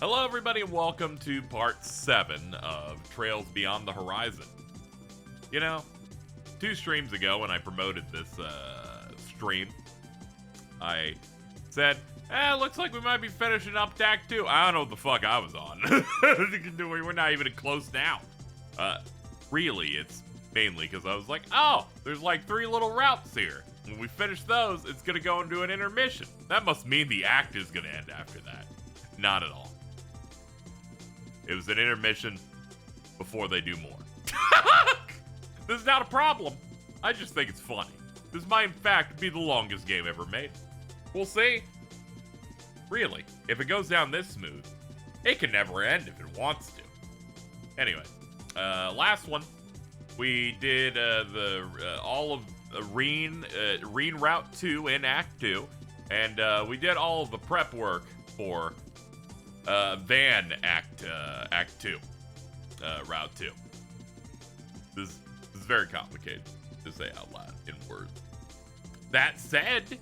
Hello, everybody, and welcome to part 7 of Trails Beyond the Horizon. You know, 2 streams ago when I promoted this stream, I said, looks like we might be finishing up Act 2. I don't know what the fuck I was on. We're not even close now. Really, it's mainly because I was like, oh, there's like 3 little routes here. When we finish those, it's going to go into an intermission. That must mean the act is going to end after that. Not at all. It was an intermission before they do more. This is not a problem. I just think it's funny. This might, in fact, be the longest game ever made. We'll see. Really, if it goes down this smooth, it can never end if it wants to. Anyway, last one, we did all of Reen Route 2 in Act 2, and we did all of the prep work for Van Act 2, Route 2. This is very complicated to say out loud in words. That said,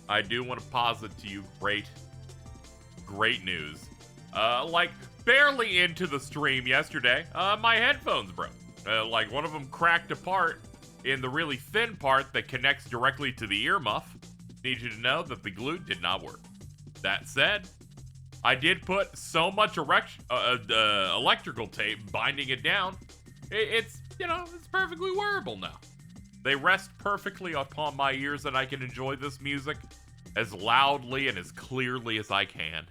I do want to posit to you great news. Like, barely into the stream yesterday, my headphones broke. Like, one of them cracked apart in the really thin part that connects directly to the earmuff. Need you to know that the glue did not work. That said, I did put so much electrical tape binding it down. It's perfectly wearable now. They rest perfectly upon my ears, and I can enjoy this music as loudly and as clearly as I can,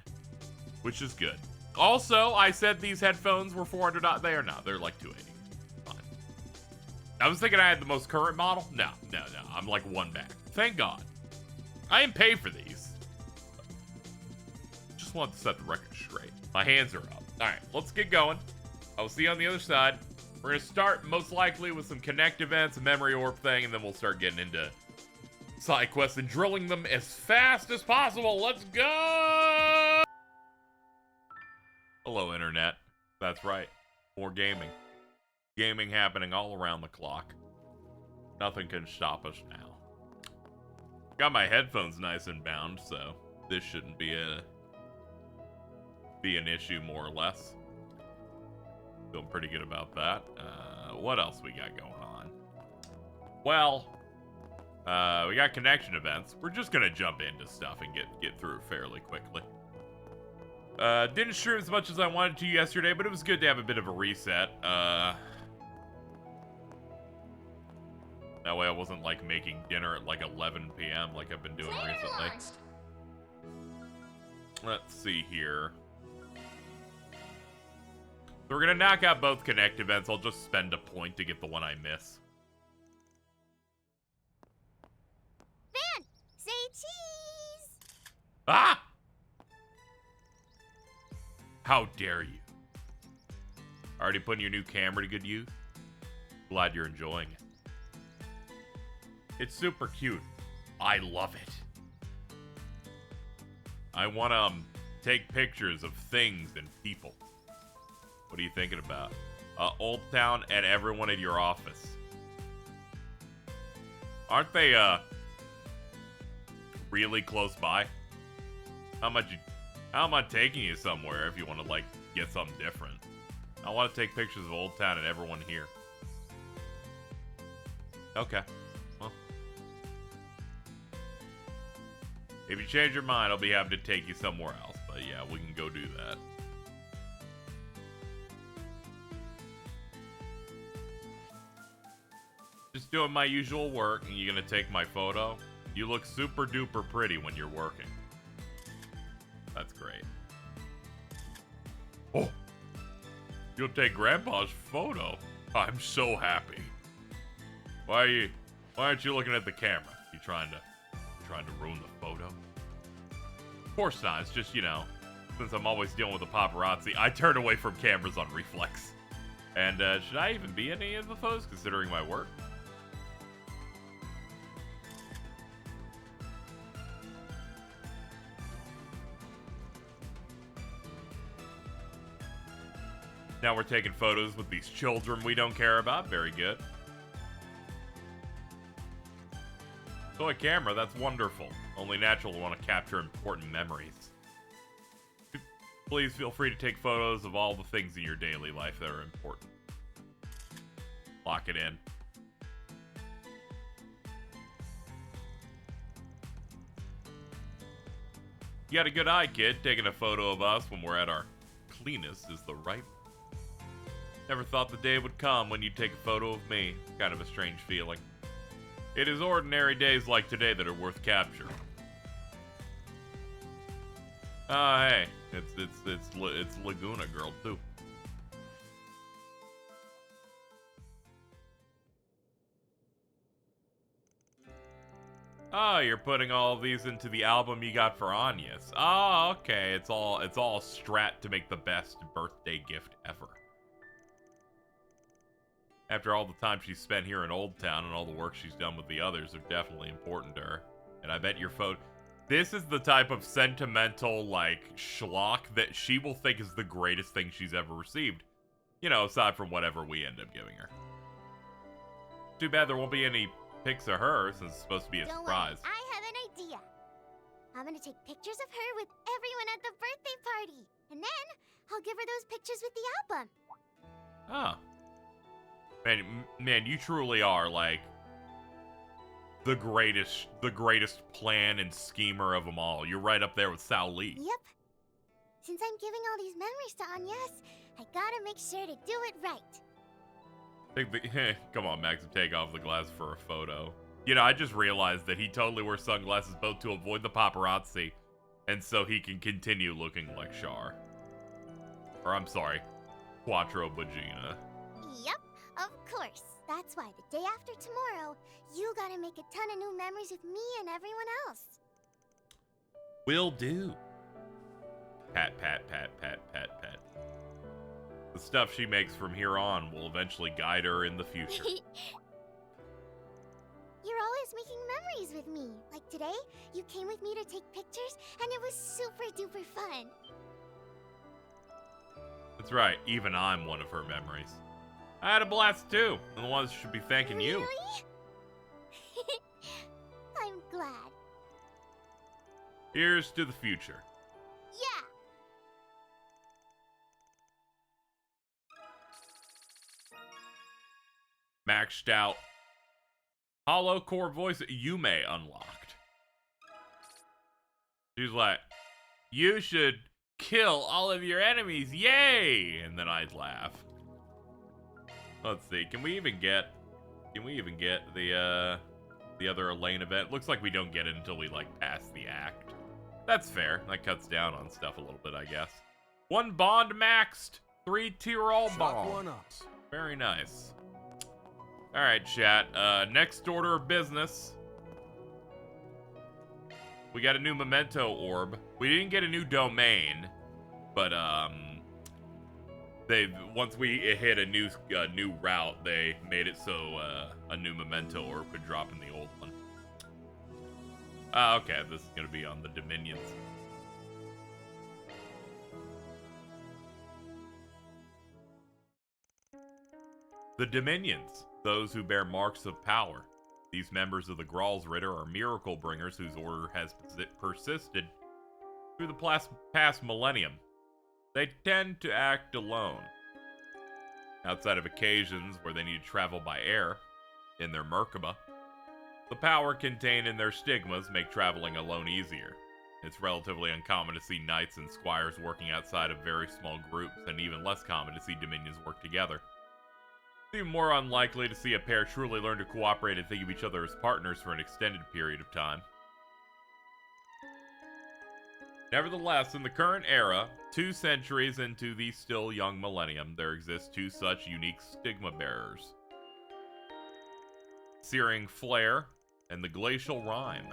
which is good. Also, I said these headphones were $400. They are not. They're like $280. Fine. I was thinking I had the most current model. No. I'm like one back. Thank God. I didn't pay for these. Just wanted to set the record straight. My hands are up. All right, let's get going. I'll see you on the other side. We're going to start most likely with some connect events, a memory orb thing, and then we'll start getting into side quests and drilling them as fast as possible. Let's go! Hello, Internet. That's right. More gaming. Gaming happening all around the clock. Nothing can stop us now. Got my headphones nice and bound, so this shouldn't be an issue, more or less. Feeling pretty good about that. What else we got going on? Well, we got connection events. We're just gonna jump into stuff and get through it fairly quickly. Didn't stream as much as I wanted to yesterday, but it was good to have a bit of a reset. That way I wasn't like making dinner at like 11 p.m. like I've been doing recently. Let's see here. So we're gonna knock out both connect events. I'll just spend a point to get the one I miss. Van, say cheese! Ah! How dare you? Already putting your new camera to good use? Glad you're enjoying it. It's super cute. I love it. I want to take pictures of things and people. What are you thinking about? Old Town and everyone in your office. Aren't they, really close by? How am I taking you somewhere if you want to, like, get something different? I want to take pictures of Old Town and everyone here. Okay. Well. If you change your mind, I'll be happy to take you somewhere else. But yeah, we can go do that. Just doing my usual work, and you're gonna take my photo? You look super duper pretty when you're working. That's great. Oh! You'll take Grandpa's photo? I'm so happy. Why aren't you looking at the camera? You trying to ruin the photo? Of course not. It's just, since I'm always dealing with the paparazzi, I turn away from cameras on reflex. And should I even be in any of the photos considering my work? Now we're taking photos with these children we don't care about. Very good. Toy camera, that's wonderful. Only natural to want to capture important memories. Please feel free to take photos of all the things in your daily life that are important. Lock it in. You got a good eye, kid. Taking a photo of us when we're at our cleanest is the right. Never thought the day would come when you'd take a photo of me. Kind of a strange feeling. It is ordinary days like today that are worth capture. Hey, it's Laguna Girl too. Oh, you're putting all of these into the album you got for Agnès. Oh, okay. It's all strapped to make the best birthday gift ever. After all the time she's spent here in Old Town and all the work she's done with the others are definitely important to her. And I bet your photo... This is the type of sentimental, like, schlock that she will think is the greatest thing she's ever received. You know, aside from whatever we end up giving her. Too bad there won't be any pics of her, since it's supposed to be a surprise. Don't worry, I have an idea. I'm gonna take pictures of her with everyone at the birthday party. And then, I'll give her those pictures with the album. Oh. Man, you truly are, like, the greatest plan and schemer of them all. You're right up there with Sal Lee. Yep. Since I'm giving all these memories to Agnès, I gotta make sure to do it right. Come on, Max, take off the glass for a photo. You know, I just realized that he totally wears sunglasses both to avoid the paparazzi and so he can continue looking like Char. Or, I'm sorry, Quattro Bagina. Yep, of course. That's why the day after tomorrow, you gotta make a ton of new memories with me and everyone else. Will do. Pat, pat, pat, pat, pat, pat. The stuff she makes from here on will eventually guide her in the future. You're always making memories with me. Like today, you came with me to take pictures, and it was super duper fun. That's right, even I'm one of her memories. I had a blast too, and the ones should be thanking you. Really? I'm glad. Here's to the future. Yeah! Maxed out. Hollow core voice Yume unlocked. She's like, you should kill all of your enemies, yay! And then I'd laugh. Let's see, can we even get the other Elaine event? Looks like we don't get it until we, like, pass the act. That's fair. That cuts down on stuff a little bit, I guess. 1 bond maxed. 3 tier-all bond. Very nice. Alright, chat. Next order of business. We got a new memento orb. We didn't get a new domain, but, once we hit a new route, they made it so a new memento orb could drop in the old one. Okay, this is gonna be on the Dominions. The Dominions, those who bear marks of power. These members of the Graal's Ritter are miracle bringers whose order has persisted through the past millennium. They tend to act alone. Outside of occasions where they need to travel by air, in their Merkaba, the power contained in their stigmas make traveling alone easier. It's relatively uncommon to see knights and squires working outside of very small groups, and even less common to see dominions work together. It's even more unlikely to see a pair truly learn to cooperate and think of each other as partners for an extended period of time. Nevertheless, in the current era, 2 centuries into the still young millennium, there exist 2 such unique stigma bearers. Searing Flare and the Glacial Rime.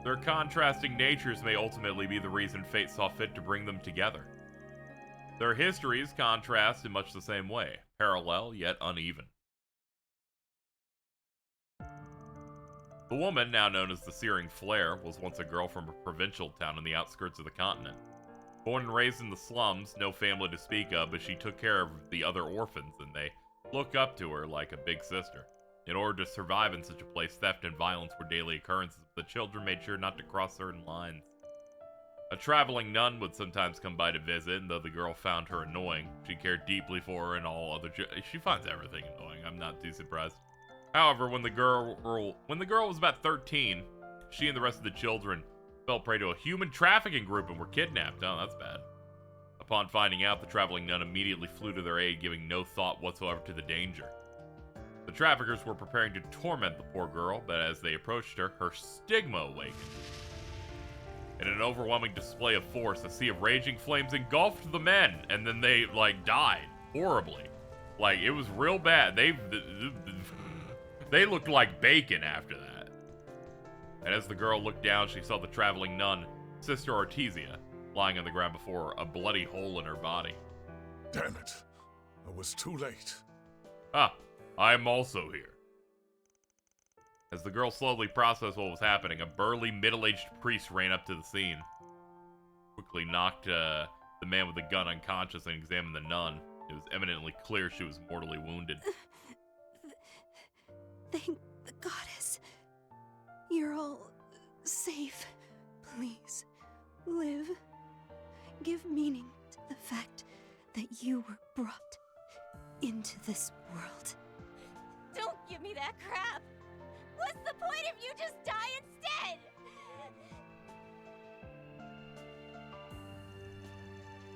Their contrasting natures may ultimately be the reason fate saw fit to bring them together. Their histories contrast in much the same way, parallel yet uneven. The woman, now known as the Searing Flare, was once a girl from a provincial town on the outskirts of the continent. Born and raised in the slums, no family to speak of, but she took care of the other orphans, and they look up to her like a big sister. In order to survive in such a place, theft and violence were daily occurrences, but the children made sure not to cross certain lines. A traveling nun would sometimes come by to visit, and though the girl found her annoying, she cared deeply for her and all other she finds everything annoying. I'm not too surprised. However, when the girl was about 13, she and the rest of the children fell prey to a human trafficking group and were kidnapped. Oh, that's bad. Upon finding out, the traveling nun immediately flew to their aid, giving no thought whatsoever to the danger. The traffickers were preparing to torment the poor girl, but as they approached her, her stigma awakened. In an overwhelming display of force, a sea of raging flames engulfed the men, and then they, died horribly. It was real bad. They looked like bacon after that. And as the girl looked down, she saw the traveling nun, Sister Artesia, lying on the ground before her, a bloody hole in her body. Damn it. I was too late. Ah, I'm also here. As the girl slowly processed what was happening, a burly, middle-aged priest ran up to the scene. Quickly knocked the man with the gun unconscious and examined the nun. It was eminently clear she was mortally wounded. Thank the goddess. You're all safe. Please, live. Give meaning to the fact that you were brought into this world. Don't give me that crap! What's the point if you just die instead?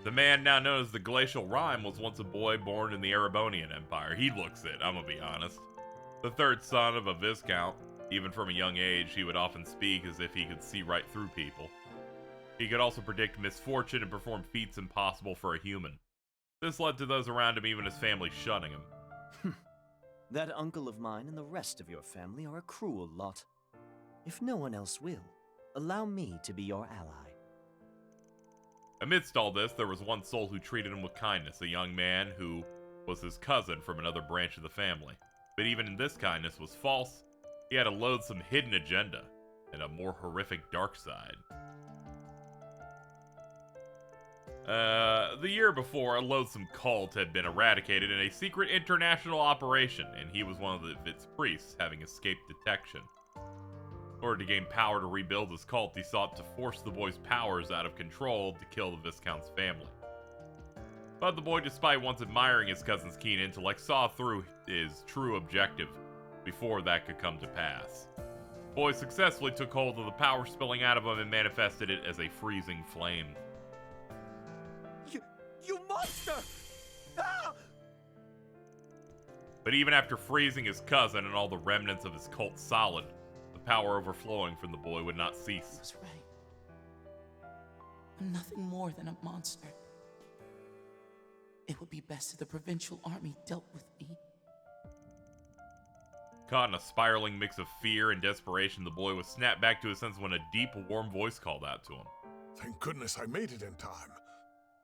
The man now known as the Glacial Rime was once a boy born in the Erebonian Empire. He looks it, I'm gonna be honest. The third son of a Viscount, even from a young age, he would often speak as if he could see right through people. He could also predict misfortune and perform feats impossible for a human. This led to those around him, even his family, shunning him. That uncle of mine and the rest of your family are a cruel lot. If no one else will, allow me to be your ally. Amidst all this, there was one soul who treated him with kindness, a young man who was his cousin from another branch of the family. But even this kindness was false. He had a loathsome hidden agenda, and a more horrific dark side. The year before, a loathsome cult had been eradicated in a secret international operation, and he was one of its priests, having escaped detection. In order to gain power to rebuild his cult, he sought to force the boy's powers out of control to kill the Viscount's family. But the boy, despite once admiring his cousin's keen intellect, saw through his true objective before that could come to pass. The boy successfully took hold of the power spilling out of him and manifested it as a freezing flame. You monster! Ah! But even after freezing his cousin and all the remnants of his cult solid, the power overflowing from the boy would not cease. He was right. I'm nothing more than a monster. It would be best if the provincial army dealt with me. Caught in a spiraling mix of fear and desperation, the boy was snapped back to his senses when a deep, warm voice called out to him. Thank goodness I made it in time.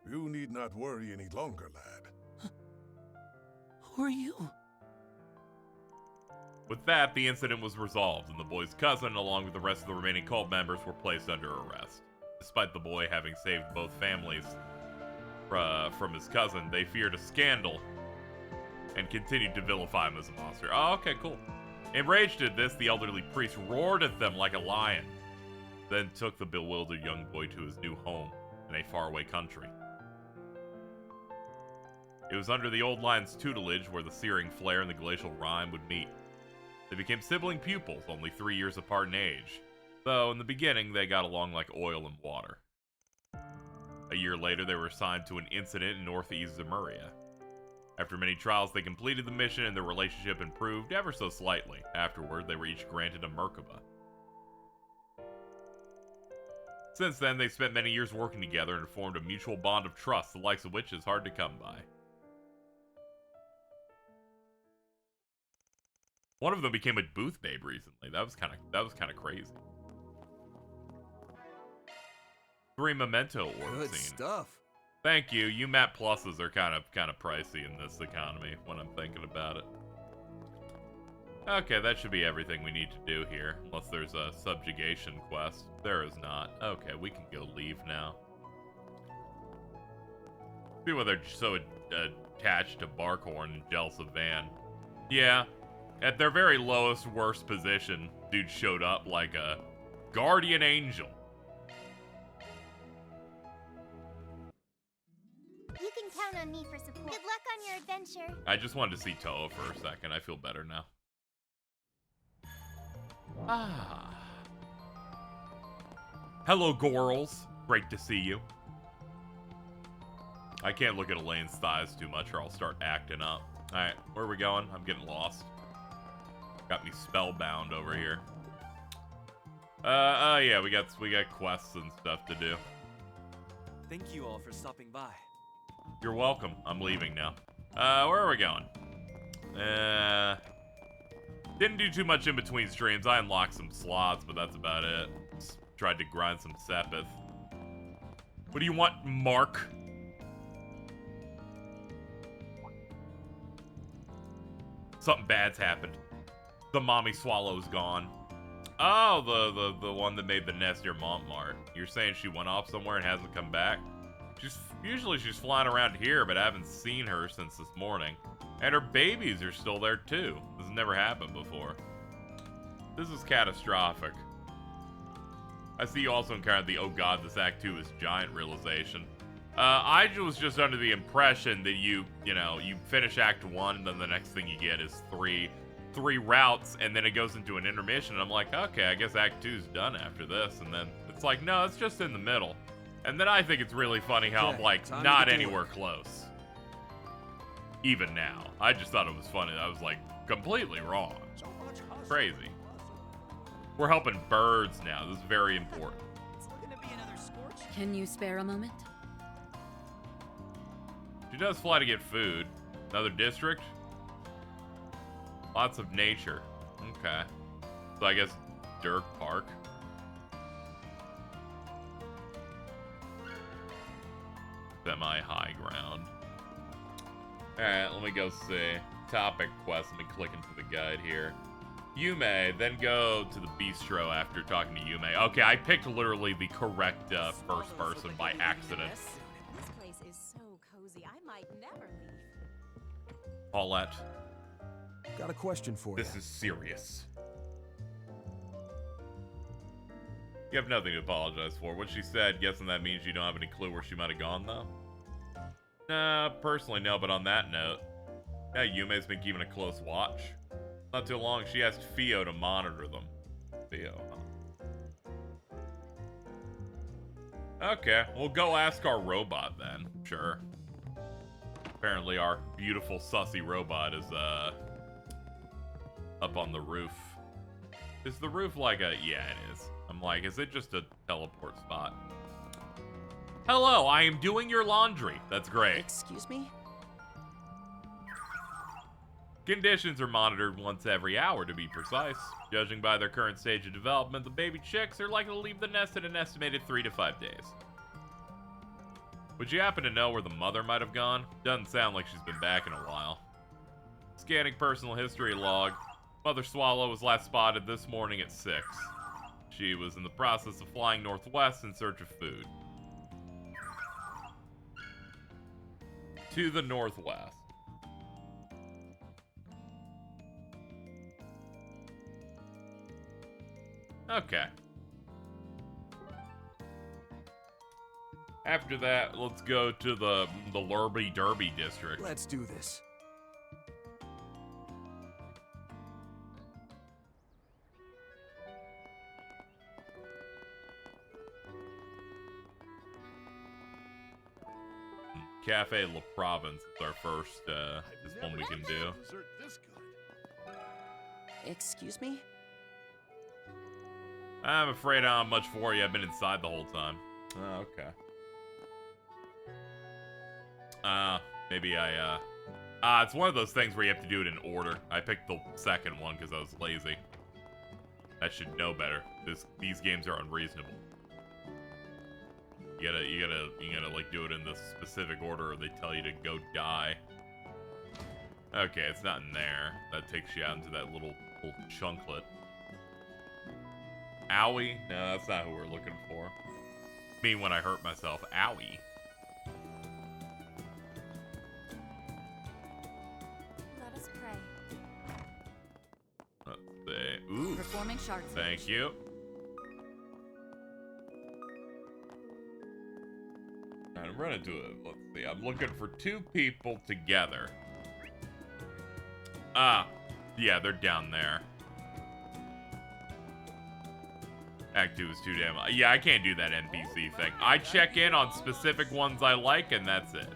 You need not worry any longer, lad. Who are you? With that, the incident was resolved, and the boy's cousin, along with the rest of the remaining cult members, were placed under arrest. Despite the boy having saved both families from his cousin, they feared a scandal and continued to vilify him as a monster. Oh, okay, cool. Enraged at this, the elderly priest roared at them like a lion, then took the bewildered young boy to his new home in a faraway country. It was under the old lion's tutelage where the searing flare and the glacial rime would meet. They became sibling pupils, only 3 years apart in age, though in the beginning they got along like oil and water. A year later, they were assigned to an incident in northeast Zemuria. After many trials, they completed the mission and their relationship improved ever so slightly. Afterward, they were each granted a Merkaba. Since then, they spent many years working together and formed a mutual bond of trust, the likes of which is hard to come by. One of them became a booth babe recently. That was kind of crazy. 3 memento orb Good scene. stuff. Thank you. UMAP pluses are kind of pricey in this economy when I'm thinking about it. Okay, that should be everything we need to do here, unless there's a subjugation quest. There is not. Okay, we can go leave now. See why they're so attached to Barkhorn and jealous of Van. Yeah, at their very lowest, worst position, dude showed up like a guardian angel. count on me for support. Good luck on your adventure. I just wanted to see Toa for a second. I feel better now. Ah. Hello, girls. Great to see you. I can't look at Elaine's thighs too much or I'll start acting up. Alright, where are we going? I'm getting lost. Got me spellbound over here. Yeah, we got quests and stuff to do. Thank you all for stopping by. You're welcome. I'm leaving now. Where are we going? Didn't do too much in between streams. I unlocked some slots, but that's about it. Just tried to grind some Sepith. What do you want, Mark? Something bad's happened. The mommy swallow's gone. Oh, the one that made the nest near Montmartre. You're saying she went off somewhere and hasn't come back? Usually she's flying around here, but I haven't seen her since this morning. And her babies are still there too. This has never happened before. This is catastrophic. I see you also encountered the "oh god, this act 2 is giant" realization. I was just under the impression that you finish act 1 and then the next thing you get is three routes and then it goes into an intermission and I'm like, okay, I guess act 2's done after this, and then it's like, no, it's just in the middle. And then I think it's really funny how I'm like not anywhere close. Even now. I just thought it was funny. I was like completely wrong. Crazy. We're helping birds now. This is very important. Can you spare a moment? She does fly to get food. Another district? Lots of nature. Okay. So I guess Dirk Park. Semi-high ground. Alright, let me go see. Topic quest. Let me click into the guide here. Yume, then go to the bistro after talking to Yume. Okay, I picked literally the correct first person by accident. This place is so cozy, I might never leave. Paulette. Got a question for you. This is serious. You have nothing to apologize for. What she said, guessing that means you don't have any clue where she might have gone, though? Nah, personally, no, but on that note, yeah, Yume's been keeping a close watch. Not too long, she asked Fio to monitor them. Fio, huh? Okay, we'll go ask our robot then. Sure. Apparently our beautiful, sussy robot is, up on the roof. Is the roof like a... Yeah, it is. I'm like, is it just a teleport spot? Hello, I am doing your laundry. That's great. Excuse me? Conditions are monitored once every hour, to be precise. Judging by their current stage of development, the baby chicks are likely to leave the nest in an estimated 3 to 5 days. Would you happen to know where the mother might have gone? Doesn't sound like she's been back in a while. Scanning personal history log. Mother Swallow was last spotted this morning at 6. She was in the process of flying northwest in search of food. To the northwest. Okay. After that, let's go to the Lurby Derby district. Let's do this. Cafe La Province is our first, this one we can do. Excuse me? I'm afraid I don't have much for you. I've been inside the whole time. Oh, okay. Maybe it's one of those things where you have to do it in order. I picked the second one because I was lazy. I should know better. These games are unreasonable. You gotta like do it in the specific order or they tell you to go die. Okay, it's not in there. That takes you out into that little chunklet. Owie? No, that's not who we're looking for. I mean, when I hurt myself. Owie. Let us pray. Let's see. Ooh. Performing shark fish. Thank you. run into it. Let's see. I'm looking for 2 people together. Ah, yeah, they're down there. Act 2 is too damn... Yeah, I can't do that NPC thing. I check in on specific ones I like, and that's it.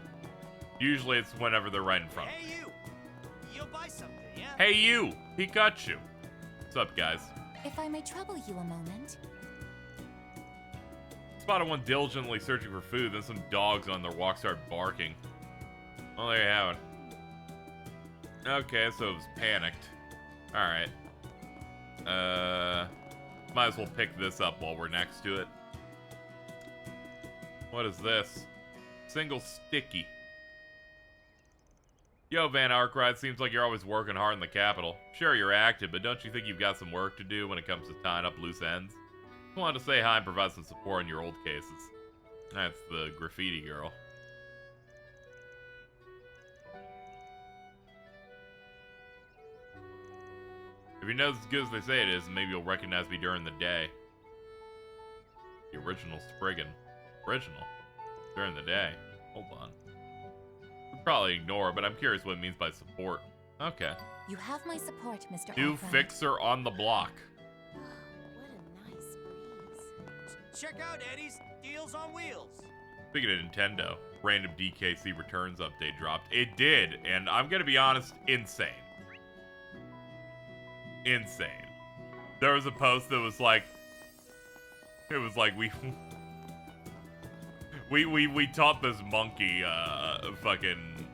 Usually it's whenever they're right in front of me. Hey, you! You'll buy something, yeah? Hey, you! Pikachu! What's up, guys? If I may trouble you a moment. Spotted one diligently searching for food, then some dogs on their walk started barking. Well, there you have it. Okay, so it was panicked. Alright. Might as well pick this up while we're next to it. What is this? Single sticky. Yo, Van Arkwright, seems like you're always working hard in the capital. Sure, you're active, but don't you think you've got some work to do when it comes to tying up loose ends? I wanted to say hi and provide some support in your old cases. That's the graffiti girl. If you know it's as good as they say it is, maybe you'll recognize me during the day. The original Spriggan. Original? During the day. Hold on. We'll probably ignore it, but I'm curious what it means by support. Okay. You have my support, Mr. New Arkwright. fixer on the block. What a nice breeze. Check out Eddie's Deals on Wheels. Speaking of Nintendo, random DKC returns update dropped. It did, and I'm gonna be honest, insane. Insane. There was a post that was like, it was like we taught this monkey fucking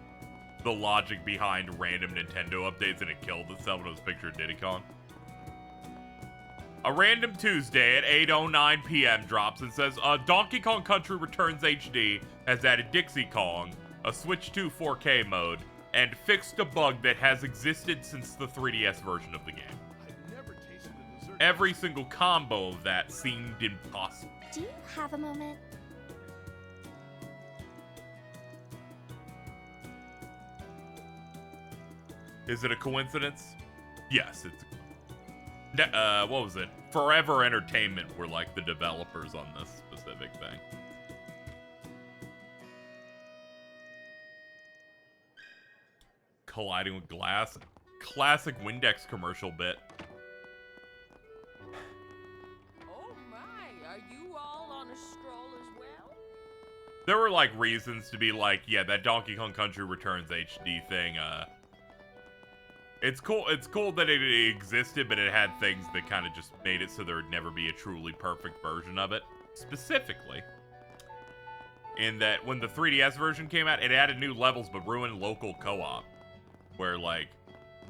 the logic behind random Nintendo updates, and it killed itself, and it was a picture of Diddy Kong. A random Tuesday at 8:09 p.m. drops and says, Donkey Kong Country Returns HD has added Dixie Kong, a Switch 2 4K mode, and fixed a bug that has existed since the 3DS version of the game. Every single combo of that seemed impossible. Do you have a moment? Is it a coincidence? Yes, it's a coincidence. What was it? Forever Entertainment were like the developers on this specific thing. Colliding with glass. Classic Windex commercial bit. Oh my, are you all on a stroll as well? There were like reasons to be like, yeah, that Donkey Kong Country Returns HD thing, it's cool that it existed, but it had things that kind of just made it so there would never be a truly perfect version of it. Specifically, in that when the 3DS version came out, it added new levels but ruined local co-op. Where like,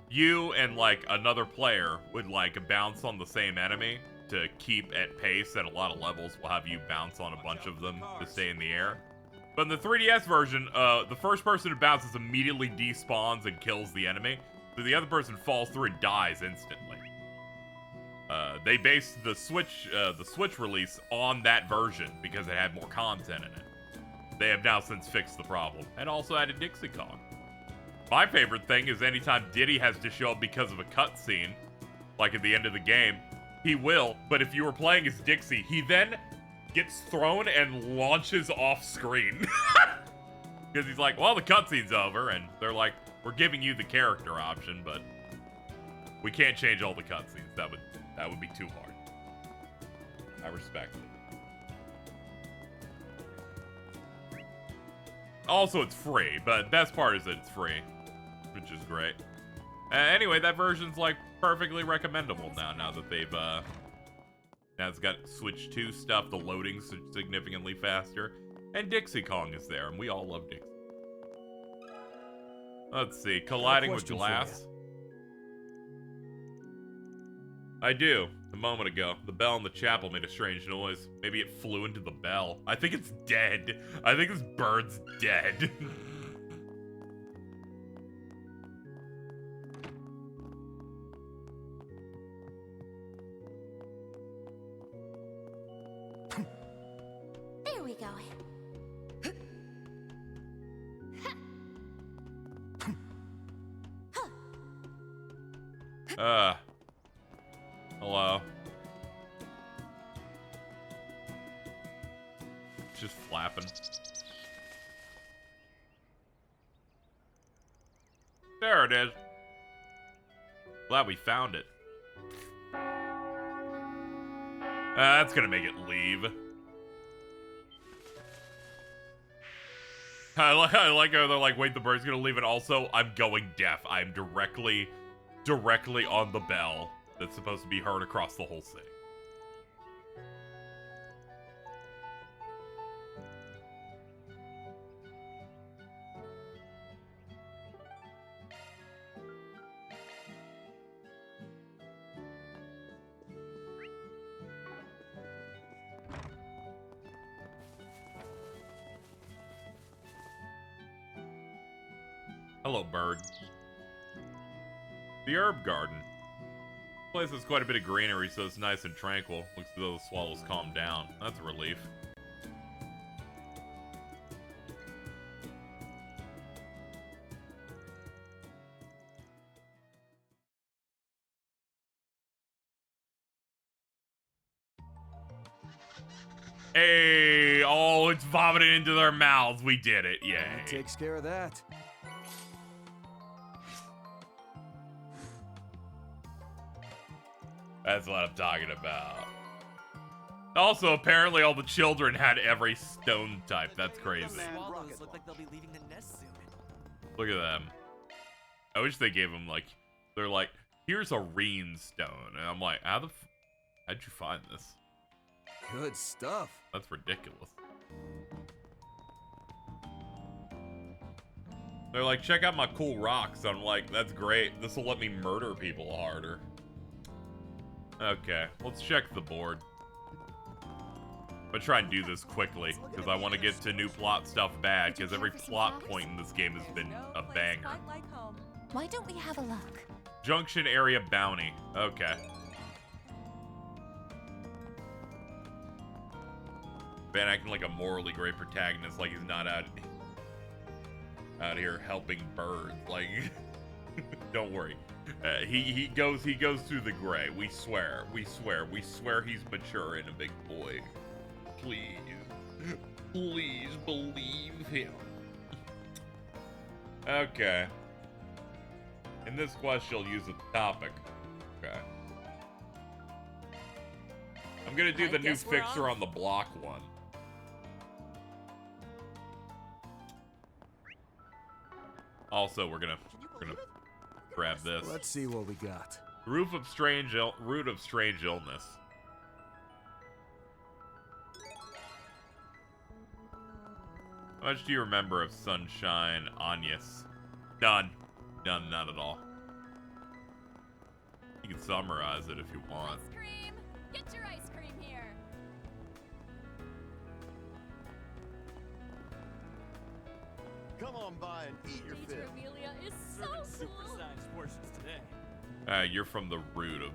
you and like another player would like bounce on the same enemy to keep at pace, and a lot of levels will have you bounce on a bunch of them to stay in the air. But in the 3DS version, the first person who bounces immediately despawns and kills the enemy. So the other person falls through and dies instantly. They based the Switch release on that version because it had more content in it. They have now since fixed the problem and also added Dixie Kong. My favorite thing is anytime Diddy has to show up because of a cutscene, like at the end of the game, he will, but if you were playing as Dixie, he then gets thrown and launches off screen. Because he's like, well, the cutscene's over, and they're like, we're giving you the character option, but we can't change all the cutscenes. That would be too hard. I respect it. Also, it's free, but best part is that it's free, which is great. Anyway, that version's like perfectly recommendable now that they've now it's got Switch 2 stuff, the loading's significantly faster, and Dixie Kong is there, and we all love Dixie. Let's see, colliding with glass. I do. A moment ago, the bell in the chapel made a strange noise. Maybe it flew into the bell. I think it's dead. I think this bird's dead. There we go. Hello. Just flapping. There it is. Glad we found it. That's gonna make it leave. I like how they're like, wait, the bird's gonna leave, and also, I'm going deaf. I'm directly on the bell that's supposed to be heard across the whole city. Hello, bird. The herb garden. This place has quite a bit of greenery, so it's nice and tranquil. Looks as though the swallows calmed down. That's a relief. Hey! Oh, it's vomiting into their mouths. We did it. Yay. That takes care of that. That's what I'm talking about. Also, apparently all the children had every stone type. That's crazy. Swallows look like they'll be leaving the nest soon. Look at them. I wish they gave them, like, they're like, here's a reen stone. And I'm like, how'd you find this? Good stuff. That's ridiculous. They're like, check out my cool rocks. I'm like, that's great. This will let me murder people harder. Okay, let's check the board. I'm gonna try and do this quickly, because I want to get to new plot stuff bad, because every plot point in this game has been a banger. Why don't we have a look? Junction area bounty. Okay. Ben acting like a morally great protagonist, like he's not out here helping birds. Like, don't worry. He goes through the gray. We swear he's mature and a big boy. Please believe him. Okay. In this quest, you'll use a topic. Okay. I'm gonna do the new fixer on the block one. Also, we're gonna grab this. Let's see what we got. Root of strange illness. How much do you remember of Sunshine Agnès? None. None, not at all. You can summarize it if you want. Ice cream! Get your ice cream here! Come on by and eat your fill. Is so cool. Supersized portions today. You're from the root of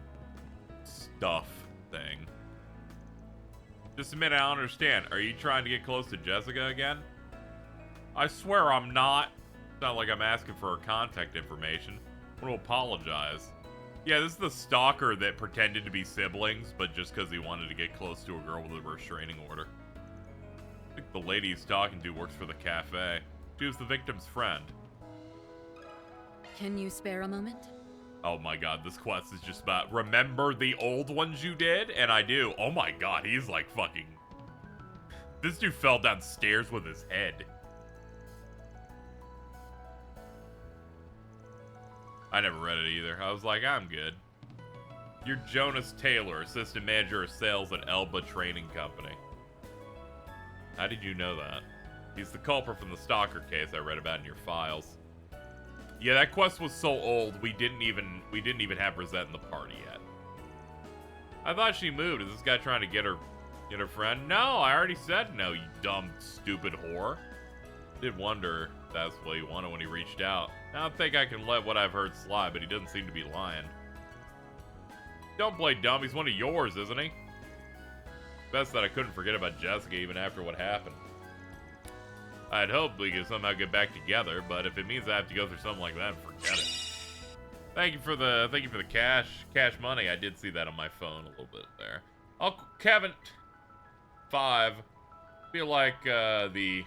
stuff thing. Just a minute, I don't understand. Are you trying to get close to Jessica again? I swear I'm not. It's not like I'm asking for her contact information. I want to apologize. Yeah, this is the stalker that pretended to be siblings, but just because he wanted to get close to a girl with a restraining order. I think the lady he's talking to works for the cafe. She was the victim's friend. Can you spare a moment? Oh my god, this quest is just about, remember the old ones you did? And I do. Oh my god, he's like fucking... This dude fell downstairs with his head. I never read it either. I was like, I'm good. You're Jonas Taylor, assistant manager of sales at Elba Training Company. How did you know that? He's the culprit from the Stalker case I read about in your files. Yeah, that quest was so old, we didn't even have Rosette in the party yet. I thought she moved. Is this guy trying to get her friend? No, I already said no, you dumb, stupid whore. Did wonder if that's what he wanted when he reached out. I don't think I can let what I've heard slide, but he doesn't seem to be lying. Don't play dumb, he's one of yours, isn't he? Best that I couldn't forget about Jessica even after what happened. I'd hoped we could somehow get back together, but if it means I have to go through something like that, forget it. Thank you for the cash money. I did see that on my phone a little bit there. Uncle Kevin 5. Feel like the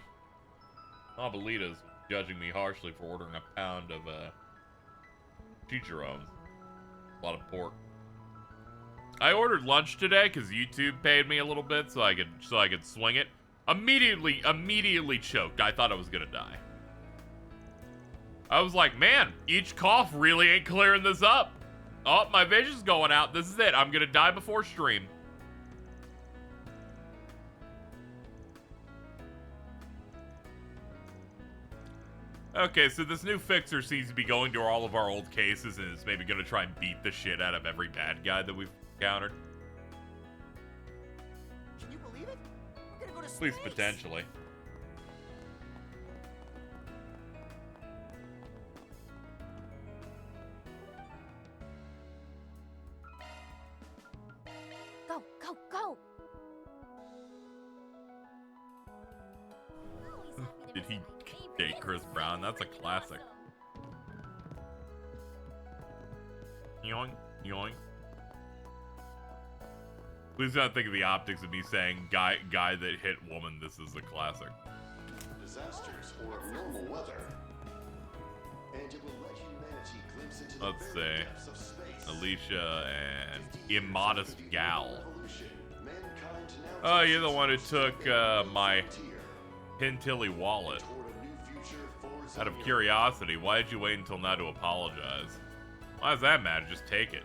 Abuelitas judging me harshly for ordering a pound of chicharrones. A lot of pork. I ordered lunch today because YouTube paid me a little bit so I could swing it. Immediately choked. I thought I was gonna die. I was like, man, each cough really ain't clearing this up. Oh, my vision's going out. This is it. I'm gonna die before stream. Okay, so this new fixer seems to be going to all of our old cases and is maybe gonna try and beat the shit out of every bad guy that we've encountered. Can you believe it? We're gonna go to space. At least potentially. Go, go, go! Did he date Chris Brown? That's a classic. Yoink, yoink. Please don't think of the optics of me saying guy that hit woman. This is a classic. Disasters or abnormal weather. And it will let humanity glimpse into the Let's very see. depths of space. Alicia and Immodest Gal. Mankind now Oh, you're the one who took my Pintilly wallet. Out of curiosity, why did you wait until now to apologize? Why does that matter? Just take it.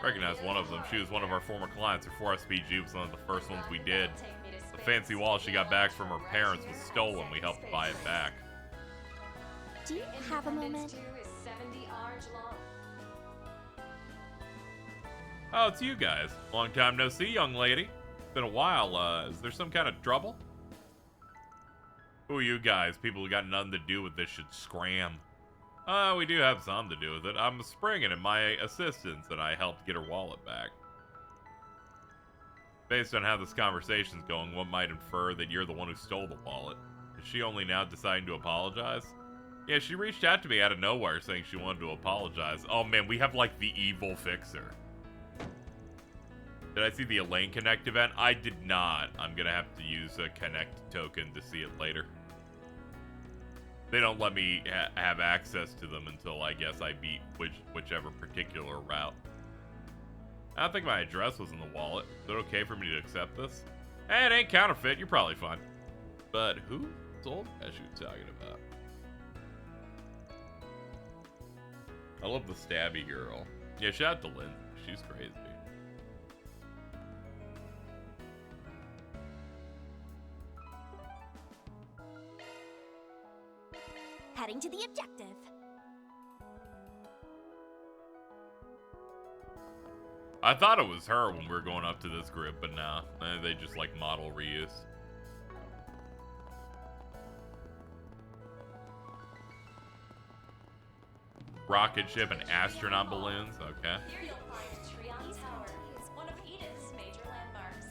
Recognize one of them. She was one of our former clients. Her 4SPG was one of the first ones we did. The fancy wallet she got back from her parents was stolen. We helped buy it back. Do you have a moment? Oh, it's you guys. Long time no see, young lady. Been a while. Is there some kind of trouble? Who are you guys? People who got nothing to do with this should scram. We do have some to do with it. I'm springing in my assistance, and I helped get her wallet back. Based on how this conversation's going, one might infer that you're the one who stole the wallet. Is she only now deciding to apologize? Yeah, she reached out to me out of nowhere saying she wanted to apologize. Oh man, we have like the evil fixer. Did I see the Elaine Connect event? I did not. I'm gonna have to use a Connect token to see it later. They don't let me have access to them until I guess I beat whichever particular route. I don't think my address was in the wallet. Is it okay for me to accept this? Hey, it ain't counterfeit. You're probably fine. But who sold as you talking about? I love the stabby girl. Yeah, shout out to Lynn. She's crazy. Heading to the objective. I thought it was her when we were going up to this group, but nah. They just like model reuse. Rocket ship and astronaut balloons. Okay. Here you'll find Trion Tower. It's one of Edith's major landmarks.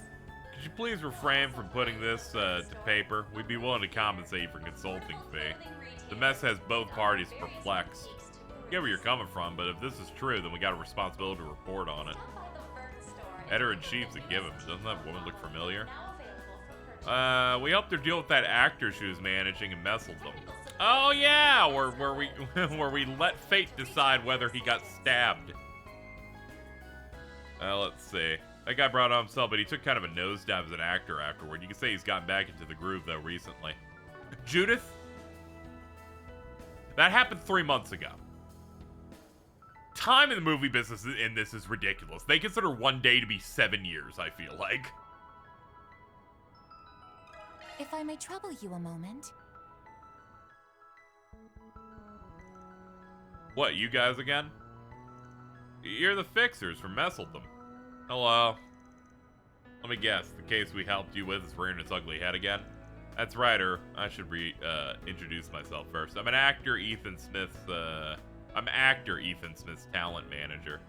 Could you please refrain from putting this to paper? We'd be willing to compensate you for consulting fee. The mess has both parties perplexed. I get where you're coming from, but if this is true, then we got a responsibility to report on it. Editor-in-chief's a given, but doesn't that woman look familiar? We helped her deal with that actor she was managing and messled them. Oh yeah, where we let fate decide whether he got stabbed. Let's see. That guy brought it on himself, but he took kind of a nosedive as an actor afterward. You can say he's gotten back into the groove though recently. Judith? That happened 3 months ago. Time in the movie business in this is ridiculous. They consider one day to be 7 years, I feel like. If I may trouble you a moment. What, you guys again? You're the fixers from Messeldom. Hello. Let me guess, the case we helped you with is rearing its ugly head again? That's right, or I should introduce myself first. I'm actor Ethan Smith's talent manager.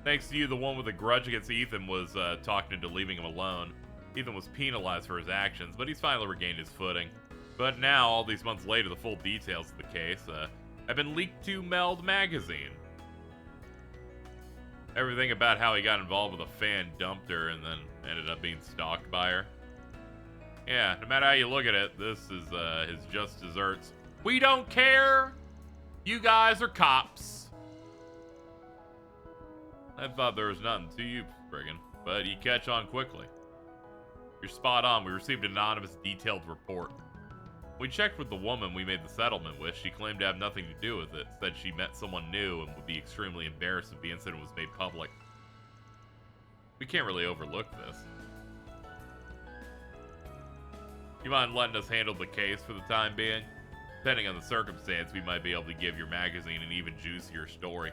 Thanks to you, the one with a grudge against Ethan was talking into leaving him alone. Ethan was penalized for his actions, but he's finally regained his footing. But now, all these months later, the full details of the case have been leaked to Mel Magazine. Everything about how he got involved with a fan dumped her and then ended up being stalked by her. Yeah, no matter how you look at it, this is his just desserts. We don't care! You guys are cops. I thought there was nothing to you, Spriggan, but you catch on quickly. You're spot on. We received an anonymous detailed report. We checked with the woman we made the settlement with. She claimed to have nothing to do with it. Said she met someone new and would be extremely embarrassed if the incident was made public. We can't really overlook this. You mind letting us handle the case for the time being? Depending on the circumstance, we might be able to give your magazine an even juicier story.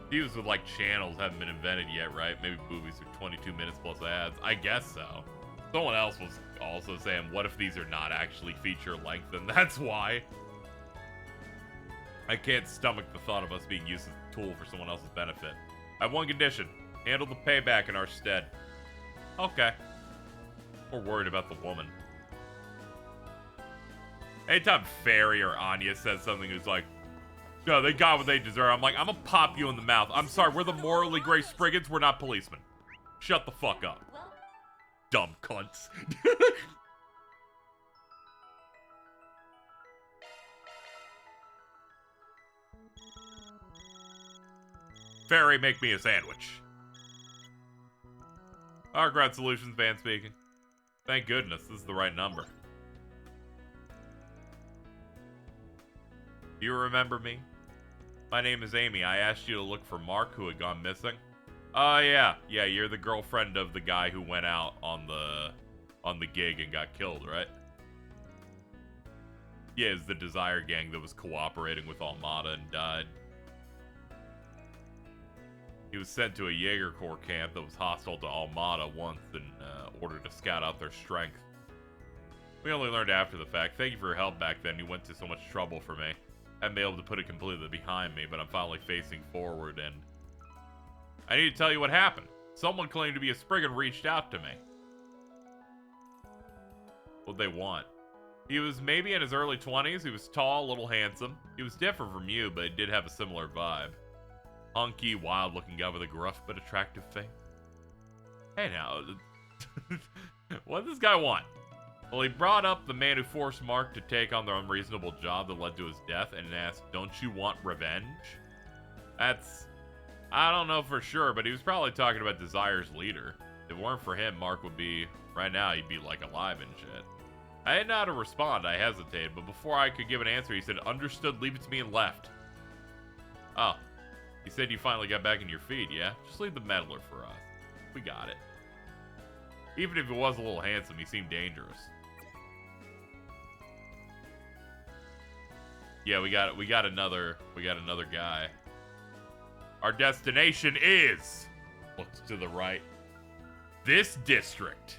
Views with like channels haven't been invented yet, right? Maybe movies are 22 minutes plus ads. I guess so. Someone else was also saying, what if these are not actually feature length? And that's why. I can't stomach the thought of us being used as a tool for someone else's benefit. I have one condition. Handle the payback in our stead. Okay. We're worried about the woman. Anytime Fairy or Anya says something who's like, no, they got what they deserve, I'm like, I'm gonna pop you in the mouth. I'm sorry, we're the morally gray Spriggans, we're not policemen. Shut the fuck up. Dumb cunts. Fairy, make me a sandwich. Arcrat Solutions van speaking. Thank goodness, this is the right number. Do you remember me? My name is Amy. I asked you to look for Mark, who had gone missing. Yeah, you're the girlfriend of the guy who went out on the gig and got killed, right? Yeah, it's the Desire gang that was cooperating with Armada and died. He was sent to a Jaeger Corps camp that was hostile to Armada once in order to scout out their strength. We only learned after the fact. Thank you for your help back then. You went to so much trouble for me. I haven't been able to put it completely behind me, but I'm finally facing forward, and I need to tell you what happened. Someone claimed to be a Spriggan reached out to me. What'd they want? He was maybe in his early 20s. He was tall, a little handsome. He was different from you, but he did have a similar vibe. Hunky, wild-looking guy with a gruff but attractive face. Hey now, what does this guy want? Well, he brought up the man who forced Mark to take on the unreasonable job that led to his death and asked, don't you want revenge? That's... I don't know for sure, but he was probably talking about Desire's leader. If it weren't for him, Mark would be... Right now, he'd be, like, alive and shit. I didn't know how to respond. I hesitated, but before I could give an answer, he said, understood, leave it to me, and left. Oh. He said you finally got back in your feet, yeah? Just leave the meddler for us. We got it. Even if he was a little handsome, he seemed dangerous. Yeah, we got another guy. Our destination is, looks to the right, this district.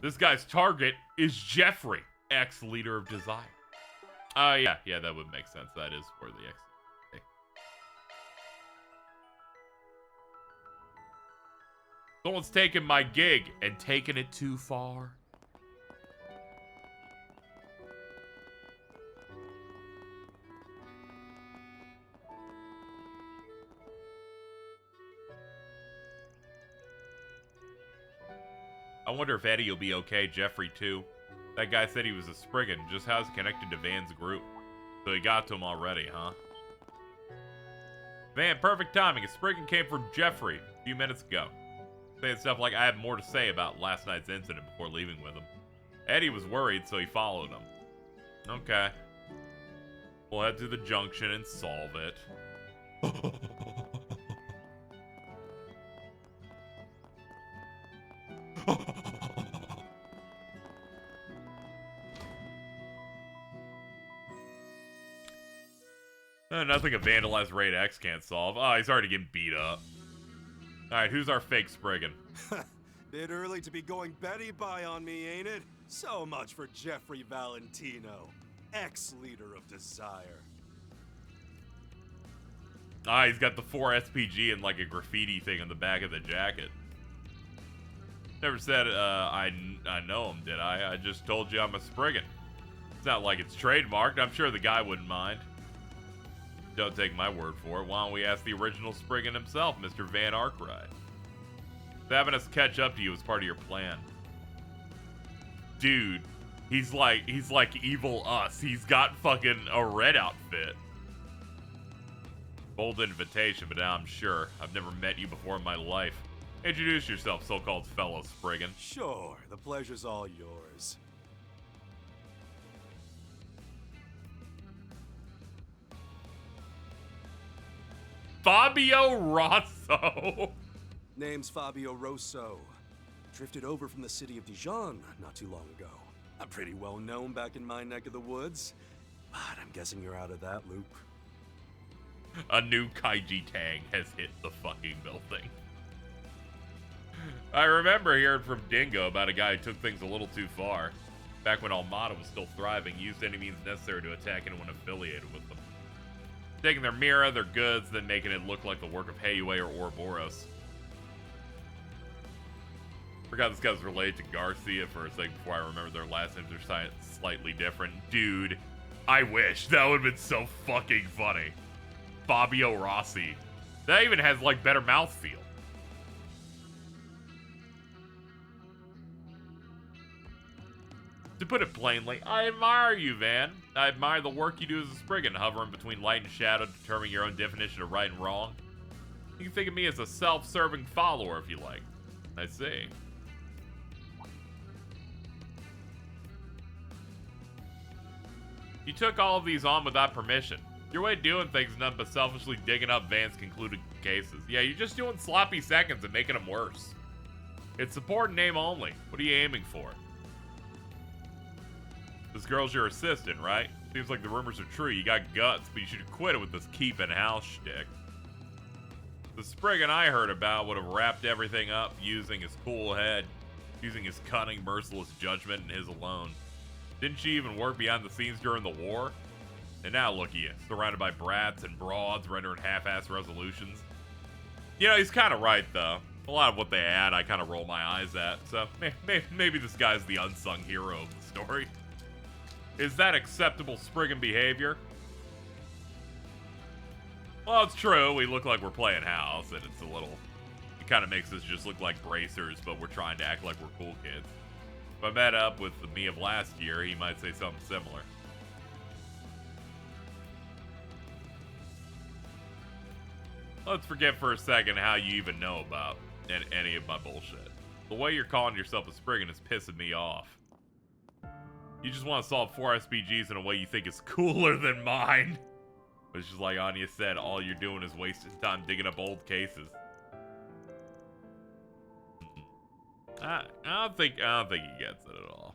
This guy's target is Jeffrey, ex-leader of Desire. Yeah, that would make sense. That is where the ex. Someone's taken my gig and taken it too far. I wonder if Eddie will be okay, Jeffrey too. That guy said he was a Spriggan, just how's he connected to Van's group? So he got to him already, huh? Van, perfect timing. A Spriggan came from Jeffrey a few minutes ago. Saying stuff like, I have more to say about last night's incident before leaving with him. Eddie was worried, so he followed him. Okay. We'll head to the junction and solve it. Nothing a Vandalized Raid X can't solve. Oh, he's already getting beat up. Alright, who's our fake Spriggan? Bit early to be going Betty by on me, ain't it? So much for Jeffrey Valentino, ex-leader of Desire. Ah, he's got the 4 SPG and like a graffiti thing on the back of the jacket. Never said I know him, did I? I just told you I'm a Spriggan. It's not like it's trademarked. I'm sure the guy wouldn't mind. Don't take my word for it. Why don't we ask the original Spriggan himself, Mr. Van Arkwright? Having us catch up to you is part of your plan. Dude, He's like evil us. He's got fucking a red outfit. Bold invitation, but now I'm sure. I've never met you before in my life. Introduce yourself, so-called fellow Spriggan. Sure, the pleasure's all yours. Fabio Rosso. Name's Fabio Rosso. Drifted over from the city of Dijon not too long ago. I'm pretty well known back in my neck of the woods, but I'm guessing you're out of that loop. A new Kaiji Tang has hit the fucking building. I remember hearing from Dingo about a guy who took things a little too far. Back when Armada was still thriving, used any means necessary to attack anyone affiliated with them. Taking their mira, their goods, then making it look like the work of Heiue or Ouroboros. Forgot this guy was related to Garcia for a second before I remembered their last names are slightly different. Dude, I wish. That would have been so fucking funny. Fabio Rossi. That even has, like, better mouthfeel. To put it plainly, I admire you, Van. I admire the work you do as a Spriggan, hovering between light and shadow, determining your own definition of right and wrong. You can think of me as a self-serving follower, if you like. I see. You took all of these on without permission. Your way of doing things is nothing but selfishly digging up Van's concluded cases. Yeah, you're just doing sloppy seconds and making them worse. It's support in name only. What are you aiming for? This girl's your assistant, right? Seems like the rumors are true. You got guts, but you should quit it with this keeping house shtick. The Spriggan I heard about would have wrapped everything up using his cool head, using his cunning, merciless judgment and his alone. Didn't she even work behind the scenes during the war? And now look at you, surrounded by brats and broads rendering half-ass resolutions. You know, he's kind of right, though. A lot of what they add, I kind of roll my eyes at. So maybe this guy's the unsung hero of the story. Is that acceptable Spriggan behavior? Well, it's true. We look like we're playing house, and it's a little... It kind of makes us just look like bracers, but we're trying to act like we're cool kids. If I met up with the me of last year, he might say something similar. Let's forget for a second how you even know about any of my bullshit. The way you're calling yourself a Spriggan is pissing me off. You just want to solve 4 SPGs in a way you think is cooler than mine. It's just like Anya said, all you're doing is wasting time digging up old cases. I don't think he gets it at all.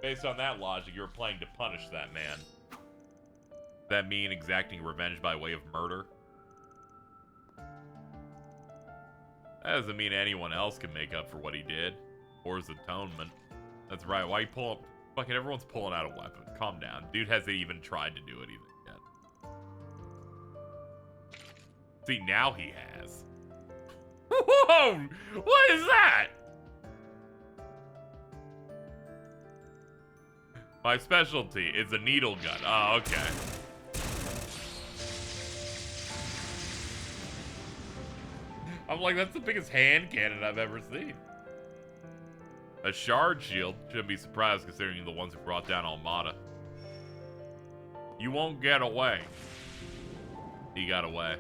Based on that logic, you were planning to punish that man. Does that mean exacting revenge by way of murder? That doesn't mean anyone else can make up for what he did, or his atonement. That's right. Why you pull up? Fucking everyone's pulling out a weapon. Calm down. Dude hasn't even tried to do it even yet. See, now he has. Whoa! What is that? My specialty is a needle gun. Oh, okay. I'm like, that's the biggest hand cannon I've ever seen. A shard shield? Shouldn't be surprised considering you're the ones who brought down Armada. You won't get away. He got away.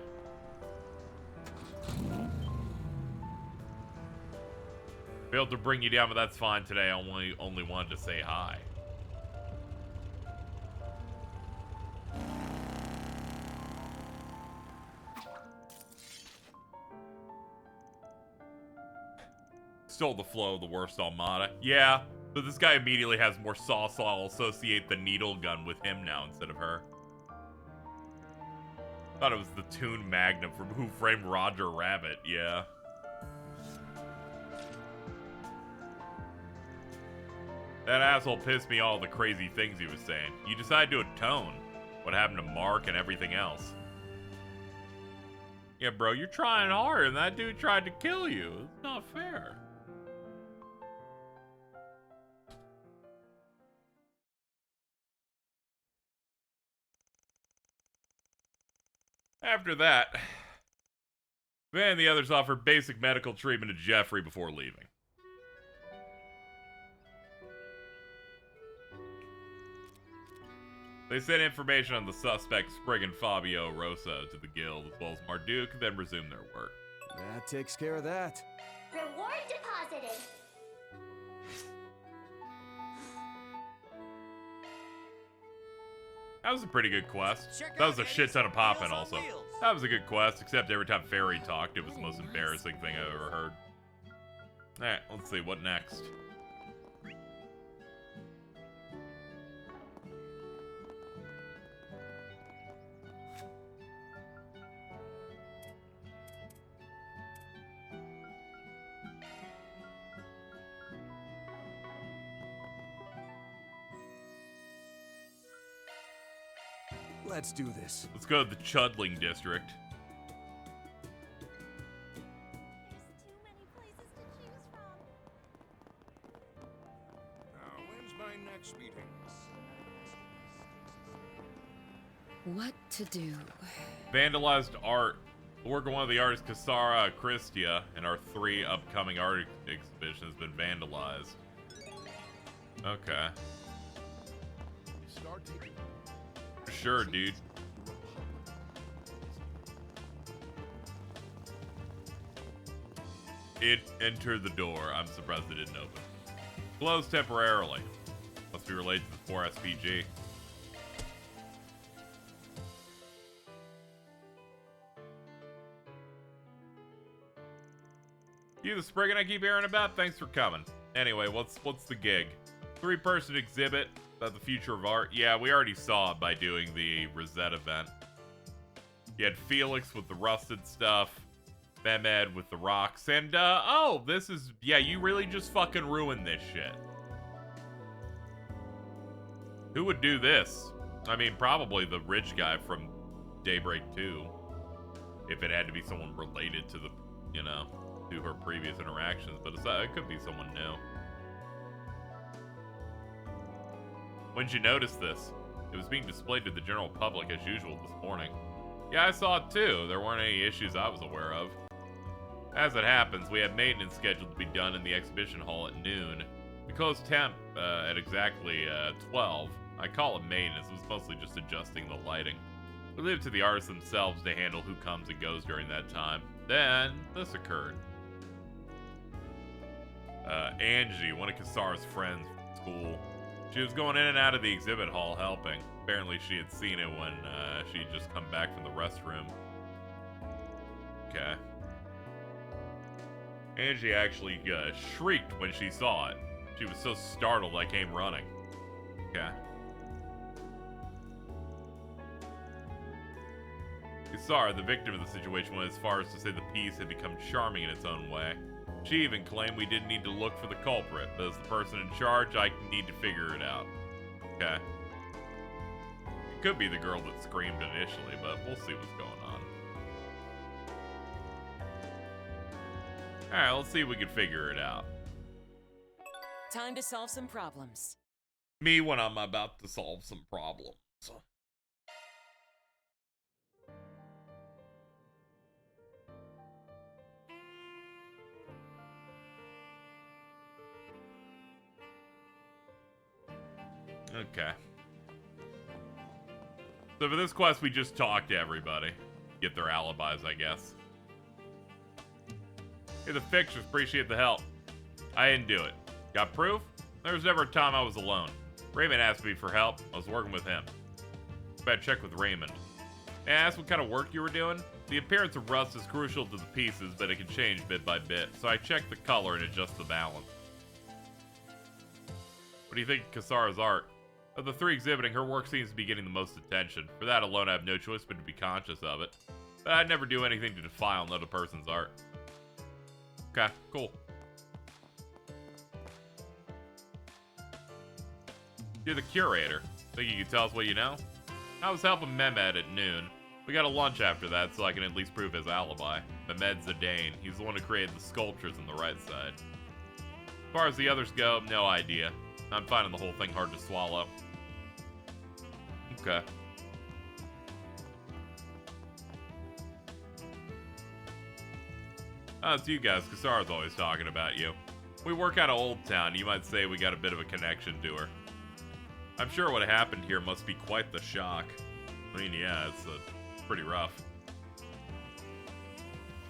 Failed to bring you down, but that's fine today. I only wanted to say hi. Stole the flow of the worst Armada. Yeah, but this guy immediately has more sauce, so I'll associate the needle gun with him now instead of her. Thought it was the Toon Magnum from Who Framed Roger Rabbit, yeah. That asshole pissed me all the crazy things he was saying. You decided to atone. What happened to Mark and everything else? Yeah, bro, you're trying hard, and that dude tried to kill you. It's not fair. After that, Van and the others offered basic medical treatment to Jeffrey before leaving. They sent information on the suspect Sprig and Fabio Rosso to the guild, as well as Marduk, then resumed their work. That takes care of that. Reward deposited. That was a pretty good quest. That was a shit ton of popping also. That was a good quest, except every time Fairy talked, it was the most embarrassing thing I've ever heard. Alright, let's see, what next? Let's do this. Let's go to the Chardin District. When's my next meeting? What to do? Vandalized art. The work of one of the artists, Casara Christia, and our 3 upcoming art exhibitions has been vandalized. Okay. Sure, dude. It entered the door. I'm surprised it didn't open. Closed temporarily. Must be related to the 4SPG. You the Spriggan I keep hearing about? Thanks for coming. Anyway, what's the gig? 3-person exhibit about the future of art. Yeah, we already saw it by doing the Rosette event. You had Felix with the rusted stuff, Mehmed with the rocks, and oh, this is, yeah, you really just fucking ruined this shit. Who would do this? I mean, probably the rich guy from Daybreak 2. If it had to be someone related to the, you know, to her previous interactions, but it could be someone new. When did you notice this? It was being displayed to the general public as usual this morning. Yeah, I saw it too. There weren't any issues I was aware of. As it happens, we have maintenance scheduled to be done in the exhibition hall at noon. We closed temp at exactly 12. I call it maintenance. It was mostly just adjusting the lighting. We leave it to the artists themselves to handle who comes and goes during that time. Then, this occurred. Angie, one of Kasar's friends from school. She was going in and out of the exhibit hall helping. Apparently she had seen it when she had just come back from the restroom. Okay. Angie actually shrieked when she saw it. She was so startled I came running. Okay. Kasar, the victim of the situation, went as far as to say the piece had become charming in its own way. She even claimed we didn't need to look for the culprit, but as the person in charge, I need to figure it out. Okay. It could be the girl that screamed initially, but we'll see what's going on. Alright, let's see if we can figure it out. Time to solve some problems. Me when I'm about to solve some problems. Okay. So for this quest, we just talk to everybody. Get their alibis, I guess. Hey, the fixers, appreciate the help. I didn't do it. Got proof? There was never a time I was alone. Raymond asked me for help. I was working with him. Better check with Raymond. May I ask what kind of work you were doing? The appearance of rust is crucial to the pieces, but it can change bit by bit, so I check the color and adjust the balance. What do you think of Kasara's art? Of the 3 exhibiting, her work seems to be getting the most attention. For that alone, I have no choice but to be conscious of it. But I'd never do anything to defile another person's art. Okay, cool. You're the curator. Think you can tell us what you know? I was helping Mehmed at noon. We got a lunch after that, so I can at least prove his alibi. Mehmed Zidane. He's the one who created the sculptures on the right side. As far as the others go, no idea. I'm finding the whole thing hard to swallow. Okay. It's you guys. Kasara's always talking about you. We work out of Old Town. You might say we got a bit of a connection to her. I'm sure what happened here must be quite the shock. I mean, yeah, it's pretty rough.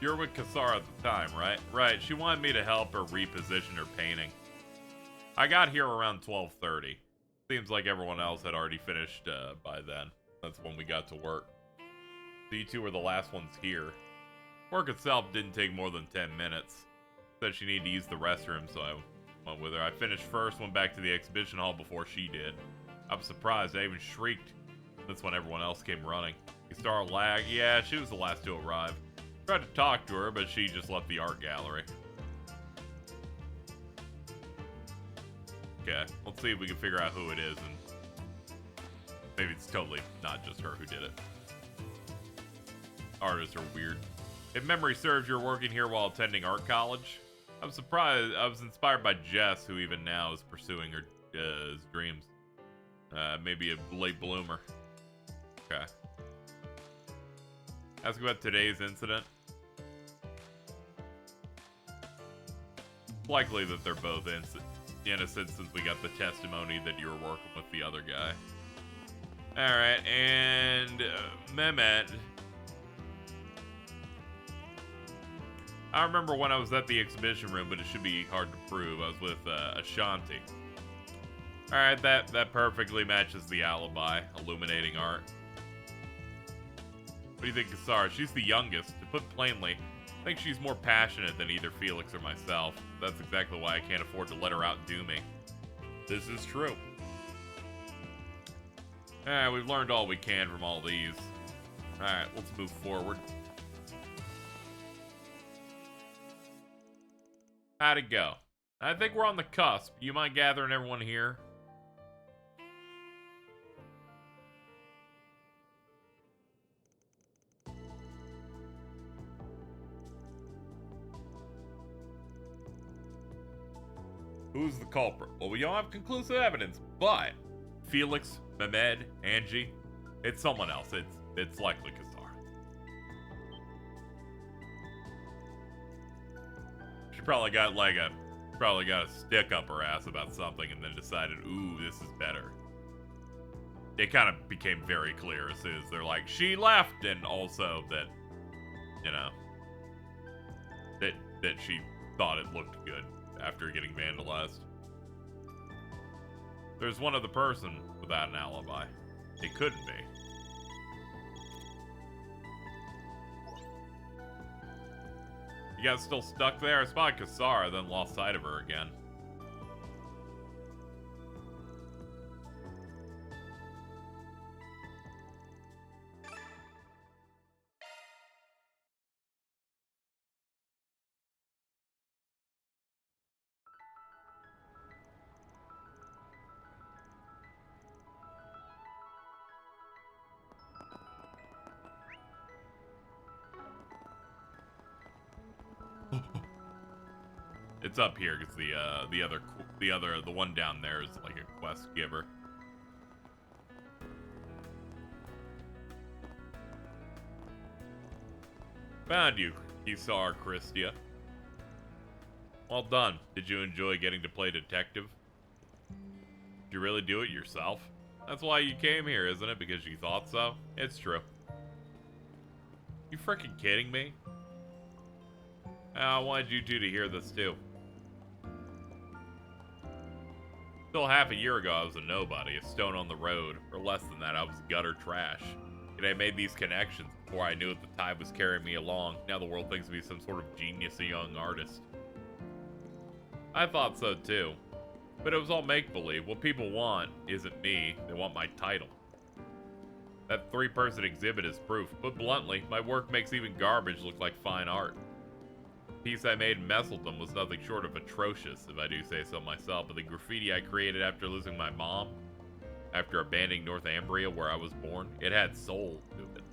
You were with Cassara at the time, right? Right, she wanted me to help her reposition her painting. I got here around 12:30. Seems like everyone else had already finished by then. That's when we got to work. So you two were the last ones here. Work itself didn't take more than 10 minutes. Said she needed to use the restroom, so I went with her. I finished first, went back to the exhibition hall before she did. I was surprised, I even shrieked. That's when everyone else came running. Cassara lagged. Yeah, she was the last to arrive. Tried to talk to her, but she just left the art gallery. Okay, let's see if we can figure out who it is, and maybe it's totally not just her who did it. Artists are weird. If memory serves, you're working here while attending art college. I'm surprised. I was inspired by Jess, who even now is pursuing her his dreams. Maybe a late bloomer. Okay. Ask about today's incident. It's likely that they're both innocent since we got the testimony that you were working with the other guy. Alright, and Mehmet. I remember when I was at the exhibition room, but it should be hard to prove. I was with Ashanti. Alright, that perfectly matches the alibi. Illuminating art. What do you think, Cassara? She's the youngest. To put plainly, I think she's more passionate than either Felix or myself. That's exactly why I can't afford to let her outdo me. This is true. Alright, we've learned all we can from all these. Alright, let's move forward. How'd it go? I think we're on the cusp. You mind gathering everyone here? Who's the culprit? Well, we don't have conclusive evidence, but Felix, Mehmed, Angie, it's someone else. It's likely Cassara. She probably got a stick up her ass about something and then decided, ooh, this is better. It kind of became very clear as soon as they're like, she left, and also that, you know, that she thought it looked good after getting vandalized. There's one other person without an alibi. It couldn't be. You guys still stuck there? I spotted Cassara, then lost sight of her again. It's up here because the one down there is like a quest giver. Found you, Cassara Christia. Well done. Did you enjoy getting to play detective? Did you really do it yourself? That's why you came here, isn't it? Because you thought so? It's true. You freaking kidding me? I wanted you two to hear this too. Still half a year ago, I was a nobody, a stone on the road. Or less than that, I was gutter trash. Yet I made these connections before I knew that the tide was carrying me along. Now the world thinks me some sort of genius, a young artist. I thought so too. But it was all make-believe. What people want isn't me. They want my title. That 3-person exhibit is proof. Put bluntly, my work makes even garbage look like fine art. The piece I made in Messeldom was nothing short of atrocious, if I do say so myself, but the graffiti I created after losing my mom, after abandoning Northumbria where I was born, it had soul to it.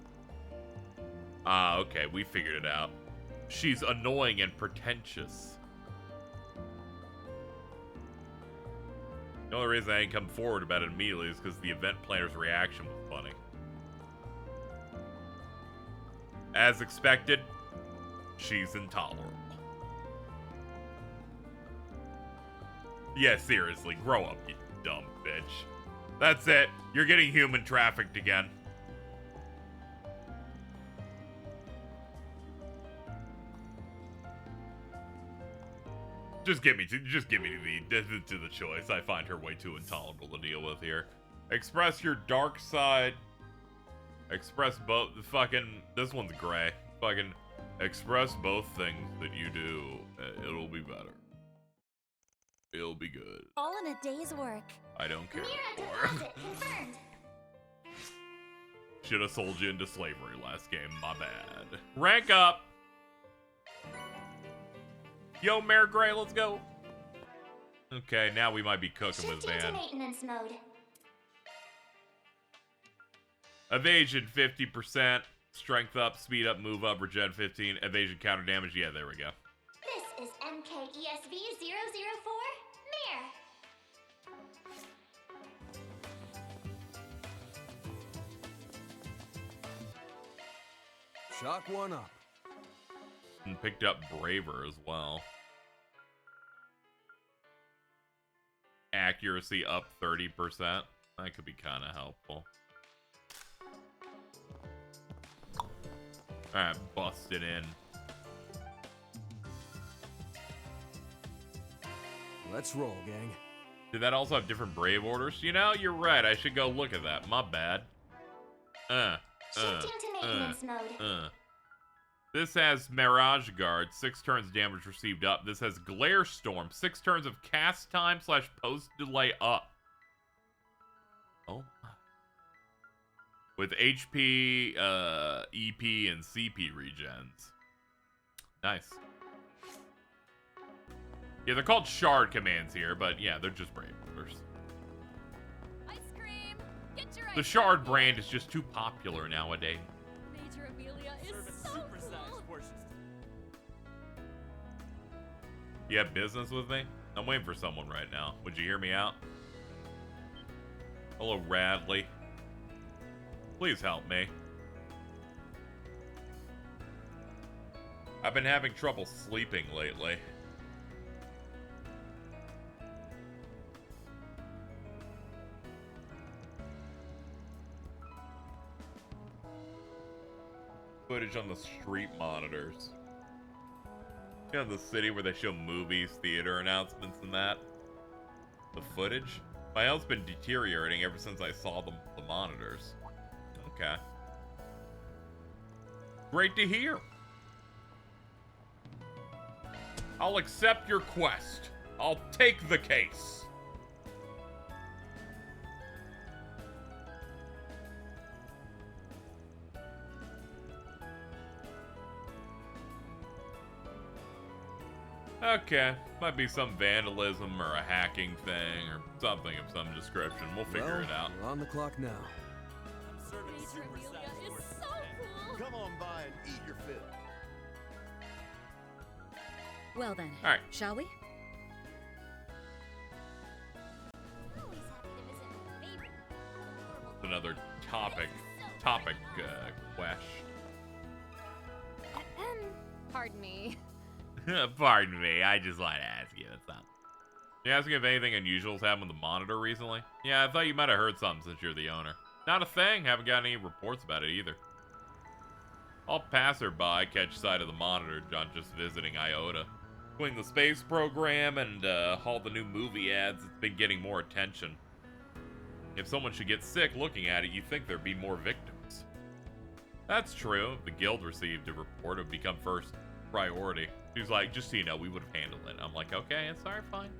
Ah, okay, we figured it out. She's annoying and pretentious. The only reason I didn't come forward about it immediately is because the event planner's reaction was funny. As expected, she's intolerable. Yeah, seriously, grow up, you dumb bitch. That's it. You're getting human trafficked again. Just give me to the choice. I find her way too intolerable to deal with here. Express your dark side. Express both. Fucking. This one's gray. Fucking. Express both things that you do. It'll be better. It'll be good. All in a day's work. I don't care. Mira deposit confirmed. Should have sold you into slavery last game. My bad. Rank up. Yo, Mayor Gray, let's go. Okay, now we might be cooking with Van. Shifting to maintenance mode. Evasion 50%. Strength up, speed up, move up, regen 15. Evasion counter damage. Yeah, there we go. This is MKESV 004 Mir. Shock one up. And picked up Braver as well. Accuracy up 30%. That could be kind of helpful. Alright, busted in. Let's roll, gang. Did that also have different Brave orders? You know, you're right. I should go look at that. My bad. Shifting to maintenance mode. This has Mirage Guard, 6 turns damage received up. This has Glare Storm, 6 turns of cast time / post delay up. Oh. With HP, EP, and CP regens. Nice. Yeah, they're called Shard commands here, but yeah, they're just Brave orders. Ice cream! Get your The Shard brand is just too popular nowadays. Major Amelia is so cool. You have business with me? I'm waiting for someone right now. Would you hear me out? Hello, Radley. Please help me. I've been having trouble sleeping lately. Footage on the street monitors. You know, the city where they show movies, theater announcements, and that. The footage? My health's been deteriorating ever since I saw the monitors. Okay. Great to hear. I'll accept your quest. I'll take the case. Okay, might be some vandalism or a hacking thing or something of some description. We'll figure it out. We're on the clock now. Major Amelia is so cool. Come on by and eat your fill. Well then, all right. Shall we? Always happy to visit my favorite. Another topic question. Pardon me. Pardon me, I just like to ask you something. You asking if anything unusual's happened with the monitor recently? Yeah, I thought you might have heard something since you're the owner. Not a thing, haven't got any reports about it either. All passerby catch sight of the monitor, not just visiting Iota. Between the space program and all the new movie ads, it's been getting more attention. If someone should get sick looking at it, you'd think there'd be more victims. That's true. If the guild received a report, it would become first priority. He was like, just so you know, we would have handled it. I'm like, okay, it's alright, fine.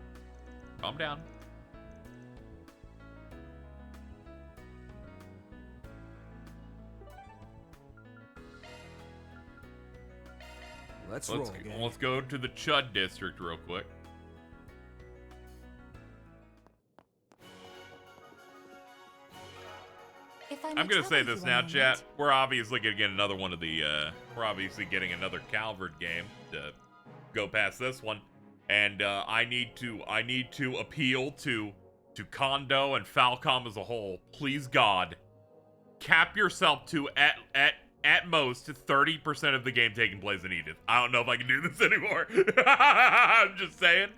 Calm down. Let's go to the Chud District real quick. I'm gonna say this now, chat. We're obviously gonna get another one of the. We're obviously getting another Calvert game to go past this one, and I need to appeal to Kondo and Falcom as a whole. Please God, cap yourself to at most 30% of the game taking place in Edith. I don't know if I can do this anymore. I'm just saying.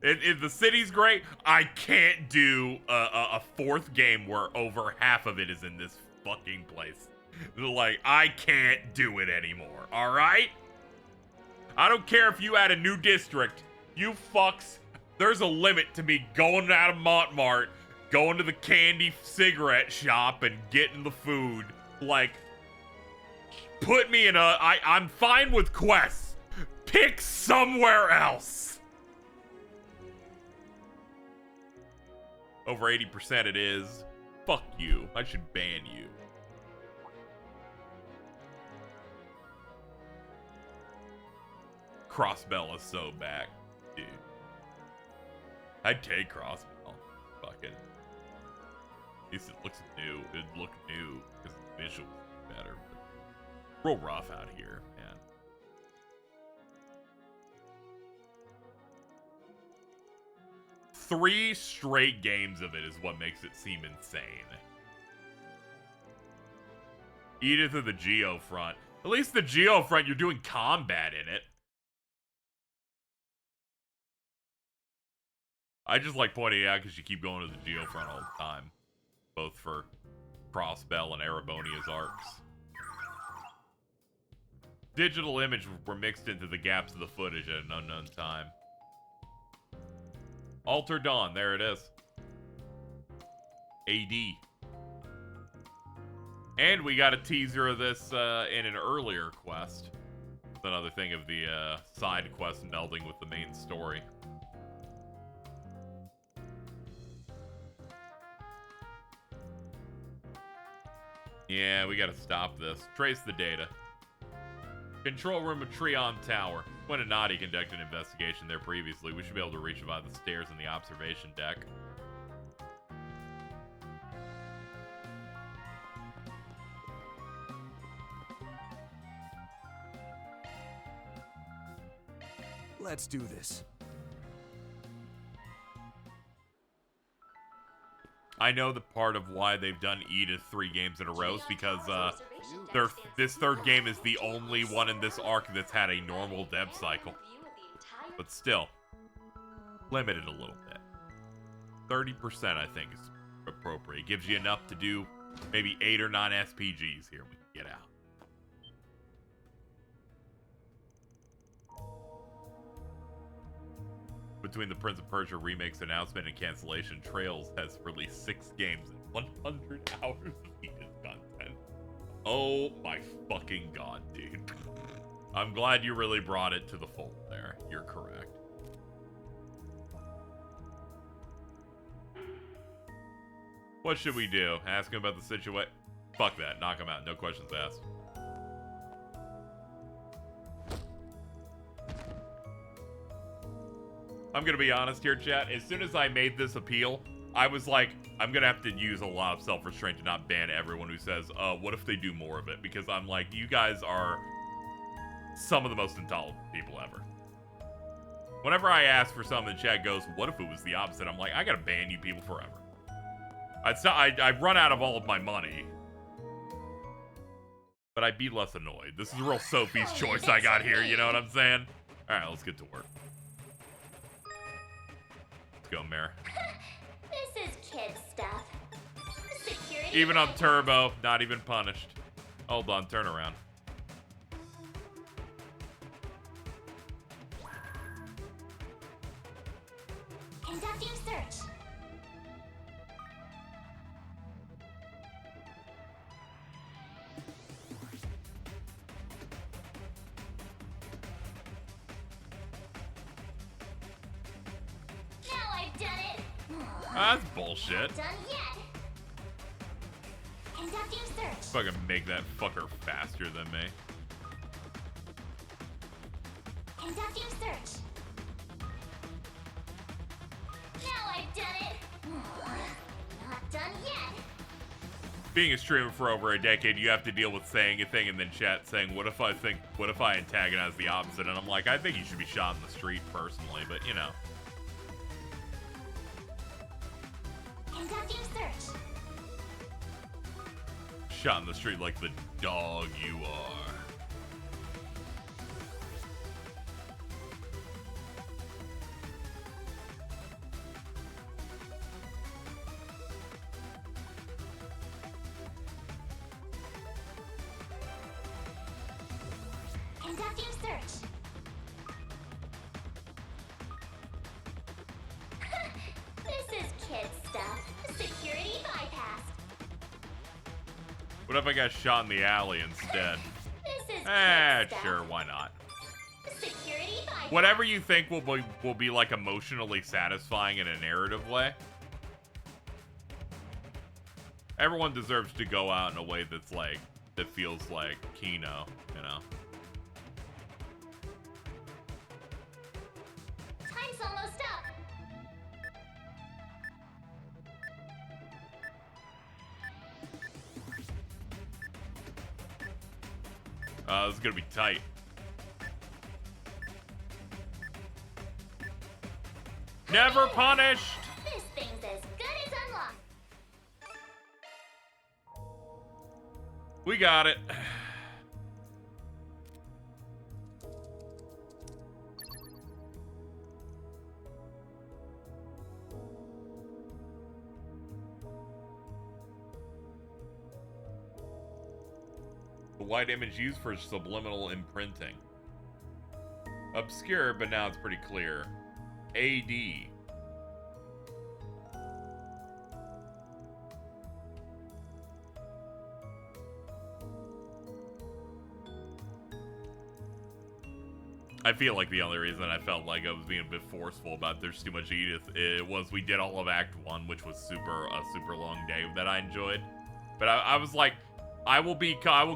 The city's great. I can't do a fourth game where over half of it is in this fucking place. Like, I can't do it anymore, alright? I don't care if you add a new district. You fucks, there's a limit to me going out of Montmartre, going to the candy cigarette shop and getting the food. Like, put me in I'm fine with quests. Pick somewhere else. Over 80% it is. Fuck you. I should ban you. Crossbell is so back, dude. I'd take Crossbell. Fuck it. At least it looks new. It'd look new because the visuals are better. But real rough out here, man. Three straight games of it is what makes it seem insane. Edith of the Geofront. At least the Geofront, you're doing combat in it. I just like pointing it out because you keep going to the Geofront all the time. Both for Crossbell and Erebonia's arcs. Digital image were mixed into the gaps of the footage at an unknown time. Alter Dawn, there it is. AD. And we got a teaser of this in an earlier quest. It's another thing of the side quest melding with the main story. Yeah, we gotta stop this. Trace the data. Control room of Trion Tower. When Anati conducted an investigation there previously, we should be able to reach via the stairs in the observation deck. Let's do this. I know the part of why they've done Edith 3 games in a row is because this third game is the only one in this arc that's had a normal dev cycle. But still, limited a little bit. 30% I think is appropriate. It gives you enough to do maybe 8 or 9 SPGs here we can get out. Between the Prince of Persia remakes announcement and cancellation, Trails has released 6 games and 100 hours of Edith content. Oh my fucking god, dude. I'm glad you really brought it to the fold there. You're correct. What should we do? Ask him about the situation? Fuck that. Knock him out. No questions asked. I'm gonna be honest here, chat. As soon as I made this appeal, I was like, I'm gonna have to use a lot of self-restraint to not ban everyone who says, what if they do more of it? Because I'm like, you guys are some of the most intolerant people ever. Whenever I ask for something, the chat goes, what if it was the opposite? I'm like, I gotta ban you people forever. I'd run out of all of my money. But I'd be less annoyed. This is a real Sophie's choice I got here, you know what I'm saying? Alright, let's get to work. Go, Mare. This is kid stuff. Security. Even on turbo, not even punished. Hold on, turn around. Conducting search. That's bullshit. Not done yet. Conducting search. Fucking make that fucker faster than me. Conducting search. Now I've done it. Not done yet. Being a streamer for over a decade, you have to deal with saying a thing and then chat saying, what if I antagonize the opposite? And I'm like, I think you should be shot in the street personally, but you know. Conducting search. Shot in the street like the dog you are. Conducting search. This is kid stuff. Security bypassed. What if I got shot in the alley instead? This is kid stuff. Sure, why not? Security bypassed. Whatever you think will be like emotionally satisfying in a narrative way. Everyone deserves to go out in a way that's like, that feels like Kino, you know? Time's almost up. This is gonna be tight. Never punished! This thing's as good as unlocked. We got it. The white image used for subliminal imprinting. Obscure, but now it's pretty clear. AD. I feel like the only reason I felt like I was being a bit forceful about there's too much Edith, it was we did all of Act 1, which was a super long day that I enjoyed. But I was like, I will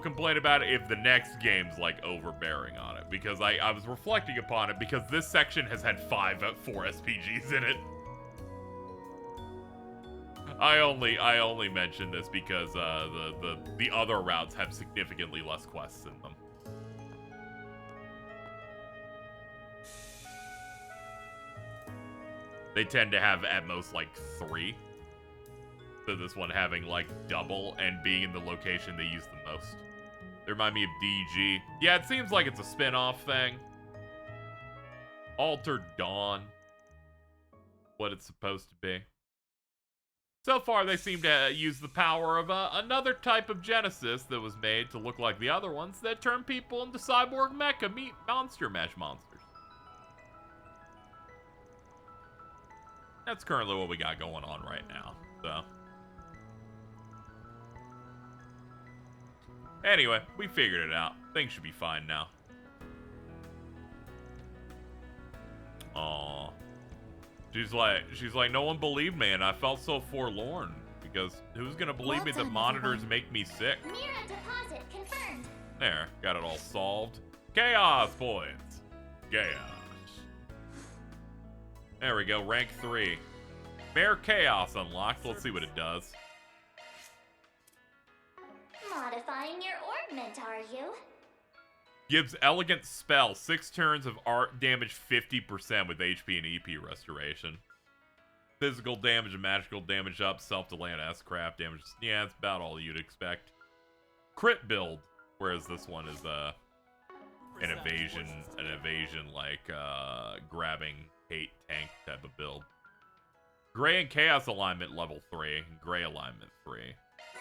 complain about it if the next game's like overbearing on it, because I was reflecting upon it because this section has had 4 SPGs in it. I only mention this because the other routes have significantly less quests in them. They tend to have at most like 3. So this one having like double and being in the location they use the most. They remind me of DG. Yeah, it seems like it's a spin-off thing. Altered Dawn. What it's supposed to be. So far, they seem to use the power of another type of Genesis that was made to look like the other ones that turn people into cyborg mecha monster mash monsters. That's currently what we got going on right now, so. Anyway, we figured it out. Things should be fine now. Aww. She's like, no one believed me, and I felt so forlorn. Because who's gonna believe me that monitors make me sick? Mira deposit confirmed. There, got it all solved. Chaos points. Chaos. There we go, rank 3. Mare Chaos unlocked. Let's see what it does. Modifying your orbment, are you? Gives elegant spell 6 turns of art damage 50% with HP and EP restoration. Physical damage and magical damage up, self-delay and S-craft damage. Yeah, it's about all you'd expect. Crit build, whereas this one is an evasion like grabbing hate tank type of build. Gray and Chaos alignment level 3, Gray alignment 3.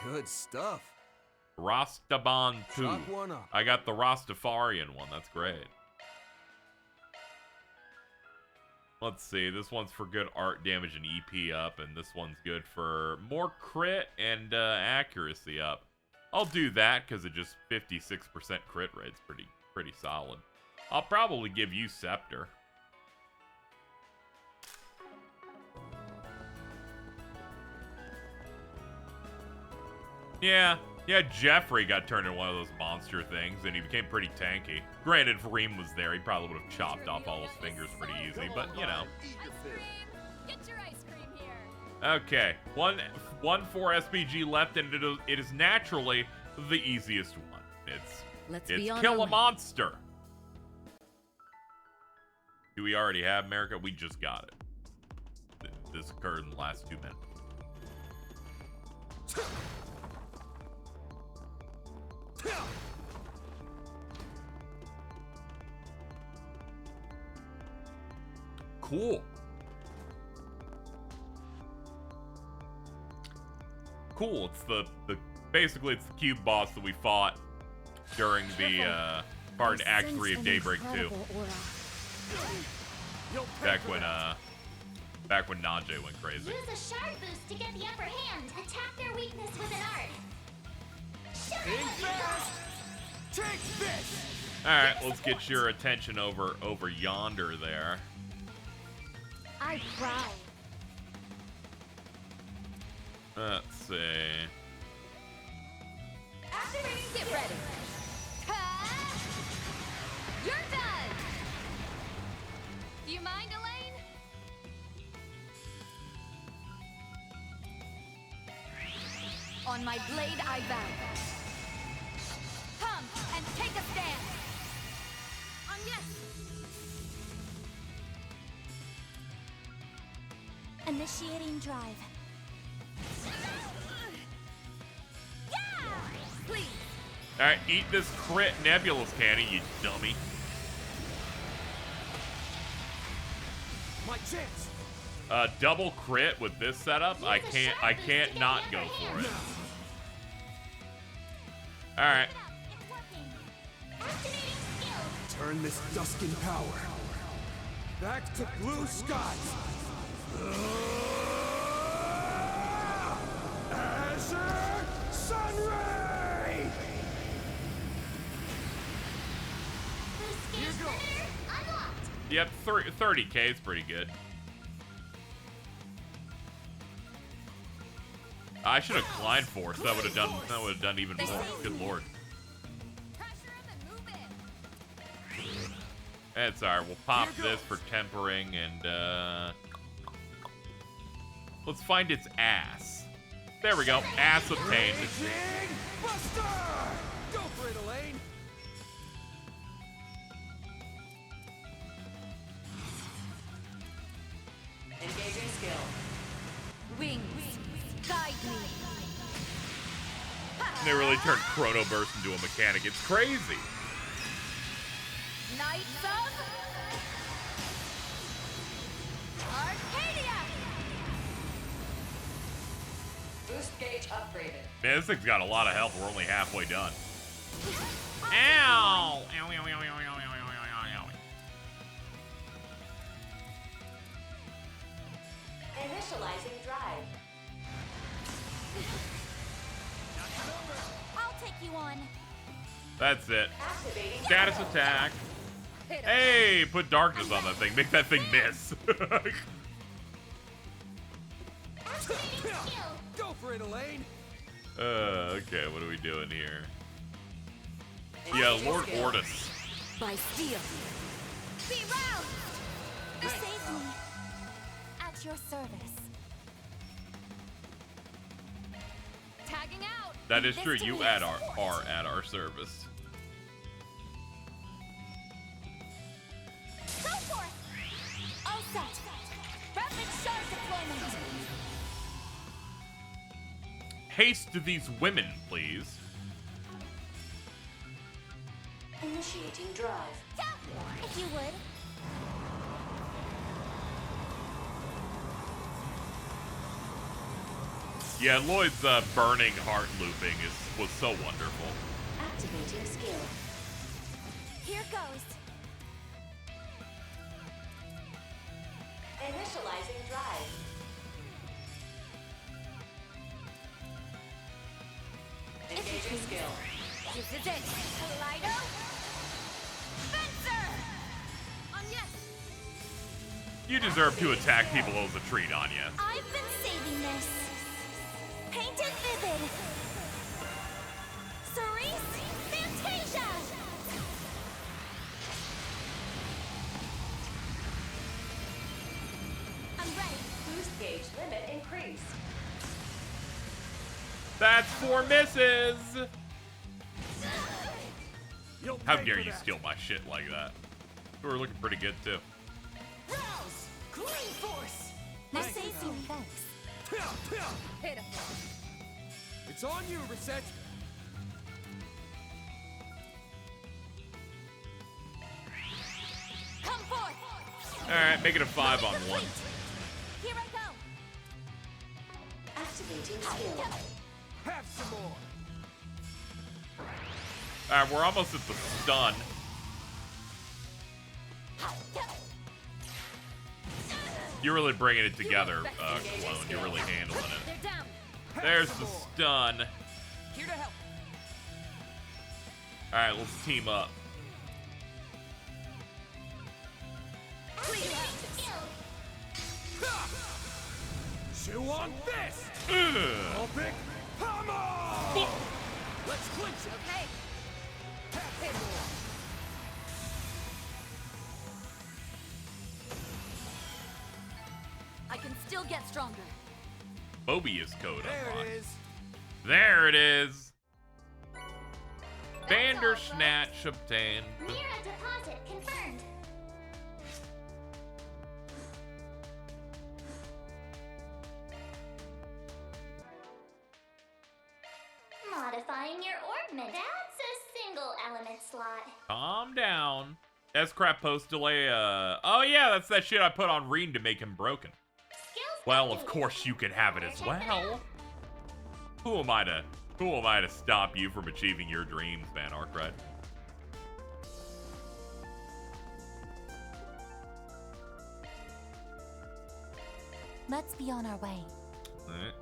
Good stuff. Rastaban 2. Chalk one up. I got the Rastafarian one. That's great. Let's see. This one's for good art damage and EP up, and this one's good for more crit and accuracy up. I'll do that because it just 56% crit rate's pretty solid. I'll probably give you Scepter. Yeah, Jeffrey got turned into one of those monster things, and he became pretty tanky. Granted, if Reem was there, he probably would have chopped off all his fingers pretty easy, but, you know. Get your ice cream here. Okay, one 4 SPG left, and it is naturally the easiest one. It's kill a monster. Do we already have America? We just got it. This occurred in the last 2 minutes. Cool. It's the basically it's the cube boss that we fought during the Part in Act 3 of Daybreak 2. Back when Najee went crazy. Use a shard boost to get the upper hand. Attack their weakness with an art. Think fast! Take this! Alright, let's get your attention over yonder there. I prowl. Let's see. Activating, get ready. You're done. Do you mind, Elaine? On my blade, I vow. Come and take a stand. Agnès. Initiating drive. Please. Alright, eat this crit nebulous cannon, you dummy. My chance. Double crit with this setup? I can't not go for it. Alright. Turn this dusk in power. Back to blue skies. Azure Sunray! Here goes. Unlocked. Yep, 30k is pretty good. I should have Klein Force. That would have done even more. Good lord. It's alright. We'll pop this for tempering and let's find its ass. There we go. Ass obtained. Buster! Go for it, Elaine. Engaging skill. Wings, guide me. They really turned Chrono Burst into a mechanic. It's crazy. Knights of Arcadia. Boost gauge upgraded. Man, this thing's got a lot of health. We're only halfway done. Ow! Ow, ow, ow, ow, ow, ow, ow, ow, ow. Initializing drive. I'll take you on. That's it. Activating Status attack. Hey, put darkness on that thing. Make that thing miss. Go for it, Elaine. Okay, what are we doing here? Yeah, Lord Ortis. By steel. Be round. You saved me. At your service. Tagging out. That is true. You are at our service. Go for it. All set. Rapid shard deployment. Haste to these women, please. Initiating drive. If you would. Yeah, Lloyd's burning heart looping was so wonderful. Activating skill. Here goes. Initializing drive. Engaging skill. This is it. Kaleido. Fencer. Agnès. You deserve to attack people as a treat, Anya. I've been saving this. Painted vivid. Cerise Fantasia. I'm ready. Boost gauge limit increased. That's 4 misses. How dare you steal my shit like that? We're looking pretty good too. Rouse. Clean force. You saved me, thanks. Pitiful. It's on you, Reset. Come forth. Alright, make it a 5 on 1. Here I go. Activating skill. Have some more. Alright, we're almost at the stun. You're really bringing it together, Clone. You're really handling it. There's the stun. Here to help. Alright, let's team up. Chew on this! Open hammer! Let's clinch it. Okay. I can still get stronger. Mobius code There unlocked. it is. There it is. Bandersnatch obtained. Near a deposit confirmed. Modifying your orbment. That's a single element slot. Calm down. S-Crap post delay, oh yeah, that's that shit I put on Reen to make him broken. Well, of course you can have it as well. Who am I to stop you from achieving your dreams, man, Arkwright? Let's be on our way. Alright.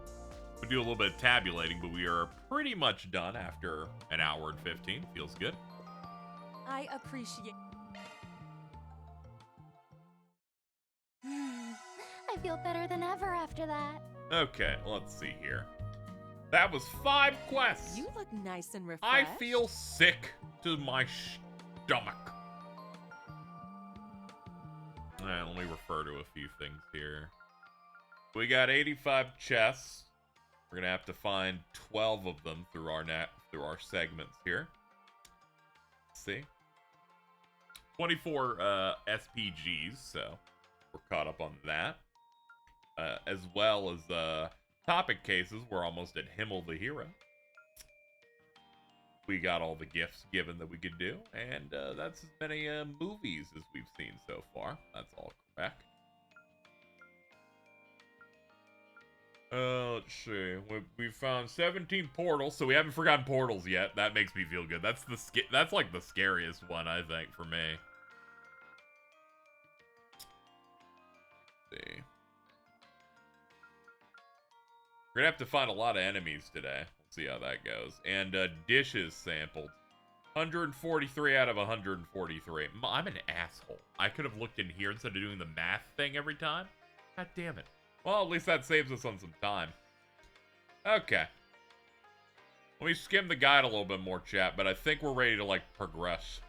We do a little bit of tabulating, but we are pretty much done after an hour and 15. Feels good. I appreciate. I feel better than ever after that. Okay, let's see here. That was 5 quests. You look nice and refreshed. I feel sick to my stomach. Alright, let me refer to a few things here. We got 85 chests. We're gonna have to find 12 of them through our segments here. Let's see. 24 SPGs, so we're caught up on that. As well as topic cases, we're almost at Himmel the Hero. We got all the gifts given that we could do, and that's as many movies as we've seen so far. That's all correct. Let's see. We found 17 portals, so we haven't forgotten portals yet. That makes me feel good. That's like the scariest one, I think, for me. Let's see. We're gonna have to find a lot of enemies today. Let's see how that goes. And dishes sampled. 143 out of 143. I'm an asshole. I could have looked in here instead of doing the math thing every time. God damn it. Well, at least that saves us on some time. Okay. Let me skim the guide a little bit more, chat, but I think we're ready to, like, progress.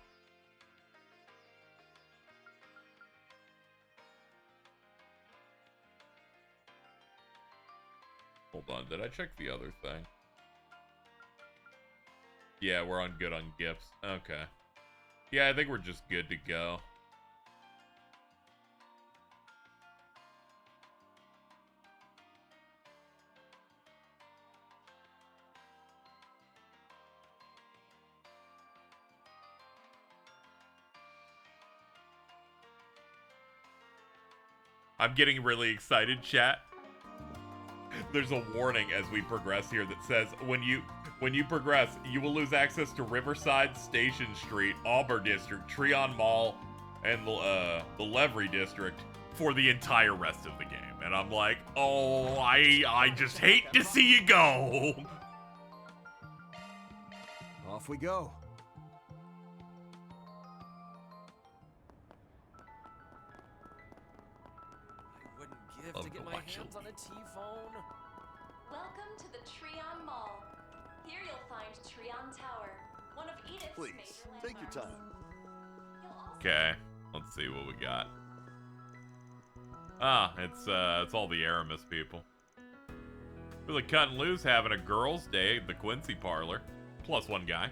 Hold on, did I check the other thing? Yeah, we're on good on gifts. Okay. Yeah, I think we're just good to go. I'm getting really excited, chat. There's a warning as we progress here that says when you progress, you will lose access to Riverside, Station Street, Auburn District, Treon Mall, and the Levry District for the entire rest of the game. And I'm like, oh, I just hate to see you go. Off we go. To get my hands on a T-phone. Welcome to the Treon Mall. Here you'll find Treon Tower, one of Edith's Please, major take your time. Okay, let's see what we got. Ah, it's all the Aramis people. Really cutting loose, having a girls' day at the Quincy Parlor. Plus one guy.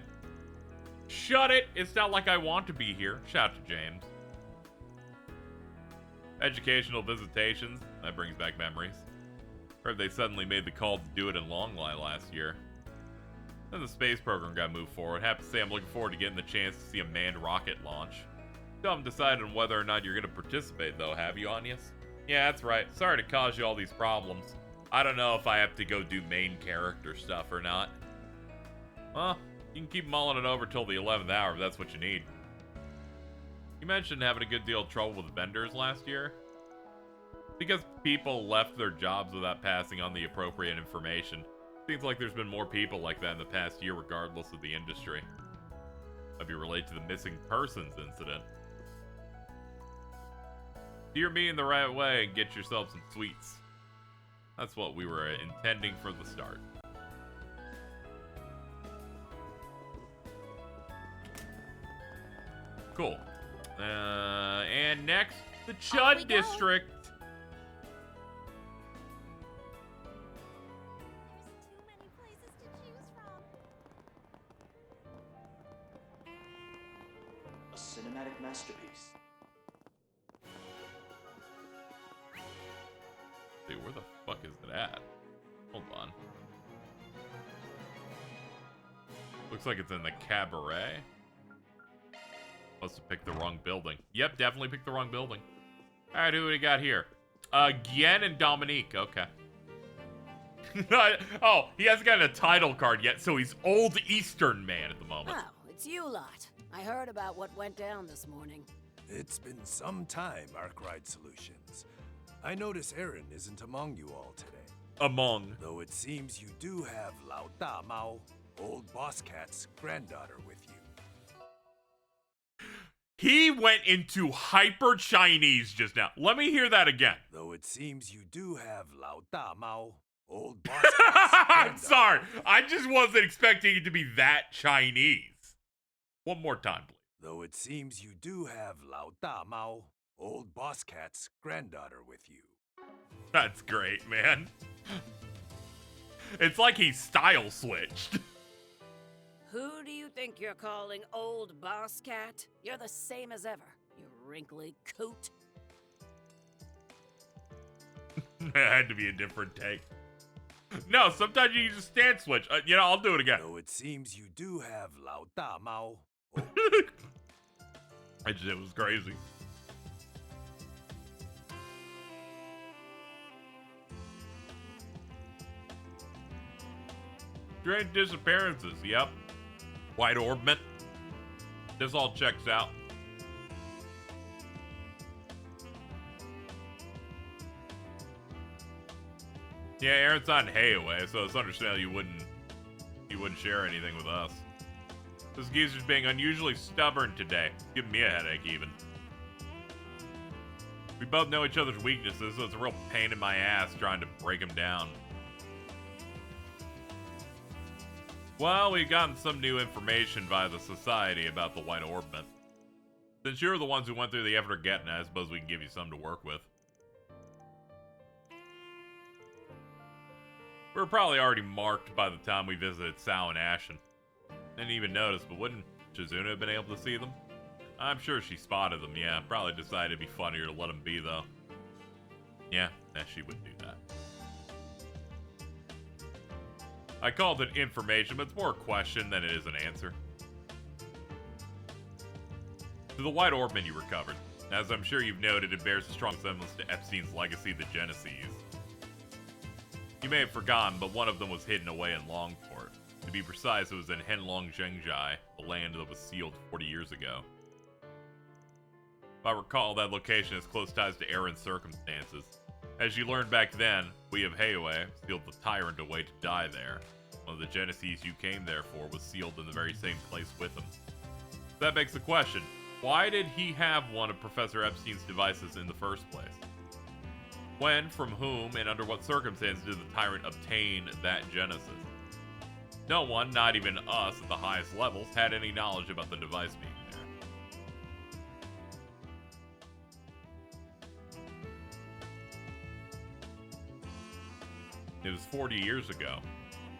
Shut it! It's not like I want to be here. Shout out to James. Educational visitations. That brings back memories. Heard they suddenly made the call to do it in Longline last year. Then the space program got moved forward. Have to say I'm looking forward to getting the chance to see a manned rocket launch. Still haven't decided on whether or not you're going to participate, though, have you, Agnès? Yeah, that's right. Sorry to cause you all these problems. I don't know if I have to go do main character stuff or not. Well, you can keep mulling it over till the 11th hour if that's what you need. You mentioned having a good deal of trouble with vendors last year. Because people left their jobs without passing on the appropriate information. Seems like there's been more people like that in the past year, regardless of the industry. Maybe relate to the missing persons incident. Steer me in the right way and get yourself some sweets. That's what we were intending for the start. Cool. And next, the Chardin District. A cinematic masterpiece. Dude, where the fuck is it at? Hold on. Looks like it's in the cabaret. Must have picked the wrong building. Yep, definitely picked the wrong building. Alright, who do we got here? Gien and Dominique. Okay. Oh, he hasn't gotten a title card yet, so he's Old Eastern Man at the moment. Oh, it's you lot. I heard about what went down this morning. It's been some time, Arkwright Solutions. I notice Aaron isn't among you all today. Among. Though it seems you do have Lao Da Mao, old Boss Cat's granddaughter, with you. He went into hyper Chinese just now. Let me hear that again. Though it seems you do have Lao Da Mao, old Boss Cat's I'm sorry. I just wasn't expecting it to be that Chinese. One more time, please. Though it seems you do have Lao Da Mao, old Boss Cat's granddaughter, with you. That's great, man. It's like he style switched. Who do you think you're calling old Boss Cat? You're the same as ever, you wrinkly coot. It had to be a different take. No, sometimes you just stand switch. You know, I'll do it again. Though it seems you do have Lao Da Mao. It was crazy. Strange disappearances, yep. White orbment. This all checks out. Yeah, Aaron's on Hayaway, so it's understandable you wouldn't share anything with us. This geezer's being unusually stubborn today. Giving me a headache, even. We both know each other's weaknesses, so it's a real pain in my ass trying to break him down. Well, we've gotten some new information via the Society about the White Orbment. Since you're the ones who went through the effort of getting it, I suppose we can give you some to work with. We were probably already marked by the time we visited Sao and Ashen. Didn't even notice, but wouldn't Shizuna have been able to see them? I'm sure she spotted them, yeah. Probably decided it'd be funnier to let them be, though. Yeah, she would do that. I called it information, but it's more a question than it is an answer. To the White Orbment you recovered. As I'm sure you've noted, it bears a strong resemblance to Epstein's legacy, the Genesees. You may have forgotten, but one of them was hidden away in Longport. To be precise, it was in Henlong Zhengjai, the land that was sealed 40 years ago. If I recall, that location has close ties to Aaron's circumstances. As you learned back then, we of Heiwei sealed the tyrant away to die there. One of the Genesees you came there for was sealed in the very same place with him. That begs the question, why did he have one of Professor Epstein's devices in the first place? When, from whom, and under what circumstances did the tyrant obtain that Genesis? No one, not even us at the highest levels, had any knowledge about the device being there. It was 40 years ago.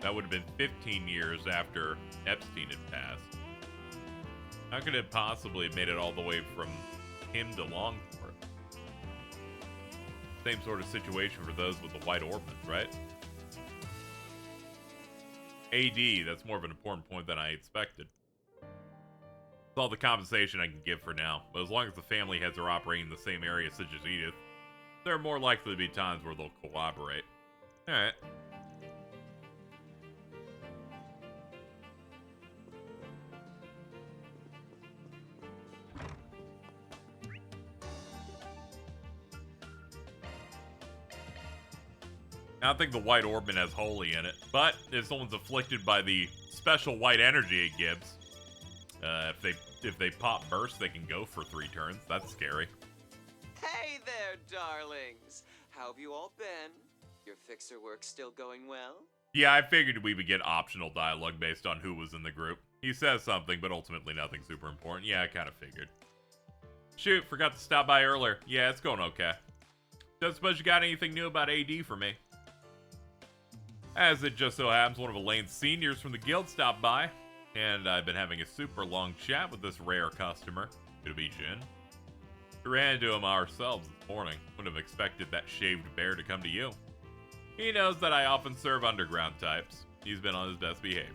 That would have been 15 years after Epstein had passed. How could it possibly have made it all the way from him to Longport? Same sort of situation for those with the White Orbment, right? AD, that's more of an important point than I expected. It's all the compensation I can give for now, but as long as the family heads are operating in the same area such as Edith, there are more likely to be times where they'll cooperate. Alright. I don't think the white orbman has holy in it, but if someone's afflicted by the special white energy it gives, if they pop burst, they can go for 3 turns. That's scary. Hey there, darlings. How have you all been? Your fixer work still going well? Yeah, I figured we would get optional dialogue based on who was in the group. He says something, but ultimately nothing super important. Yeah, I kind of figured. Shoot, forgot to stop by earlier. Yeah, it's going okay. Don't suppose you got anything new about AD for me? As it just so happens, one of Elaine's seniors from the guild stopped by, and I've been having a super long chat with this rare customer. It'll be Jin. We ran into him ourselves this morning. Wouldn't have expected that shaved bear to come to you. He knows that I often serve underground types. He's been on his best behavior.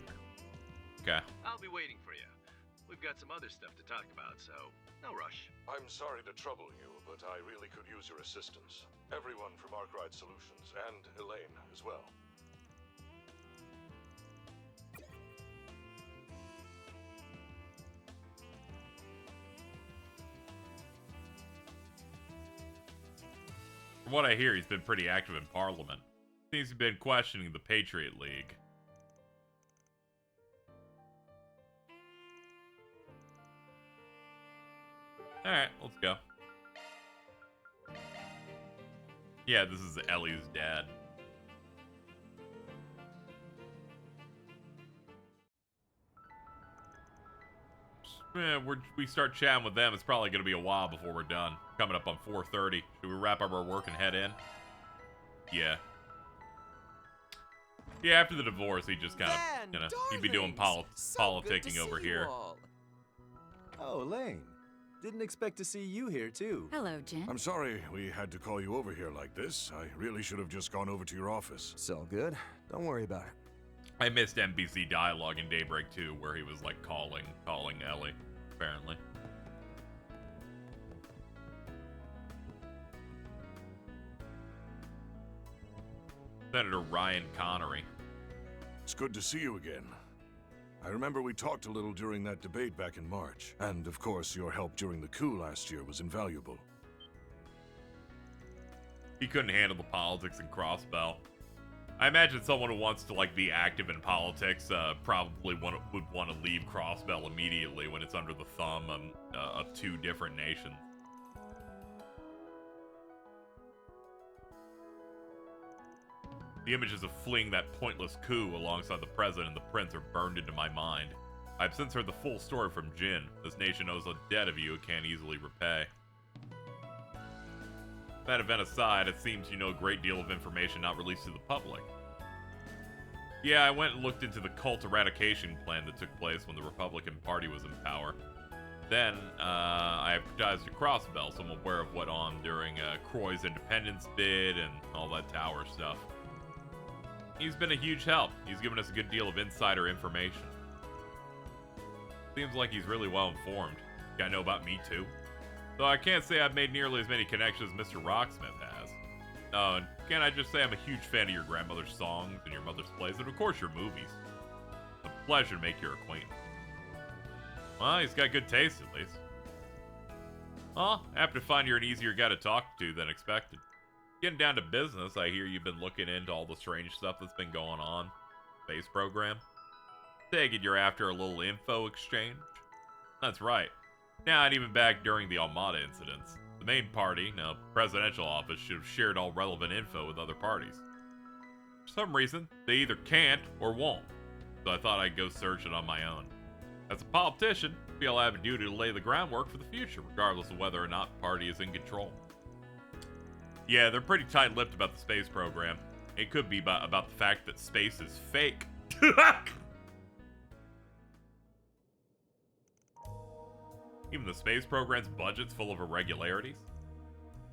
Okay. I'll be waiting for you. We've got some other stuff to talk about, so no rush. I'm sorry to trouble you, but I really could use your assistance. Everyone from Arkwright Solutions, and Elaine as well. From what I hear, he's been pretty active in Parliament. Seems to have been questioning the Patriot League. Alright, let's go. Yeah, this is Ellie's dad. We start chatting with them. It's probably going to be a while before we're done. Coming up on 4:30. Should we wrap up our work and head in? Yeah. Yeah, after the divorce, he just kind of, he'd be doing politicking over here. Oh, Elaine. Didn't expect to see you here, too. Hello, Jen. I'm sorry we had to call you over here like this. I really should have just gone over to your office. It's all good. Don't worry about it. I missed NPC dialogue in Daybreak 2, where he was, like, calling Ellie, apparently. Senator Ryan Connery. It's good to see you again. I remember we talked a little during that debate back in March. And, of course, your help during the coup last year was invaluable. He couldn't handle the politics in Crossbell. I imagine someone who wants to, like, be active in politics probably would want to leave Crossbell immediately when it's under the thumb of 2 different nations. The images of fleeing that pointless coup alongside the president and the prince are burned into my mind. I've since heard the full story from Jin. This nation owes a debt of you it can't easily repay. That event aside, it seems you know a great deal of information not released to the public. Yeah, I went and looked into the cult eradication plan that took place when the Republican Party was in power. Then, I advertised to Crossbell, so I'm aware of what on during Croy's independence bid and all that tower stuff. He's been a huge help. He's given us a good deal of insider information. Seems like he's really well informed. Guy know about me too. Though I can't say I've made nearly as many connections as Mr. Rocksmith has. Oh, and can I just say I'm a huge fan of your grandmother's songs and your mother's plays, and of course your movies. It's a pleasure to make your acquaintance. Well, he's got good taste at least. Well, happy to find you're an easier guy to talk to than expected. Getting down to business, I hear you've been looking into all the strange stuff that's been going on. Space program. Take it you're after a little info exchange? That's right. Now, and even back during the Almada incidents, the main party, now presidential office, should have shared all relevant info with other parties. For some reason, they either can't or won't, so I thought I'd go search it on my own. As a politician, I feel I have a duty to lay the groundwork for the future, regardless of whether or not the party is in control. Yeah, they're pretty tight-lipped about the space program. It could be about the fact that space is fake. Even the space program's budget's full of irregularities.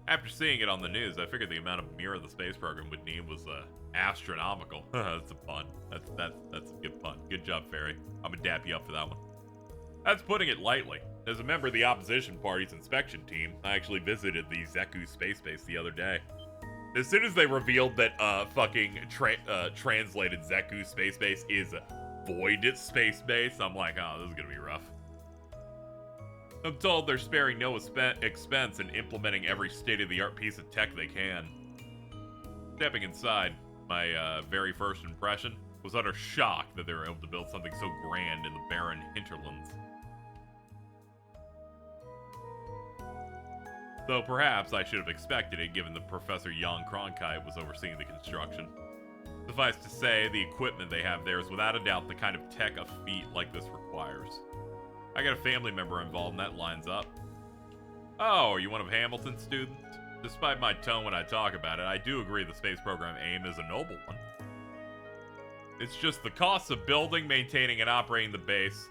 After seeing it on the news, I figured the amount of mirror the space program would need was astronomical. That's a pun. That's a good pun. Good job, Fairy. I'm gonna dap you up for that one. That's putting it lightly. As a member of the opposition party's inspection team, I actually visited the Zeku space base the other day. As soon as they revealed that translated Zeku space base is Void space base, I'm like, oh, this is gonna be rough. I'm told they're sparing no expense in implementing every state-of-the-art piece of tech they can. Stepping inside, My very first impression was utter shock that they were able to build something so grand in the barren hinterlands. Though perhaps I should have expected it, given that Professor Jan Cronkite was overseeing the construction. Suffice to say, the equipment they have there is without a doubt the kind of tech a feat like this requires. I got a family member involved, and that lines up. Oh, are you one of Hamilton's students? Despite my tone when I talk about it, I do agree the space program aim is a noble one. It's just the costs of building, maintaining, and operating the base,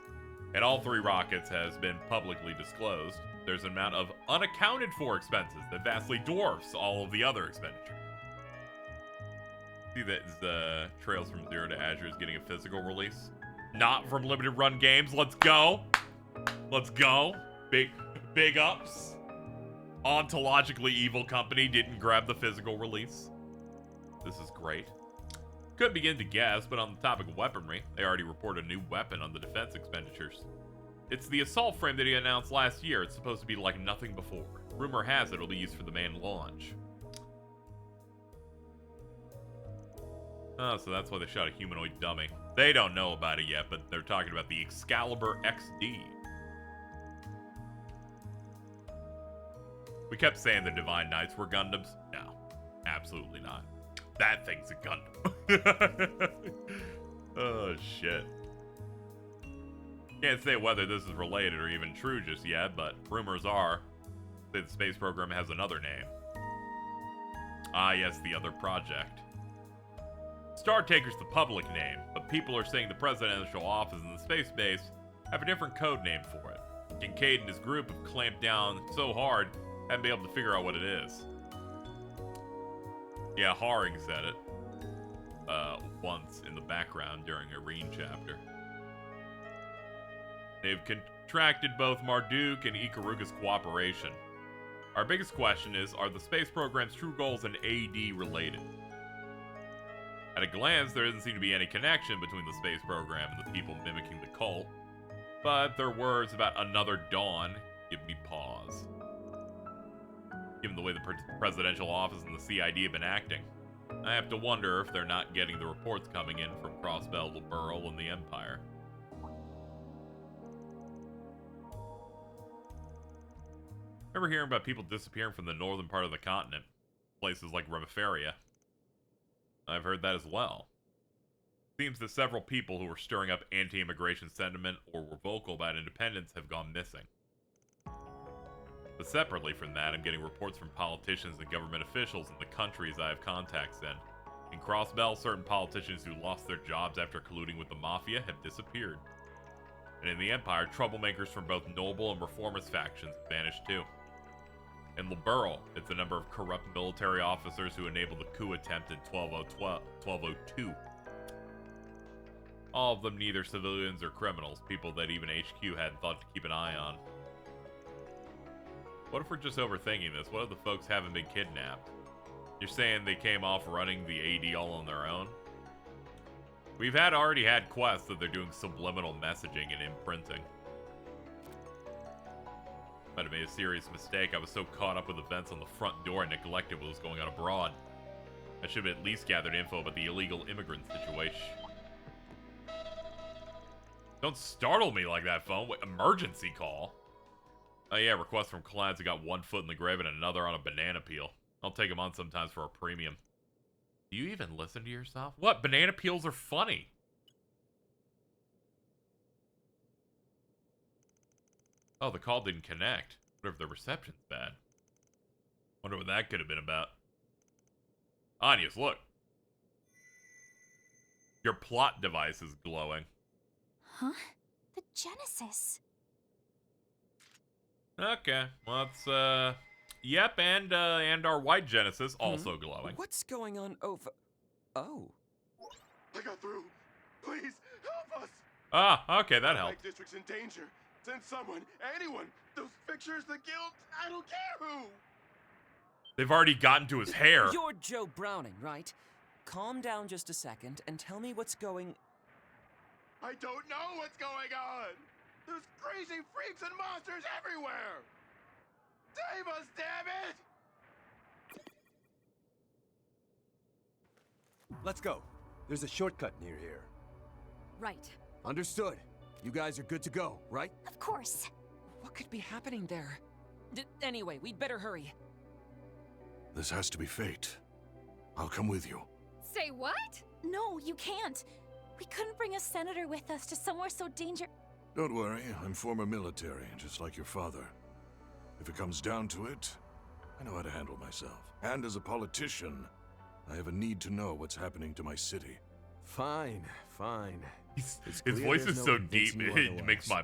and all 3 rockets has been publicly disclosed. There's an amount of unaccounted for expenses that vastly dwarfs all of the other expenditures. See that the Trails from Zero to Azure is getting a physical release? Not from Limited Run Games. Let's go. Let's go. Big ups. Ontologically evil company didn't grab the physical release. This is great. Couldn't begin to guess, but on the topic of weaponry, they already reported a new weapon on the defense expenditures. It's the assault frame that he announced last year. It's supposed to be like nothing before. Rumor has it it'll be used for the main launch. Oh, so that's why they shot a humanoid dummy. They don't know about it yet, but they're talking about the Excalibur XD. We kept saying the Divine Knights were Gundams. No, absolutely not. That thing's a Gundam. Oh, shit. Can't say whether this is related or even true just yet, but rumors are that the space program has another name. Ah, yes, the other project. Star Taker's the public name, but people are saying the presidential office and the space base have a different code name for it. Concades and his group have clamped down so hard, haven't been able to figure out what it is. Yeah, Haring said it once in the background during a Reen chapter. They've contracted both Marduk and Ikaruga's cooperation. Our biggest question is, are the space program's true goals and AD related? At a glance, there doesn't seem to be any connection between the space program and the people mimicking the cult, but their words about another dawn give me pause. Given the way the presidential office and the CID have been acting, I have to wonder if they're not getting the reports coming in from Crossbell, Liberl, and the Empire. Remember hearing about people disappearing from the northern part of the continent, places like Remiferia? I've heard that as well. Seems that several people who were stirring up anti-immigration sentiment or were vocal about independence have gone missing. But separately from that, I'm getting reports from politicians and government officials in the countries I have contacts in. In Crossbell, certain politicians who lost their jobs after colluding with the Mafia have disappeared. And in the Empire, troublemakers from both noble and reformist factions have vanished too. In Liberl, it's a number of corrupt military officers who enabled the coup attempt in 1202. All of them neither civilians or criminals, people that even HQ hadn't thought to keep an eye on. What if we're just overthinking this? What if the folks haven't been kidnapped? You're saying they came off running the AD all on their own? We've already had quests that they're doing subliminal messaging and imprinting. Might have made a serious mistake. I was so caught up with events on the front door I neglected what was going on abroad. I should have at least gathered info about the illegal immigrant situation. Don't startle me like that, phone. Wait, emergency call? Oh yeah, request from clients who got one foot in the grave and another on a banana peel. I'll take them on sometimes for a premium. Do you even listen to yourself? What? Banana peels are funny. Oh, the call didn't connect. What if the reception's bad? Wonder what that could have been about. Agnès, look. Your plot device is glowing. Huh? The Genesis. Okay, well, it's, yep, and our white Genesis also glowing. What's going on over... Oh. I got through. Please, help us! Ah, okay, that helped. The district's in danger. Send someone, anyone. Those pictures, the guild, I don't care who. They've already gotten to his hair. You're Joe Browning, right? Calm down just a second and tell me what's going... I don't know what's going on. There's crazy freaks and monsters everywhere. Save us, damn it! Let's go. There's a shortcut near here. Right. Understood. You guys are good to go, right? Of course. What could be happening there? Anyway, we'd better hurry. This has to be fate. I'll come with you. Say what? No, you can't. We couldn't bring a senator with us to somewhere so dangerous. Don't worry, I'm former military, just like your father. If it comes down to it, I know how to handle myself. And as a politician, I have a need to know what's happening to my city. Fine, fine. His voice is so deep, it makes my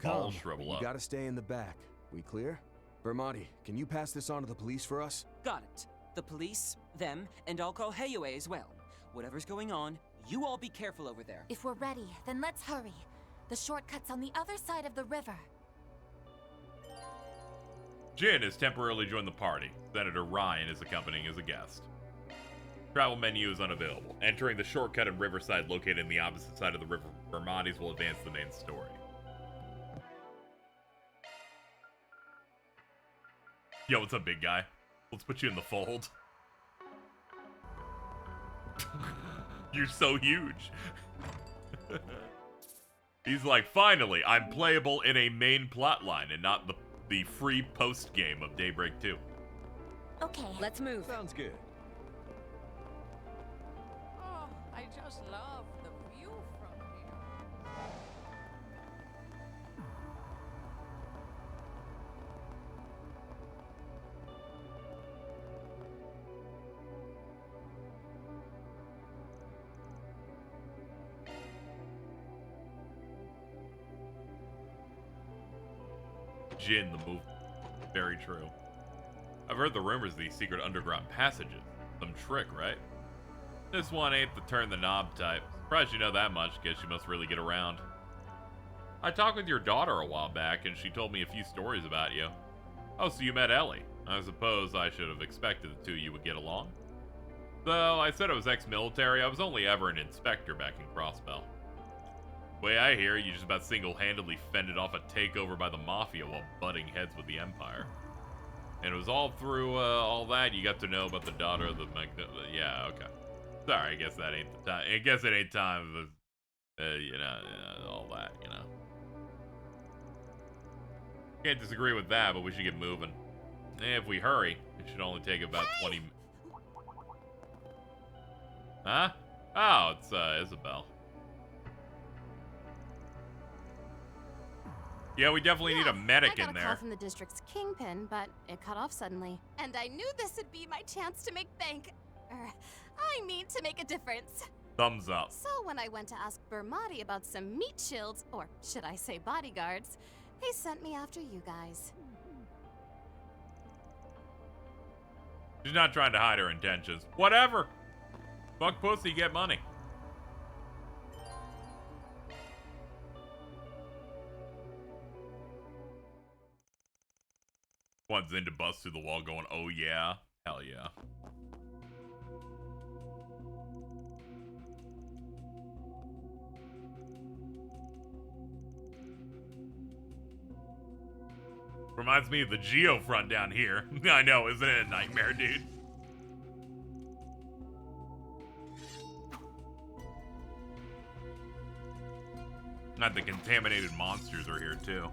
balls shrivel up. You gotta stay in the back. We clear? Bermati, can you pass this on to the police for us? Got it. The police, them, and I'll call Heyue as well. Whatever's going on, you all be careful over there. If we're ready, then let's hurry. The shortcut's on the other side of the river. Jin has temporarily joined the party. Senator Ryan is accompanying as a guest. Travel menu is unavailable. Entering the shortcut in Riverside located in the opposite side of the river, Bermatis will advance the main story. Yo, what's up, big guy? Let's put you in the fold. You're so huge. He's like, finally, I'm playable in a main plotline and not the free post-game of Daybreak 2. Okay, let's move. Sounds good. Oh, I just love the view from here. Jin, the move. Very true. I've heard the rumors of these secret underground passages. Some trick, right? This one ain't the turn the knob type. Surprised you know that much, guess you must really get around. I talked with your daughter a while back, and she told me a few stories about you. Oh, so you met Ellie. I suppose I should have expected the two of you would get along. Though I said I was ex-military, I was only ever an inspector back in Crossbell. Way I hear, you just about single-handedly fended off a takeover by the Mafia while butting heads with the Empire. And it was all through all that you got to know about the daughter of the yeah, okay. Sorry, I guess that ain't the time. I guess it ain't time for, all that, you know. Can't disagree with that, but we should get moving. If we hurry, it should only take about 20... Huh? Oh, it's Isabel. Yeah, we definitely need a medic in I got a there. call from the district's kingpin, but it cut off suddenly. And I knew this would be my chance to make bank. I mean to make a difference. Thumbs up. So when I went to ask Bermati about some meat shields, or should I say bodyguards, he sent me after you guys. She's not trying to hide her intentions. Whatever. Fuck pussy, get money. Wants in to bust through the wall going, oh yeah? Hell yeah. Reminds me of the Geo front down here. I know, isn't it a nightmare, dude? Not the contaminated monsters are here too.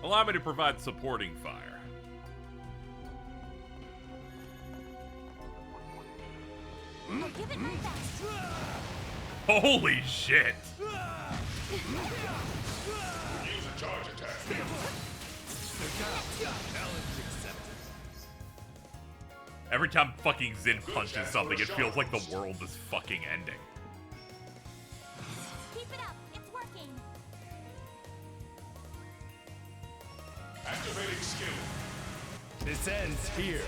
Allow me to provide supporting fire. Give it my best. Holy shit! Use a charge attack. Every time fucking Zin punches something, it feels like the world is fucking ending. Keep it up. It's working. Activating skill. This ends here.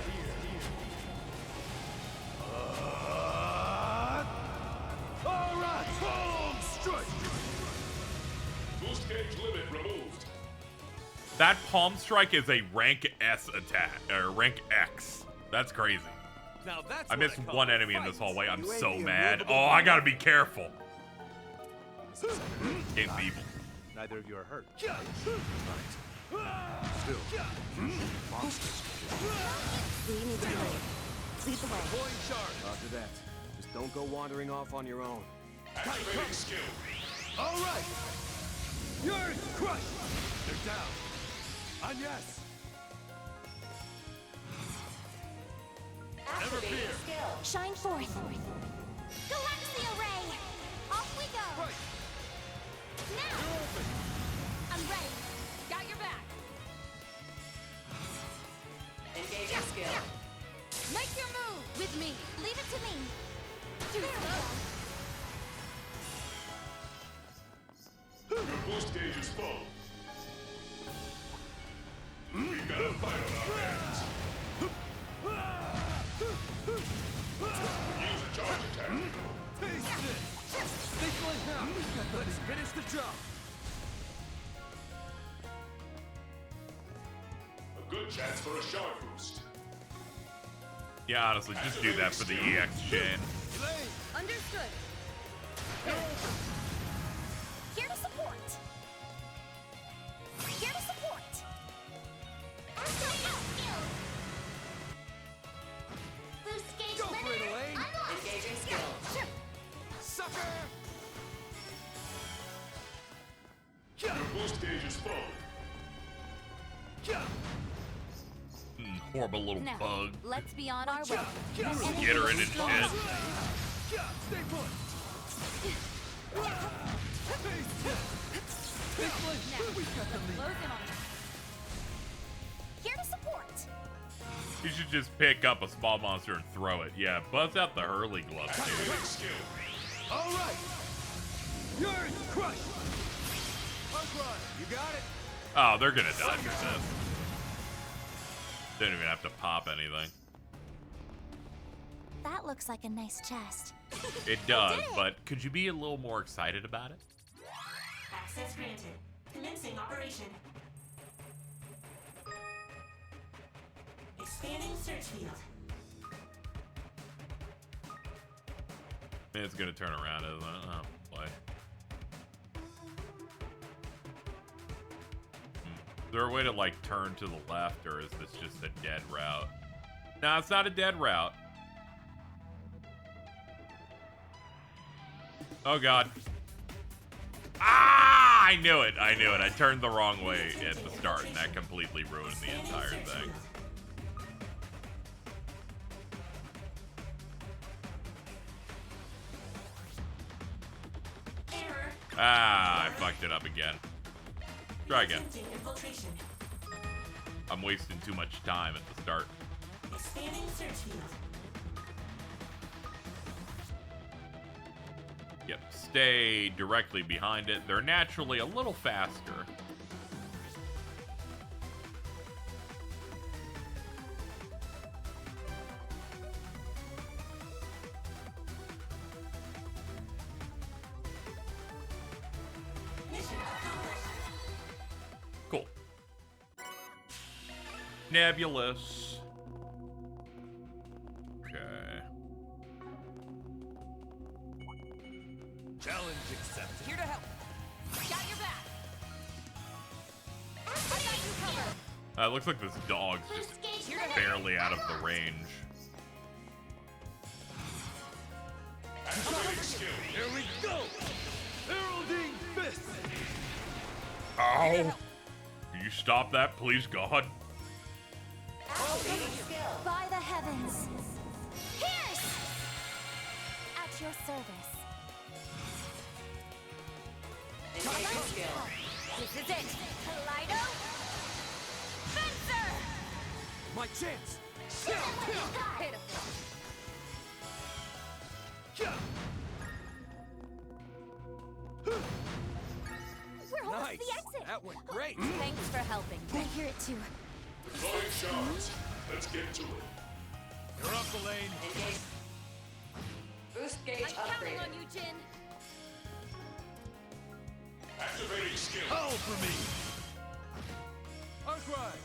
Alright, palm strike. Boost gauge limit removed. That palm strike is a rank S attack, or rank X. That's crazy. Now that's I missed one enemy in this hallway. I'm You ain't so the mad. immovable Oh, I gotta be careful. Game's evil. Neither of you are hurt. Right. Still, monsters. We need to hurry. Lead the way. Deploying charge. Roger that. Just don't go wandering off on your own. Activating skill. All right. Yours, crush. They're down. Agnès. Never fear. Shine forth. Galaxia Ray! Off we go! Right. Now! You're open. I'm ready. Got your back. Engaging skill. Make your move with me. Leave it to me. Too slow. Your boost gauge is full. We've got a fight on our hands. Use a charge attack. Taste this. Think like now. Let's finish the job. A good chance for a shard boost. Yeah, honestly, just do that for the EX chain. Understood. Here to support. Here to support. Boost gauge Go for it, limiter Elaine. unlocked. Engaging skill. Sucker. Your boost gauge is full. Horrible little Now, bug. let's be on our way. Get her in his shit. Stay put. We've got the lead. Close in on you. Here to support. You should just pick up a small monster and throw it. Yeah, buzz out the hurley glove, dude. Activating skill. All right. Yours, crush. Upright. You got it. Oh, they're gonna die for this. Don't even have to pop anything. That looks like a nice chest. It does, but could you be a little more excited about it? Access granted. Commencing operation. Expanding search field. It's gonna turn around, isn't it? Oh, boy. Is there a way to, like, turn to the left, or is this just a dead route? No, it's not a dead route. Oh, God. Ah! I knew it. I knew it. I turned the wrong way at the start, and that completely ruined the entire thing. Error. Ah, I fucked it up again. Try again. Attempting infiltration. I'm wasting too much time at the start. Expanding search field. Yep, stay directly behind it. They're naturally a little faster. Mission accomplished. Cool. Nebulous. Okay. Challenge accepted. Here to help. Got your back. I got you covered. It looks like this dog's just Here to help. barely out of the range. Activating skill. Here we go. Heralding fist. Ow! Can you stop that, please, God? By the heavens. Pierce! At your service. Engaging skill. This is it. Kaleido. Fencer. My chance. Pitiful. We're almost Nice. the exit. That went great. Thanks for helping. I hear it too. Deploying shards. Let's get to it. You're up, Elaine. Engage. Boost gauge I'm counting on upgraded. you, Jin. Activating skill. Howl for me. Arkwright.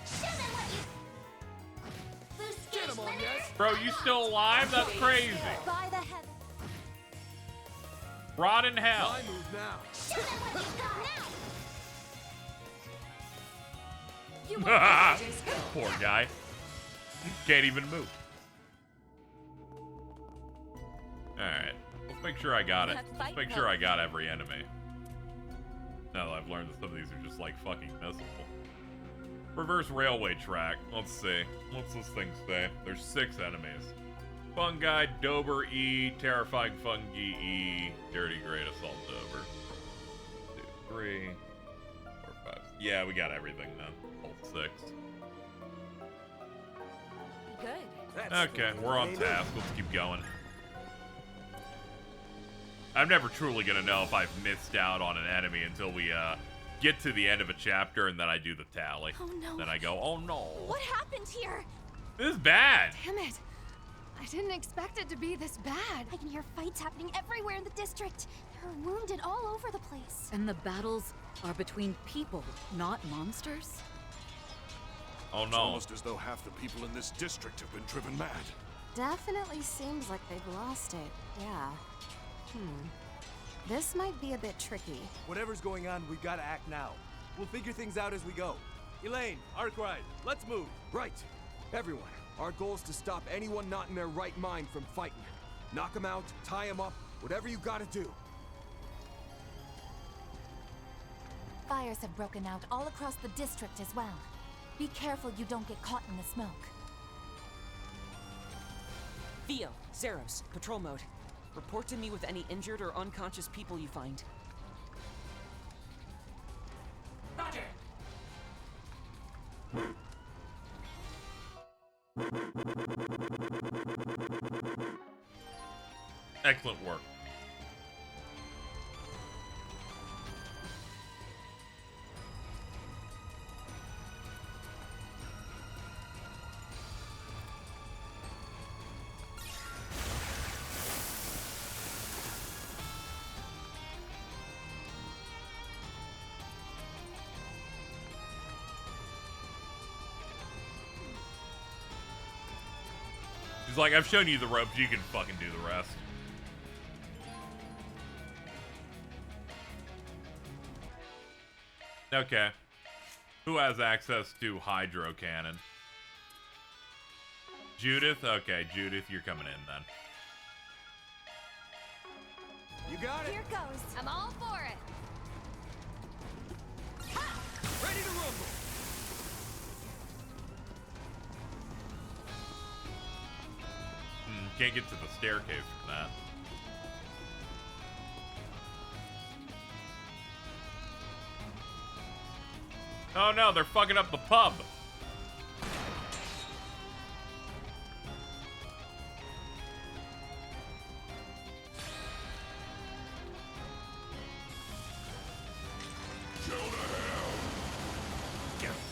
Show them what you... Boost Get gauge him on, limiter. yes. Bro, you still alive? That's crazy. By the heavens. Rot in hell. My move now. Show them what you got now. You will Poor guy. Can't even move. Alright. Let's make sure I got it. Let's make sure I got every enemy. Now that I've learned that some of these are just like fucking missable. Reverse railway track. Let's see. What's this thing say? There's 6 enemies. Fungi, Dober E, Terrifying Fungi E, Dirty Great Assault Dober. 2, 3, 4, 5. Yeah, we got everything then. All 6. Good. Okay, we're on task. Let's keep going. I'm never truly gonna know if I've missed out on an enemy until we get to the end of a chapter and then I do the tally. Oh no. Then I go, oh no. What happened here? This is bad. Damn it. I didn't expect it to be this bad. I can hear fights happening everywhere in the district. There are wounded all over the place. And the battles are between people, not monsters? Oh It's no. almost as though half the people in this district have been driven mad. Definitely seems like they've lost it. Yeah. This might be a bit tricky. Whatever's going on, we gotta act now. We'll figure things out as we go. Elaine, Arkwright, let's move. Right. Everyone, our goal is to stop anyone not in their right mind from fighting. Knock them out, tie them up, whatever you gotta do. Fires have broken out all across the district as well. Be careful you don't get caught in the smoke. Theo, Zeros, patrol mode. Report to me with any injured or unconscious people you find. Roger. Excellent work. She's like, I've shown you the ropes, you can fucking do the rest. Okay. Who has access to hydro cannon? Judith? Okay, Judith, you're coming in then. You got it. Here goes. I'm all for it. Ready to rumble. Can't get to the staircase from that. Oh no, they're fucking up the pub.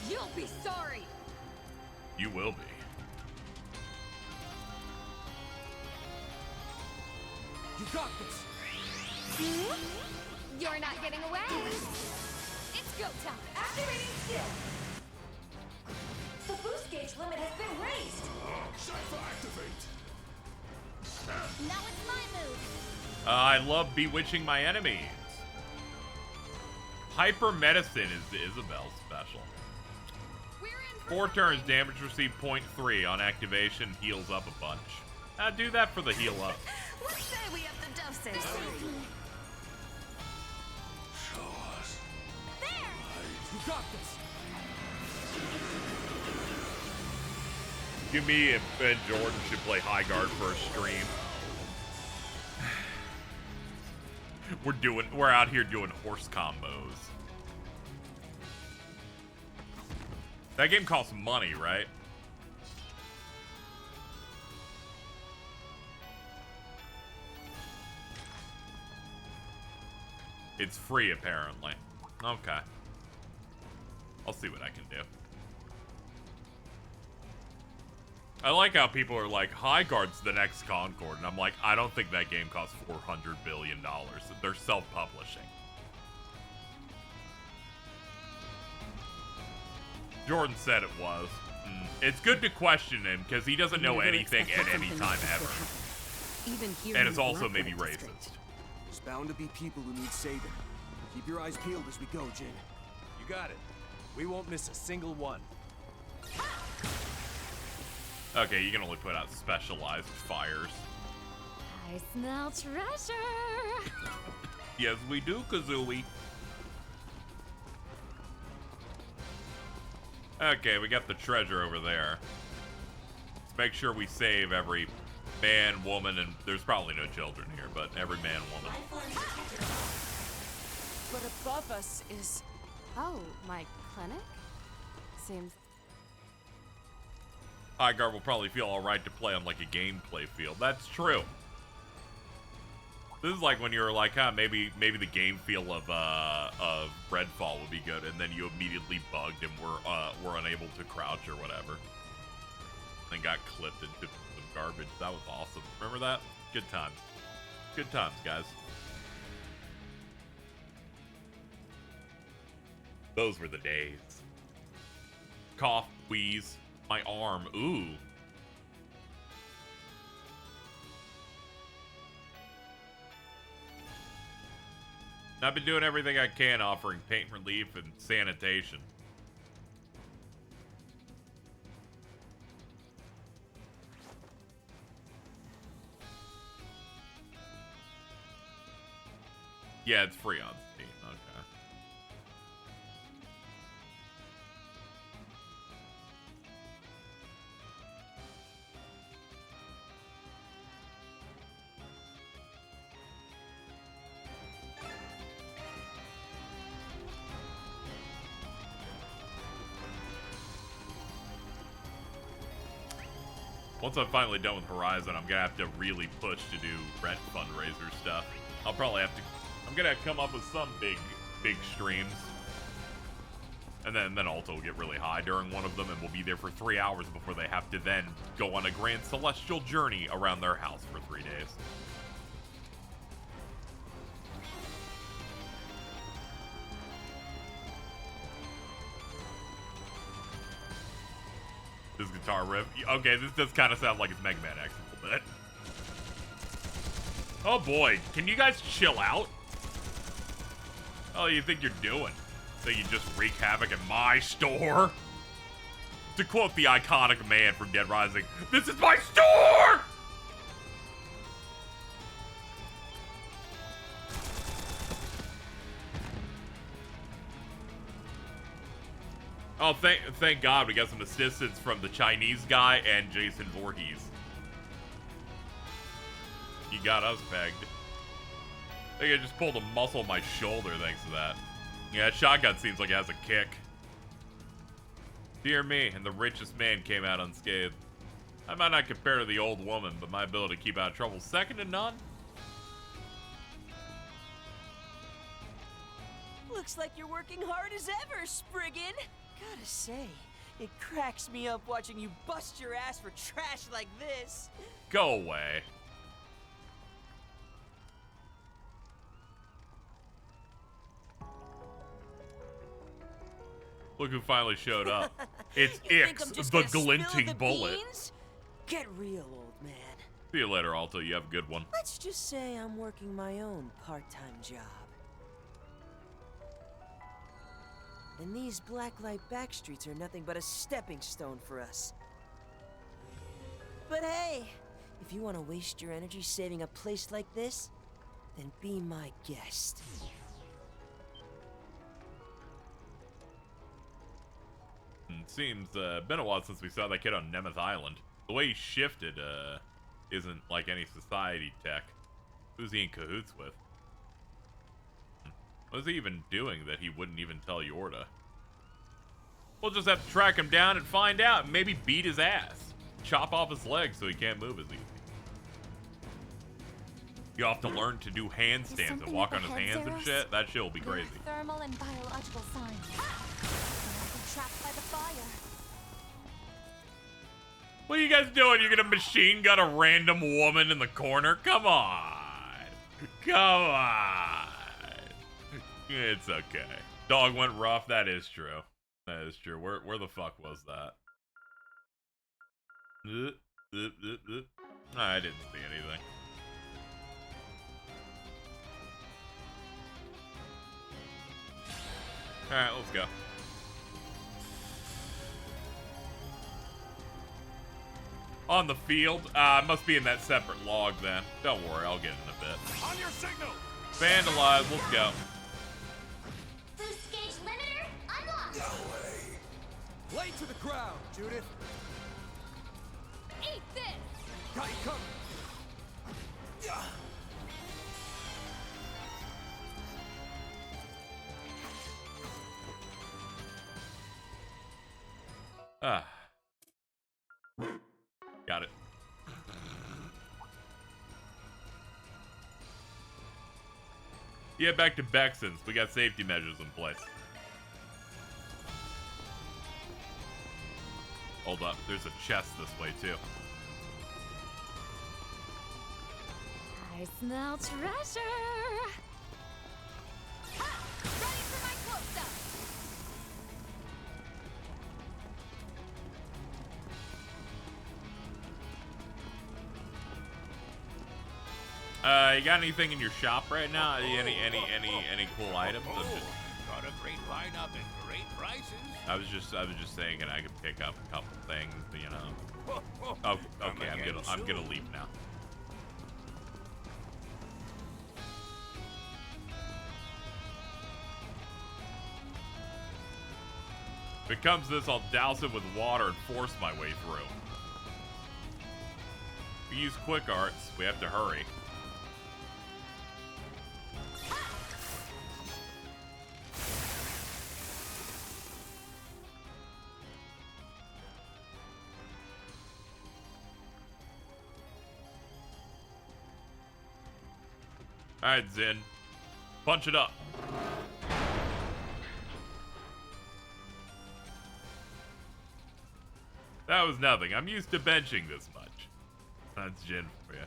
You'll be sorry. You will be. You got this. You're not getting away. It's go time. Activating skill. The boost gauge limit has been raised. Cypher activate. Now it's my move. I love bewitching my enemies. Hyper Medicine is the Isabel's special. 4 turns, damage received 0.3 on activation, heals up a bunch. Do that for the heal up. What say we up the dosage? Show us. There! You got this. Give me and Jordan should play High Guard for a stream. We're out here doing horse combos. That game costs money, right? It's free, apparently. Okay. I'll see what I can do. I like how people are like, High Guard's the next Concord, and I'm like, I don't think that game costs $400 billion. They're self-publishing. Jordan said it was. It's good to question him, because he doesn't know anything at any time ever. Even here And in it's the also Blacklight maybe District. racist. There's bound to be people who need saving. Keep your eyes peeled as we go, Jin. You got it. We won't miss a single one. Okay, you can only put out specialized fires. I smell treasure. Yes, we do, Kazooie. Okay, we got the treasure over there. Let's make sure we save every man, woman, and there's probably no children here, but every man, woman. But above us is... Oh, my clinic? Seems... Highguard will probably feel alright to play on like a gameplay field. That's true. This is like when you're like, maybe the game feel of Redfall would be good, and then you immediately bugged and were unable to crouch or whatever. And got clipped into some garbage. That was awesome. Remember that? Good times. Good times, guys. Those were the days. Cough, wheeze, my arm. Ooh. I've been doing everything I can, offering pain relief and sanitation. Yeah, it's free on Steam. Okay. Once I'm finally done with Horizon, I'm gonna have to really push to do rent fundraiser stuff. I'll probably have to. I'm gonna come up with some big streams, and then Alto will get really high during one of them, and we'll be there for 3 hours before they have to then go on a grand celestial journey around their house for 3 days. This guitar riff. Okay, this does kind of sound like it's Mega Man X a little bit. Oh boy, can you guys chill out? Oh, you think you're doing? So you just wreak havoc at my store? To quote the iconic man from Dead Rising, this is my store! Oh, thank God we got some assistance from the Chinese guy and Jason Voorhees. He got us pegged. I think I just pulled a muscle in my shoulder thanks to that. Yeah, that shotgun seems like it has a kick. Dear me, and the richest man came out unscathed. I might not compare to the old woman, but my ability to keep out of trouble is second to none. Looks like you're working hard as ever, Spriggan. Gotta say, it cracks me up watching you bust your ass for trash like this. Go away. Look who finally showed up. It's Ix, the glinting bullet. Beans? Get real, old man. See you later, Alto. You have a good one. Let's just say I'm working my own part-time job. And these blacklight backstreets are nothing but a stepping stone for us. But hey, if you want to waste your energy saving a place like this, then be my guest. It seems been a while since we saw that kid on Nemeth Island. The way he shifted isn't like any society tech. Who's he in cahoots with? What is he even doing that he wouldn't even tell Yorda? We'll just have to track him down and find out, and maybe beat his ass. Chop off his legs so he can't move as easy. You'll have to learn to do handstands and walk on his hands and shit. That shit will be crazy. Thermal and biological signs. Trapped by the fire. What are you guys doing? You're gonna machine gun a random woman in the corner? Come on. Come on. It's okay. Dog went rough. That is true. That is true. Where the fuck was that? I didn't see anything. Alright, let's go. On the field? Must be in that separate log then. Don't worry, I'll get in a bit. On your signal! Vandalized, let's go. Boost gauge limiter unlocked. No way. Play to the crowd, Judith. Eat this! Got you covered. Ah. Got it. Yeah, back to Bexon's. We got safety measures in place. Hold up, there's a chest this way too. I smell treasure. Ha! Ready for my close-up! You got anything in your shop right now? Any cool items? Got a great lineup and great prices. I was just saying, and I could pick up a couple things, you know. Oh, okay, I'm gonna leave now. If it comes to this, I'll douse it with water and force my way through. We use quick arts. We have to hurry. Alright, Zin. Punch it up. That was nothing. I'm used to benching this much. That's Jin for you.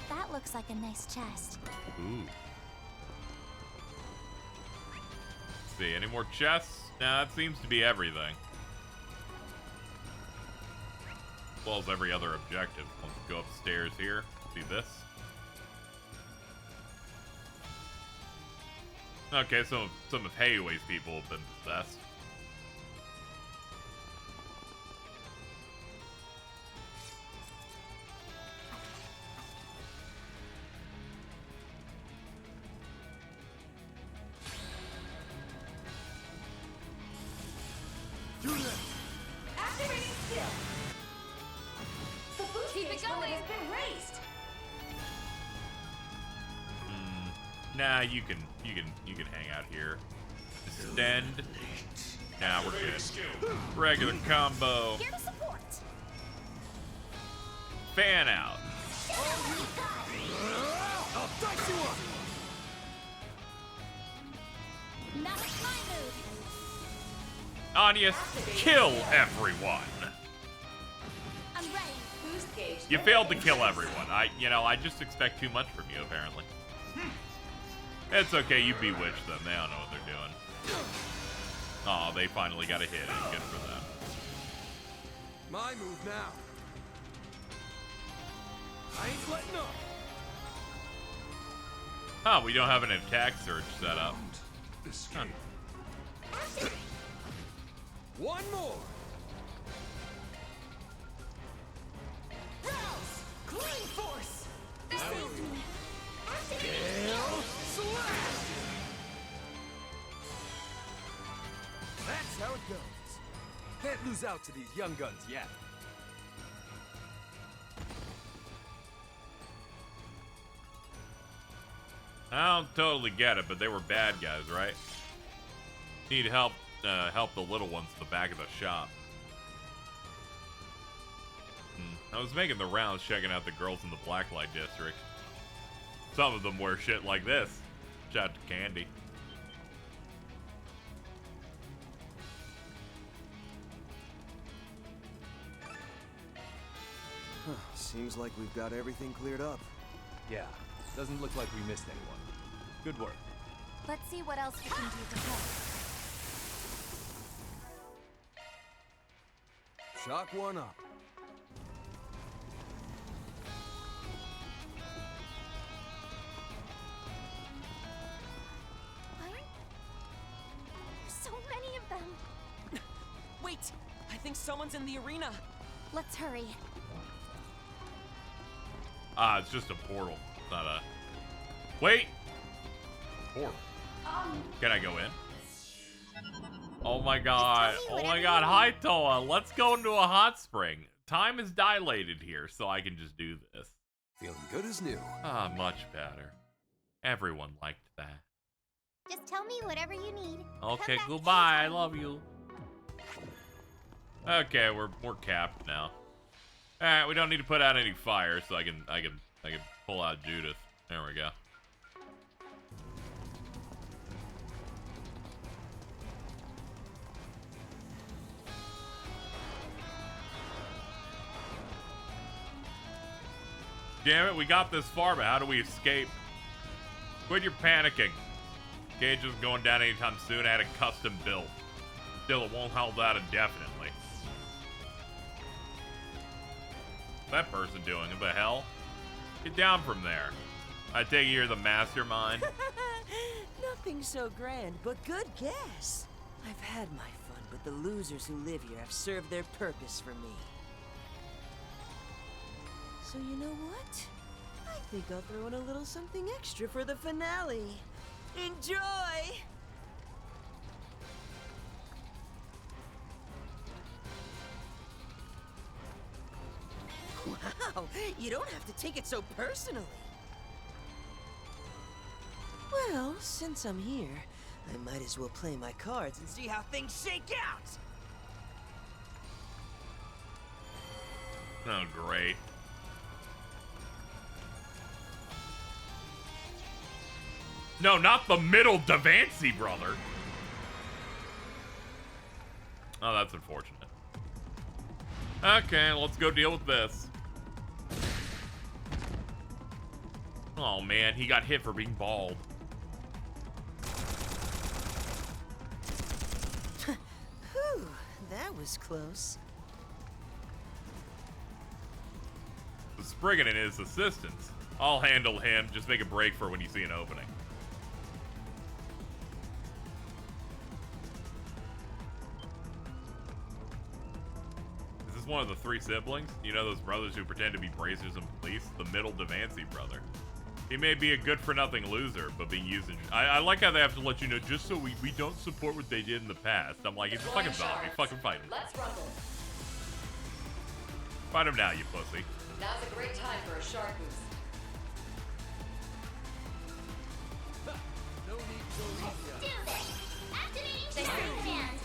That looks like a nice chest. Ooh. Let's see, any more chests? Nah, that seems to be everything. As well as every other objective. Let's go upstairs here. See this? Okay, some of Hayaway's people have been possessed. Activating skill. The boost Keep it gauge going. limit has been raised. Nah, you can hang out here. Extend. Nah, we're good. Regular combo. Here to support. Fan out. I'll dice you up. That's my move. Agnès, kill everyone. I'm ready. Boost gauge. You failed to kill everyone. I just expect too much from you, apparently. It's okay, you bewitched them. They don't know what they're doing. Oh, they finally got a hit in. Good for them. My move now. I ain't letting up. Huh, we don't have an attack surge set up. Huh. One more. Rose, clean force. Gale slash. That's how it goes. Can't lose out to these young guns yet. I don't totally get it, but they were bad guys, right? Need help, help the little ones at the back of the shop. I was making the rounds checking out the girls in the Blacklight District. Some of them wear shit like this. Shout out to Candy. Seems like we've got everything cleared up. Yeah, doesn't look like we missed anyone. Good work. Let's see what else we can do to help. Shock one up. Wait! I think someone's in the arena. Let's hurry. It's just a portal. It's not a... Wait! Portal. Can I go in? Oh my god. Oh my god. Hi, Toa. Let's go into a hot spring. Time is dilated here, so I can just do this. Feeling good as new. Much better. Everyone liked that. Just tell me whatever you need. Okay, goodbye. I love you. Okay, we're capped now. Alright, we don't need to put out any fire, so I can pull out Judith. There we go. Damn it, we got this far, but how do we escape? Quit your panicking. Cage isn't going down anytime soon. I had a custom build. Still, it won't hold out indefinitely. What's that person doing? What the hell? Get down from there. I take it you're the mastermind. Nothing so grand, but good guess. I've had my fun, but the losers who live here have served their purpose for me. So you know what? I think I'll throw in a little something extra for the finale. Enjoy! Wow, you don't have to take it so personally. Well, since I'm here, I might as well play my cards and see how things shake out! Oh, great. No, not the middle Devancy, brother. Oh, that's unfortunate. Okay, let's go deal with this. Oh, man, he got hit for being bald. Whew, that was close. The Spriggan and his assistants. I'll handle him. Just make a break for when you see an opening. One of the three siblings, you know, those brothers who pretend to be bracers and police, the middle Devancy brother. He may be a good-for-nothing loser, but being used in... I like how they have to let you know, just so we don't support what they did in the past. I'm like, he's a fucking zombie. Fucking fight him. Let's rumble. Fight him now, you pussy. Now's a great time for a shark boost. No need to go easy. Do this! Activating Chardin command!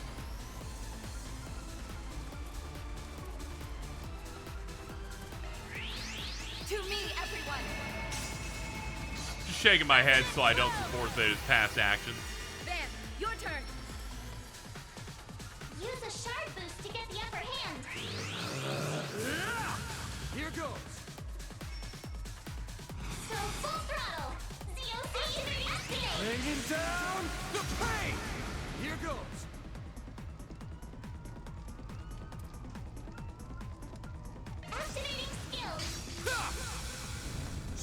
To me, everyone! Just shaking my head so I don't support his past actions. Van, your turn! Use a shard boost to get the upper hand! Here goes! So full throttle! ZOC activate! Bringing down the pain! Here goes! Activating skills!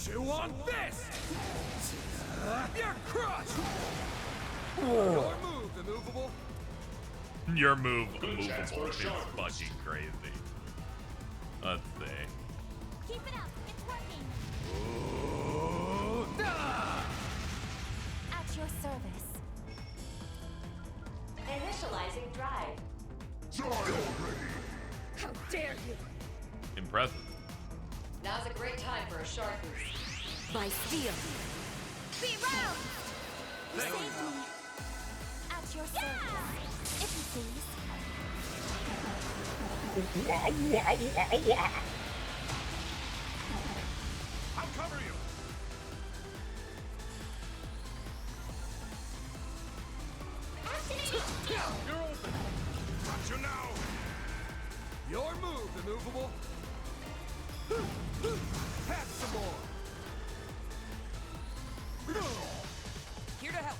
Chew on this! You're crushed! Your move, immovable! Your move, immovable, is fucking crazy. Let's see. Keep it up, it's working! At your service. Initializing drive. How dare you! Impressive. Now's a great time for a shark boost. By steel. Be round! You saved me. At your service. If you please. I'll cover you! You're open! Got you now! Your move, immovable! Have some more! Here to help.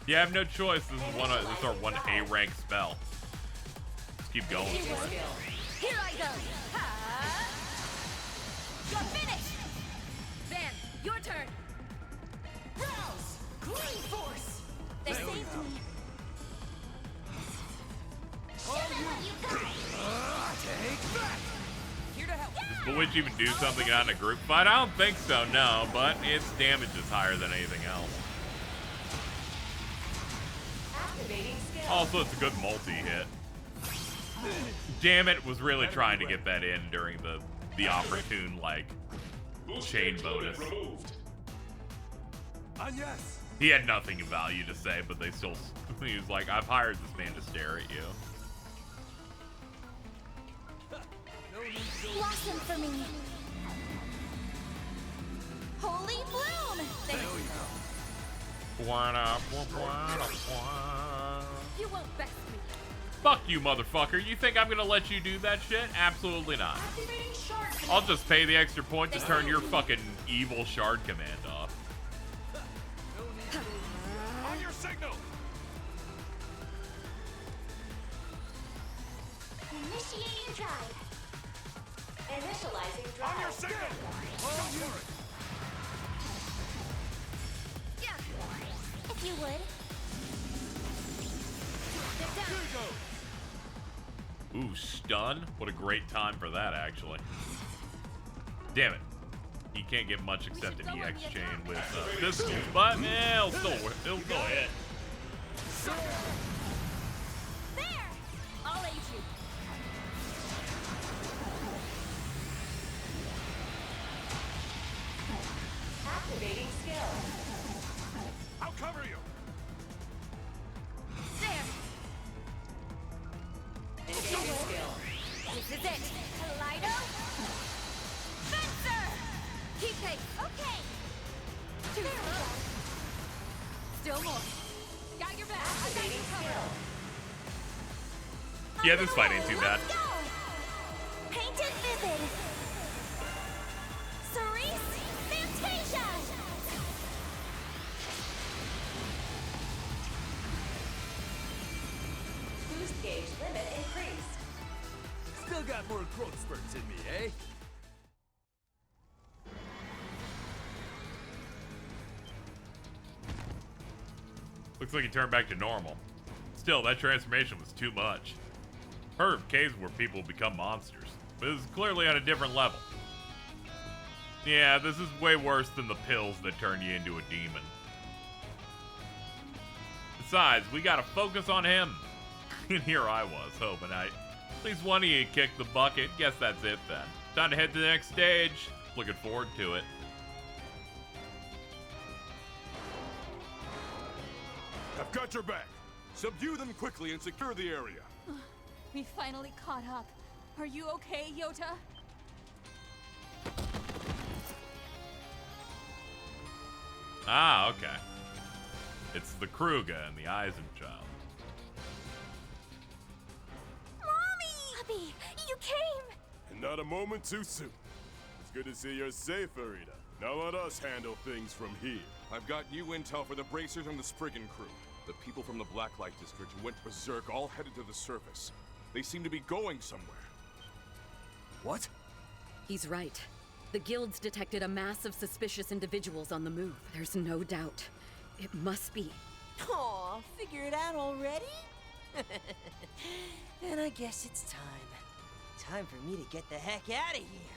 Yeah, I have no choice. This is our one A rank spell. Let's keep going for it. Here I go! Ha! You're finished! Van, your turn! Rouse! Would you even do something on a group fight? I don't think so, no, but its damage is higher than anything else. Also, it's a good multi-hit. Damn it, was really trying to get that in during the opportune, like, chain bonus. Agnès! He had nothing of value to say, but they still, he was like, I've hired this man to stare at you. Blossom for me. Holy bloom! There you go. You won't best me. Fuck you, motherfucker. You think I'm gonna let you do that shit? Absolutely not. I'll just pay the extra point to turn your fucking evil shard command off. On your signal! Initiating drive. Initializing drive. On your signal! Yeah. If you would. Ooh, stun? What a great time for that, actually. Damn it. He can't get much except an EX chain with Vestiges, but it'll still hit. There! I'll aid you. Activating skill. I'll cover you! There! Engaging skill. This is it. Kaleido? Fencer! Keep pace. Okay. There we go. Still more. Got your back. I got you covered. Yeah, this fight ain't too bad. Let's go! Painted vivid. Cerise Fantasia! Boost gauge limit increased. Still got more growth spurts in me, eh? Looks like he turned back to normal. Still, that transformation was too much. Heard of caves where people become monsters, but this is clearly on a different level. Yeah, this is way worse than the pills that turn you into a demon. Besides, we gotta focus on him. And here I was, hoping at least one of you kicked the bucket. Guess that's it then. Time to head to the next stage. Looking forward to it. I've got your back. Subdue them quickly and secure the area. We finally caught up. Are you okay, Yota? Ah, okay. It's the Kruga and the Eisenchild. Mommy! Puppy, you came! And not a moment too soon. It's good to see you're safe, Arita. Now let us handle things from here. I've got new intel for the Bracers and the Spriggan crew. The people from the Blacklight District who went berserk all headed to the surface. They seem to be going somewhere. What? He's right. The guilds detected a mass of suspicious individuals on the move. There's no doubt. It must be. Aw, figure it out already? Then I guess it's time. Time for me to get the heck out of here.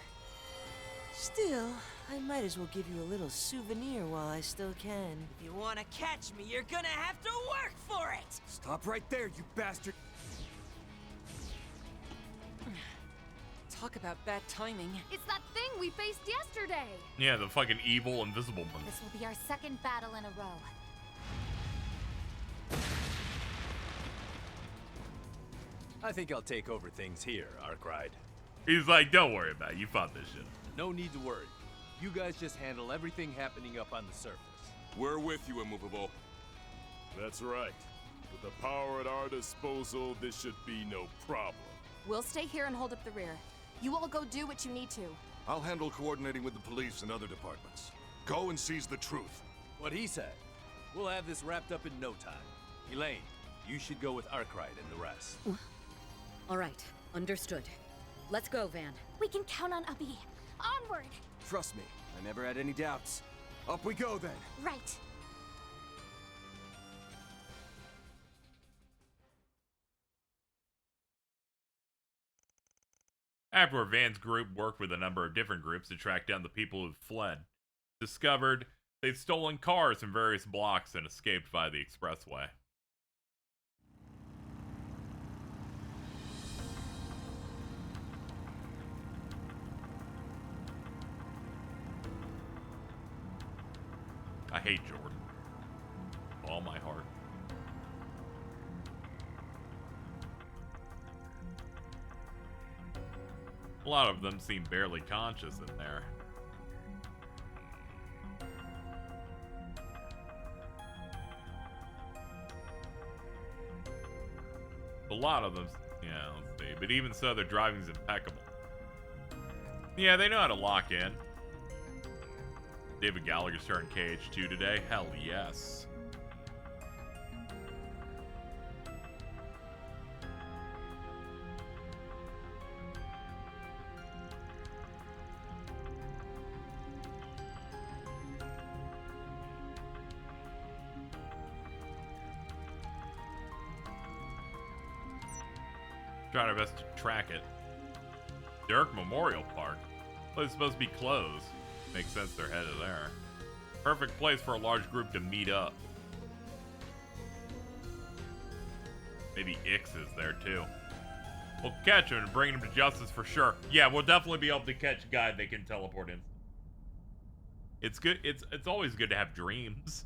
Still, I might as well give you a little souvenir while I still can. If you want to catch me, you're gonna have to work for it! Stop right there, you bastard! Talk about bad timing. It's that thing we faced yesterday! Yeah, the fucking evil invisible one. This will be our second battle in a row. I think I'll take over things here, Arkwright. He's like, don't worry about it. You fought this shit. No need to worry. You guys just handle everything happening up on the surface. We're with you, Immovable. That's right. With the power at our disposal, this should be no problem. We'll stay here and hold up the rear. You all go do what you need to. I'll handle coordinating with the police and other departments. Go and seize the truth. What he said. We'll have this wrapped up in no time. Elaine, you should go with Arkwright and the rest. All right, understood. Let's go, Van. We can count on Uppy. Onward! Trust me, I never had any doubts. Up we go then. Right. fact where Van's group worked with a number of different groups to track down the people who'd fled. Discovered they'd stolen cars from various blocks and escaped via the expressway. I hate Jordan. With all my heart. A lot of them seem barely conscious in there. A lot of them, yeah, let's see. But even so, their driving's impeccable. Yeah, they know how to lock in. David Gallagher starring KH2 today? Hell yes. Trying our best to track it. Dirk Memorial Park? Well, it's supposed to be closed. Makes sense they're headed there. Perfect place for a large group to meet up. Maybe Ix is there too. We'll catch him and bring him to justice for sure. Yeah, we'll definitely be able to catch a guy they can teleport in. It's good. It's always good to have dreams.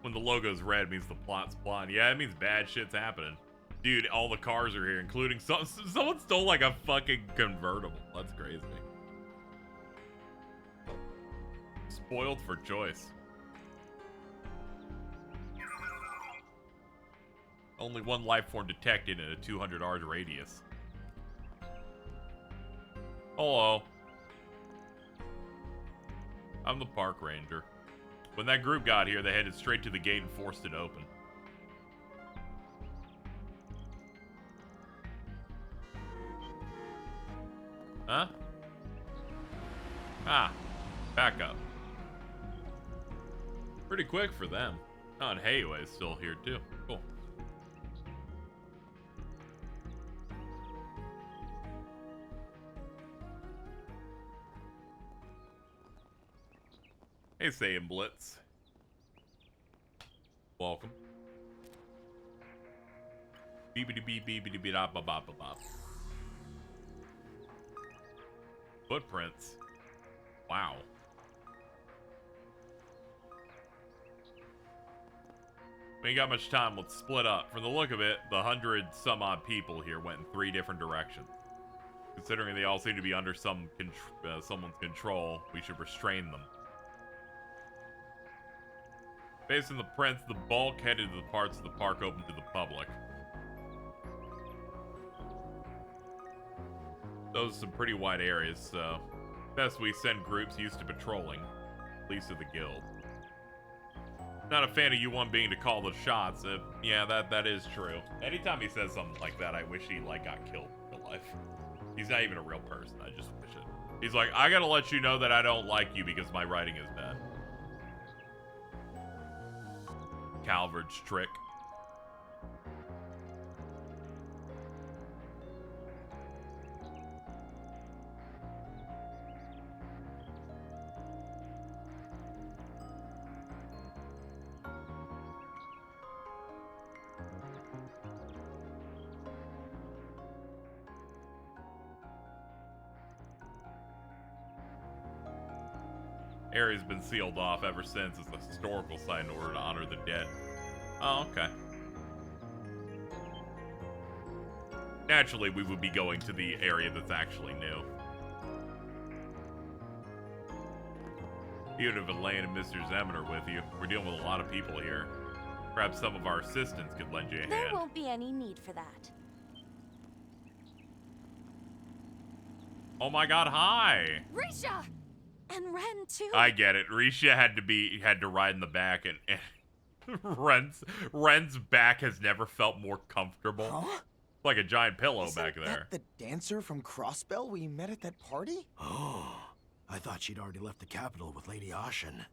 When the logo's red, it means the plot's plotting. Yeah, it means bad shit's happening. Dude, all the cars are here, including someone stole like a fucking convertible. That's crazy. Spoiled for choice. Only one life form detected in a 200 R's radius. Hello. I'm the park ranger. When that group got here, they headed straight to the gate and forced it open. Huh? Ah, back up. Pretty quick for them. Oh, and Heiwei's still here too. Cool. Hey, Saiyan Blitz. Welcome. Beepity beep beepity beep bop bop bop bop. Footprints. Wow. We ain't got much time. Let's split up. From the look of it, the 100 some odd people here went in 3 different directions. Considering they all seem to be under someone's control, we should restrain them. Based on the prints, the bulk headed to the parts of the park open to the public. Those are some pretty wide areas, so best we send groups used to patrolling, least of the guild. Not a fan of you one being to call the shots. Yeah, that is true. Anytime he says something like that, I wish he like got killed in real life. He's not even a real person. I just wish it. He's like, I gotta let you know that I don't like you because my writing is bad. Calvert's trick. Area's been sealed off ever since as a historical site in order to honor the dead. Oh, okay. Naturally, we would be going to the area that's actually new. Even if Elaine and Mr. Zeman are with you, we're dealing with a lot of people here. Perhaps some of our assistants could lend you a hand. There won't be any need for that. Oh my god, hi! Risha! And Ren, too. I get it. Risha had to ride in the back, and Ren's back has never felt more comfortable. Huh? Like a giant pillow Isn't back there. that the dancer from Crossbell we met at that party? Oh, I thought she'd already left the capital with Lady Ashen.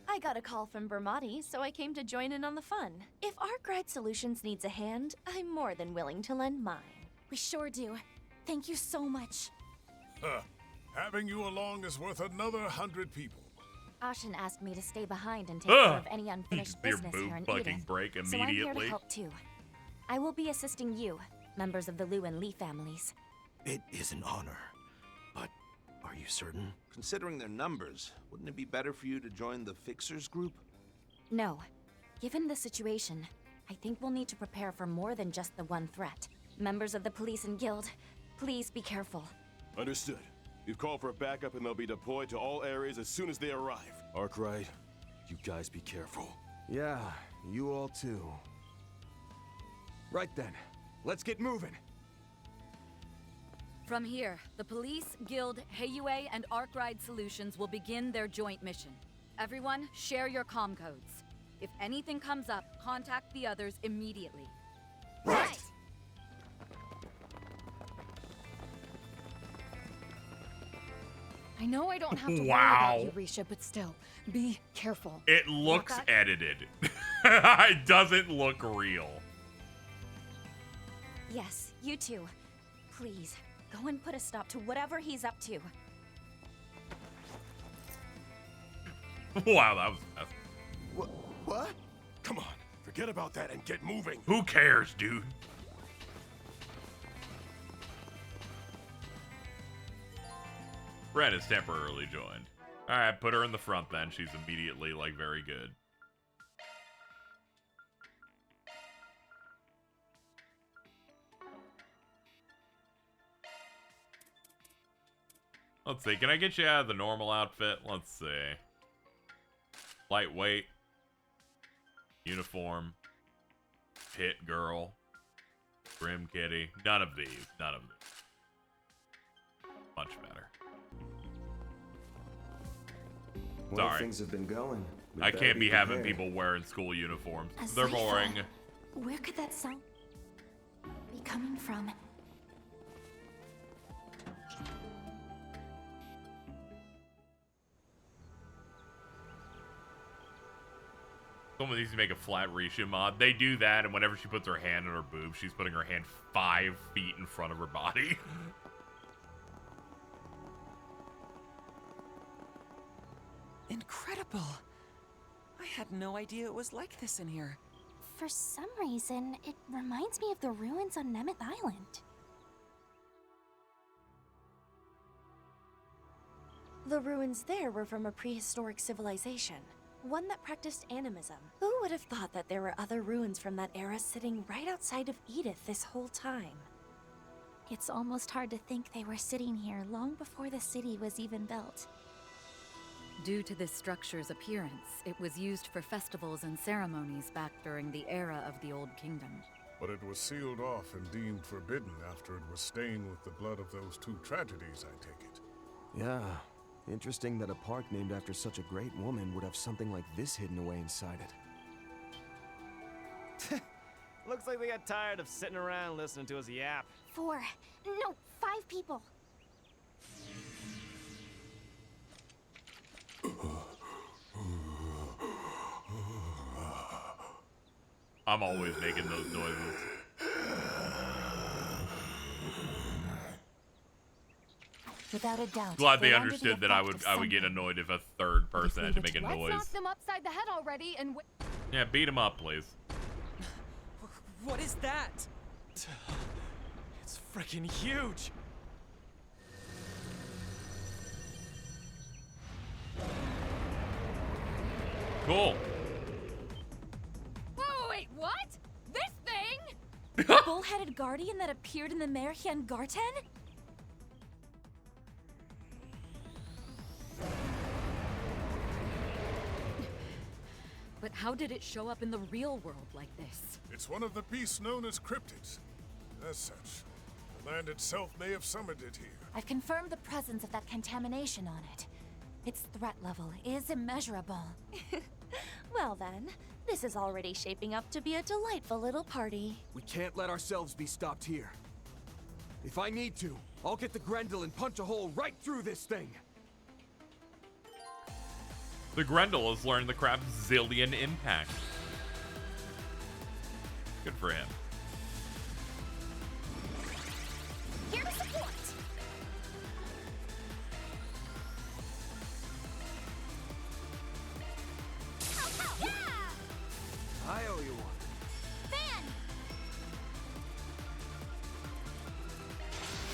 I got a call from Bermati, so I came to join in on the fun. If Arkwright Solutions needs a hand, I'm more than willing to lend mine. We sure do. Thank you so much. Having you along is worth another 100 people. Ashen asked me to stay behind and take care of any unfinished Your business boob here in fucking Edith. break So I'm here to immediately. help too. I will be assisting you, members of the Liu and Lee families. It is an honor, but are you certain? Considering their numbers, wouldn't it be better for you to join the Fixers group? No. Given the situation, I think we'll need to prepare for more than just the one threat. Members of the police and guild, please be careful. Understood. We've called for a backup and they'll be deployed to all areas as soon as they arrive. Arkwright, you guys be careful. Yeah, you all too. Right then, let's get moving. From here, the police, guild, Heiyue, and Arkwright Solutions will begin their joint mission. Everyone, share your comm codes. If anything comes up, contact the others immediately. Right! I know I don't have to Wow. worry about you, Risha, but still, be careful. It looks edited. It doesn't look real. Yes, you too. Please, go and put a stop to whatever he's up to. Wow, that was fast. What? Come on, forget about that and get moving. Who cares, dude? Ren is temporarily joined. Alright, put her in the front then. She's immediately, like, very good. Let's see, can I get you out of the normal outfit? Let's see. Lightweight. Uniform. Pit girl. Grim kitty. None of these. None of these. Much better. Well, Sorry. things have been going. We I better can't be having prepared. people wearing school uniforms. A They're cipher. boring. Where could that sound be coming from? Someone needs to make a flat Risha mod. They do that, and whenever she puts her hand on her boob, she's putting her hand 5 feet in front of her body. Incredible. I had no idea it was like this in here. For some reason, it reminds me of the ruins on Nemeth Island. The ruins there were from a prehistoric civilization, one that practiced animism. Who would have thought that there were other ruins from that era sitting right outside of Edith this whole time? It's almost hard to think they were sitting here long before the city was even built. Due to this structure's appearance, it was used for festivals and ceremonies back during the era of the Old Kingdom. But it was sealed off and deemed forbidden after it was stained with the blood of those 2 tragedies, I take it. Yeah. Interesting that a park named after such a great woman would have something like this hidden away inside it. Looks like they got tired of sitting around listening to us yap. 4, no, 5 people. I'm always making those noises. Without a doubt. Glad they they're under the understood that I effect would of get something. annoyed if a third person had to make a Let's noise. knock them upside the head already and Yeah, beat him up, please. What is that? It's freaking huge. Cool. Whoa, wait, what? This thing? The bull-headed guardian that appeared in the Merchian Garten? But how did it show up in the real world like this? It's one of the beasts known as cryptids. As such, the land itself may have summoned it here. I've confirmed the presence of that contamination on it. Its threat level is immeasurable. Well then, this is already shaping up to be a delightful little party. We can't let ourselves be stopped here. If I need to, I'll get the Grendel and punch a hole right through this thing. The Grendel has learned the crab's zillion impact. Good for him. Here to support. Yeah! I owe you one. Fan!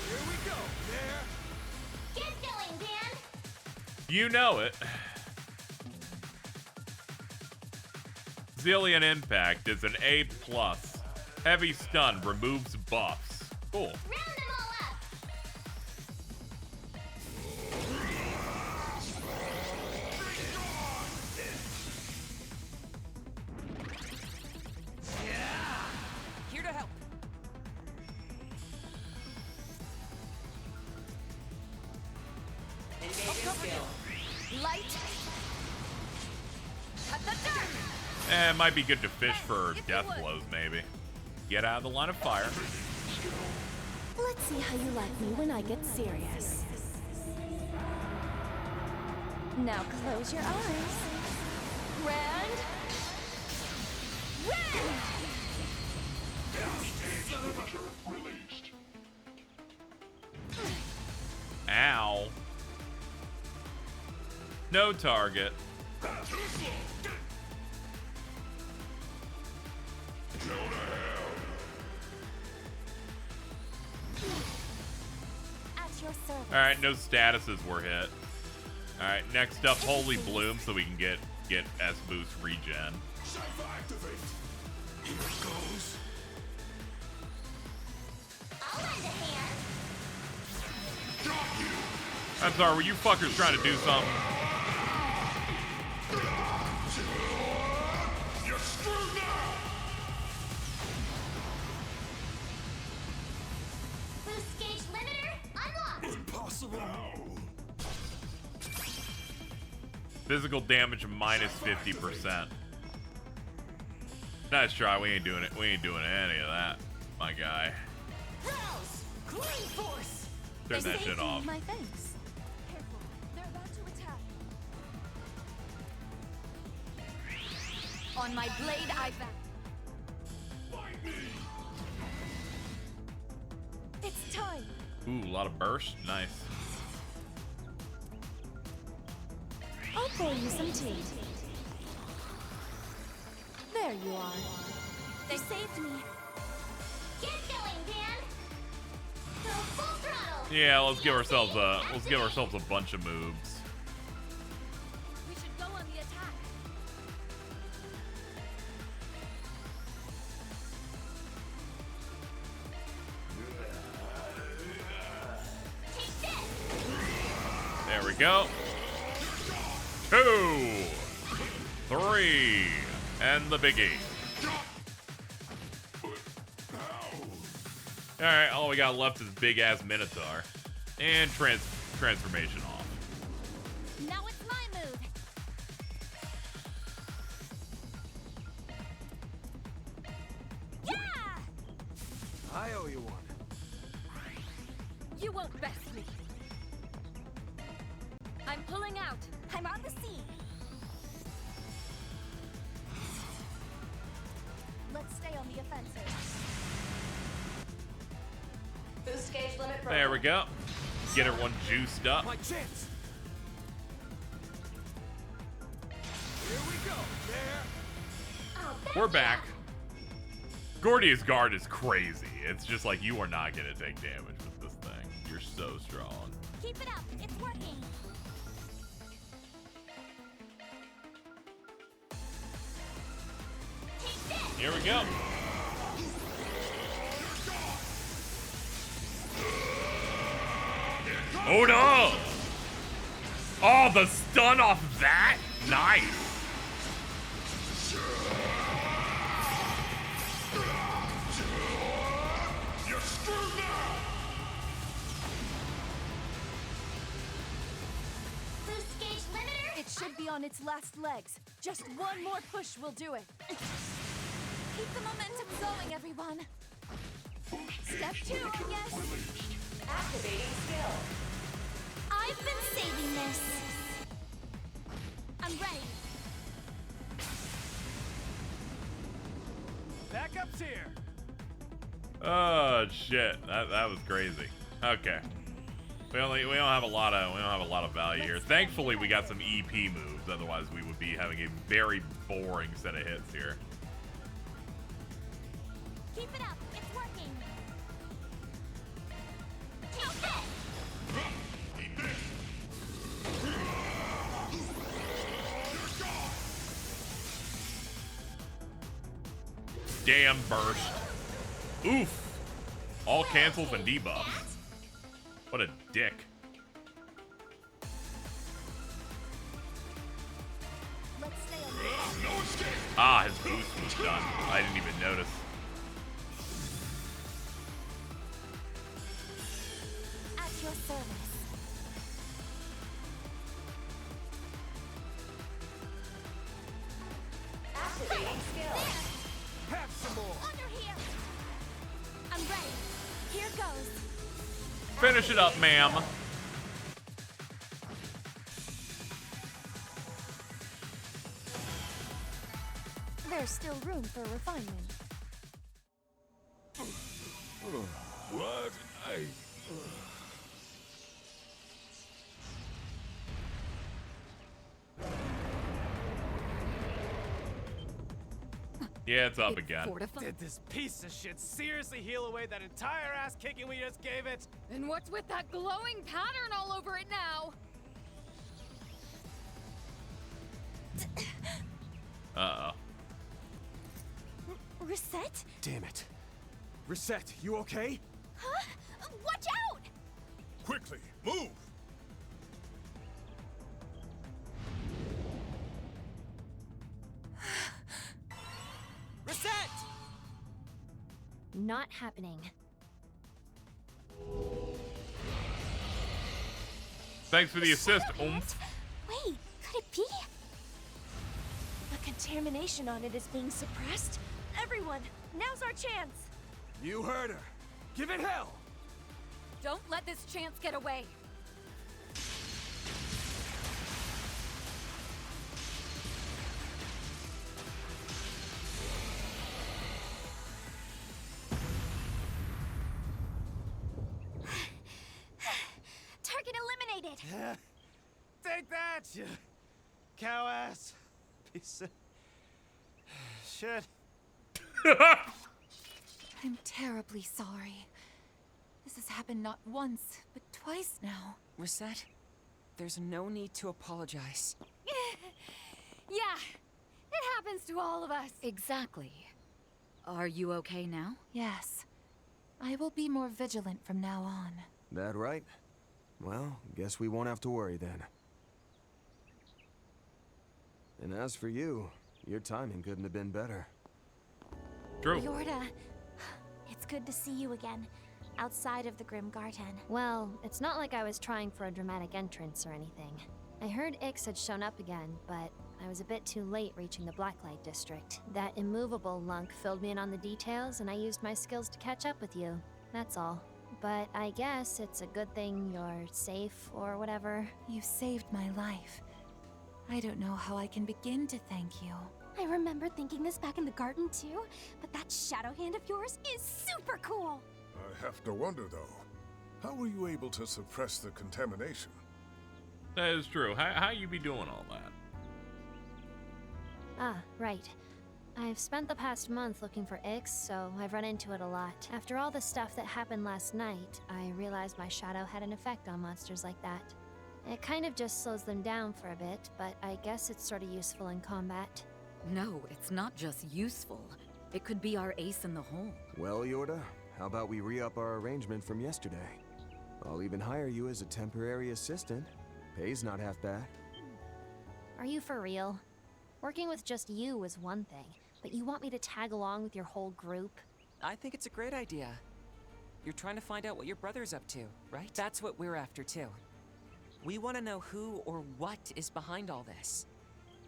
Here we go. There. Get going, Dan! You know it. Zillion Impact is an A+. Heavy Stun removes buffs. Cool. Round them all up! Here to help. Light! Cut the dirt! It might be good to fish for death blows, maybe. Get out of the line of fire. Let's see how you like me when I get serious. Now close your eyes. Grand! Rend! Ow. No target. At your service. Alright, no statuses were hit. Alright, next up, Holy Bloom, so we can get S-Boost regen. Here it goes. I'll lend a hand. I'm sorry, were you fuckers trying to do something? You're screwed now. Boost gauge limiter unlocked. Impossible. Physical damage of minus 50%. Nice try, we ain't doing it. We ain't doing any of that, my guy. Rouse! Clean force! Turn that shit off. My thanks. Careful, they're about to attack. On my blade, I back. Fight me. It's time. Ooh, a lot of burst. Nice. I'll pour you some tea. There you are. They saved me. Get going, Dan. Go full throttle. Yeah, let's give ourselves a bunch of moves. We should go on the attack. Take this. There we go. 2, 3, and the biggie. Alright, all we got left is big ass Minotaur. And transformation off. Now it's my move. Yeah! I owe you one. You won't best me. I'm pulling out. I'm on the scene. Let's the offensive. Boost gauge limit broken. There we go. Get everyone juiced up. My chance. Here we go. There. We're back. Gordia's guard is crazy. It's just like you are not gonna take damage with this thing. You're so strong. Keep it up. It's working. Here we go. Oh no! Oh, the stun off that? Nice. You're screwed now. Boost gauge limiter. It should be on its last legs. Just one more push will do it. Keep the momentum going, everyone. Step 2, I guess. Activating skill. I've been saving this. I'm ready. Backup's here. Oh shit, that was crazy. Okay, we don't have a lot of value here. Thankfully, we got some EP moves. Otherwise, we would be having a very boring set of hits here. Keep it up. It's working. Damn burst. Oof. All cancels and debuffs. What a dick. Ah, his boost was done. I didn't even notice. At your service. Activating skill. Have some more. Under here. I'm ready. Here goes. Finish it up, ma'am. There's still room for refinement. What? Yeah, it's up again. Did this piece of shit seriously heal away that entire ass kicking we just gave it? And what's with that glowing pattern all over it now? Uh-oh. Reset? Damn it. Reset, you okay? Huh? Watch out! Quickly, move! Reset! Not happening. Thanks for the assist, oomph. Wait, could it be? The contamination on it is being suppressed. Everyone, now's our chance. You heard her. Give it hell! Don't let this chance get away. Target eliminated! Take that, you cow ass piece of shit. I'm terribly sorry. This has happened not once, but twice now. Reset, there's no need to apologize. Yeah, it happens to all of us. Exactly. Are you okay now? Yes. I will be more vigilant from now on. That right? Well, guess we won't have to worry then. And as for you, your timing couldn't have been better. True. Yorda, it's good to see you again, outside of the Grim Garden. Well, it's not like I was trying for a dramatic entrance or anything. I heard Ix had shown up again, but I was a bit too late reaching the Blacklight District. That immovable lunk filled me in on the details, and I used my skills to catch up with you. That's all. But I guess it's a good thing you're safe or whatever. You saved my life. I don't know how I can begin to thank you. I remember thinking this back in the garden too, but that shadow hand of yours is super cool! I have to wonder, though, how were you able to suppress the contamination? That is true. How you be doing all that? Ah, right. I've spent the past month looking for Ix, so I've run into it a lot. After all the stuff that happened last night, I realized my shadow had an effect on monsters like that. It kind of just slows them down for a bit, but I guess it's sort of useful in combat. No, it's not just useful. It could be our ace in the hole. Well, Yorda, how about we re-up our arrangement from yesterday? I'll even hire you as a temporary assistant. Pay's not half bad. Are you for real? Working with just you is one thing, but you want me to tag along with your whole group? I think it's a great idea. You're trying to find out what your brother's up to, right? That's what we're after, too. We want to know who or what is behind all this,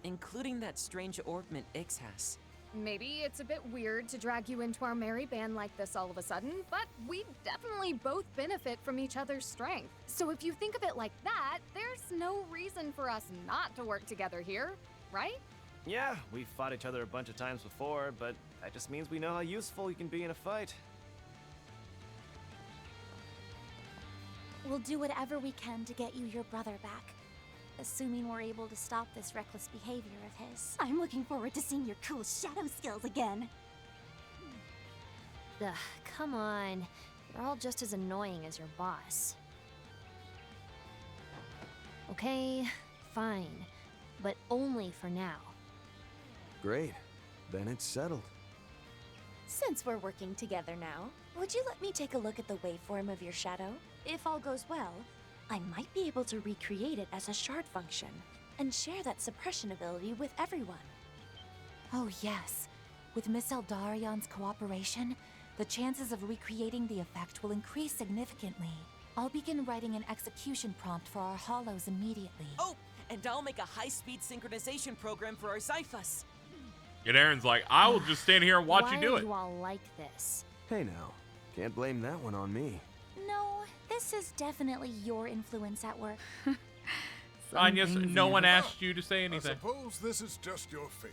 including that strange orbment Ix has. Maybe it's a bit weird to drag you into our merry band like this all of a sudden, but we definitely both benefit from each other's strength. So if you think of it like that, there's no reason for us not to work together here, right? Yeah, we've fought each other a bunch of times before, but that just means we know how useful you can be in a fight. We'll do whatever we can to get you your brother back. Assuming we're able to stop this reckless behavior of his. I'm looking forward to seeing your cool shadow skills again. Ugh, come on. You're all just as annoying as your boss. Okay, fine. But only for now. Great. Then it's settled. Since we're working together now, would you let me take a look at the waveform of your shadow? If all goes well, I might be able to recreate it as a shard function and share that suppression ability with everyone. Oh yes. With Miss Eldarion's cooperation, the chances of recreating the effect will increase significantly. I'll begin writing an execution prompt for our hollows immediately. Oh, and I'll make a high-speed synchronization program for our Xiphus. And Aaron's like, I will just stand here and watch you do Why it. are you all like this? Hey now, can't blame that one on me. No, this is definitely your influence at work. Agnès, no one asked you to say anything. I suppose this is just your fate.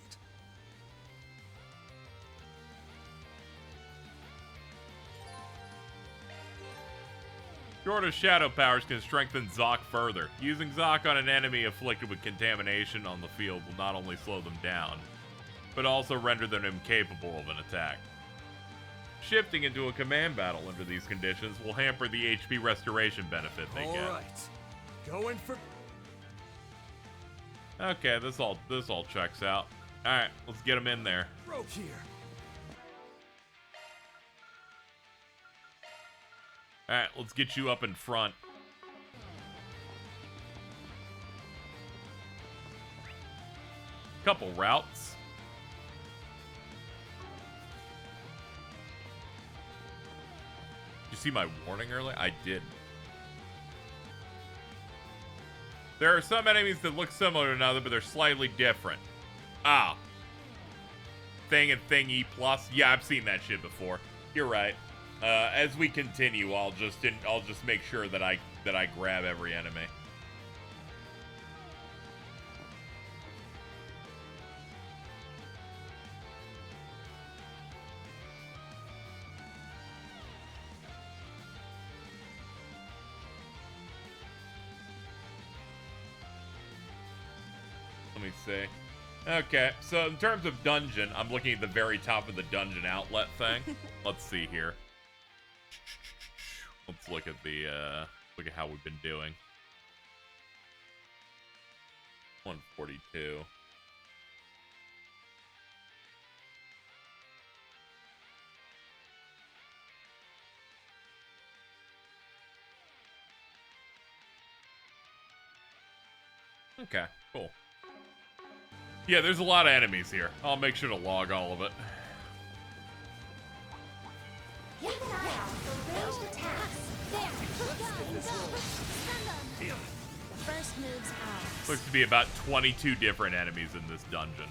Yorda's shadow powers can strengthen Zoc further. Using Zoc on an enemy afflicted with contamination on the field will not only slow them down, but also render them incapable of an attack. Shifting into a command battle under these conditions will hamper the HP restoration benefit they get. Alright. Going for... Okay, this all checks out. Alright, let's get them in there. Rope here. Alright, let's get you up in front. Couple routes. Did you see my warning earlier? I did. There are some enemies that look similar to another, but they're slightly different. Ah. Thing and Thing E+. Yeah, I've seen that shit before. You're right. As we continue, I'll just make sure that I grab every enemy. Let me see. Okay, so in terms of dungeon, I'm looking at the very top of the dungeon outlet thing. Let's see here. Let's look at the look at how we've been doing. 142. Okay, cool. Yeah, there's a lot of enemies here. I'll make sure to log all of it. Keep an eye out for ranged attacks. There, good going, go. Stun them. The first move's ours. Looks to be about 22 different enemies in this dungeon.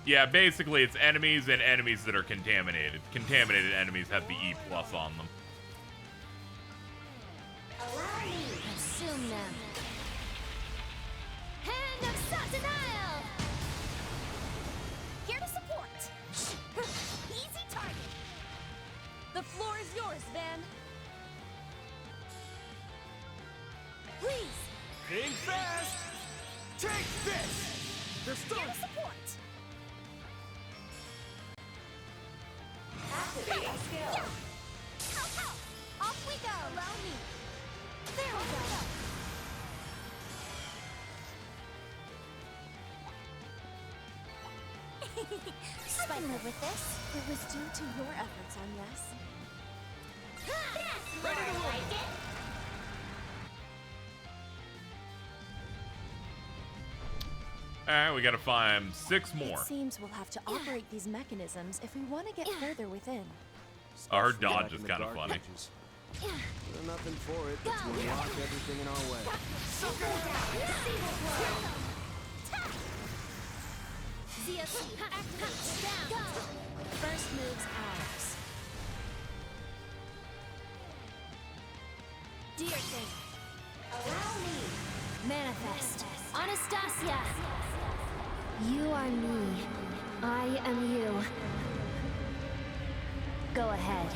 Yeah, basically it's enemies and enemies that are contaminated. Contaminated enemies have the E+ on them. Consume them. Hand of Satanael! yours, Van. Please. Think fast! Take this! They're stunned! Give us support. Activating skill. Off we go. Allow me. There we go. I can live with this. It was due to your efforts, Agnès. That's more like it. Alright, we gotta find 6 more. It seems we'll have to operate these mechanisms if we want to get further within. Our dodge is kind of funny. There's nothing for it but to unlock everything in our way. First move's ours. Do your thing. Allow me. Manifest. Anastasia! You are me. I am you. Go ahead.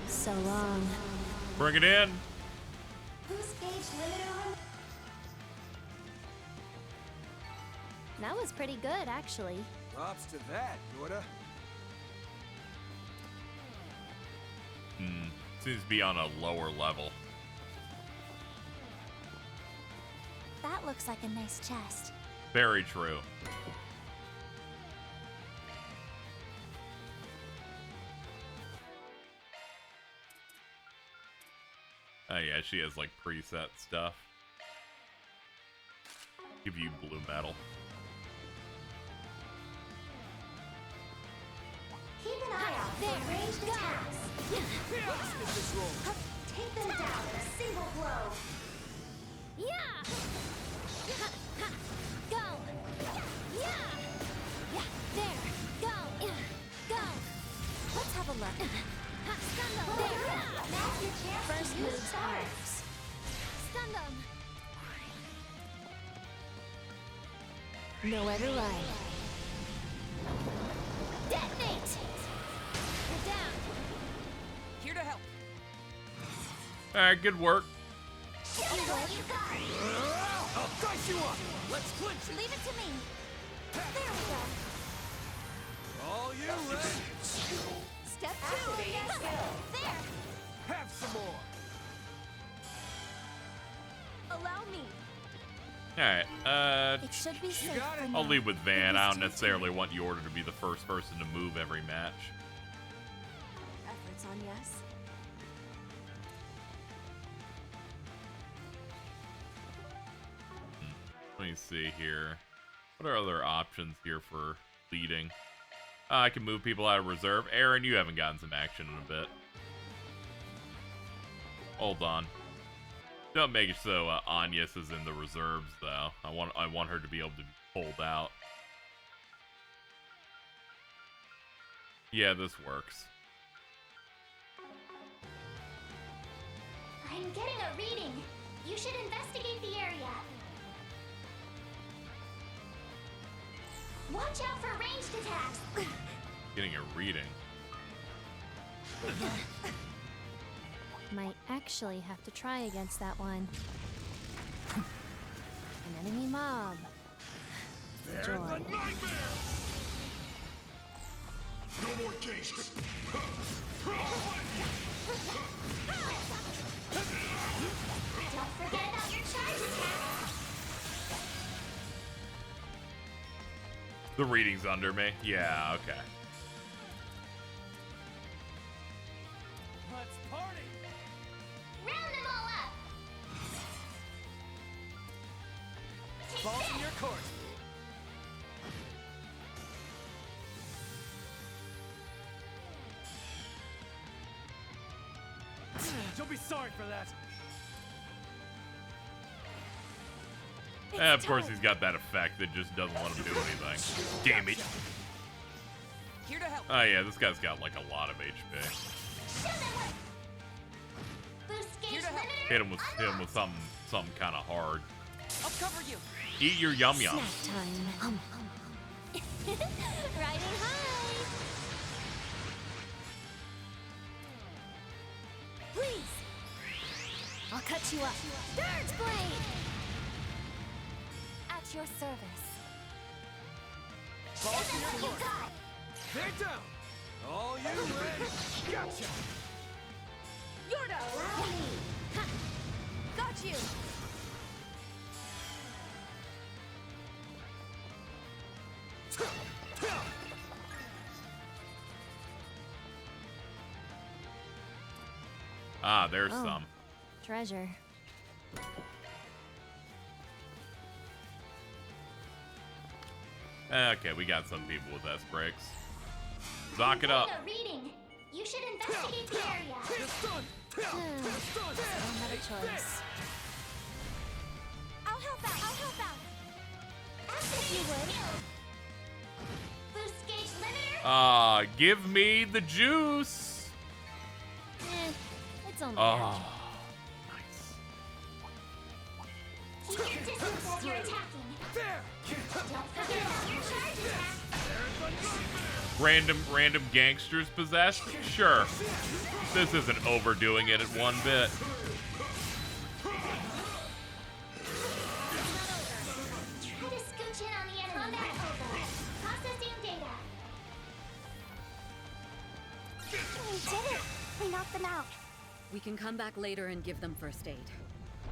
So long. Bring it in. Whose gauge limiter on? That was pretty good, actually. Props to that, Yorda. Seems to be on a lower level. That looks like a nice chest. Very true. Oh yeah, she has like preset stuff. Give you blue metal. Keep an eye out for ranged attacks. Let's get this roll. Take them down in a single blow. Yeah! Go! Yeah! Yeah, there! Go! Go! Let's have a look. There! Now's your chance First to use move's stars. ours. Stun them! Nowhere to run. Detonate! You're down! Here to help. Alright, good work. Show me what you got. I'll dice you up! Let's clinch it! Leave it to me! There we go! All you ready? Step 2! Activating skill. There! Have some more! Allow me! Alright, It should be safe got for it. now. I'll leave with Van. I don't necessarily want Yorda to be the first person to move every match. Efforts on yes. Let me see here. What are other options here for leading? I can move people out of reserve. Aaron, you haven't gotten some action in a bit. Hold on. Don't make it so Agnès is in the reserves, though. I want her to be able to be pulled out. Yeah, this works. I'm getting a reading. You should investigate the area. Watch out for ranged attacks. Getting a reading. Might actually have to try against that one. An enemy mob. Joy. No more cage. Don't forget about your charge attack. The reading's under me? Yeah, okay. Let's party! Round them all up. Balls in your court! You'll be sorry for that. Of course, he's got that effect that just doesn't let him do anything. Damn it. Here to help. Oh yeah, this guy's got like a lot of HP. Boost gauge Here to help. limiter. Hit him with something kind of hard. I'll cover you. Eat your yum yum. Snack time. Riding high. catch you up. Dirge Blade! At your service. Balls in your court. They're down. All you ready? Gotcha. Yordo! Ha. Got you! Ah, there's some. Treasure. Okay, we got some people with S breaks. Zock it up. A reading. You should investigate the area. I don't have a choice. I'll help out. I'll help out. Ask if you would. Boost gauge limiter. Ah, give me the juice. It's only Oh, Keep your distance while you're attacking. There. Don't forget about your charge attack. random gangsters possessed? Sure. This isn't overdoing it at one bit. Try to scooch in on the enemy. Combat over. Processing data. We did it. We knocked them out. We can come back later and give them first aid.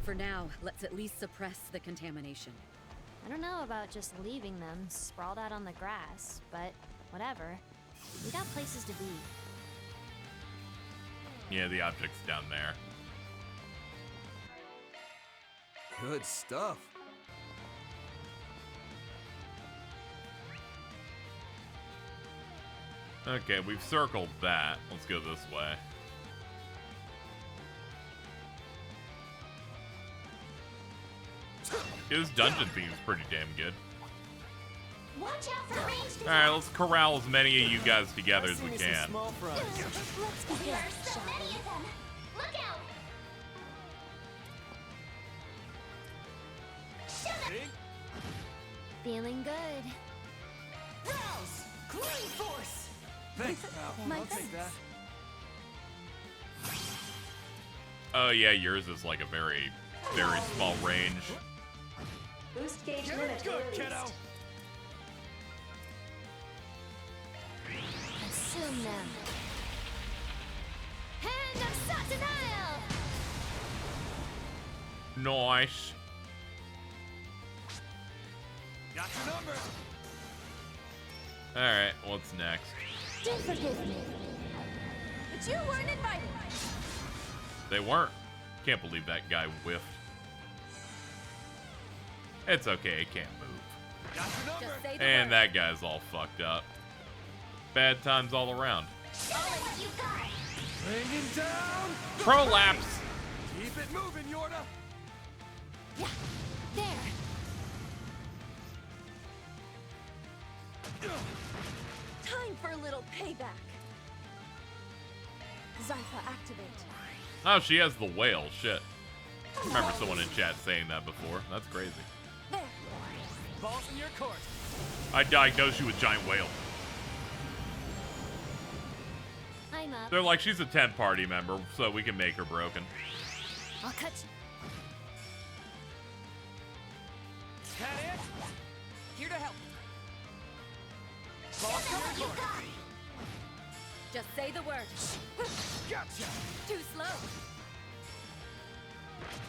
For now, let's at least suppress the contamination. I don't know about just leaving them sprawled out on the grass, but whatever. We got places to be. Yeah, the object's down there. Good stuff. Okay, we've circled that. Let's go this way. This dungeon theme is pretty damn good. Watch out for ranged Alright, let's corral as many of you guys together as we can. Let's begin. There are so many of them. Look out! Feeling good. Rouse! Green Force! Thanks, pal. My I'll take that. Oh yeah, yours is like a very, very small range. Boost gauge Get limit good, released. kiddo. Consume them. Hand of Satanile! Nice. Got your number. Alright, what's next? Do forgive me. But you weren't invited. They weren't. Can't believe that guy whiffed. It's okay, it can't move. Got your number. Just say the And word. that guy's all fucked up. Bad times all around. Show them what you got. Bringing down. Prolapse! Keep it moving, Yorda. Yeah. There. Time for a little payback. Zypha activate. Oh, she has the whale. Shit. I remember someone in chat saying that before. That's crazy. There. Balls in your court. I diagnosed you with giant whale. I'm up. They're like, she's a 10 party member, so we can make her broken. I'll cut you. That it? Here to help. Balls in your court. Just say the word. Gotcha. Too slow.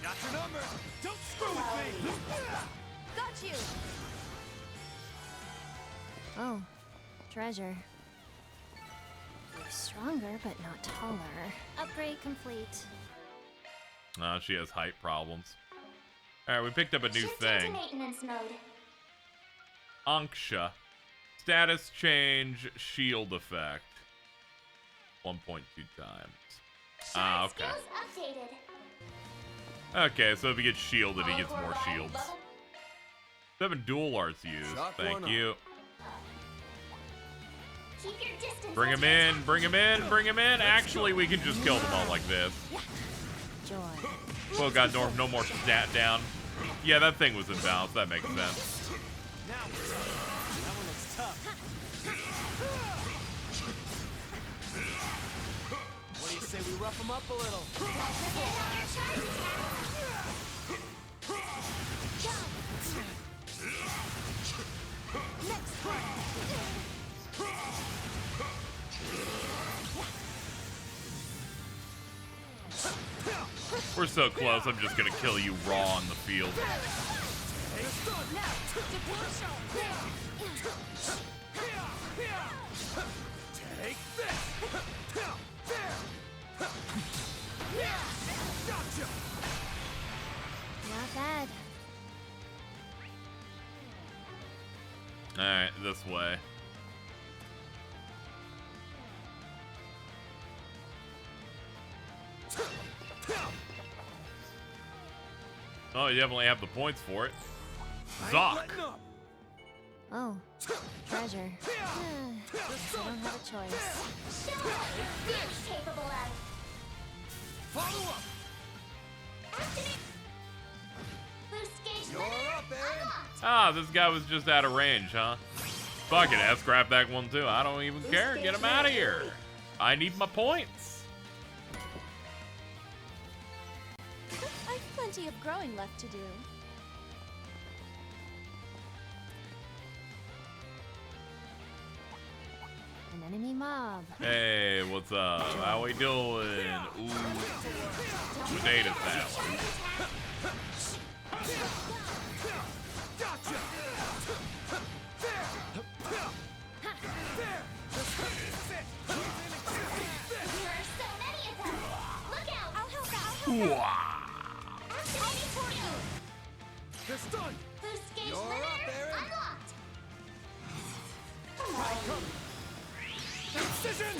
Got your number. Don't screw with me. Got you. Oh, treasure. Stronger, but not taller. Upgrade complete. She has height problems. Alright, we picked up a new Shift thing. into maintenance mode. Anksha. Status change, shield effect. 1.2 times. Ah, okay. Skills updated. Okay, so if he gets shielded, he gets more shields. 7 dual arts used. Shock Thank one you. Keep your distance. Bring him in, bring him in, bring him in. Actually, we can just kill them all like this. Joy. Oh god, no more stat down. Yeah, that thing was imbalanced. That makes sense. Now that one looks tough. What do you say we rough them up a little? We're so close, I'm just gonna kill you raw on the field. Take this! Gotcha! Not bad. Alright, this way. Oh, you definitely have the points for it. Zoc! Oh, treasure. Guess I don't have a choice. Show us what you're capable of. Follow up! Activate. Boost gauge You're limiter up, Aaron. unlocked. Ah, this guy was just out of range, huh? Fuck it, I'll scrap that one too. I don't even care. Get him out of here. I need my points. I've plenty of growing left to do. An enemy mob. Hey, what's up? How we doing? Ooh, potato salad. Gotcha! There are so many of them. Look out! I'll help out. Activating tornado. They're stunned! Boost gauge You're up, limiter Aaron. unlocked. Precision!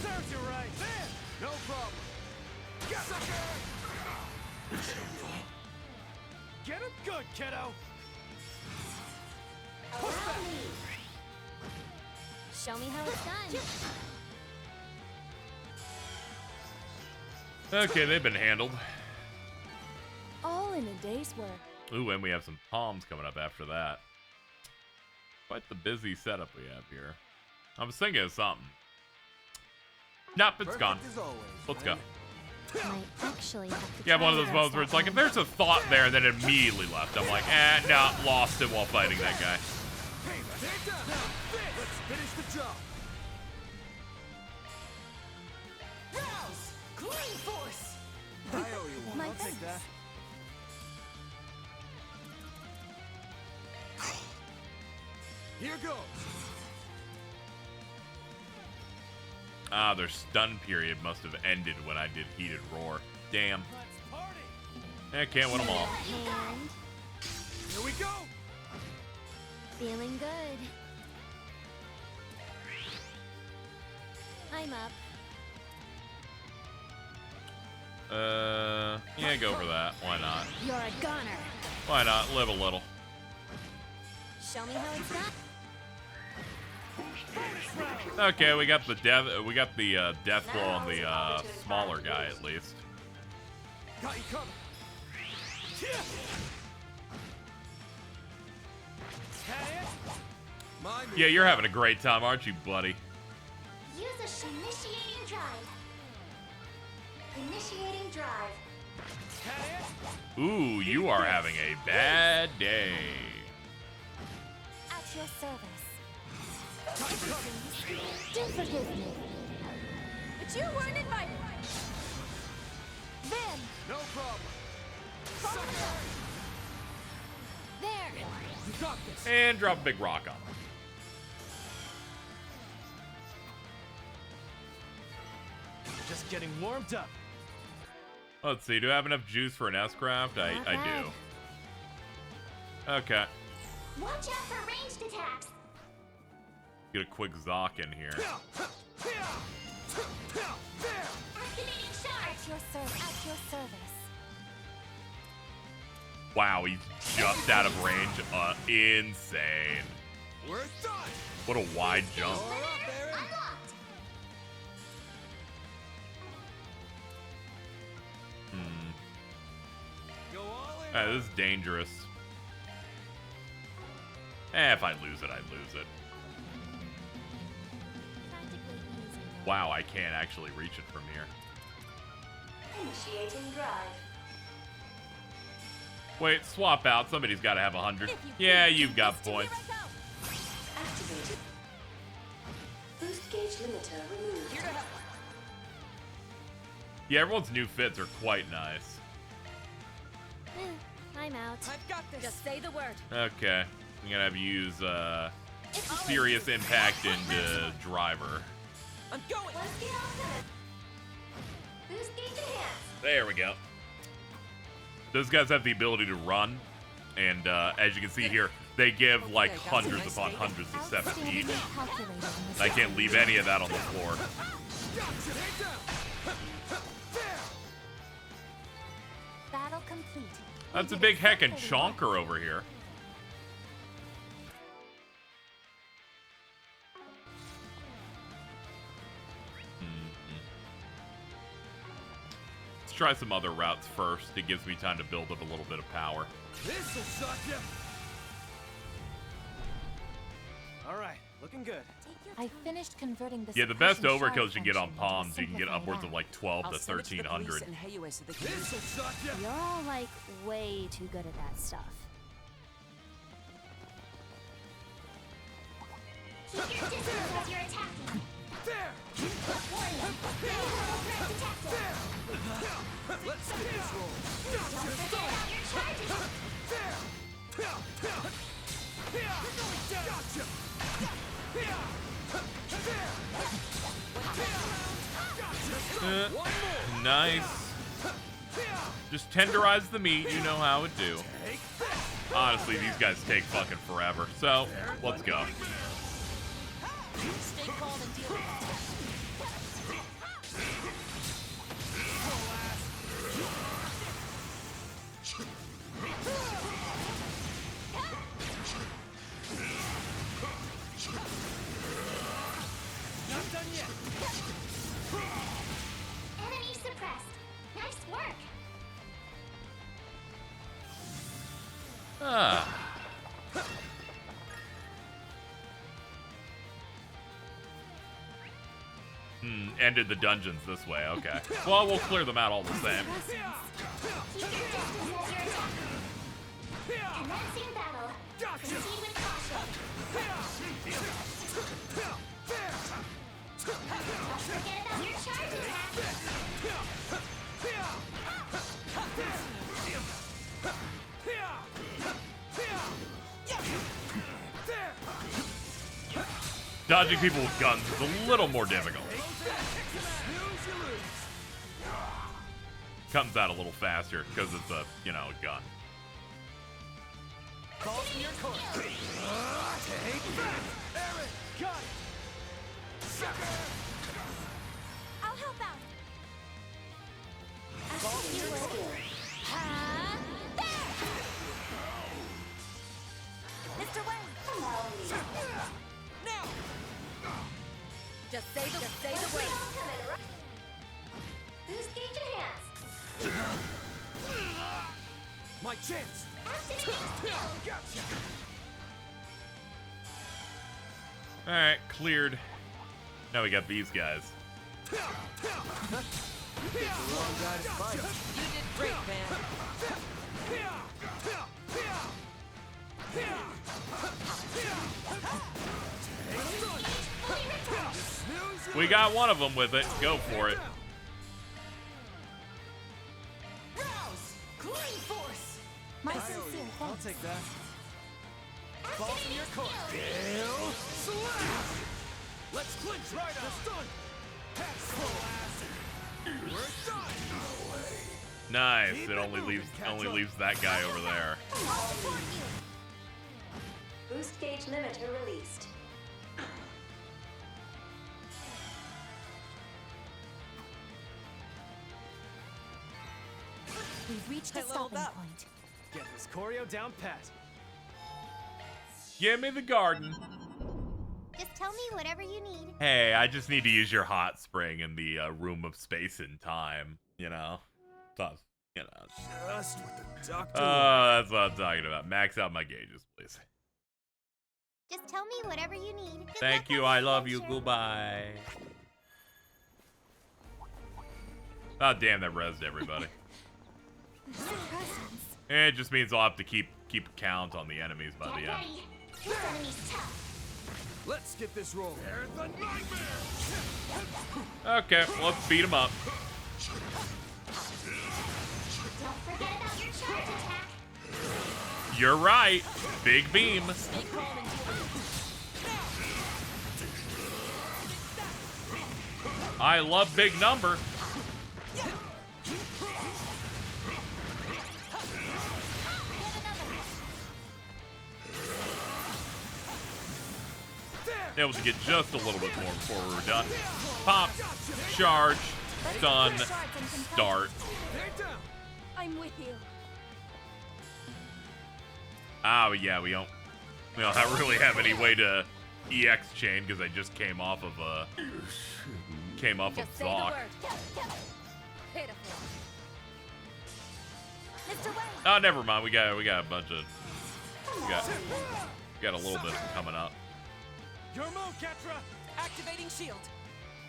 Serves you right. There! No problem. Sucker! Get him good, kiddo! Push back! Show me how it's done. Okay, they've been handled. All in a day's work. Ooh, and we have some palms coming up after that. Quite the busy setup we have here. I was thinking of something. Nope, it's gone. Perfect as always, Let's go. Might actually have to Yeah, one of try those the moments where it's like, if there's a thought there, then it immediately left. I'm like, no, lost it while fighting that guy. Hey, take down! Let's finish the job! Rouse! Clean force! I owe you one. My I'll take that. Here goes! Ah, their stun period must have ended when I did Heated Roar. Damn. I can't win them all. hand. Here we go! Feeling good. I'm up. Yeah, go for that. Why not? You're a gunner. Why not? Live a little. Show me how it's done. Okay, we got the death. We got the death blow on the smaller guy at least. Got you coming! Yeah, you're having a great time, aren't you, buddy? Use a initiating drive. Initiating drive. Ooh, you are having a bad day. At your service. Do forgive me. But you weren't invited. Then. No problem. There. You got this. And drop a big rock on him. Just getting warmed up. Let's see, do I have enough juice for an S-craft? I do. Okay. Watch out for ranged attacks. Get a quick Zoc in here. Activating charge. At your service. Wow, he's just out of range. Insane. We're done. What a wide jump. Unlocked. Go all in. This is dangerous. If I lose it, I lose it. Wow, I can't actually reach it from here. Initiating drive. Wait, swap out. Somebody's got to have 100. Yeah, you've got points. Activated. Boost gauge limiter removed. Yeah, everyone's new fits are quite nice. I'm out. I've got this. Just say the word. Okay. I'm gonna have you use Serious Impact and Driver. I'm going. Let's get all set. Boost gauge enhanced. There we go. Those guys have the ability to run, and as you can see here, they give like hundreds upon hundreds of steps each. I can't leave any of that on the floor. Battle complete. That's a big heckin' chonker over here. Let's try some other routes first. It gives me time to build up a little bit of power. This'll suck ya. All right, looking good. I finished converting this. Yeah, the best overkills you get on palms, you can get upwards of like 12 to 1300. This'll suck ya. You're all like way too good at that stuff. Keep your distance as you're attacking. There. Warning. Horrible threat detected. Let's get this roll. Don't forget about your charges. Nice. Just tenderize the meat, you know how it do. Honestly, these guys take fucking forever. So, let's go. Stay calm and deal with it. Not done yet. Enemy suppressed. Nice work. Ah. Ended the dungeons this way, okay. Well, we'll clear them out all the same. Keep your distance as you're attacking. Commencing battle. Proceed with caution. Don't forget about your charge attack. Dodging people with guns is a little more difficult. Comes out a little faster because it's a, you know, a gun. Call from your course. Take that. Eric, got it. Sucker. I'll help out. Call from your course. Mr. Wayne. Now. Just say the word. Boost gauge enhanced. My chance. Gotcha. Alright, cleared. Now we got these guys. You did great, man. We got one of them with it. Go for it. Clean force. My sincere I'll thanks. take that. Call from your course. Bill slash. Let's clinch right up. Stun. We're done. Nice. It only leaves that guy over there. I'll support you. Boost gauge limiter released. We've reached a stopping point. Get this choreo down pat. Give me the garden. Just tell me whatever you need. Hey, I just need to use your hot spring in the room of space and time. You know? Tough. You know. Just what the doctor. That's what I'm talking about. Max out my gauges, please. Just tell me whatever you need. Good Thank luck you. on I the love you. adventure. Goodbye. Oh, damn, that rezzed everybody. It just means I'll have to keep count on the enemies by the end. This enemy's tough. Let's get this rolling. Okay, let's beat him up. Don't forget about your charge attack. You're right. Big beam. I love big number. Able to get just a little bit more before we were done. Pop, charge, stun, start. I'm with you. Oh yeah, we don't really have any way to EX chain because I just came off of Zoc. Oh, never mind. We got a bunch of we got a little bit coming up. Your move, Ketra! Activating shield.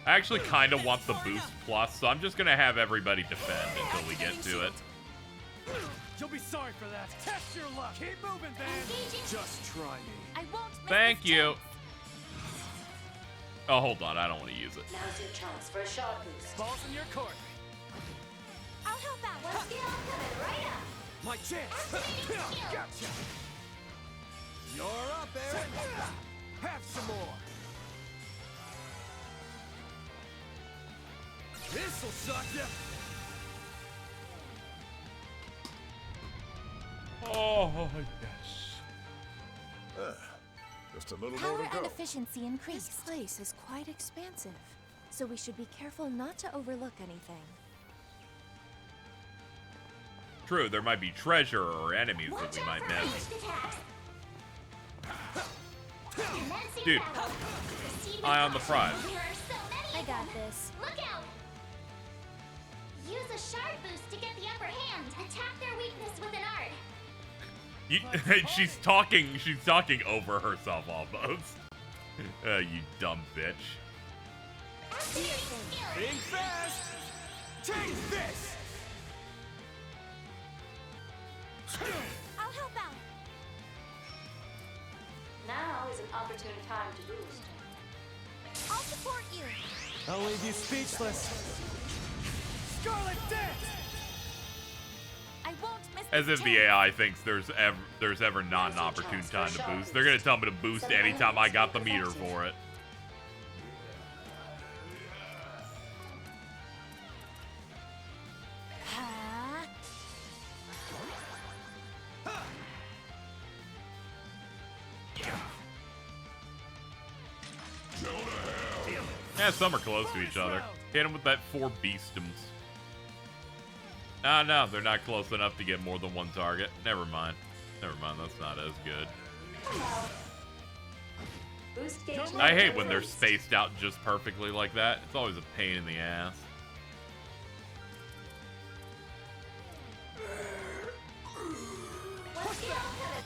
I actually kind of want the boost plus, so I'm just gonna have everybody defend until we get to it. You'll be sorry for that. Test your luck. Keep moving, Van. Just try me. I won't miss Thank this you. chance. Oh, hold on. I don't want to use it. Now's your chance for a shot boost. Balls in your court. I'll help out. Let's get on coming right up. My chance. Activating shield. Gotcha. You're up, Aaron. Have some more. This'll suck ya. Oh, yes. Just a little more Power to and go. efficiency increase. This place is quite expansive, so we should be careful not to overlook anything. True, there might be treasure or enemies that we might miss. Dude, eye on the prize. I got this. Look out! Use a shard boost to get the upper hand. Attack their weakness with an art. She's talking over herself almost. You dumb bitch. Being fast. Take this. I'll help out. Now is an opportune time to boost. I'll support you. I'll leave you speechless. Scarlet Death! I won't miss As this if the chance. AI thinks there's ever not an opportune time to boost. They're gonna tell me to boost anytime I got the meter for it. Yeah, some are close to each other. Hit them with that 4 beastums. Ah, no, they're not close enough to get more than one target. Never mind. Never mind, that's not as good. Boost gauge I hate limiter when they're released. spaced out just perfectly like that. It's always a pain in the ass. Let's get on coming.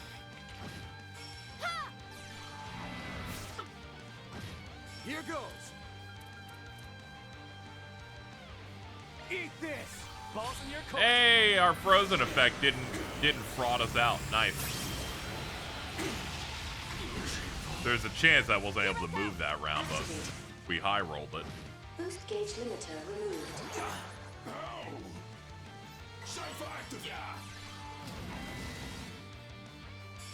Here goes. Eat this. Balls in your court. Hey, our frozen effect didn't fraud us out. Nice. There's a chance I wasn't able to move that round, but we high rolled it. Boost gauge limiter removed.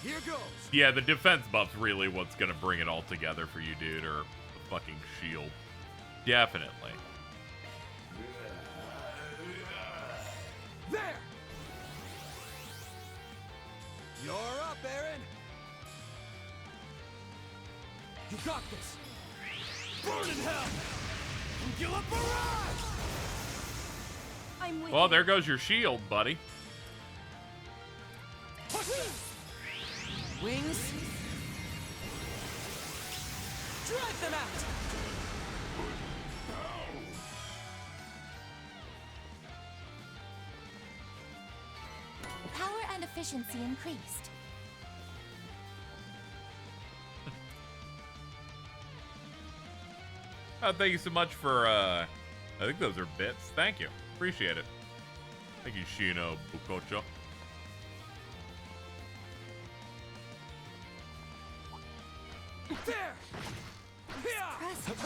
Here goes. Yeah, the defense buff's really what's gonna bring it all together for you, dude, or the fucking shield. Definitely. There. You're up, Aaron. You got this. Burn in hell. Angular barrage. I'm with Well, you. there goes your shield, buddy. Wings. Drive them out. Power and efficiency increased. Oh, thank you so much for, I think those are bits. Thank you. Appreciate it. Thank you, Shino Bukocho. There. Here. Presence.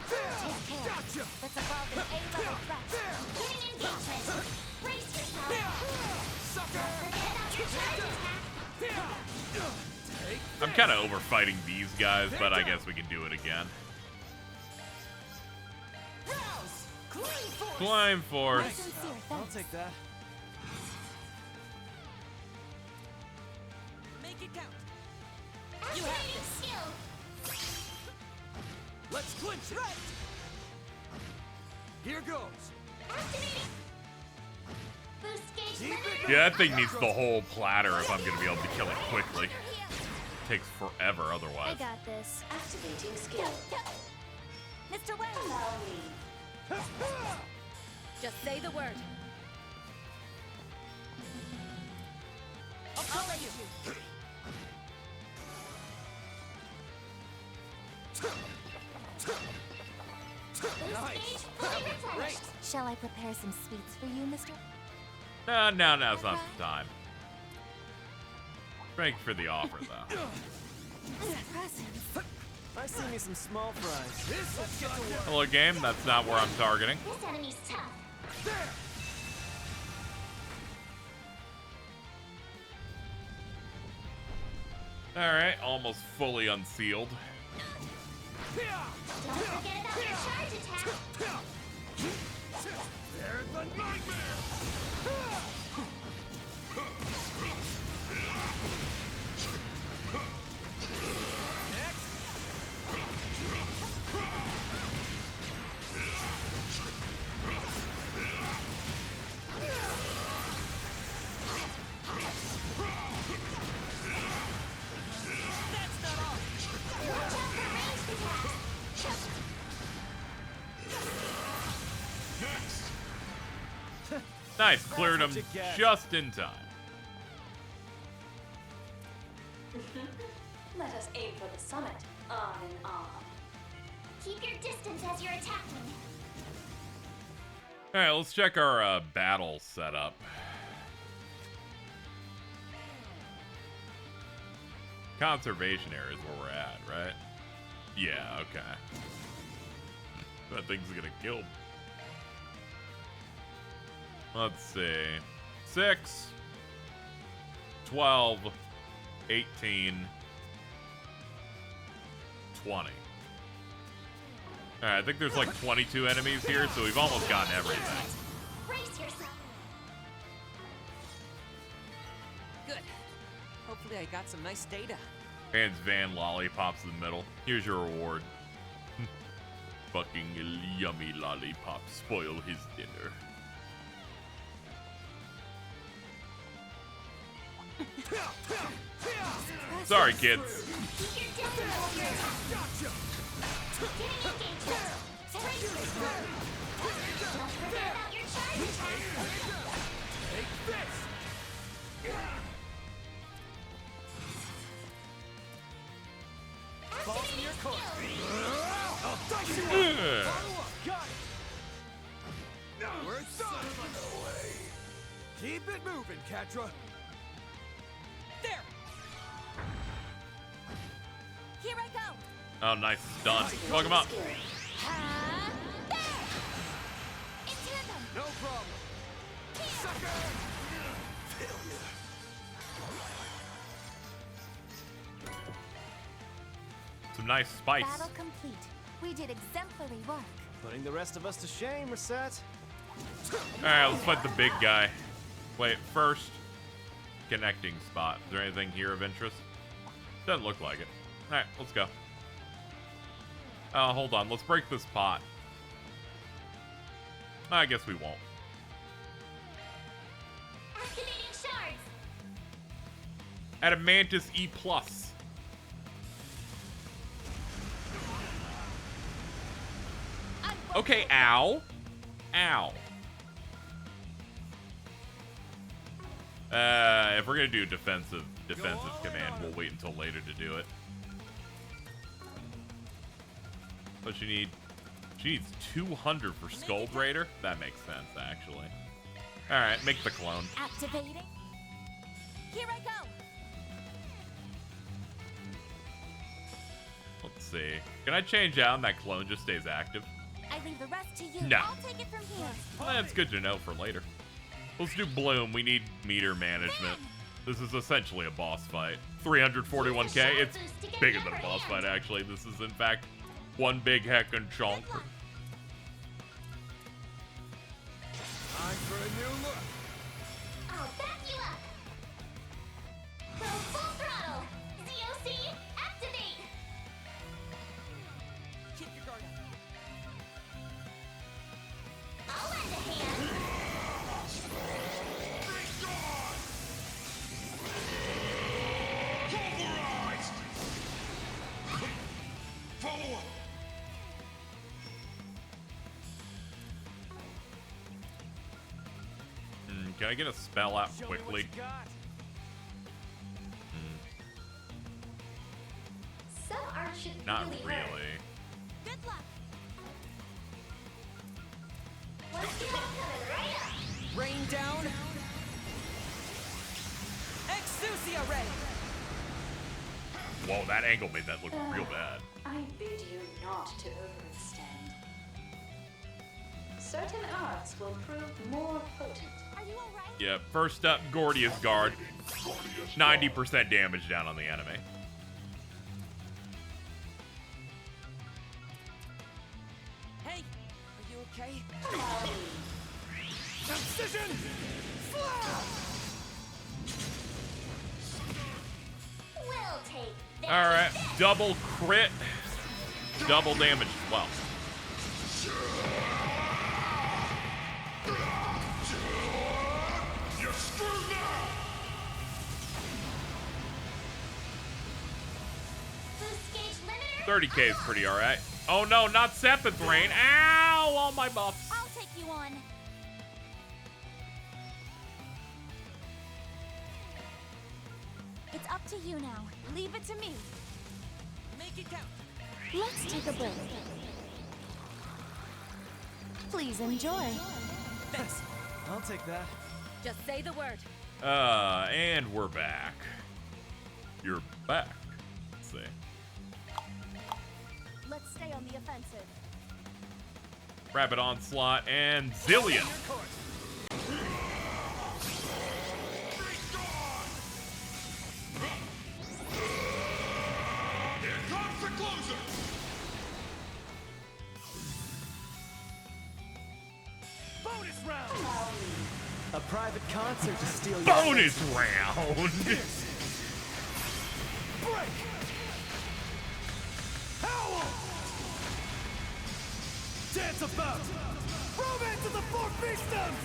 There. Take care. Gotcha. That's above an A-level threat. Getting engagement. Brace yourself. I'm kind of over fighting these guys, but I guess we can do it again. Climb force. I'll take that. Make it count. You have this. Let's clinch it. Right. Here goes. Yeah, that thing needs the whole platter if I'm going to be able to kill it quickly. Takes forever I otherwise. got this. Activating skill. Mr. Wayne. Allow me. Just say the word. I'll let you. Nice. Great. Shall I prepare some sweets for you, Mr.? No, now's not the time. Thank you for the offer, though. I see me some small fries. Hello, game. That's not where I'm targeting. This enemy's tough. Alright, almost fully unsealed. Don't forget about your charge attack. There's the nightmare. Nice, cleared him just in time. Let us aim for the summit. On and on. Keep your distance as you're attacking. Alright, let's check our battle setup. Conservation area is where we're at, right? Yeah, okay. That thing's gonna kill me. Let's see. 6, 12, 18, 20. Alright, I think there's like 22 enemies here, so we've almost gotten everything. Brace yourself. Good. Hopefully I got some nice data. Hands Van lollipops in the middle. Here's your reward. Fucking yummy lollipop spoil his dinner. Sorry, kids. We're done. Keep it moving, Catra. There. Here I go. Oh, nice stun. Fuck him up. No problem. Sucker! Some nice spice. Battle complete. We did exemplary work. Putting the rest of us to shame, Reset. Alright, let's fight the big guy. Wait, first, connecting spot. Is there anything here of interest? Doesn't look like it. Alright, let's go. Hold on, let's break this pot. I guess we won't. Activating shards. Adamantus E+. Okay, ow. Ow. If we're gonna do defensive command, we'll wait until later to do it. But she needs 200 for Skull Raider. That makes sense, actually. All right, make the clone. Activating. Here I go. Let's see. Can I change out and that clone just stays active? I leave the rest to you. No. I'll take it from here. Well, that's good to know for later. Let's do Bloom. We need meter management. This is essentially a boss fight. 341k. It's bigger than a boss fight, actually. This is, in fact, one big heckin' chunk. Time for a new look. I'll back you up. Go full throttle. COC, activate. Keep your guard up. I'll lend a hand. Pulverized! Follow up! Can I get a spell out quickly? Some art should Not really really. hurt. Good luck. Let's get it coming right up. Rain down. Exousia ray. Whoa, that angle made that look real bad. I bid you not to overextend. Certain arts will prove more potent. Are you alright? Yeah, first up, Gordius Guard. 90% damage down on the enemy. Hey, are you okay? Precision! We'll take that. Alright, double crit. Double damage as well. You're screwed now! Boost gauge limiter. 30k is pretty alright. Oh no, not Seventh Rain. Ow! All my buffs. I'll take you on. It's up to you now. Leave it to me. Make it count. Let's take a break. Please enjoy. Thanks. I'll take that. Just say the word. And we're back. You're back. Let's see. Let's stay on the offensive. Rapid Onslaught and Zillion. Here comes the closer! Bonus round! A private concert to steal your Bonus round. Break! Howl! Dance about! Romance of the four fiefdoms!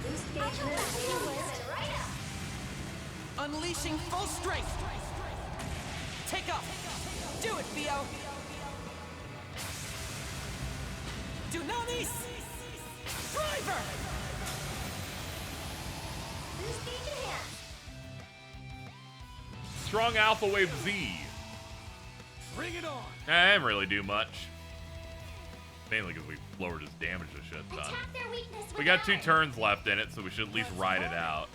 Boost gauge limiter right up. Unleashing full strength. Take off. Do it, Theo. Dunamis. Driver. Boost gauge enhanced. Strong Alpha Wave Z. Bring it on! I didn't really do much. Mainly because we lowered his damage a shit ton. Attack their weakness with We got 2 iron. turns left in it, so we should at least ride it out.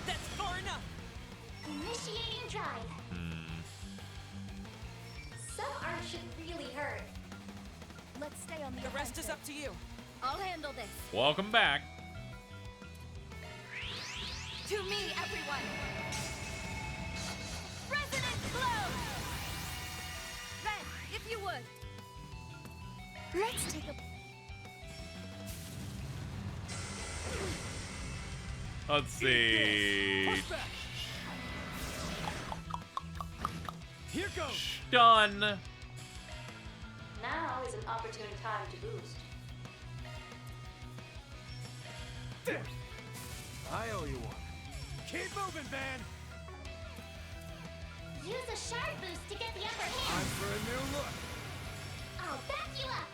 That's far enough. Initiating drive. Some art should really hurt. Let's stay on the The rest is offensive. up to you. I'll handle this. Welcome back. To me, everyone. Resonance blow. Red, if you would. Let's take a... Let's see. Push back! Here goes! Done. Now is an opportune time to boost. There! I owe you one. Keep moving, Van! Use a shard boost to get the upper Time hand. for a new look. I'll back you up.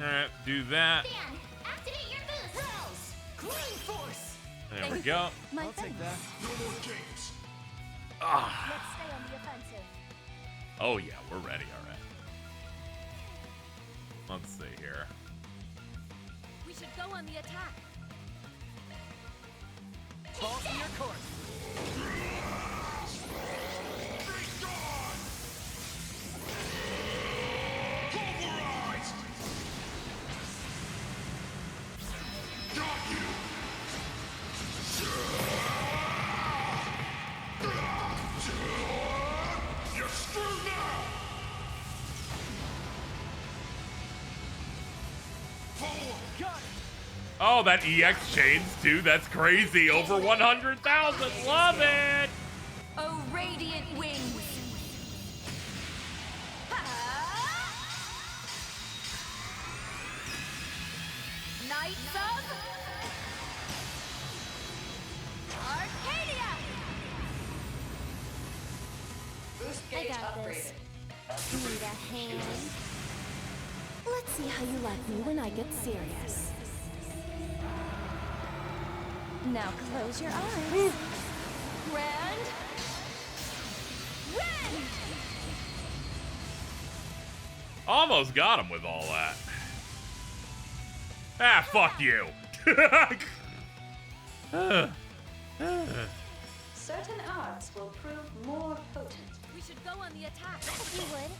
Alright, do that. Van, activate your boost. Rouse! Clean force! There we go. My I'll take that. No more games. Ah. Let's stay on the offensive. Oh yeah, we're ready, alright. Let's see here. We should go on the attack. Ball in your court. Be gone! Oh, that EX chains too. That's crazy. Over 100,000. Love it. Oh, radiant wings. Knights of Arcadia. Boost I gauge got upgraded. this. Need a hand? Let's see how you like me when I get serious. Now close your eyes. Grand Wind. Almost got him with all that. Ah, fuck you. Certain arts will prove more potent. We should go on the attack. You would.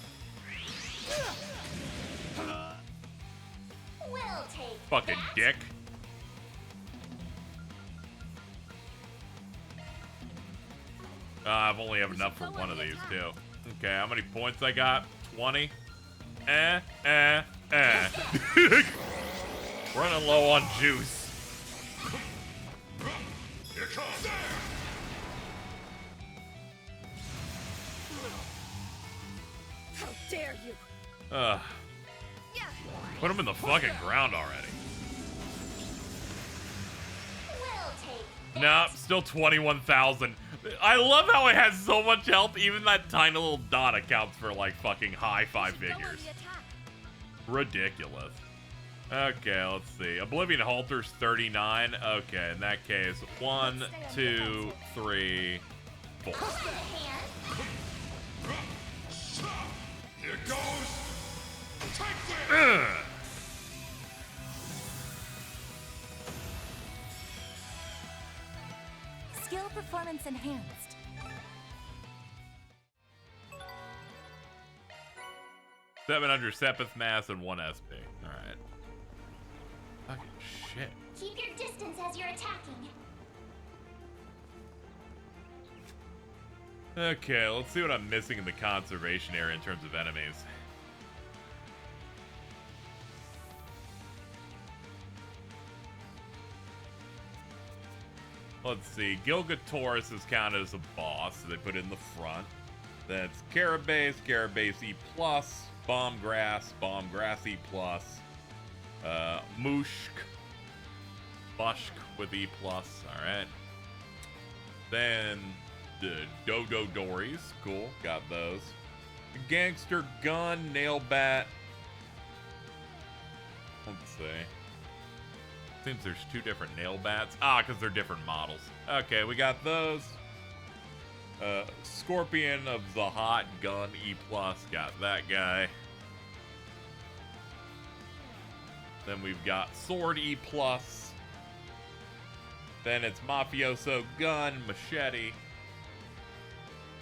We'll take Fucking dick. I've only have enough for one of these, too. Okay, how many points I got? 20? Running low on juice. Here comes. How dare you? Put him in the fucking ground already. Nope, still 21,000. I love how it has so much health. Even that tiny little dot accounts for like fucking high five figures. Ridiculous. Okay, let's see. Oblivion Halter's 39. Okay, in that case, 1, 2, 3, 4. Here goes. Skill performance enhanced. Seven under Sepith Mass and 1 SP. Alright. Fucking shit. Keep your distance as you're attacking. Okay, let's see what I'm missing in the conservation area in terms of enemies. Let's see. Gilgatoris is counted as a boss, so they put it in the front. That's Carabase, Carabase E+, Bombgrass, Bombgrass E+, Mushk, Bushk with E+, alright. Then the Dodo Dories, cool, got those. Gangster Gun, Nail Bat. Let's see. Seems there's 2 different nail bats. Ah, because they're different models. Okay, we got those. Scorpion of the Hot Gun E+, got that guy. Then we've got Sword E+. Then it's Mafioso Gun, Machete.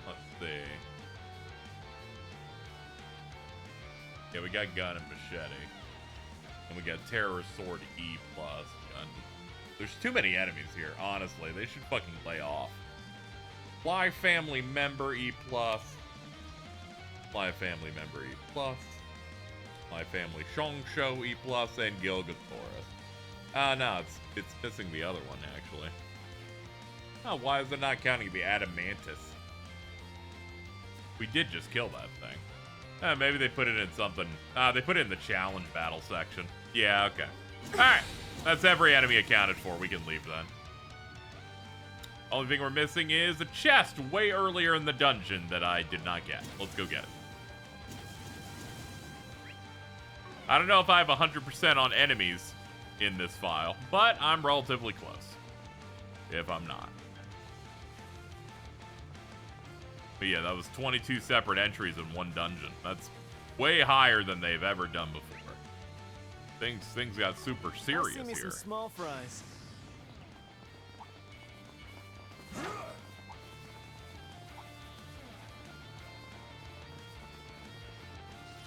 Let's see. Yeah, we got Gun and Machete. And we got Terror Sword E+. Gun. There's too many enemies here, honestly. They should fucking lay off. Fly Family Member E+. Fly Family Member E+. Fly Family Shongsho E+. And Gilgatoris. No, it's missing the other one, actually. Oh, why is it not counting the Adamantis? We did just kill that thing. Maybe they put it in something. They put it in the challenge battle section. Yeah, okay. Alright. That's every enemy accounted for. We can leave then. Only thing we're missing is a chest way earlier in the dungeon that I did not get. Let's go get it. I don't know if I have 100% on enemies in this file, but I'm relatively close. If I'm not. But yeah, that was 22 separate entries in one dungeon. That's way higher than they've ever done before. Things got super serious I'll see me here. some small fries.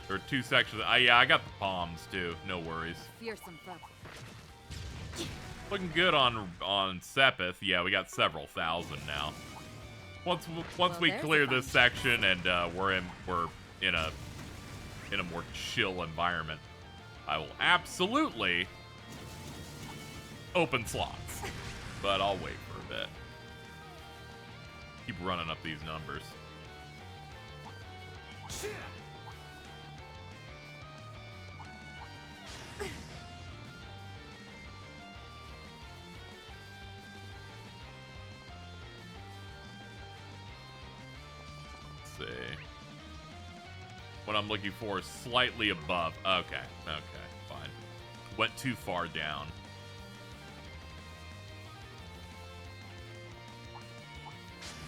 There are 2 sections. Yeah, I got the palms too. No worries. Fearsome foe. Looking good on Sepith. Yeah, we got several thousand now. Once we clear this section and we're in a more chill environment, I will absolutely open slots. But I'll wait for a bit. Keep running up these numbers. Let's see. What I'm looking for is slightly above. Okay, fine. Went too far down.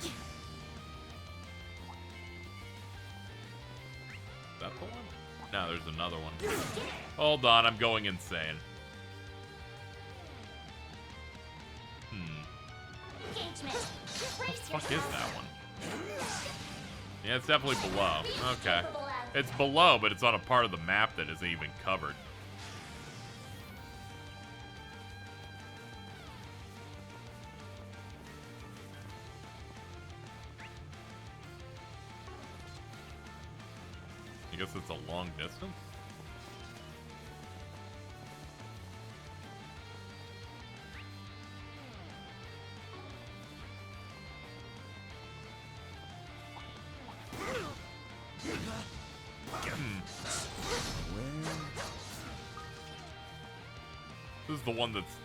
Is that the one? No, there's another one. Hold on, I'm going insane. What the fuck is that one? Yeah, it's definitely below. Okay. It's below, but it's on a part of the map that isn't even covered. I guess it's a long distance.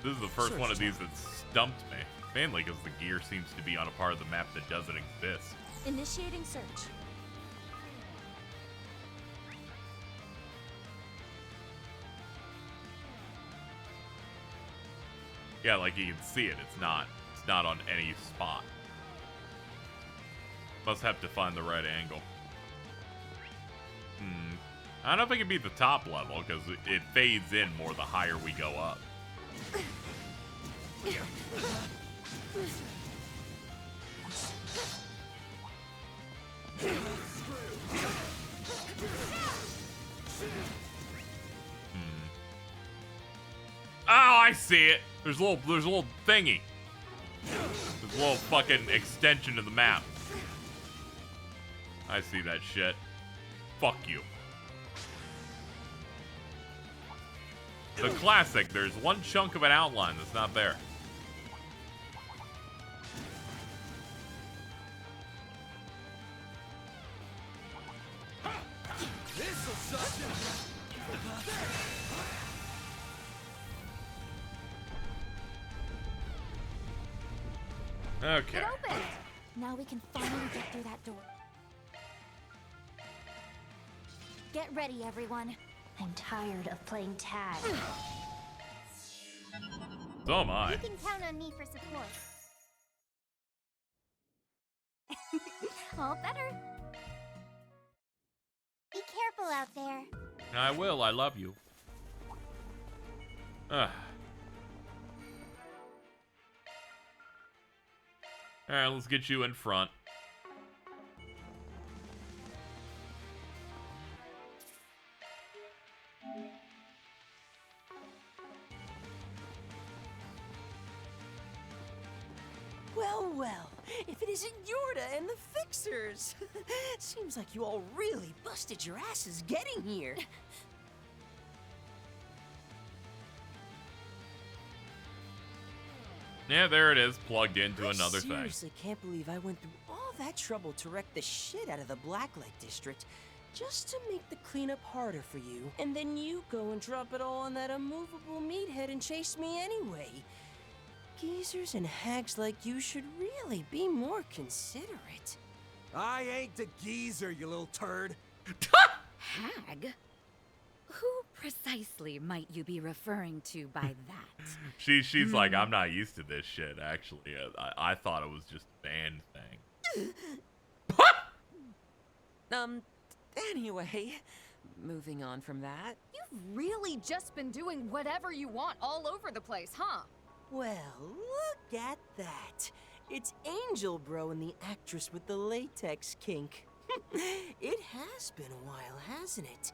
This is the first one of these that stumped me. Mainly because the gear seems to be on a part of the map that doesn't exist. Initiating search. Yeah, like you can see it. It's not on any spot. Must have to find the right angle. I don't know if I can beat the top level because it fades in more the higher we go up. Oh, I see it. There's a little thingy. There's a little fucking extension to the map. I see that shit. Fuck you. The classic, there's one chunk of an outline that's not there. Okay. It opened. Now we can finally get through that door. Get ready, everyone. I'm tired of playing tag. So am I. You can count on me for support. All better. Be careful out there. I will. I love you. Alright, let's get you in front. Well, if it isn't Yorda and the Fixers. Seems like you all really busted your asses getting here. Yeah, there it is, plugged into another I thing. seriously can't believe I went through all that trouble to wreck the shit out of the Blacklight District just to make the cleanup harder for you, and then you go and drop it all on that immovable meathead and chase me anyway. Geezers and hags like you should really be more considerate. I ain't a geezer, you little turd. Hag? Who precisely might you be referring to by that? She's like, I'm not used to this shit, actually. I thought it was just a band thing. Anyway, moving on from that. You've really just been doing whatever you want all over the place, huh? Well, look at that. It's Angel Bro and the actress with the latex kink. It has been a while, hasn't it?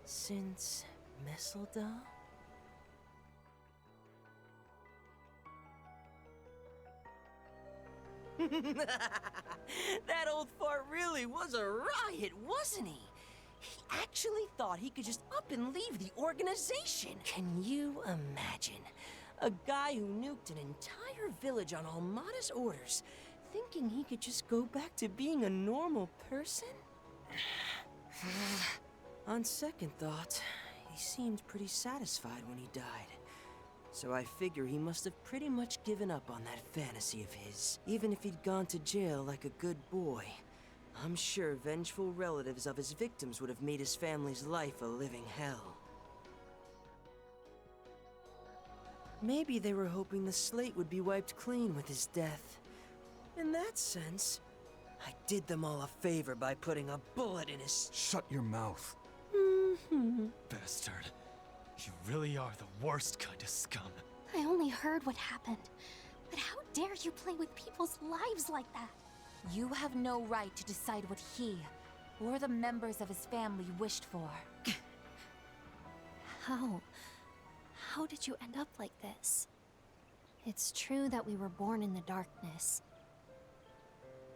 Since Messelda? That old fart really was a riot, wasn't he? He actually thought he could just up and leave the organization. Can you imagine? A guy who nuked an entire village on Almada's orders, thinking he could just go back to being a normal person? On second thought, he seemed pretty satisfied when he died. So I figure he must have pretty much given up on that fantasy of his. Even if he'd gone to jail like a good boy, I'm sure vengeful relatives of his victims would have made his family's life a living hell. Maybe they were hoping the slate would be wiped clean with his death. In that sense, I did them all a favor by putting a bullet in his... Shut your mouth. Bastard. You really are the worst kind of scum. I only heard what happened. But how dare you play with people's lives like that? You have no right to decide what he or the members of his family wished for. How did you end up like this? It's true that we were born in the darkness.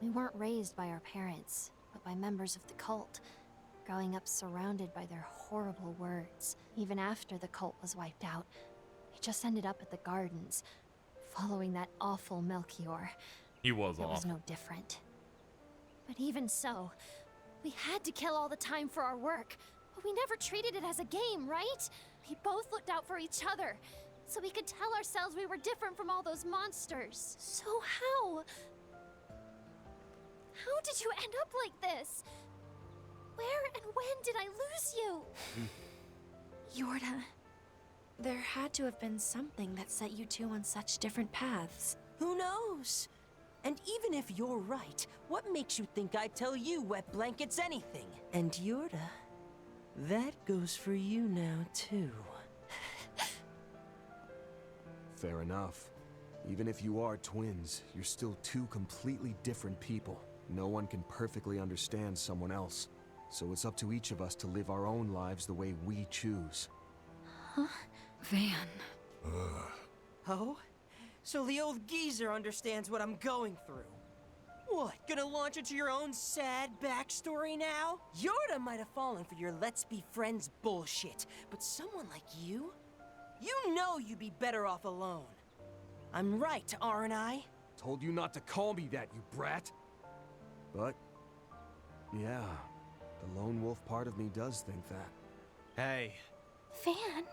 We weren't raised by our parents, but by members of the cult, growing up surrounded by their horrible words. Even after the cult was wiped out, we just ended up at the gardens, following that awful Melchior. He was It awful. was no different. But even so, we had to kill all the time for our work. But we never treated it as a game, right? We both looked out for each other, so we could tell ourselves we were different from all those monsters. So how did you end up like this? Where and when did I lose you? Yorda, there had to have been something that set you two on such different paths. Who knows? And even if you're right, what makes you think I'd tell you wet blankets anything? And Yorda, that goes for you now, too. Fair enough. Even if you are twins, you're still two completely different people. No one can perfectly understand someone else. So it's up to each of us to live our own lives the way we choose. Huh? Van. Oh? So the old geezer understands what I'm going through. What, gonna launch into your own sad backstory now? Yorda might have fallen for your let's be friends bullshit, but someone like you? You know you'd be better off alone. I'm right, aren't I? Told you not to call me that, you brat. But, yeah, the lone wolf part of me does think that. Hey. Van?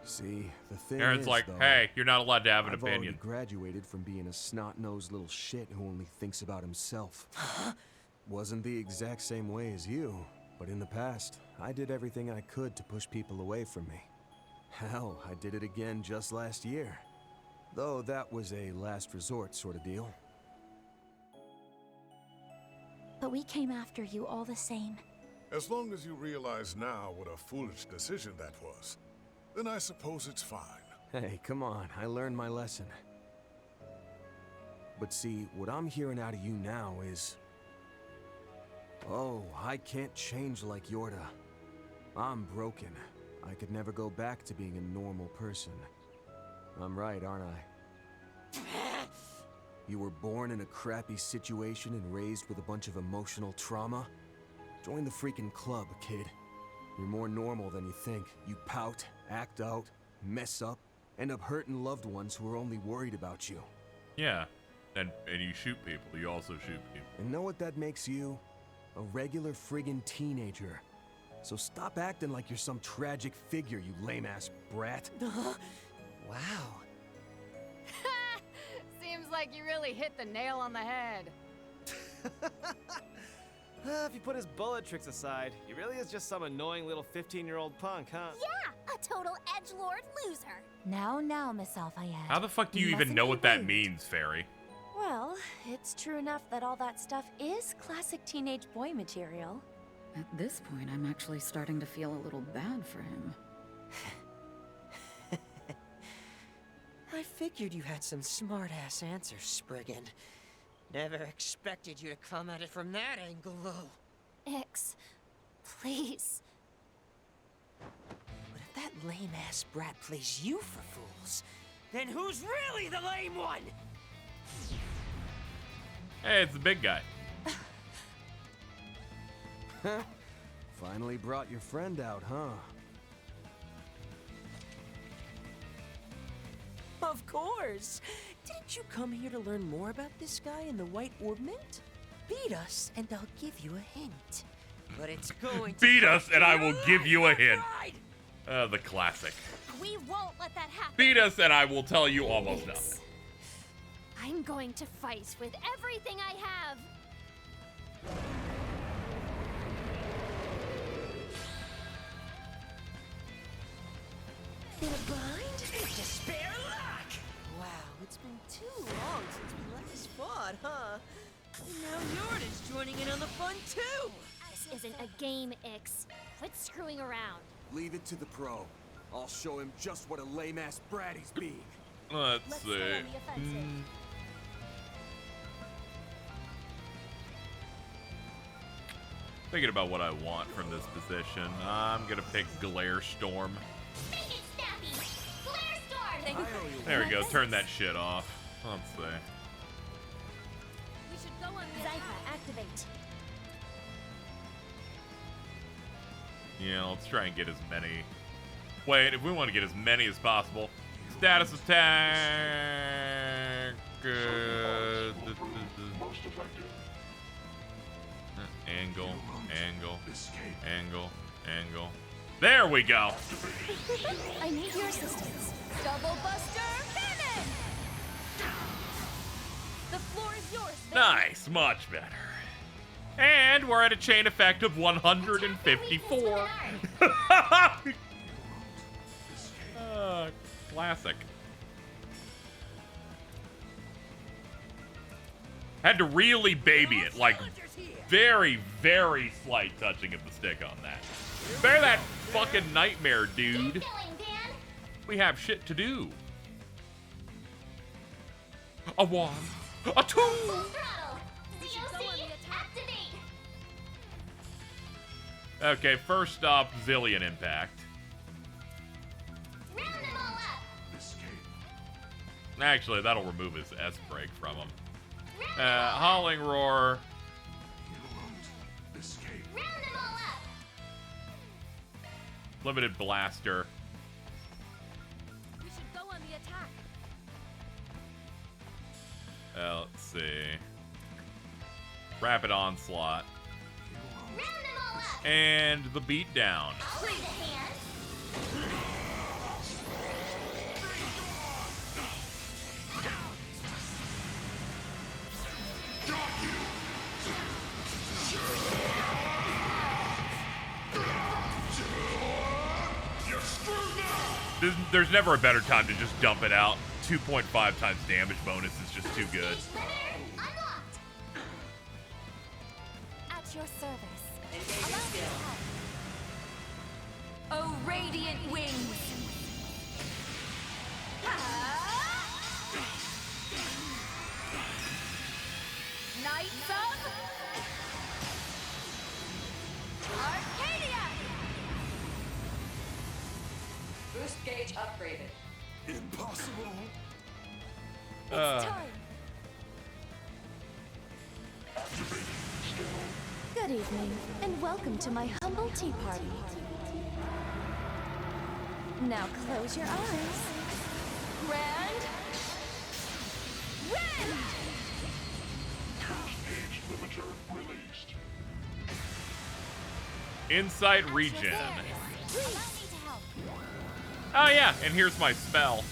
See, the thing Aaron's is, like, though, hey, you're not allowed to have an I've opinion. already graduated from being a snot-nosed little shit who only thinks about himself. Wasn't the exact same way as you, but in the past, I did everything I could to push people away from me. Hell, I did it again just last year. Though that was a last resort sort of deal. But we came after you all the same. As long as you realize now what a foolish decision that was, then I suppose it's fine. Hey, come on, I learned my lesson. But see, what I'm hearing out of you now is... oh, I can't change like Yorda. I'm broken. I could never go back to being a normal person. I'm right, aren't I? You were born in a crappy situation and raised with a bunch of emotional trauma? Join the freaking club, kid. You're more normal than you think. You pout, act out, mess up, end up hurting loved ones who are only worried about you. Yeah, and you shoot people. You also shoot people. And know what that makes you? A regular friggin' teenager. So stop acting like you're some tragic figure, you lame-ass brat. Wow. Seems like you really hit the nail on the head. If you put his bullet tricks aside, he really is just some annoying little 15-year-old punk, huh? Yeah, a total edgelord loser. Now, Miss Alfayed. How the fuck do you even know what that means, Fairy? Well, it's true enough that all that stuff is classic teenage boy material. At this point, I'm actually starting to feel a little bad for him. I figured you had some smart-ass answers, Spriggan. Never expected you to come at it from that angle, though. Ix, please. But if that lame-ass brat plays you for fools, then who's really the lame one? Hey, it's the big guy. Finally brought your friend out, huh? Of course. Didn't you come here to learn more about this guy in the White Orb Mint? Beat us, and I'll give you a hint. But it's going to Beat us, and I will give you a hint. The classic. We won't let that happen. Beat us, and I will tell you almost nothing. I'm going to fight with everything I have. In a bind? Despair luck! Wow, it's been too long since we last fought, huh? And now Yorda's joining in on the fun, too! This isn't a game, Ix. Quit screwing around. Leave it to the pro. I'll show him just what a lame-ass brat he's being. Let's see. Thinking about what I want from this position. I'm gonna pick Glare Storm. There we go. Turn that shit off. Let's see. We should go on the Zypha, activate. Yeah, let's try and get as many. Wait, if we want to get as many as possible. Status attack. Angle, angle, angle, angle. There we go. I need your assistance. Double Buster Cannon! The floor is yours, baby. Nice, much better. And we're at a chain effect of 154. Classic. Had to really baby it, like very, very slight touching of the stick on that. Bear that fucking nightmare, dude. We have shit to do. A 1, a 2. Okay, first off, Zillion Impact. Actually, that'll remove his S-Break from him. Howling Roar. Limited Blaster. We should go on the attack. Let's see. Rapid Onslaught. And the Beatdown. There's never a better time to just dump it out. 2.5 times damage bonus is just too good. At your service. Oh, radiant wings! Knights of Arcadia! Boost gauge upgraded. Impossible. It's time. Good evening, and welcome to my humble tea party. Now close your eyes. Grand Wind! Insight Regen. Oh yeah, and here's my spell.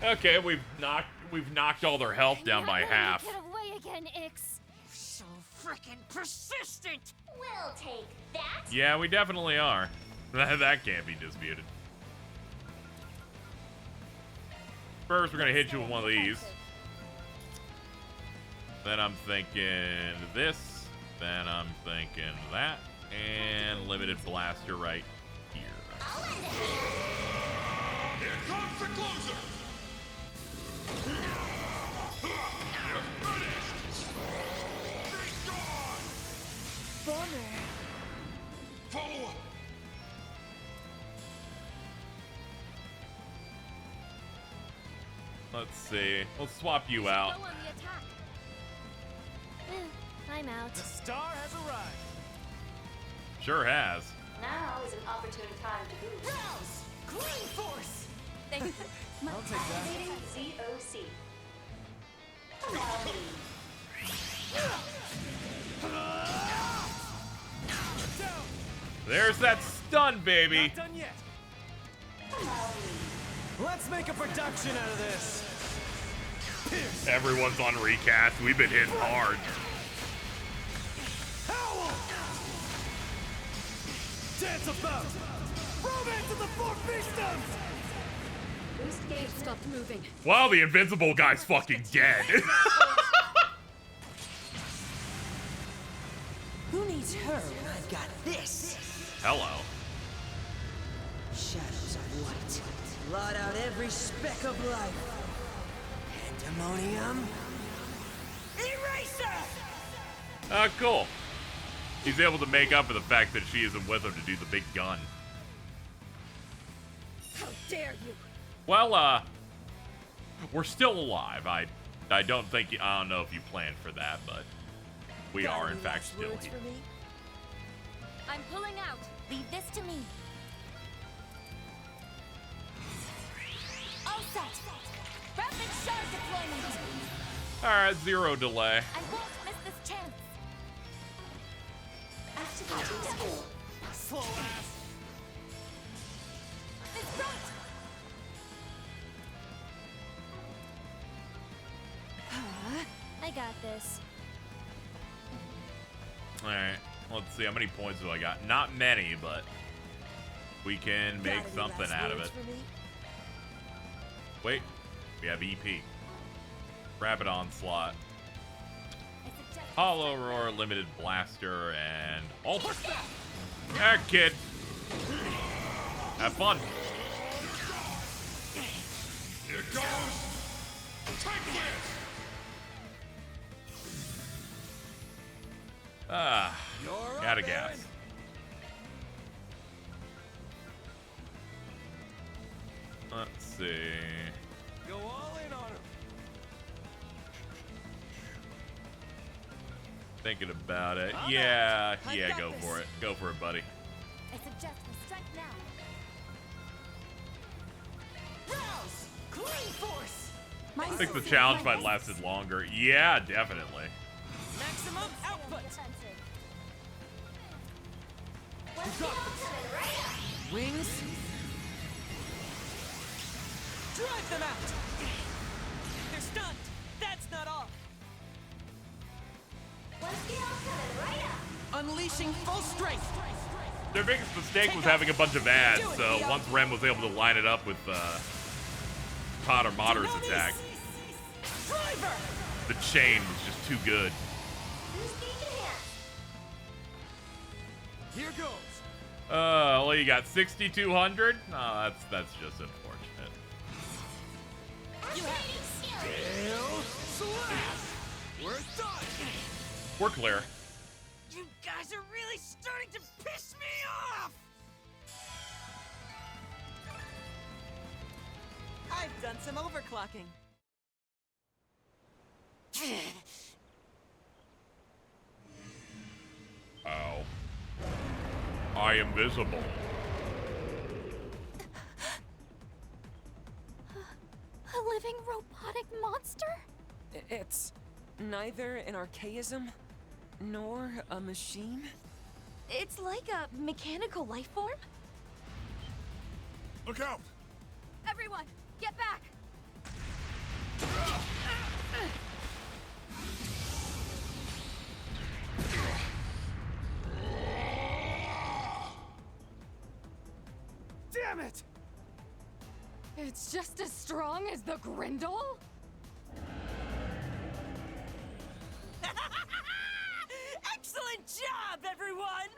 Okay, we've knocked all their health down by half. Get away again, Ix. So frickin' persistent! We'll take that. Yeah, we definitely are. That can't be disputed. First, we're gonna hit you with one of these. Then I'm thinking this. Then I'm thinking that. And limited blaster right here. Here comes the closer! Bummer. Follow up! Let's see. Let's swap you out. Go on the attack. I'm out. The star has arrived. Sure has. Now is an opportune time to move. Rouse! Clean force! Thank you. I'll take that. Activating ZOC. Allow me. There's that stun, baby. Not done yet. Let's make a production out of this. Everyone's on recast. We've been hitting hard. Howl! Dance about! Romance of the Four Fiefdoms! Boost gauge stopped moving. Well, the invincible guy's fucking dead. Who needs her when I've got this? Hello. Shadows of light. Blot out every speck of life. Pandemonium. Eraser! Cool. He's able to make up for the fact that she isn't with him to do the big gun. How dare you! Well, we're still alive. I don't think, I don't know if you planned for that, but we are in fact still here. I'm pulling out. Leave this to me. All set. Rapid shard deployment. Alright, 0 delay. I won't miss this chance. activating skill. Slow ass. It's right. I got this. Alright, let's see. How many points do I got? Not many, but we can make something out of it. Wait, we have EP. Rapid Onslaught. Hollow Roar, Limited Blaster, and Ultra. Yeah, kid. Have fun. Here it goes. Take this. Got a gas. Let's see. Go all in on him. Thinking about it. Yeah, go for it. Go for it, buddy. I suggest we strike now. Rouse! Clean force! I think the challenge might lasted longer. Yeah, definitely. Maximum output! Wings? Drive them out! They're stunned! That's not all! Unleashing full strength! Their biggest mistake was having a bunch of ads, so once Rem was able to line it up with Potter Modder's attack, the chain was just too good. Here goes! Well, you got 6,200? Oh, that's just unfortunate. You have Still slash! We're done! We're clear. You guys are really starting to piss me off! I've done some overclocking. Ow. I am visible. A living robotic monster? It's neither an archaism nor a machine. It's like a mechanical life form? Look out! Everyone, get back! Damn it! It's just as strong as the Grindel? Excellent job, everyone!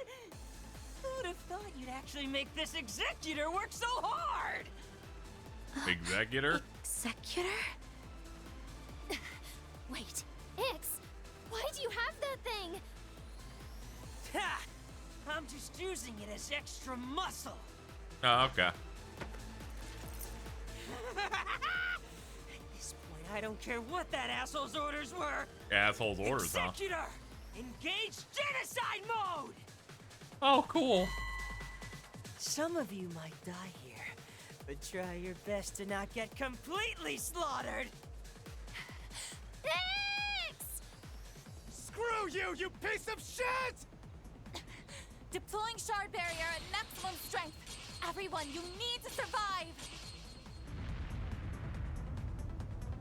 Who'd have thought you'd actually make this executor work so hard? Executor? Executor? Wait, Ix, why do you have that thing? Ha! I'm just using it as extra muscle. Oh, okay. At this point, I don't care what that asshole's orders were. Asshole's orders, huh? Executor! Engage genocide mode! Oh, cool. Some of you might die here, but try your best to not get completely slaughtered. Thanks! Screw you, you piece of shit! Deploying shard barrier at maximum strength. Everyone, you need to survive!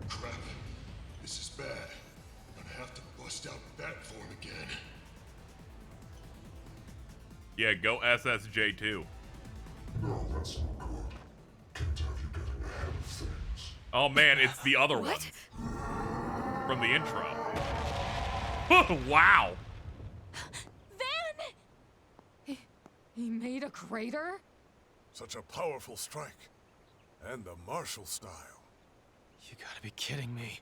Crap. This is bad. I'm gonna have to bust out bat form again. Yeah, go SSJ2. No, that's not good. Can't have you getting ahead of things. Oh man, it's the other one. From the intro. Wow. Van! He made a crater? Such a powerful strike. And the martial style. You gotta be kidding me.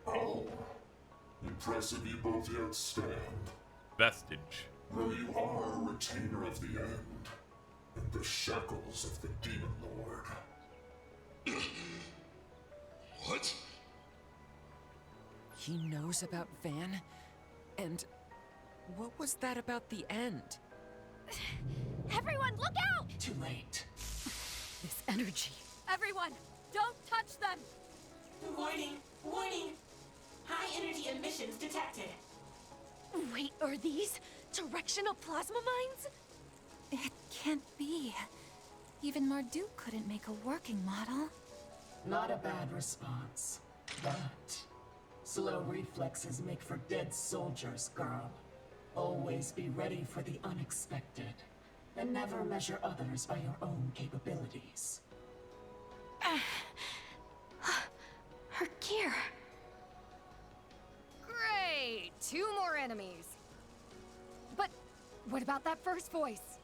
Oh. Impressive you both yet stand. Vestige. Though you are a retainer of the end, and the shackles of the Demon Lord. What? He knows about Van? And what was that about the end? Everyone, look out! Too late. This energy. Everyone, don't touch them! Warning! Warning! High energy emissions detected. Wait, are these directional plasma mines? It can't be. Even Marduk couldn't make a working model. Not a bad response, but slow reflexes make for dead soldiers, girl. Always be ready for the unexpected, and never measure others by your own capabilities. Her gear. Great! 2 more enemies. But what about that first voice?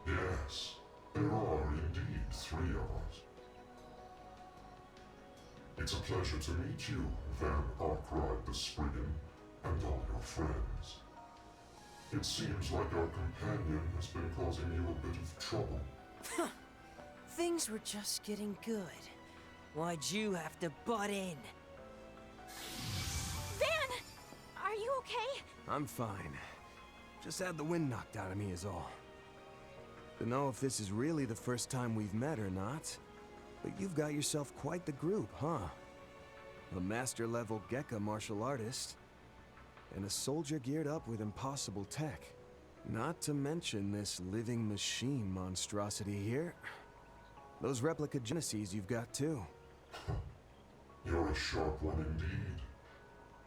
Yes, there are indeed 3 of us. It's a pleasure to meet you, Van Arkwright the Spriggan, and all your friends. It seems like our companion has been causing you a bit of trouble. Things were just getting good. Why'd you have to butt in? Van! Are you okay? I'm fine. Just had the wind knocked out of me is all. Don't know if this is really the first time we've met or not, but you've got yourself quite the group, huh? A master-level Gekka martial artist, and a soldier geared up with impossible tech. Not to mention this living machine monstrosity here. Those replica geneses you've got too. You're a sharp one indeed.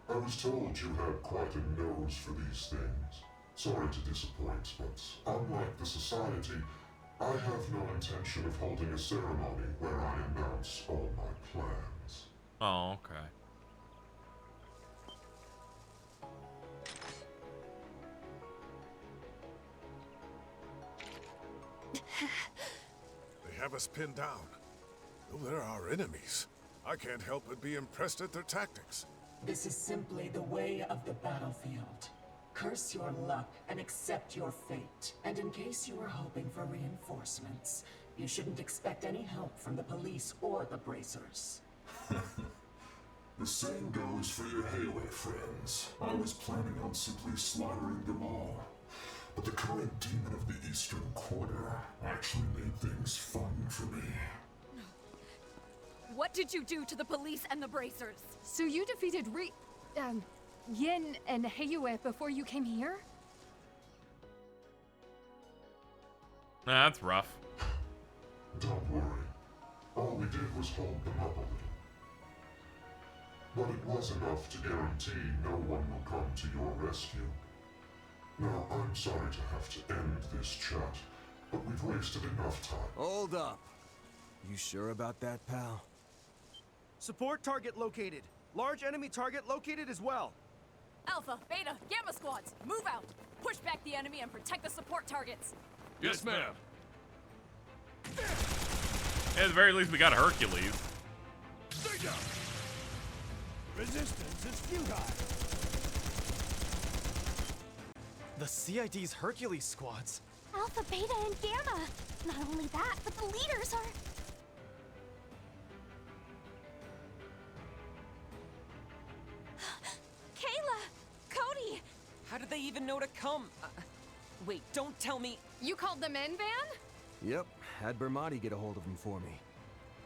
I was told you had quite a nose for these things. Sorry to disappoint, but unlike the Society, I have no intention of holding a ceremony where I announce all my plans. Oh, okay. They have us pinned down. Though they're our enemies, I can't help but be impressed at their tactics. This is simply the way of the battlefield. Curse your luck and accept your fate. And in case you were hoping for reinforcements, you shouldn't expect any help from the police or the bracers. The same goes for your Hayway friends. I was planning on simply slaughtering them all. But the current demon of the Eastern Quarter actually made things fun for me. What did you do to the police and the bracers? So you defeated Yin and Haiyue before you came here? Nah, that's rough. Don't worry. All we did was hold them up a little. But it was enough to guarantee no one will come to your rescue. Now, I'm sorry to have to end this chat, but we've wasted enough time. Hold up. You sure about that, pal? Support target located. Large enemy target located as well. Alpha, Beta, Gamma squads, move out. Push back the enemy and protect the support targets. Yes, ma'am. At the very least, we got Hercules. Stay down. Resistance is futile. The CID's Hercules squads. Alpha, Beta, and Gamma. Not only that, but the leaders are... Kayla! Cody! How did they even know to come? Wait, don't tell me. You called them in, Van? Yep, had Bermati get a hold of him for me.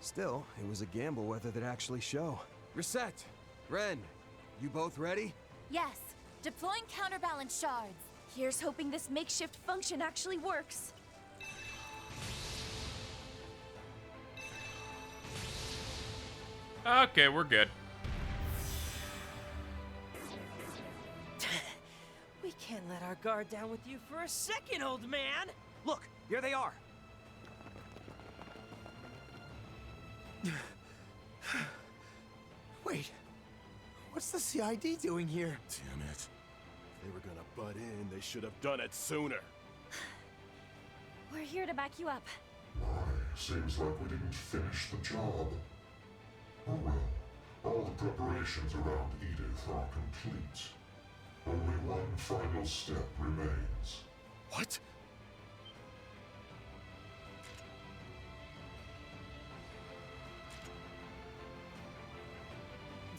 Still, it was a gamble whether they'd actually show. Reset! Ren, you both ready? Yes. Deploying counterbalance shards. Here's hoping this makeshift function actually works. Okay, we're good. We can't let our guard down with you for a second, old man! Look, here they are. Wait, what's the CID doing here? Damn it. If they were gonna butt in, they should have done it sooner. We're here to back you up. Why, seems like we didn't finish the job. Oh well, all the preparations around Edith are complete. Only one final step remains. What?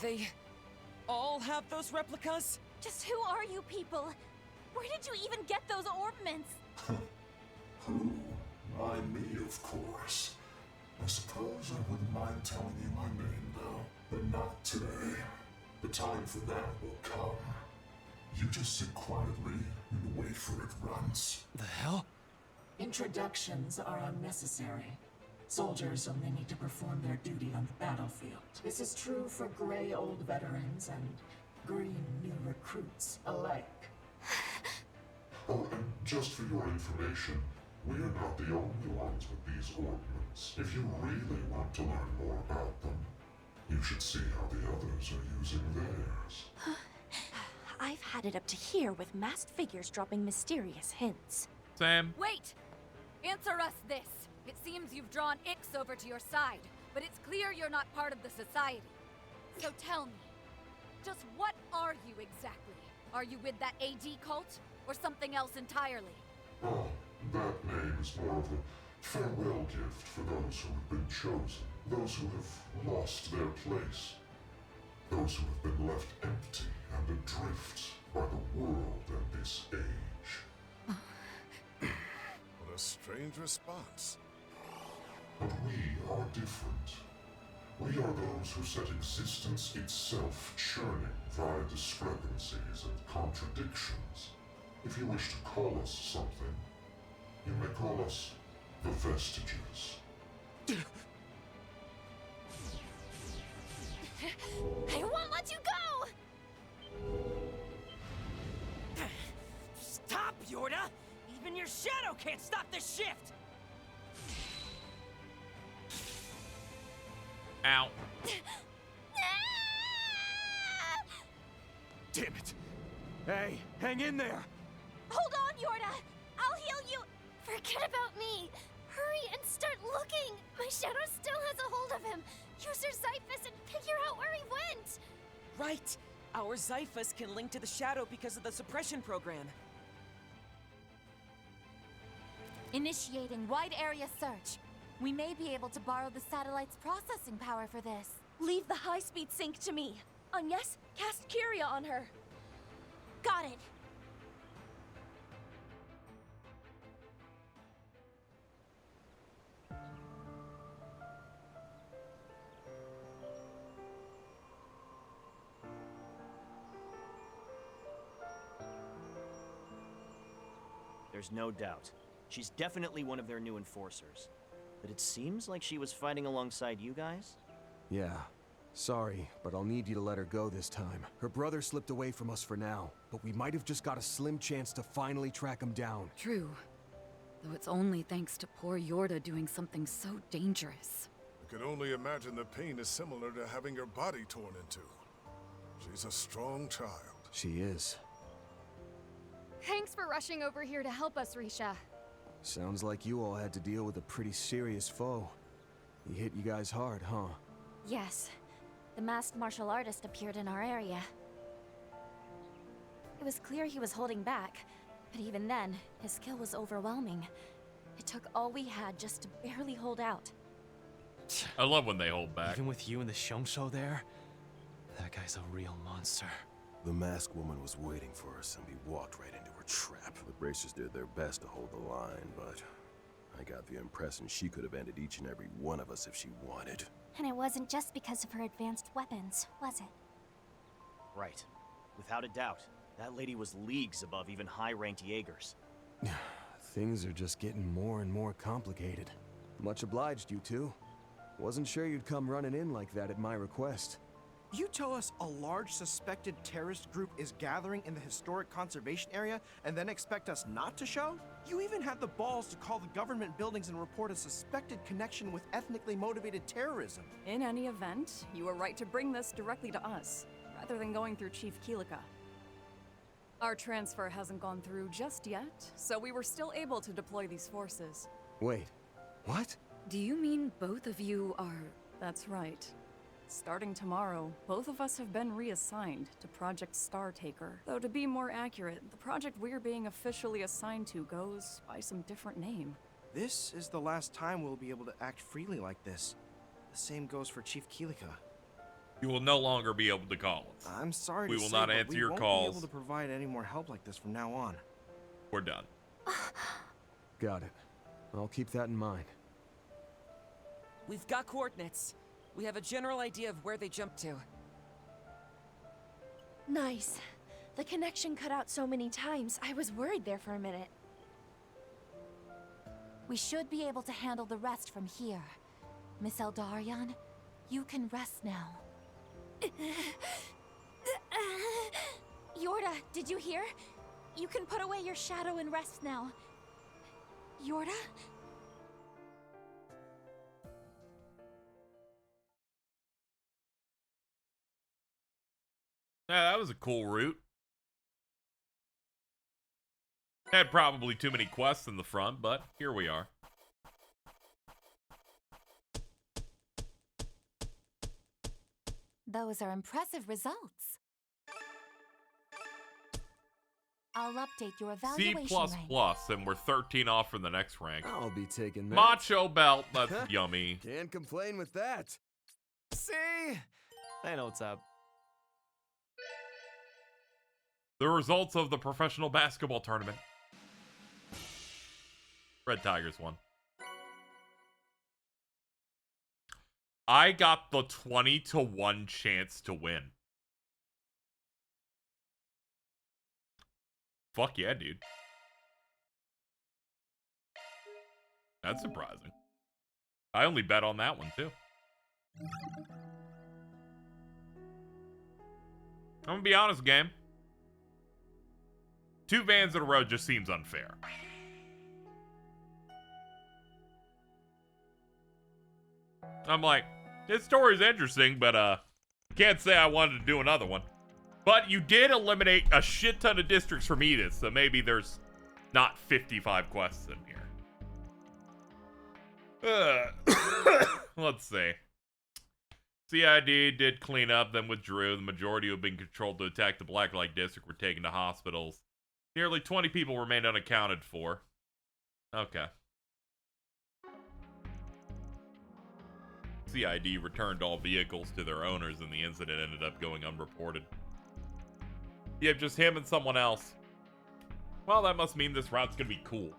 They all have those replicas? Just who are you people? Where did you even get those orbments? Who? Why, me, of course. I suppose I wouldn't mind telling you my name, though, but not today. The time for that will come. You just sit quietly and wait for it runs. The hell? Introductions are unnecessary. Soldiers only need to perform their duty on the battlefield. This is true for gray old veterans and green new recruits alike. Oh, and just for your information, we are not the only ones with these ordnance. If you really want to learn more about them, you should see how the others are using theirs. I've had it up to here with masked figures dropping mysterious hints. Sam? Wait! Answer us this. It seems you've drawn Ix over to your side, but it's clear you're not part of the society. So tell me, just what are you exactly? Are you with that AD cult, or something else entirely? Oh, that name is more of a farewell gift for those who have been chosen, those who have lost their place, those who have been left empty and adrift by the world and this age. What a strange response. But we are different. We are those who set existence itself churning via discrepancies and contradictions. If you wish to call us something, you may call us the Vestiges. I won't let you go! Stop, Yorda! Even your shadow can't stop the shift! Ow. Damn it! Hey, hang in there! Hold on, Yorda! I'll heal you! Forget about me! Hurry and start looking! My shadow still has a hold of him! Use your Xiphus and figure out where he went! Right! Our Xiphus can link to the shadow because of the suppression program. Initiating wide area search. We may be able to borrow the satellite's processing power for this. Leave the high-speed sync to me. Agnès, cast Kyria on her. Got it! There's no doubt. She's definitely one of their new enforcers. But it seems like she was fighting alongside you guys? Yeah. Sorry, but I'll need you to let her go this time. Her brother slipped away from us for now, but we might have just got a slim chance to finally track him down. True. Though it's only thanks to poor Yorda doing something so dangerous. I can only imagine the pain is similar to having your body torn into. She's a strong child. She is. Thanks for rushing over here to help us, Risha. Sounds like you all had to deal with a pretty serious foe. He hit you guys hard, huh? Yes. The masked martial artist appeared in our area. It was clear he was holding back, but even then, his skill was overwhelming. It took all we had just to barely hold out. I love when they hold back. Even with you and the Shongshou there, that guy's a real monster. The masked woman was waiting for us, and we walked right into her trap. The bracers did their best to hold the line, but I got the impression she could have ended each and every one of us if she wanted. And it wasn't just because of her advanced weapons, was it? Right. Without a doubt. That lady was leagues above even high-ranked Jaegers. Things are just getting more and more complicated. Much obliged, you two. Wasn't sure you'd come running in like that at my request. You tell us a large suspected terrorist group is gathering in the historic conservation area and then expect us not to show? You even had the balls to call the government buildings and report a suspected connection with ethnically motivated terrorism. In any event, you were right to bring this directly to us, rather than going through Chief Keelika. Our transfer hasn't gone through just yet, so we were still able to deploy these forces. Wait, what? Do you mean both of you are... That's right. Starting tomorrow, both of us have been reassigned to Project Startaker. Though to be more accurate, the project we're being officially assigned to goes by some different name. This is the last time we'll be able to act freely like this. The same goes for Chief Keelika. You will no longer be able to call us. I'm sorry we to will say, not but answer we your won't calls. be able to provide any more help like this from now on. We're done. Got it. I'll keep that in mind. We've got coordinates. We have a general idea of where they jumped to. Nice. The connection cut out so many times, I was worried there for a minute. We should be able to handle the rest from here. Miss Eldarion, you can rest now. Yorda, did you hear? You can put away your shadow and rest now. Yorda? Yeah, that was a cool route. Had probably too many quests in the front, but here we are. Those are impressive results. I'll update your C++, evaluation rank. and we're 13 off from the next rank. I'll be taking that. Macho belt, that's yummy. Can't complain with that. See? I know what's up. The results of the professional basketball tournament. Red Tigers won. I got the 20-to-1 chance to win. Fuck yeah, dude. That's surprising. I only bet on that one, too. I'm gonna be honest, game. 2 vans in a row just seems unfair. I'm like, this story's interesting, but can't say I wanted to do another one. But you did eliminate a shit ton of districts from Edith, so maybe there's not 55 quests in here. Let's see. CID did clean up, then withdrew. The majority who have been controlled to attack the Blacklight District were taken to hospitals. Nearly 20 people remained unaccounted for. Okay. CID returned all vehicles to their owners and the incident ended up going unreported. You have just him and someone else. Well, that must mean this route's gonna be cool.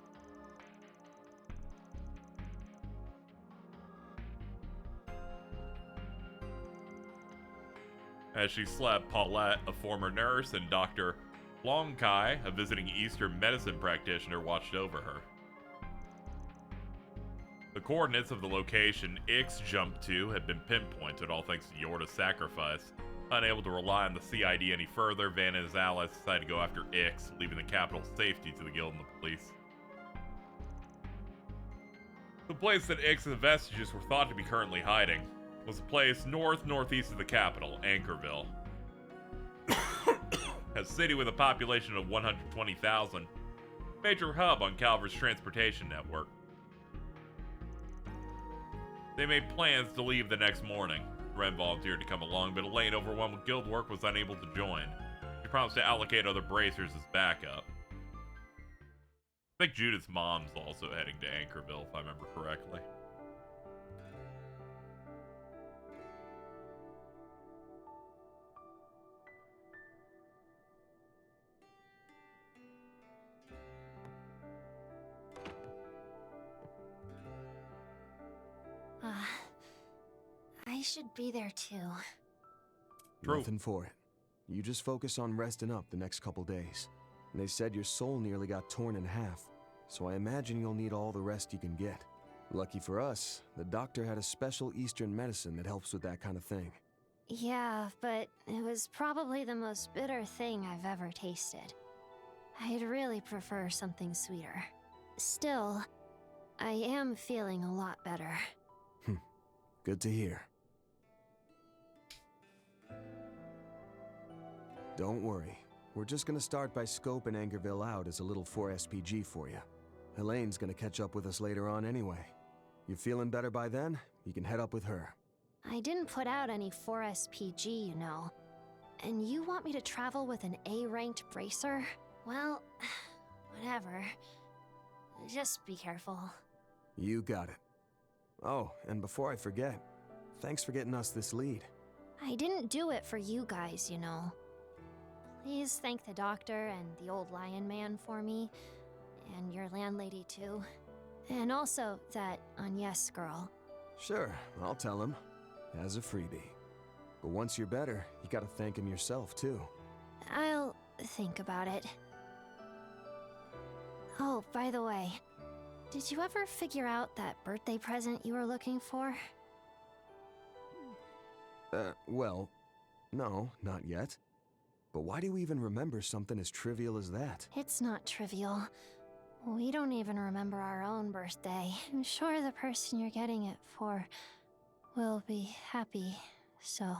As she slept, Paulette, a former nurse, and Dr. Longkai, a visiting Eastern medicine practitioner, watched over her. The coordinates of the location Ix jumped to had been pinpointed, all thanks to Yorda's sacrifice. Unable to rely on the CID any further, Van and his allies decided to go after Ix, leaving the capital's safety to the guild and the police. The place that Ix and the Vestiges were thought to be currently hiding was a place northeast of the capital, Anchorville. A city with a population of 120,000, major hub on Calver's transportation network. They made plans to leave the next morning. Ren volunteered to come along, but Elaine, overwhelmed with guild work, was unable to join. She promised to allocate other bracers as backup. I think Judith's mom's also heading to Anchorville, if I remember correctly. should be there too. Nothing for it. You just focus on resting up the next couple days. And they said your soul nearly got torn in half, so I imagine you'll need all the rest you can get. Lucky for us, the doctor had a special Eastern medicine that helps with that kind of thing. Yeah, but it was probably the most bitter thing I've ever tasted. I'd really prefer something sweeter. Still, I am feeling a lot better. Good to hear. Don't worry. We're just gonna start by scoping Anchorville out as a little 4SPG for you. Helene's gonna catch up with us later on anyway. You feeling better by then? You can head up with her. I didn't put out any 4SPG, you know. And you want me to travel with an A-ranked bracer? Well, whatever. Just be careful. You got it. Oh, and before I forget, thanks for getting us this lead. I didn't do it for you guys, you know. Please thank the doctor and the old lion man for me, and your landlady too. And also that Agnès girl. Sure, I'll tell him. As a freebie. But once you're better, you gotta thank him yourself too. I'll think about it. Oh, by the way, did you ever figure out that birthday present you were looking for? Well, no, not yet. But why do we even remember something as trivial as that? It's not trivial. We don't even remember our own birthday. I'm sure the person you're getting it for will be happy, so...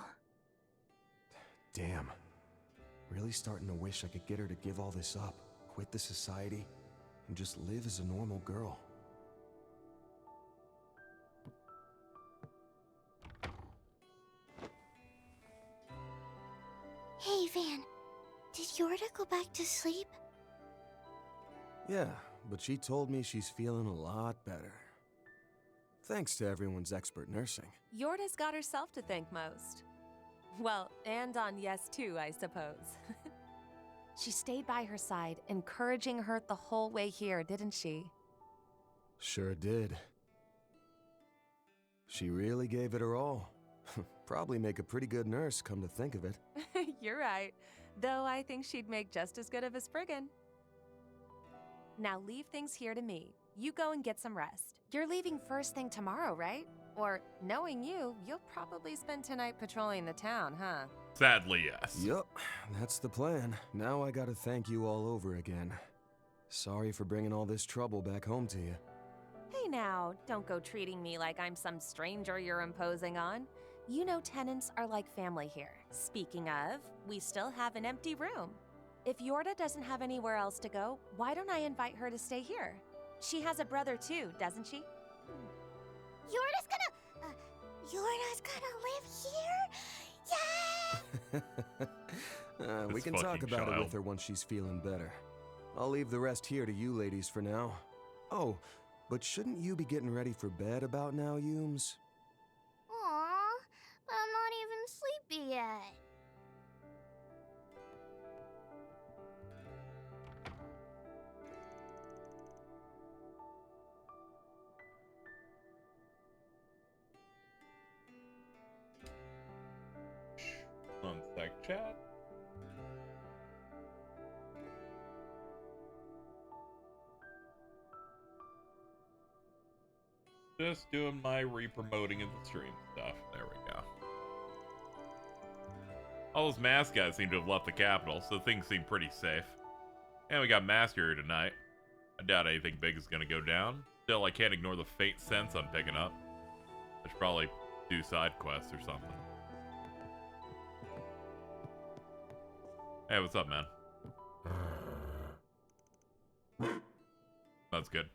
Damn. Really starting to wish I could get her to give all this up, quit the society, and just live as a normal girl. Hey, Van. Did Yorda go back to sleep? Yeah, but she told me she's feeling a lot better. Thanks to everyone's expert nursing. Yorda's got herself to thank most. Well, and Agnès too, I suppose. She stayed by her side, encouraging her the whole way here, didn't she? Sure did. She really gave it her all. Probably make a pretty good nurse, come to think of it. You're right. Though I think she'd make just as good of a Spriggan. Now leave things here to me. You go and get some rest. You're leaving first thing tomorrow, right? Or, knowing you, you'll probably spend tonight patrolling the town, huh? Sadly, yes. Yup, that's the plan. Now I gotta thank you all over again. Sorry for bringing all this trouble back home to you. Hey now, don't go treating me like I'm some stranger you're imposing on. You know tenants are like family here. Speaking of, we still have an empty room. If Yorda doesn't have anywhere else to go, why don't I invite her to stay here? She has a brother too, doesn't she? Yorda's gonna live here? We can talk about it with her once she's feeling better. I'll leave the rest here to you ladies for now. Oh, but shouldn't you be getting ready for bed about now, Yumes? Aww, but I'm not even sleepy yet. One sec, chat. Just doing my re-promoting of the stream stuff. There we go. All those mask guys seem to have left the capital, so things seem pretty safe. And we got Masker here tonight. I doubt anything big is going to go down. Still, I can't ignore the faint sense I'm picking up. I should probably do side quests or something. Hey, what's up, man? That's good.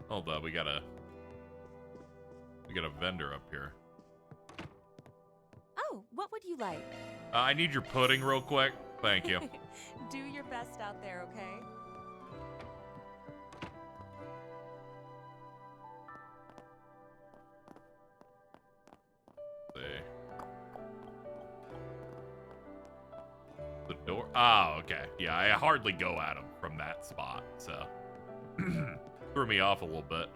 Hold up, we got a vendor up here. Oh, what would you like? I need your pudding real quick. Thank you. Do your best out there, okay? The door? Oh, okay. Yeah, I hardly go at him from that spot, so. Threw me off a little bit.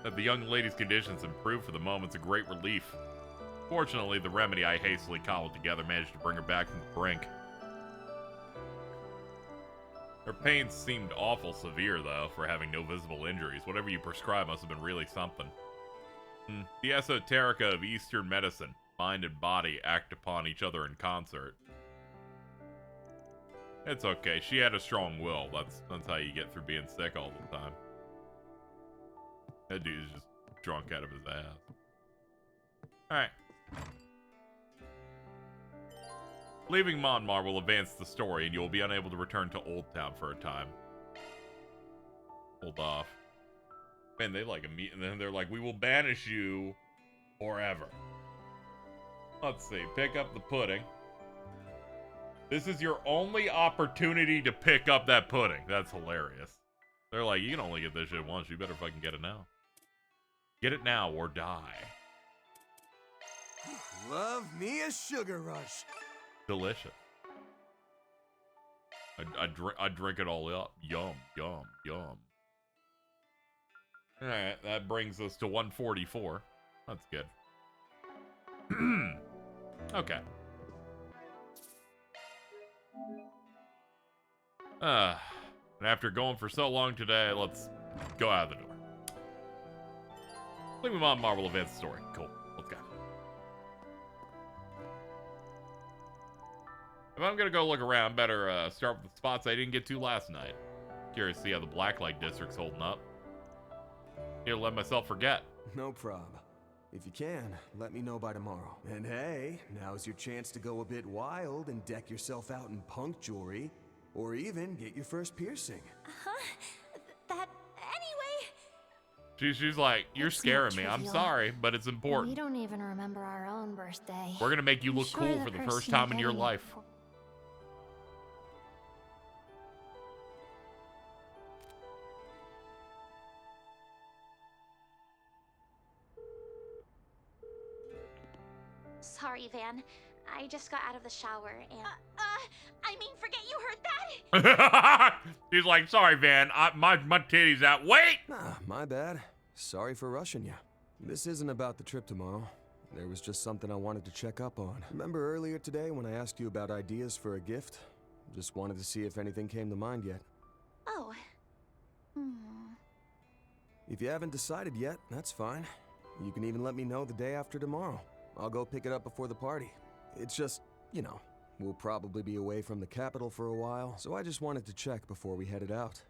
That the young lady's conditions improved for the moment's a great relief. Fortunately, the remedy I hastily cobbled together managed to bring her back from the brink. Her pain seemed awful severe, though, for having no visible injuries. Whatever you prescribed must have been really something. The esoterica of Eastern medicine. Mind and body act upon each other in concert. It's okay. She had a strong will. That's how you get through being sick all the time. That dude's just drunk out of his ass. Alright. Leaving Monmar will advance the story, and you will be unable to return to Old Town for a time. Hold off. Man, they like a meet, and then they're like, we will banish you forever. Let's see. Pick up the pudding. This is your only opportunity to pick up that pudding. That's hilarious. They're like, you can only get this shit once. You better fucking get it now. Get it now or die. Love me a sugar rush. Delicious. I drink it all up. Yum, yum, yum. Alright, that brings us to 144. That's good. Okay. And after going for so long today, let's go out of the door. Leave me on Marvel Advance story. Cool. Let's go. If I'm gonna go look around, better start with the spots I didn't get to last night. Curious to see how the Blacklight District's holding up. Need to let myself forget. No prob. If you can, let me know by tomorrow. And hey, now's your chance to go a bit wild and deck yourself out in punk jewelry, or even get your first piercing. That anyway. She's like, you're scaring me. I'm sorry, but it's important. We don't even remember our own birthday. We're gonna make you look cool for the first time in your life. Sorry, Van. I just got out of the shower and... I mean, forget you heard that! He's like, sorry, Van. My titty's out. Wait! Nah, my bad. Sorry for rushing you. This isn't about the trip tomorrow. There was just something I wanted to check up on. Remember earlier today when I asked you about ideas for a gift? Just wanted to see if anything came to mind yet. Oh. If you haven't decided yet, that's fine. You can even let me know the day after tomorrow. I'll go pick it up before the party. It's just, you know, we'll probably be away from the capital for a while, so I just wanted to check before we headed out.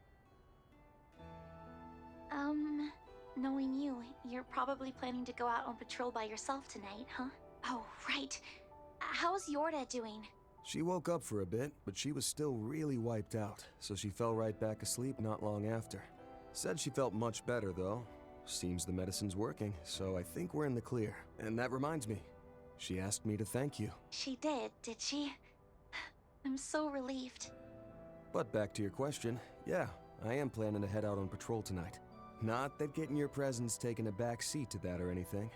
Knowing you, you're probably planning to go out on patrol by yourself tonight, huh? Oh, right. How's Yorda doing? She woke up for a bit, but she was still really wiped out, so she fell right back asleep not long after. Said she felt much better, though. Seems the medicine's working, so I think we're in the clear. And that reminds me, she asked me to thank you. She did she? I'm so relieved. But back to your question, yeah, I am planning to head out on patrol tonight. Not that getting your presents taking a back seat to that or anything.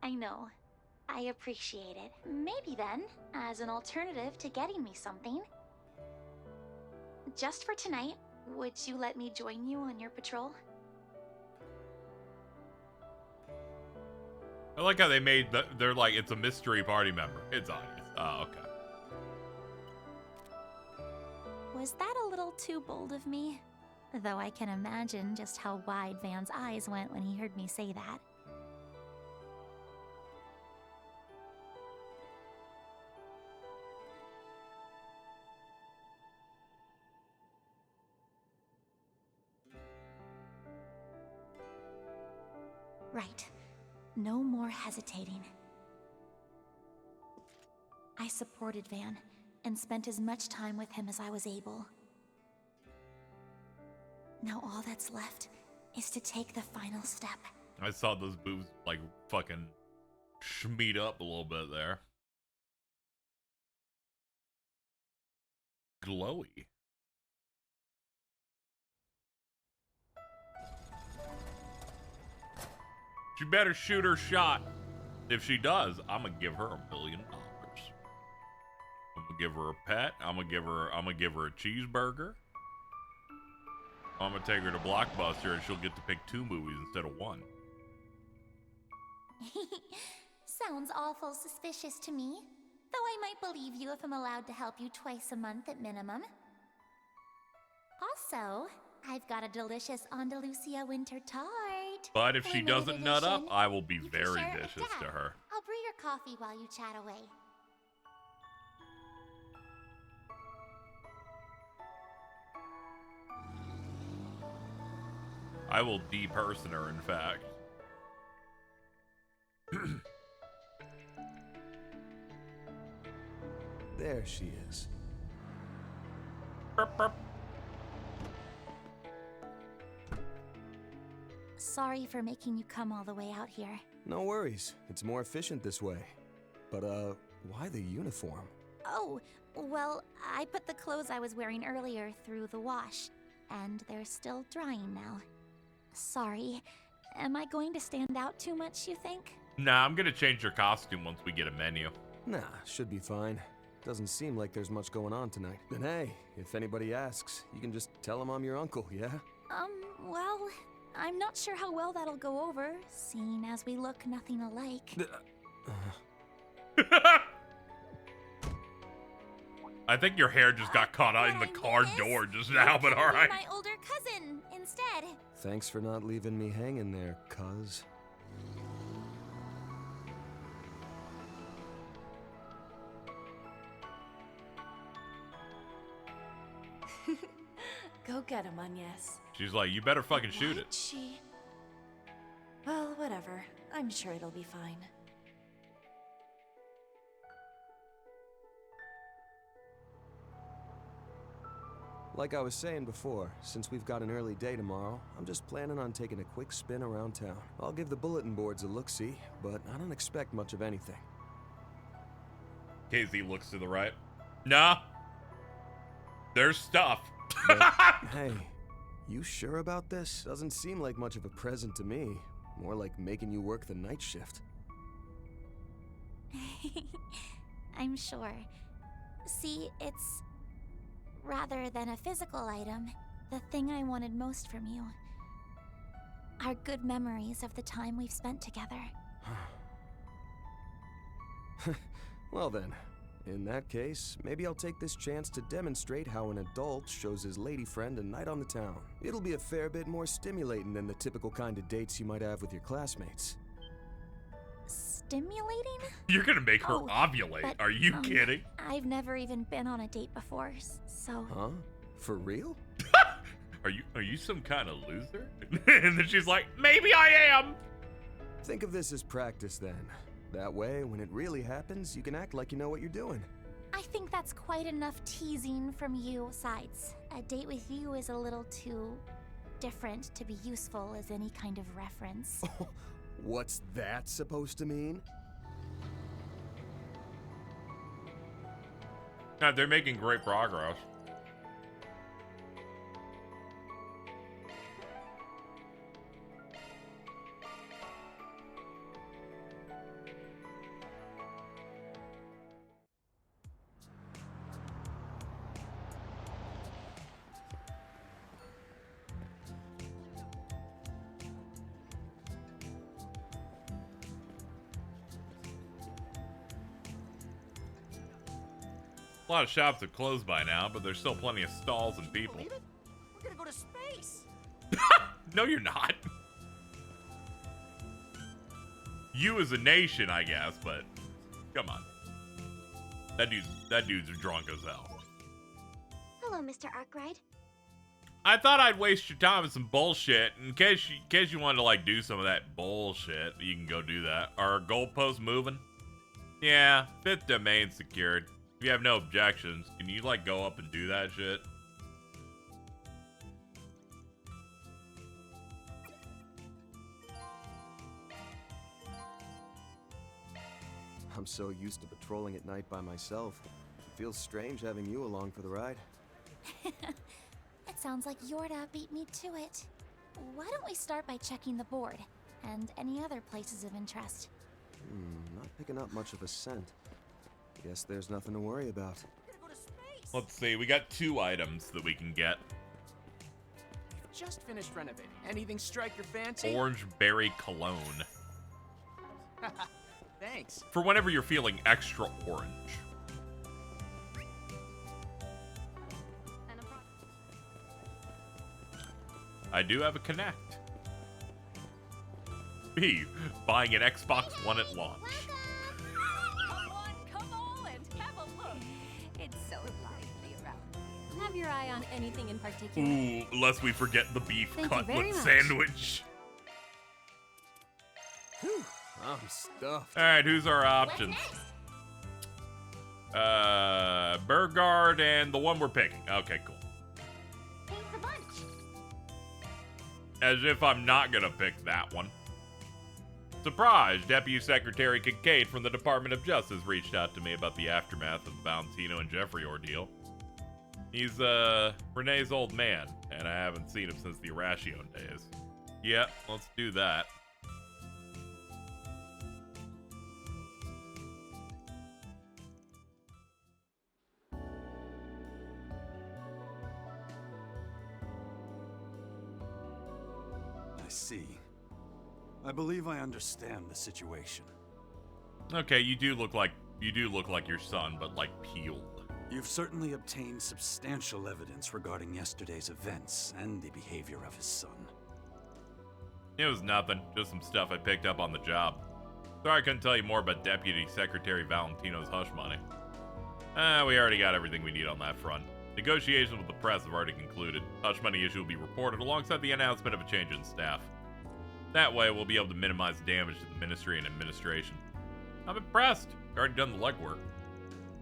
I know. I appreciate it. Maybe then, as an alternative to getting me something, just for tonight, would you let me join you on your patrol? I like how they made they're like, it's a mystery party member. It's Agnès. Oh, okay. Was that a little too bold of me? Though I can imagine just how wide Van's eyes went when he heard me say that. Right. No more hesitating. I supported Van and spent as much time with him as I was able. Now all that's left is to take the final step. I saw those boobs like fucking schmeed up a little bit there. Glowy. She better shoot her shot. If she does, I'm gonna give her $1 million. $1 I'll give her a pet. I'm gonna give her a cheeseburger. I'm gonna take her to Blockbuster and she'll get to pick 2 movies instead of 1. Sounds awful suspicious to me. Though I might believe you if I'm allowed to help you twice a month at minimum. Also, I've got a delicious Andalusia winter tart. But if she Limited doesn't nut up, edition. I will be You can very share it with vicious to Dad. her. I'll brew your coffee while you chat away. I will deperson her, in fact. There she is. Burp, burp. Sorry for making you come all the way out here. No worries. It's more efficient this way. But, why the uniform? Oh, well, I put the clothes I was wearing earlier through the wash, and they're still drying now. Sorry. Am I going to stand out too much, you think? Nah, I'm gonna change your costume once we get a menu. Nah, should be fine. Doesn't seem like there's much going on tonight. And hey, if anybody asks, you can just tell them I'm your uncle, yeah? Well, I'm not sure how well that'll go over, seeing as we look nothing alike. I think your hair just got caught out in the car door just now, but alright. My older cousin, instead. Thanks for not leaving me hanging there, cuz. Go get him, Agnès. She's like, you better fucking shoot it. She... Well, whatever. I'm sure it'll be fine. Like I was saying before, since we've got an early day tomorrow, I'm just planning on taking a quick spin around town. I'll give the bulletin boards a look-see, but I don't expect much of anything. KZ looks to the right. Nah. There's stuff. But, hey, you sure about this? Doesn't seem like much of a present to me. More like making you work the night shift. I'm sure. See, it's... rather than a physical item, the thing I wanted most from you. Our good memories of the time we've spent together. Well then, in that case, maybe I'll take this chance to demonstrate how an adult shows his lady friend a night on the town. It'll be a fair bit more stimulating than the typical kind of dates you might have with your classmates. Stimulating? You're gonna make her ovulate. but, Are you kidding? I've never even been on a date before, so... Huh? For real? Are you some kind of loser? And then she's like, maybe I am! Think of this as practice then. That way, when it really happens, you can act like you know what you're doing. I think that's quite enough teasing from you, Sides. A date with you is a little too... different to be useful as any kind of reference. What's that supposed to mean? They're making great progress. A lot of shops have closed by now, but there's still plenty of stalls and people. We're gonna go to space. No, you're not. You as a nation, I guess, but come on. That dude's drunk as hell. Hello, Mr. Arkwright. I thought I'd waste your time with some bullshit in case you wanted to like do some of that bullshit. You can go do that. Are goalposts moving? Yeah, 5th domain secured. If you have no objections, can you like go up and do that shit? I'm so used to patrolling at night by myself. It feels strange having you along for the ride. It sounds like Yorda beat me to it. Why don't we start by checking the board, and any other places of interest? Not picking up much of a scent. Guess there's nothing to worry about. Let's see, we got 2 items that we can get. Just finished renovating. Anything strike your fancy? Orange berry cologne. Thanks. For whenever you're feeling extra orange. I do have a Connect. B, buying an Xbox One at launch. Come on and have a look. It's so lively around. Have your eye on anything in particular? Ooh, lest we forget the beef Thank you very cutlet much. sandwich. Whew, I'm stuffed. Alright, who's our options? Burgard and the one we're picking. Okay, cool. Thanks a bunch. As if I'm not gonna pick that one. Surprise! Deputy Secretary Concades from the Department of Justice reached out to me about the aftermath of the Valentino and Jeffrey ordeal. He's, Renee's old man, and I haven't seen him since the Oraoros days. Yeah, let's do that. I see. I believe I understand the situation. Okay, you do look like your son, but like peeled. You've certainly obtained substantial evidence regarding yesterday's events and the behavior of his son. It was nothing, just some stuff I picked up on the job. Sorry I couldn't tell you more about Deputy Secretary Valentino's hush money. We already got everything we need on that front. Negotiations with the press have already concluded. Hush money issue will be reported alongside the announcement of a change in staff. That way, we'll be able to minimize damage to the ministry and administration. I'm impressed. I've already done the legwork.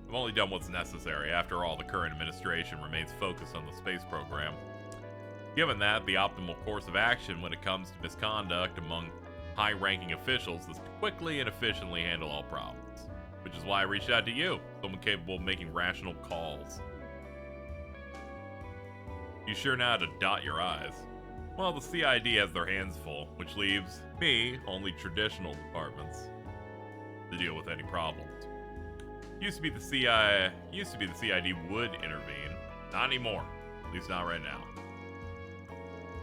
I've only done what's necessary. After all, the current administration remains focused on the space program. Given that, the optimal course of action when it comes to misconduct among high-ranking officials is to quickly and efficiently handle all problems. Which is why I reached out to you, someone capable of making rational calls. You sure know how to dot your I's. Well, the CID has their hands full, which leaves me only traditional departments to deal with any problems. Used to be the CID would intervene. Not anymore. At least not right now.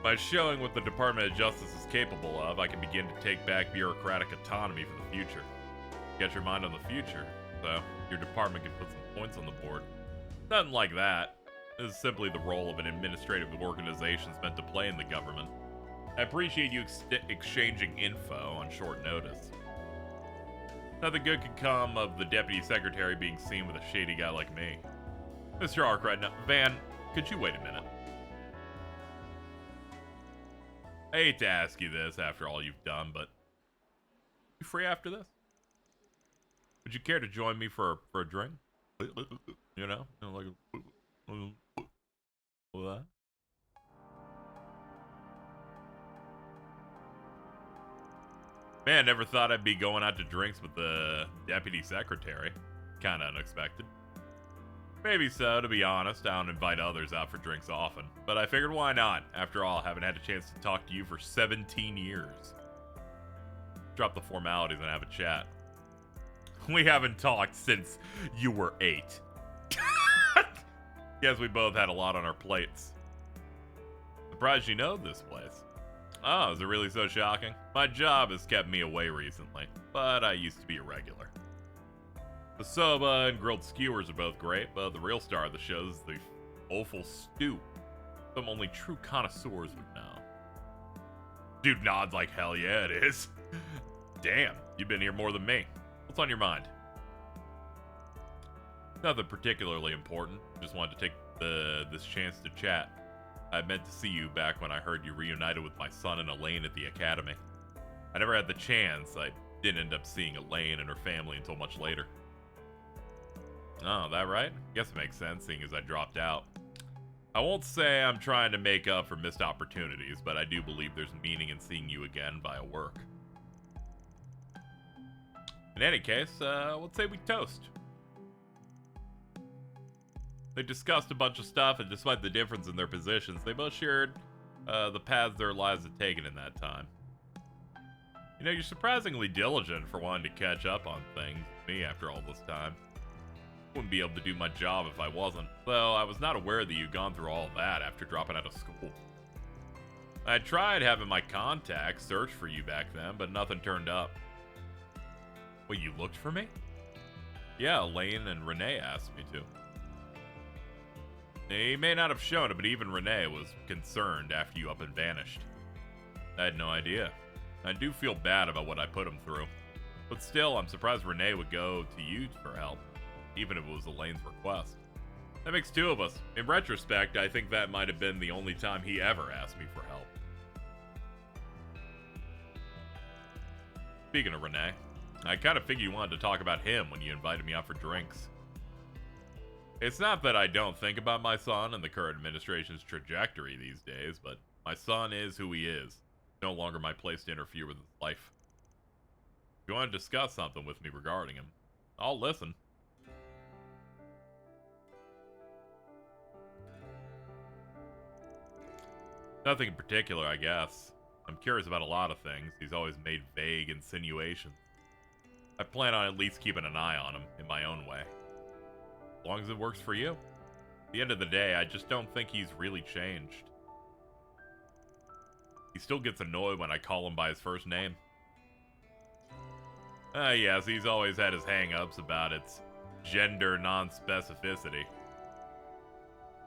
By showing what the Department of Justice is capable of, I can begin to take back bureaucratic autonomy for the future. Get your mind on the future, so your department can put some points on the board. Nothing like that. This is simply the role of an administrative organization meant to play in the government. I appreciate you exchanging info on short notice. Nothing good could come of the Deputy Secretary being seen with a shady guy like me. Mr. Arkwright, Van, could you wait a minute? I hate to ask you this after all you've done, but you free after this? Would you care to join me for a drink? You know like what? Man, never thought I'd be going out to drinks with the Deputy Secretary. Kinda unexpected. Maybe so, to be honest. I don't invite others out for drinks often. But I figured why not? After all, I haven't had a chance to talk to you for 17 years. Drop the formalities and have a chat. We haven't talked since you were 8. Guess we both had a lot on our plates. Surprised you know this place. Oh, is it really so shocking? My job has kept me away recently, but I used to be a regular. The soba and grilled skewers are both great, but the real star of the show is the offal stew. Some only true connoisseurs would know. Dude nods like hell yeah it is. Damn, you've been here more than me. What's on your mind? Nothing particularly important. Just wanted to take this chance to chat. I meant to see you back when I heard you reunited with my son and Elaine at the academy. I never had the chance. I didn't end up seeing Elaine and her family until much later. Oh, that right? Guess it makes sense, seeing as I dropped out. I won't say I'm trying to make up for missed opportunities, but I do believe there's meaning in seeing you again via work. In any case, let's say we toast. They discussed a bunch of stuff, and despite the difference in their positions, they both shared the paths their lives had taken in that time. You know, you're surprisingly diligent for wanting to catch up on things with me after all this time. Wouldn't be able to do my job if I wasn't, though I was not aware that you'd gone through all that after dropping out of school. I tried having my contacts search for you back then, but nothing turned up. Wait, you looked for me? Yeah, Elaine and Renee asked me to. He may not have shown it, but even Renee was concerned after you up and vanished. I had no idea. I do feel bad about what I put him through. But still, I'm surprised Renee would go to you for help, even if it was Elaine's request. That makes two of us. In retrospect, I think that might have been the only time he ever asked me for help. Speaking of Renee, I kind of figured you wanted to talk about him when you invited me out for drinks. It's not that I don't think about my son and the current administration's trajectory these days, but my son is who he is. No longer my place to interfere with his life. If you want to discuss something with me regarding him, I'll listen. Nothing in particular, I guess. I'm curious about a lot of things. He's always made vague insinuations. I plan on at least keeping an eye on him in my own way. As long as it works for you. At the end of the day, I just don't think he's really changed. He still gets annoyed when I call him by his first name. Yes, he's always had his hang-ups about its gender non-specificity.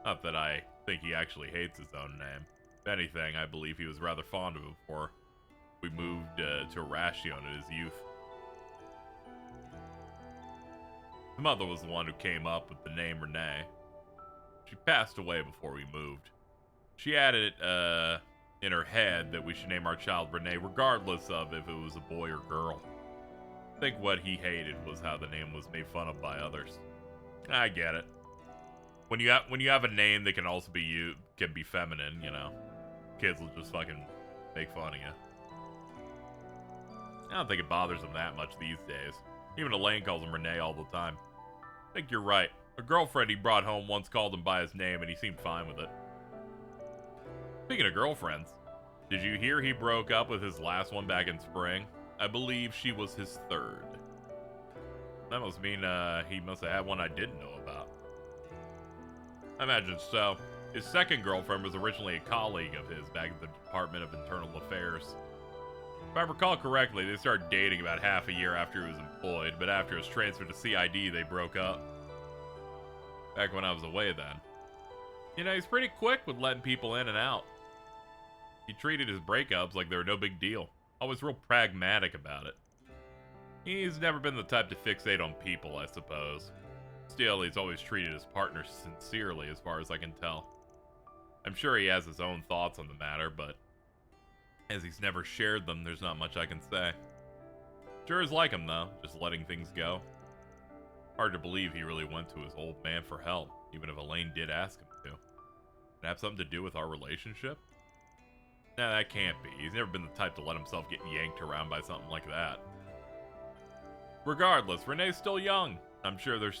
Not that I think he actually hates his own name. If anything, I believe he was rather fond of it before we moved to Oraoros in his youth. His mother was the one who came up with the name Renee. She passed away before we moved. She had it in her head that we should name our child Renee regardless of if it was a boy or girl. I think what he hated was how the name was made fun of by others. I get it. When you have a name that can also be can be feminine, you know. Kids will just fucking make fun of you. I don't think it bothers them that much these days. Even Elaine calls him Renee all the time. I think you're right. A girlfriend he brought home once called him by his name and he seemed fine with it. Speaking of girlfriends, did you hear he broke up with his last one back in spring? I believe she was his third. That must mean he must have had one I didn't know about. I imagine so. His second girlfriend was originally a colleague of his back at the Department of Internal Affairs. If I recall correctly, they started dating about half a year after he was employed, but after his transfer to CID, they broke up. Back when I was away then. You know, he's pretty quick with letting people in and out. He treated his breakups like they were no big deal. Always real pragmatic about it. He's never been the type to fixate on people, I suppose. Still, he's always treated his partners sincerely as far as I can tell. I'm sure he has his own thoughts on the matter, but as he's never shared them, there's not much I can say. Sure is like him, though, just letting things go. Hard to believe he really went to his old man for help, even if Elaine did ask him to. Did it have something to do with our relationship? Nah, that can't be. He's never been the type to let himself get yanked around by something like that. Regardless, Renee's still young. I'm sure there's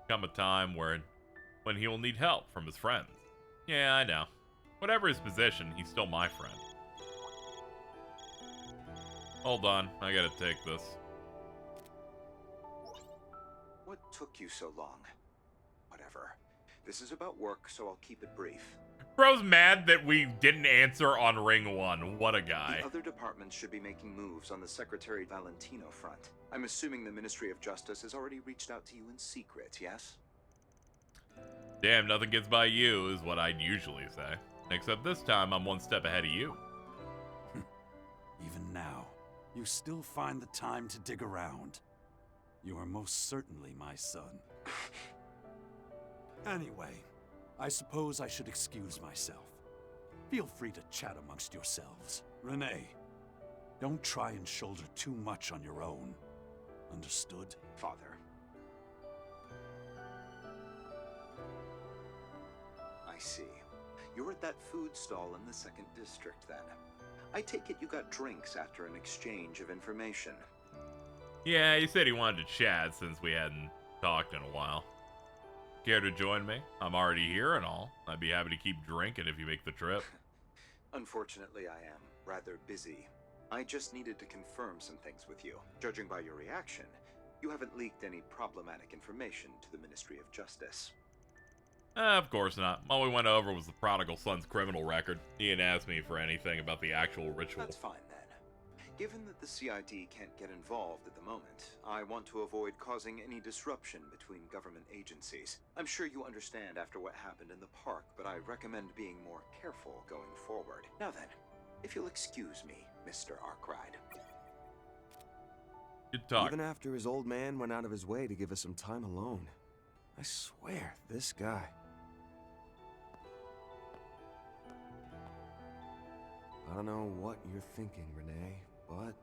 come a time when he will need help from his friends. Yeah, I know. Whatever his position, he's still my friend. Hold on, I gotta take this. What took you so long? Whatever. This is about work, so I'll keep it brief. Bro's mad that we didn't answer on Ring 1. What a guy. The other departments should be making moves on the Secretary Valentino front. I'm assuming the Ministry of Justice has already reached out to you in secret, yes? Damn, nothing gets by you, is what I'd usually say. Except this time, I'm one step ahead of you. Even now, you still find the time to dig around. You are most certainly my son. Anyway, I suppose I should excuse myself. Feel free to chat amongst yourselves. Renee, don't try and shoulder too much on your own. Understood? Father. I see. You're at that food stall in the 2nd District, then. I take it you got drinks after an exchange of information. Yeah, he said he wanted to chat since we hadn't talked in a while. Care to join me? I'm already here and all. I'd be happy to keep drinking if you make the trip. Unfortunately, I am rather busy. I just needed to confirm some things with you. Judging by your reaction, You haven't leaked any problematic information to the Ministry of Justice. Of course not. All we went over was the prodigal son's criminal record. He didn't ask me for anything about the actual ritual. That's fine then. Given that the CID can't get involved at the moment, I want to avoid causing any disruption between government agencies. I'm sure you understand after what happened in the park, but I recommend being more careful going forward. Now then, if you'll excuse me, Mr. Arkwright. Good talk. Even after his old man went out of his way to give us some time alone. I swear, this guy. I don't know what you're thinking, Renee, but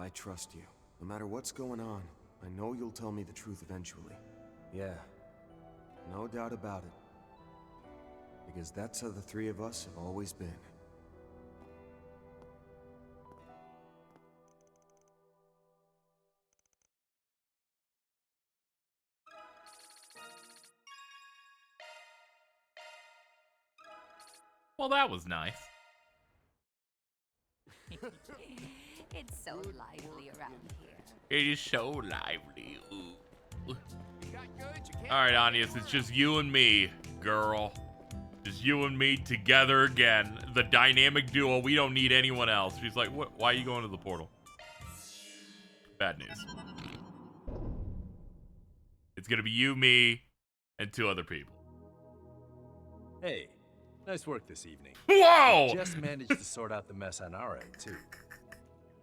I trust you. No matter what's going on, I know you'll tell me the truth eventually. Yeah, no doubt about it. Because that's how the three of us have always been. Well, that was nice. It's so lively around here. It is so lively. Ooh. Alright, Agnès, it's just you and me, girl. Just you and me together again. The dynamic duo. We don't need anyone else. She's like, what? Why are you going to the portal? Bad news. It's gonna be you, me, and 2 other people. Hey, nice work this evening. Whoa! We just managed to sort out the mess on our end, too.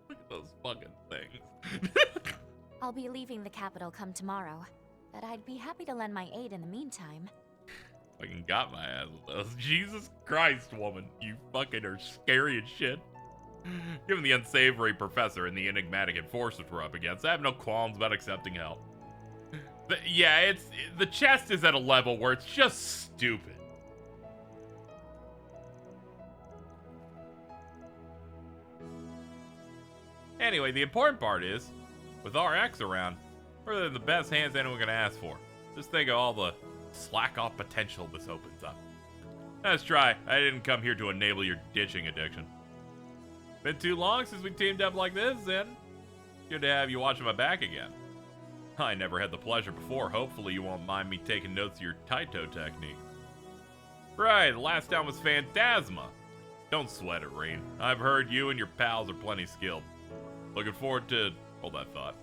Look at those fucking things. I'll be leaving the capital come tomorrow, but I'd be happy to lend my aid in the meantime. Fucking got my ass with those. Jesus Christ, woman. You fucking are scary as shit. Given the unsavory professor and the enigmatic enforcers we're up against, I have no qualms about accepting help. Yeah, the chest is at a level where it's just stupid. Anyway, the important part is, with RX around, we're in the best hands anyone can ask for. Just think of all the slack-off potential this opens up. Let's try. I didn't come here to enable your ditching addiction. Been too long since we teamed up like this, and good to have you watching my back again. I never had the pleasure before. Hopefully you won't mind me taking notes of your Taito technique. Right, the last time was Phantasma. Don't sweat it, Rain. I've heard you and your pals are plenty skilled. Looking forward to... hold that thought.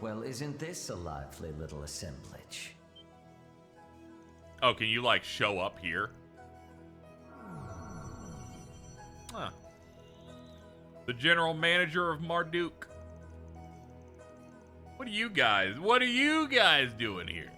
Well, isn't this a lively little assemblage? Oh, can you, like, show up here? Huh. The general manager of Marduk. What are you guys doing here?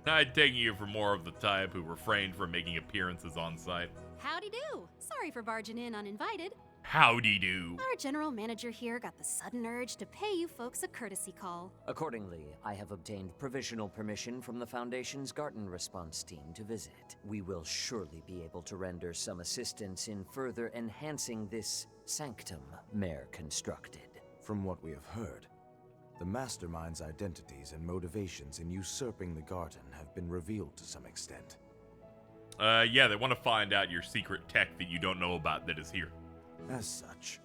I'd take you for more of the type who refrained from making appearances on site. Howdy do. Sorry for barging in uninvited. Howdy do. Our general manager here got the sudden urge to pay you folks a courtesy call. Accordingly, I have obtained provisional permission from the Foundation's Garden Response team to visit. We will surely be able to render some assistance in further enhancing this sanctum Mayor constructed. From what we have heard, the Mastermind's identities and motivations in usurping the garden have been revealed to some extent. Yeah, they want to find out your secret tech that you don't know about that is here. As such,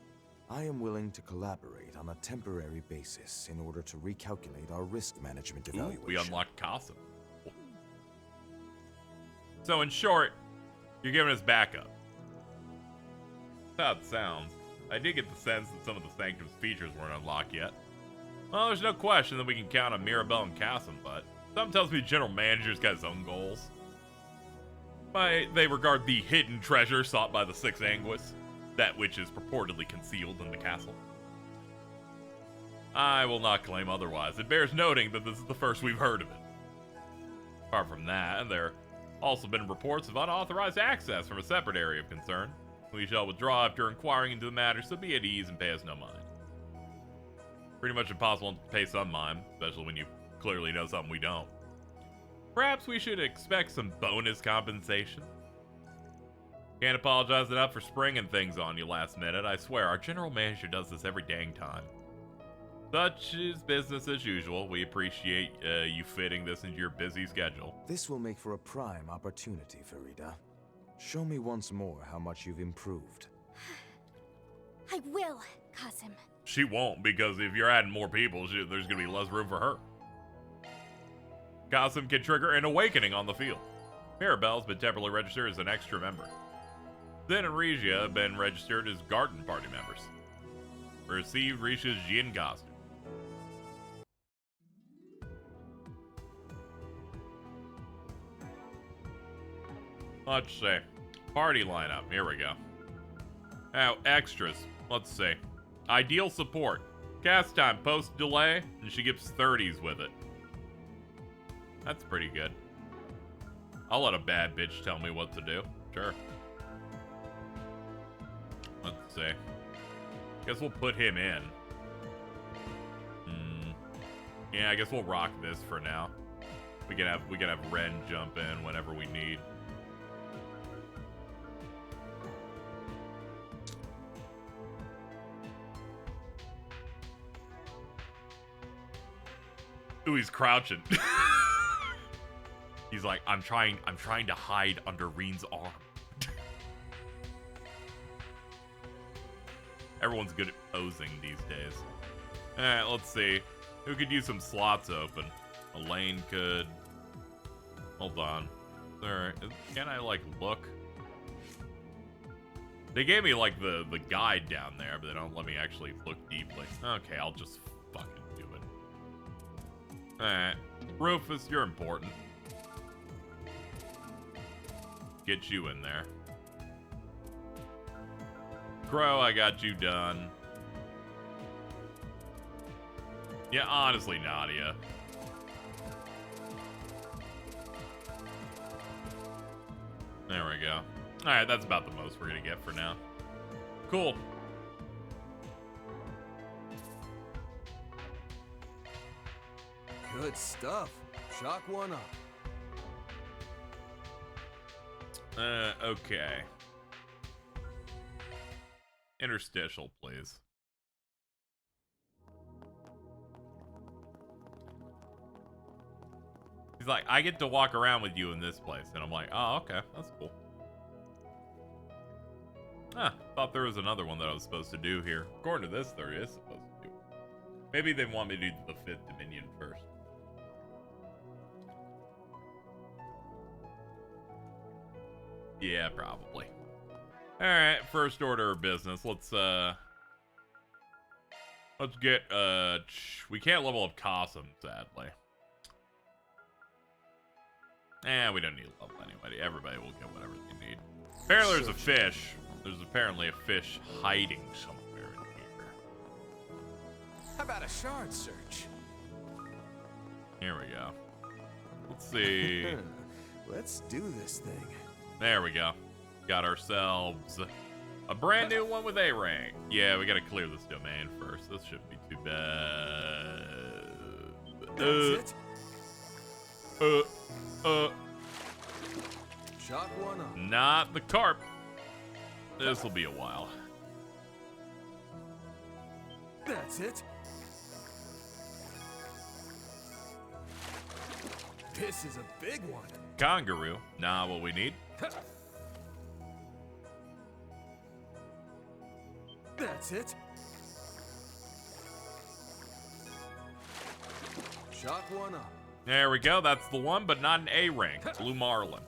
I am willing to collaborate on a temporary basis in order to recalculate our risk management evaluation. Ooh, we unlocked Casa. So in short, you're giving us backup. That's how it sounds. I did get the sense that some of the Sanctum's features weren't unlocked yet. Well, there's no question that we can count on Mirabelle and Cassim, but something tells me the general manager's got his own goals. They regard the hidden treasure sought by the Six Anguis, that which is purportedly concealed in the castle. I will not claim otherwise. It bears noting that this is the first we've heard of it. Apart from that, there have also been reports of unauthorized access from a separate area of concern. We shall withdraw after inquiring into the matter, so be at ease and pay us no mind. Pretty much impossible to pay some mind, especially when you clearly know something we don't. Perhaps we should expect some bonus compensation. Can't apologize enough for springing things on you last minute. I swear, our general manager does this every dang time. Such is business as usual. We appreciate you fitting this into your busy schedule. This will make for a prime opportunity, Farida. Show me once more how much you've improved. I will, Qasim. She won't, because if you're adding more people, there's going to be less room for her. Costume can trigger an awakening on the field. Mirabelle's been temporarily registered as an extra member. Zen and Regia have been registered as garden party members. Receive Risha's Jin costume. Let's see. Party lineup. Here we go. Now, extras. Let's see. Ideal support. Cast time post delay, and she gets 30s with it. That's pretty good. I'll let a bad bitch tell me what to do. Sure. Let's see. Guess we'll put him in. Yeah, I guess we'll rock this for now. We can have Ren jump in whenever we need. Ooh, he's crouching. He's like, I'm trying to hide under Reen's arm. Everyone's good at posing these days. Alright, let's see. Who could use some slots open? Elaine could. Hold on. Can I, like, look? They gave me, like, the guide down there, but they don't let me actually look deeply. Okay, I'll just fucking do it. Alright. Rufus, you're important. Get you in there. Crow, I got you done. Yeah, honestly, Nadia. There we go. Alright, that's about the most we're gonna get for now. Cool. Good stuff. Shock one up. Okay. Interstitial, please. He's like, I get to walk around with you in this place. And I'm like, oh, okay. That's cool. Huh. Thought there was another one that I was supposed to do here. According to this, there is supposed to do. Maybe they want me to do the 5th Dominion first. Yeah, probably. Alright, first order of business. Let's get, we can't level up Cossum, sadly. We don't need level anybody. Everybody will get whatever they need. Apparently there's a fish. There's apparently a fish hiding somewhere in here. How about a shard search? Here we go. Let's see. Let's do this thing. There we go. Got ourselves a brand new one with a rank. Yeah, we gotta clear this domain first. This shouldn't be too bad. That's it. Shock one up. Not the carp. This will be a while. That's it. This is a big one. Kangaroo. Not what we need. That's it. Shock one up. There we go. That's the one, but not an A rank. Blue Marlin.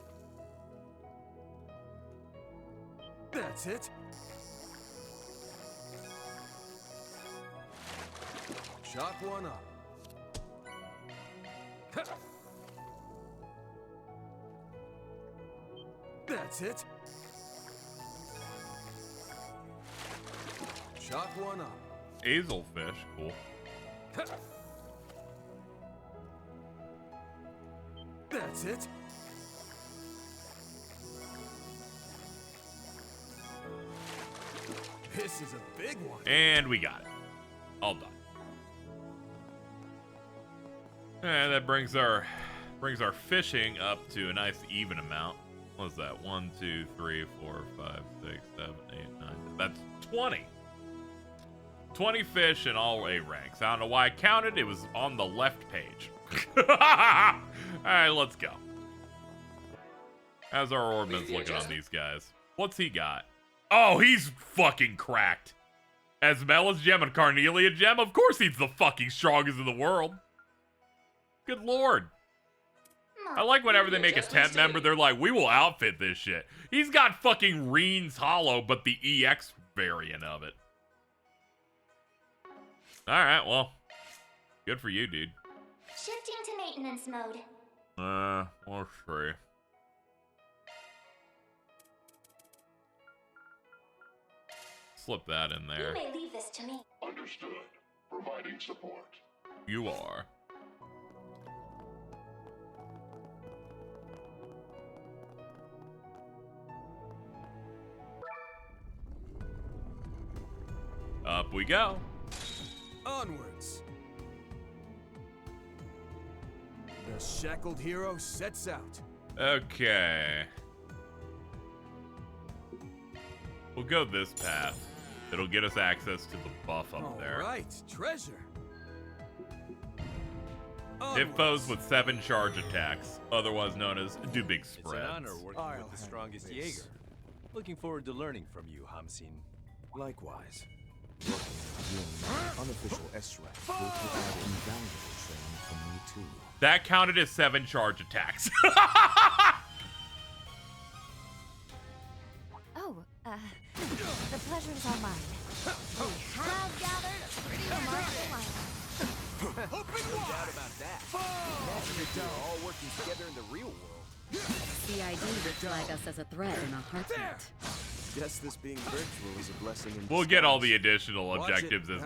That's it. Shock one up. That's it. Shock one up. Hazelfish. Cool. That's it. This is a big one. And we got it. All done. And that brings our fishing up to a nice even amount. What's that? 1, 2, 3, 4, 5, 6, 7, 8, 9. That's 20. 20 fish in all A ranks. I don't know why I counted. It was on the left page. Alright, let's go. How's our Orbman's looking on these guys? What's he got? Oh, he's fucking cracked. As Mel as Gem and Carnelia Gem, of course he's the fucking strongest in the world. Good lord. I like whenever they make a 10 member, they're like, we will outfit this shit. He's got fucking Reen's Hollow, but the EX variant of it. Alright, well. Good for you, dude. Shifting to maintenance mode. Let's see. Slip that in there. You may leave this to me. Understood. Providing support. You are. Up we go. Onwards. The shackled hero sets out. Okay. We'll go this path. It'll get us access to the buff up there. Alright, treasure. Hit foes with 7 charge attacks, otherwise known as do big spreads. It's an honor working with the strongest Jaeger. Looking forward to learning from you, Hamsin. Likewise. Unofficial SRAC will provide invaluable training from me too. That counted as 7 charge attacks. The pleasure's all mine. We have gathered a pretty remarkable lineup. No doubt about that. Imagine they're all working together in the real world. CID would flag us as a threat in a heartbeat. Guess this being virtual is a blessing in We'll get all the disguise. additional objectives as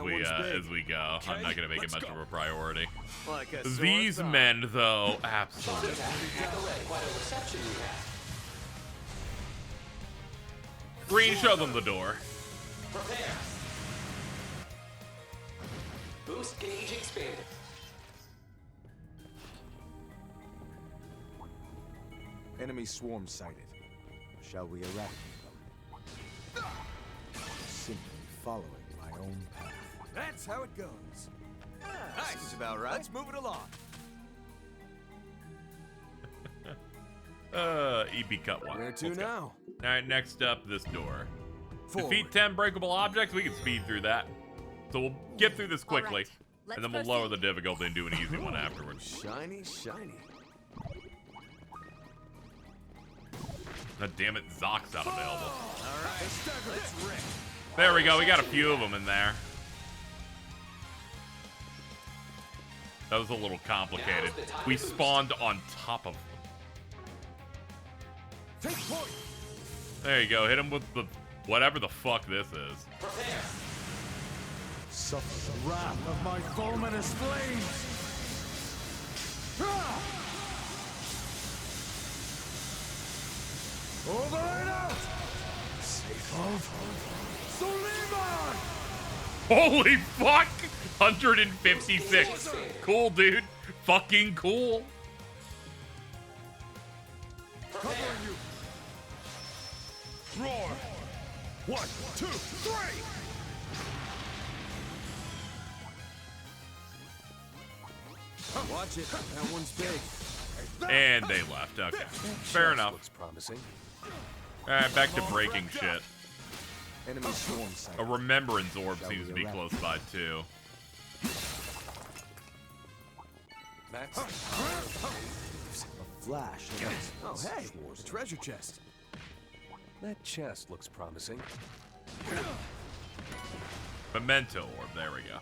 we go. Okay, I'm not gonna make it much of a priority. Like a sore These thumb. men, though, absolutely. Green, show them the door. Prepare. Boost gauge expanded. Enemy swarm sighted. Shall we eradicate them? Simply following my own path. That's how it goes. Seems about right. Let's move it along. EP cut one. Where to Let's go. now? Alright, next up, this door. Forward. Defeat 10 breakable objects, we can speed through that. So we'll get through this quickly, Alright, let's and then we'll lower the difficulty and do an easy one afterwards. Shiny, shiny. God damn it, Zock's not available. Alright. There we go, we got a few of them in there. That was a little complicated. We spawned on top of them. Take point. There you go, hit him with the whatever the fuck this is. Prepare. Suffer the wrath of my voluminous flames. Over and out. Safe of Suleiman. Holy fuck! 156. Cool, dude. Fucking cool. Covering you. Roar. 1, 2, 3. Watch it. That one's big. And they left. Okay. Fair enough. Looks promising. Alright, back to breaking shit. Enemy swarm sighted. A remembrance orb Shall seems we to be eradicate? close by too. That's a flash. Oh, hey, a treasure chest. That chest looks promising. Memento orb. There we go.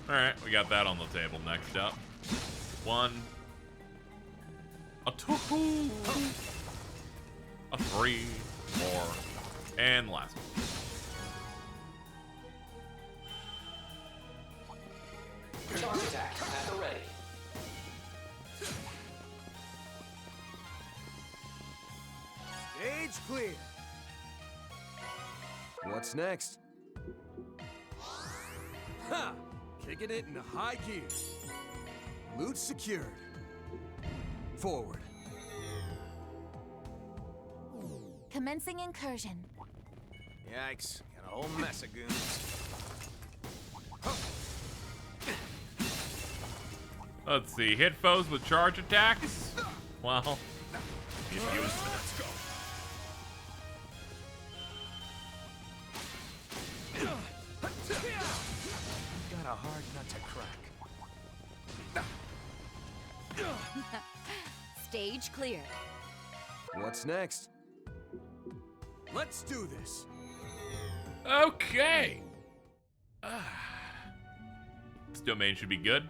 Alright, we got that on the table. Next up. 1. A 2. A 3. 4. And last one. Charge attack at the ready. Stage clear. What's next? Ha! Kicking it into high gear. Loot secured. Forward. Commencing incursion. Yikes. Got a whole mess of goons. Let's see. Hit foes with charge attacks. Well, Let's go. Stage clear. What's next? Let's do this. Okay. This domain should be good.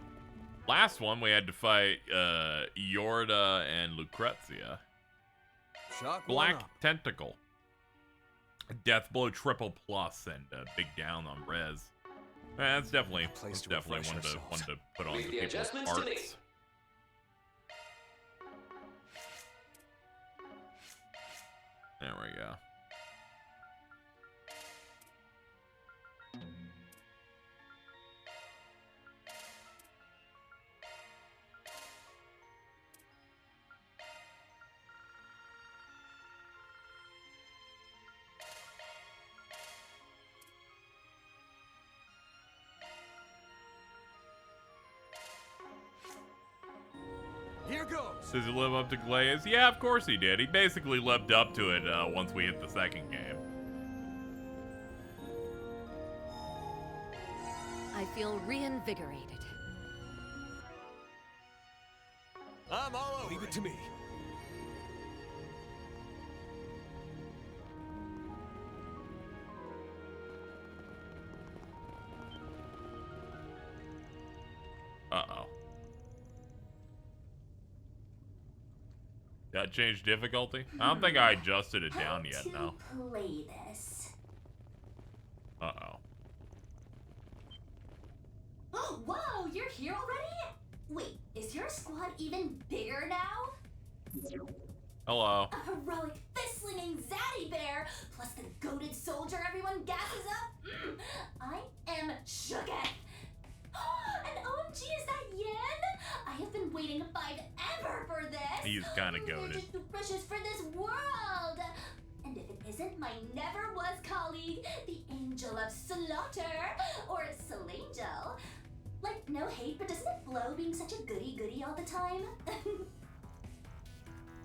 Last one, we had to fight Yorda and Lucrezia. Black Tentacle. Death Blow triple plus and big down on res. That's definitely one to put on Leave the the people's adjustments to me. arts. There we go. Here goes. Does he live up to Glaze? Yeah, of course he did. He basically lived up to it once we hit the second game. I feel reinvigorated. I'm all over. Leave it to me. Uh-oh. Got changed difficulty? I don't think I adjusted it down yet, no. Play this. Uh-oh. Oh, whoa, you're here already? Wait, is your squad even bigger now? Hello. A heroic fist-slinging zaddy bear, plus the goated soldier everyone gasses up? I am shooketh. And OMG, is that Yin? I have been waiting forever for this. He's kind of You're goated. just too precious for this world. And if it isn't my never-was colleague, the Angel of Slaughter, or Solangel. Like, no hate, but doesn't it blow being such a goody-goody all the time?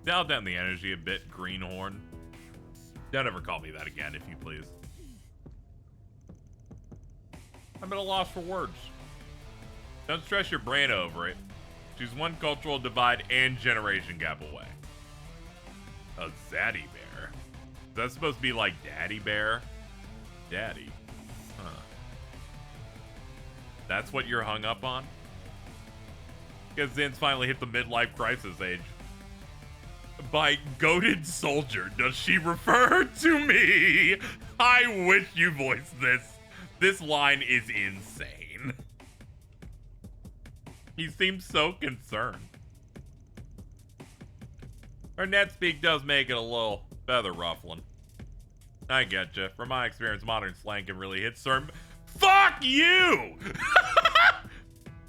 Dial down the energy a bit, Greenhorn. Don't ever call me that again, if you please. I'm at a loss for words. Don't stress your brain over it. She's one cultural divide and generation gap away. A zaddy bear? Is that supposed to be like daddy bear? Daddy? Huh. That's what you're hung up on? Because Zin's finally hit the midlife crisis age. By goated soldier, does she refer to me? I wish you voiced this. This line is insane. He seems so concerned. Her net speak does make it a little feather ruffling. I get you. From my experience, modern slang can really hit certain. Fuck you!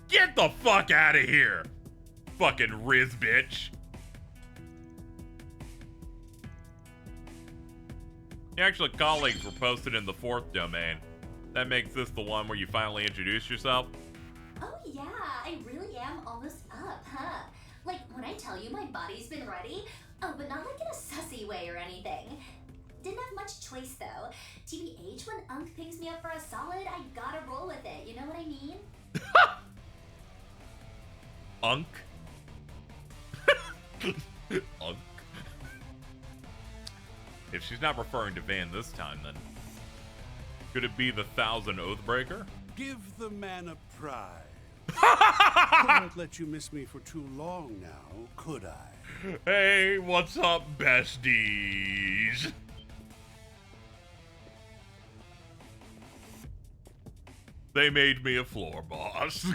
Get the fuck out of here, fucking Riz bitch. The actual colleagues were posted in the 4th domain. That makes this the one where you finally introduce yourself. Oh yeah, I really am almost up, huh? Like, when I tell you my body's been ready, oh, but not like in a sussy way or anything. Didn't have much choice though. TBH, when Unk picks me up for a solid, I gotta roll with it, you know what I mean? Unk? Unk? If she's not referring to Van this time, then could it be the 1000 Oathbreaker? Give the man a prize. Couldn't let you miss me for too long now, could I? Hey, what's up, besties? They made me a floor boss.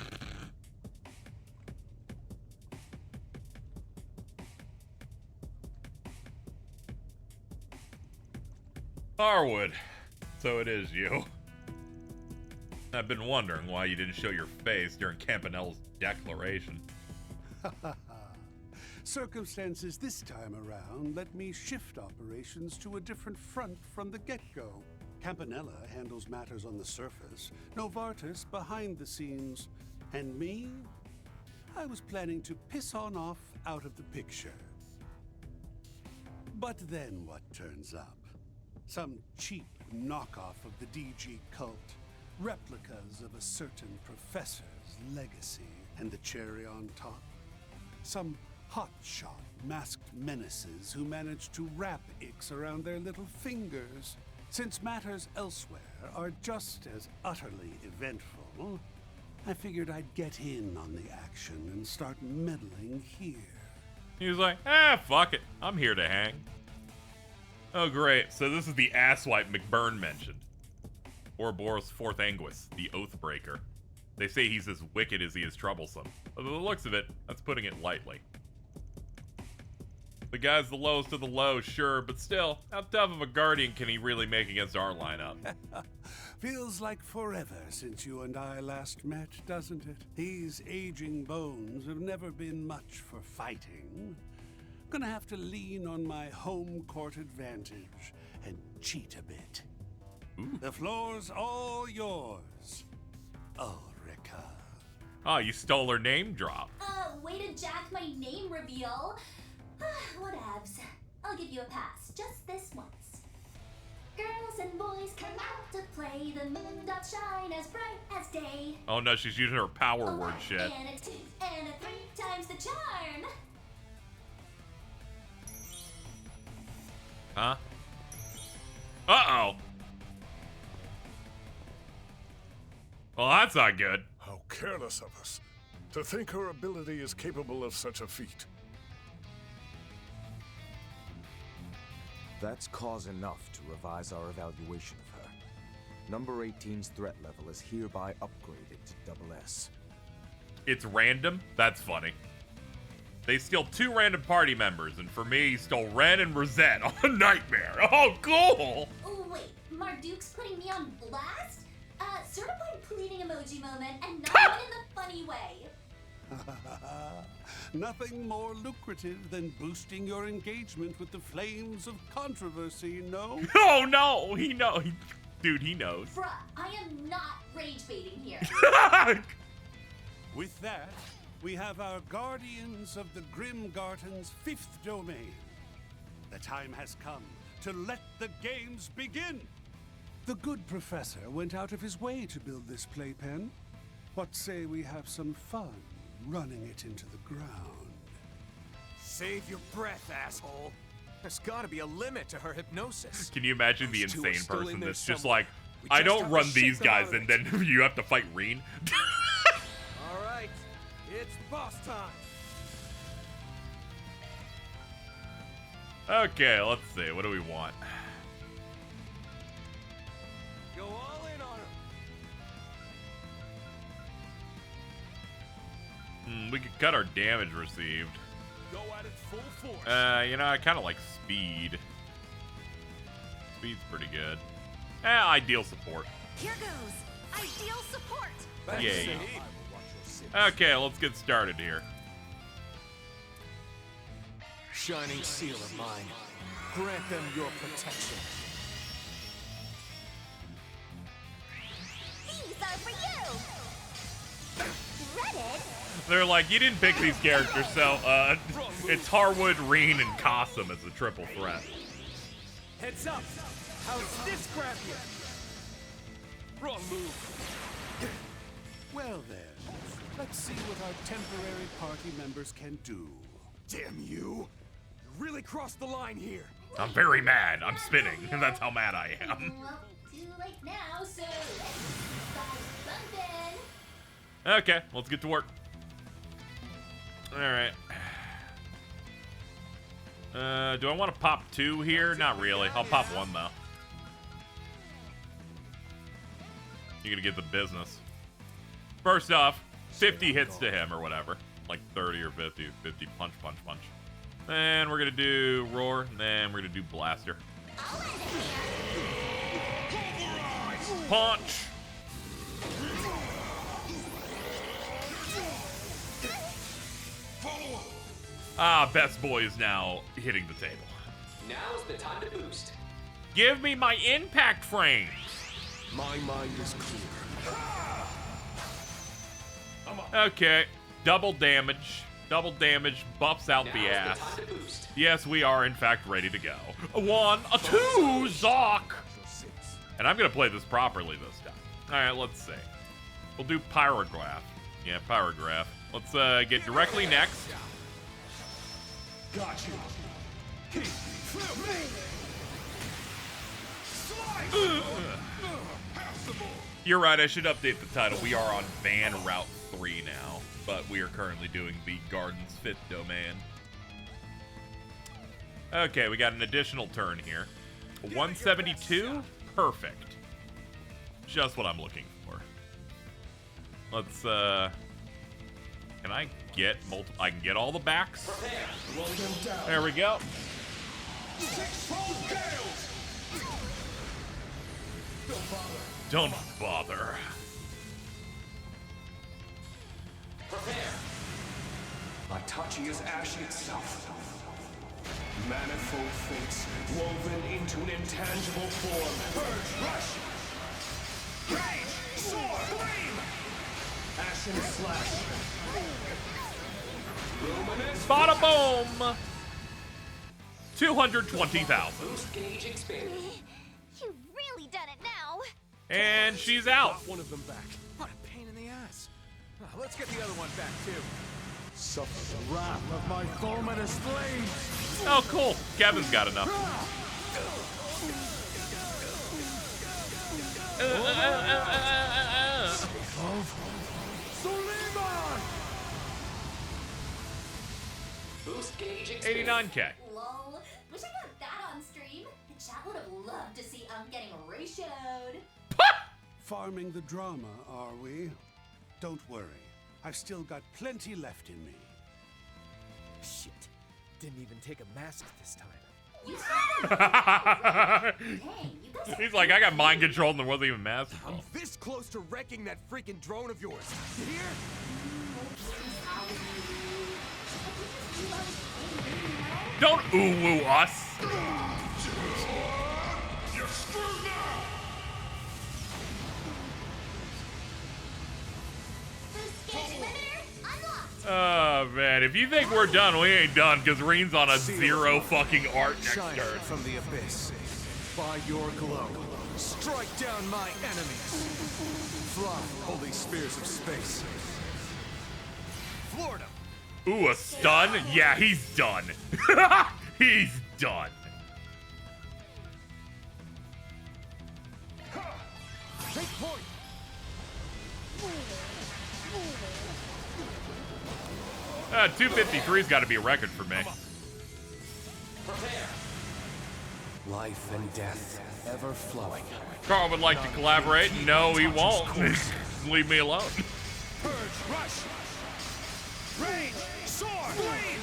Harwood, so it is you. I've been wondering why you didn't show your face during Campanella's declaration. Circumstances this time around let me shift operations to a different front from the get-go. Campanella handles matters on the surface, Novartis behind the scenes, and me? I was planning to piss on off out of the picture. But then what turns up? Some cheap knockoff of the DG cult, replicas of a certain professor's legacy, and the cherry on top? Some hotshot, masked menaces who manage to wrap icks around their little fingers. Since matters elsewhere are just as utterly eventful, I figured I'd get in on the action and start meddling here. He was like, fuck it. I'm here to hang. Oh, great. So this is the asswipe McBurn mentioned. Ouroboros' fourth Anguis, the oathbreaker. They say he's as wicked as he is troublesome. But by the looks of it, that's putting it lightly. The guy's the lowest of the low, sure, but still, how tough of a guardian can he really make against our lineup? Feels like forever since you and I last met, doesn't it? These aging bones have never been much for fighting. Gonna have to lean on my home court advantage and cheat a bit. Ooh. The floor's all yours, Ulrika. Oh, you stole her name drop. Way to jack my name reveal. Whatevs. I'll give you a pass, just this once. Girls and boys come out to play. The moon doth shine as bright as day. Oh no, she's using her power word shit. And a 2 and a 3 times the charm. Huh? Uh-oh. Well, that's not good. How careless of us. To think her ability is capable of such a feat. That's cause enough to revise our evaluation of her. Number 18's threat level is hereby upgraded to SS. It's random? That's funny. They steal 2 random party members, and for me, he stole Ren and Rosette on Nightmare. Oh, cool! Oh, wait. Marduke's putting me on blast? Certified pleading emoji moment, and not one in the funny way. Nothing more lucrative than boosting your engagement with the flames of controversy, no? Oh, no! He knows. Dude, he knows. Bruh, I am not rage baiting here. With that, we have our guardians of the Grimgarten's 5th domain. The time has come to let the games begin. The good professor went out of his way to build this playpen. What say we have some fun running it into the ground? Save your breath, asshole. There's gotta be a limit to her hypnosis. Can you imagine the Those two are insane still in person there that's just somewhere. like, We I just don't have to run shake these them guys, out of and then you have to fight Reen? All right, it's boss time. Okay, let's see. What do we want? Go all in on her. We could cut our damage received. Go at it full force. You know, I kind of like speed. Speed's pretty good. Ideal support. Here goes. Ideal support. Yay. Okay, let's get started here. Shining seal of mine. Grant them your protection. These are for you! Reddit? They're like, you didn't pick these characters, so it's Harwood, Reen, and Cossum as a triple threat. Heads up! How's this grab you? Wrong move. Well then, let's see what our temporary party members can do. Damn you! You really crossed the line here. I'm very mad. I'm spinning, and that's how mad I am. Well, too late now, so let's start bumping. Okay, let's get to work. Alright. Do I want to pop 2 here? Not really. I'll pop 1, though. You're gonna get the business. First off, 50 hits to him or whatever. Like 30 or 50. 50 punch, punch, punch. Then we're gonna do Roar, and then we're gonna do Blaster. Punch! Best Boy is now hitting the table. Now's the time to boost. Give me my impact frames! My mind is clear. Okay, double damage. Double damage buffs out the ass. Yes, we are in fact ready to go. A 1, a 2, Zoc! And I'm gonna play this properly this time. Alright, let's see. We'll do Pyrograph. Yeah, Pyrograph. Let's get directly next. Got you. Kick, flip me. You're right, I should update the title. We are on Van Route 3 now, but we are currently doing the Garden's 5th domain. Okay, we got an additional turn here. 172? Perfect. Just what I'm looking for. Let's, can I get I can get all the backs? There we go. Don't bother. Itachi is ash itself. Manifold fates woven into an intangible form. Purge, rush! Rage! Sword! Flame! Ashen slash! Luminous... Bada boom! 220,000. Gauge expanded. You've really done it now. And she's out. Got one of them back. What a pain in the ass. Let's get the other one back, too. Suffer the wrath of my fulminous flames. Oh, cool. Kevin's got enough. Suleiman! Boost gauge expanded. 89K. Lol. Wish I got that on stream. The chat would have loved to see getting ratioed. Farming the drama, are we? Don't worry. I've still got plenty left in me. Shit. Didn't even take a mask this time. He's like, I got mind controlled and there wasn't even masterful. I'm this close to wrecking that freaking drone of yours. You hear? Don't ooh-woo us. You're screwed now! Oh, man. If you think we're done, we ain't done, because Reen's on a 0 fucking art next Shine turn. from the abyss. By your glow, strike down my enemies. Fly, holy spears of space. Florida. Ooh, a stun? Yeah, he's done. He's done. Take point. 253's got to be a record for me. Life and death, ever flowing. Carl would like to collaborate. No, he won't. Leave me alone. Purge, rush. Rage, sword, flame.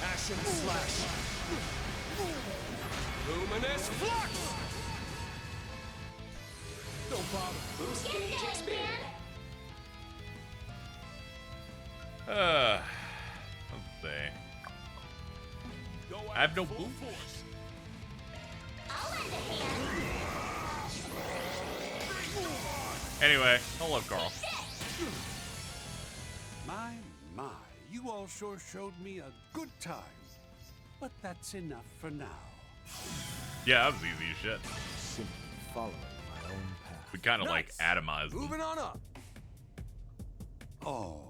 Ashen slash. Luminous flux. Don't bother. Boost gauge expanded. Let's see. I have no boots. Anyway, hello, Carl. My, you all sure showed me a good time. But that's enough for now. Yeah, that was easy as shit. Simply following my own path. We kind of like atomized them. Moving on up. Oh,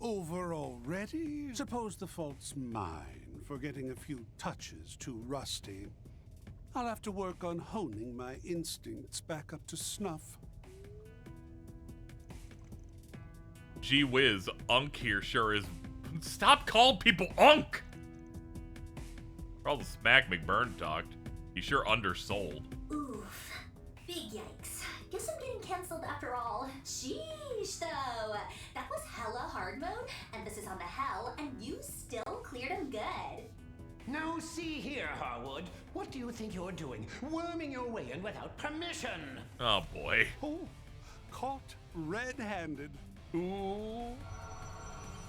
over already? Suppose the fault's mine for getting a few touches too rusty. I'll have to work on honing my instincts back up to snuff. Gee whiz, Unk here sure is. Stop calling people Unk! For all the smack McBurn talked, he sure undersold. Oof. Big yikes. Guess I'm getting cancelled after all. Sheesh, though. That was hella hard mode, emphasis on the hell, and you still cleared him good. Now see here, Harwood. What do you think you're doing? Worming your way in without permission. Oh boy. Oh, caught red-handed. Ooh.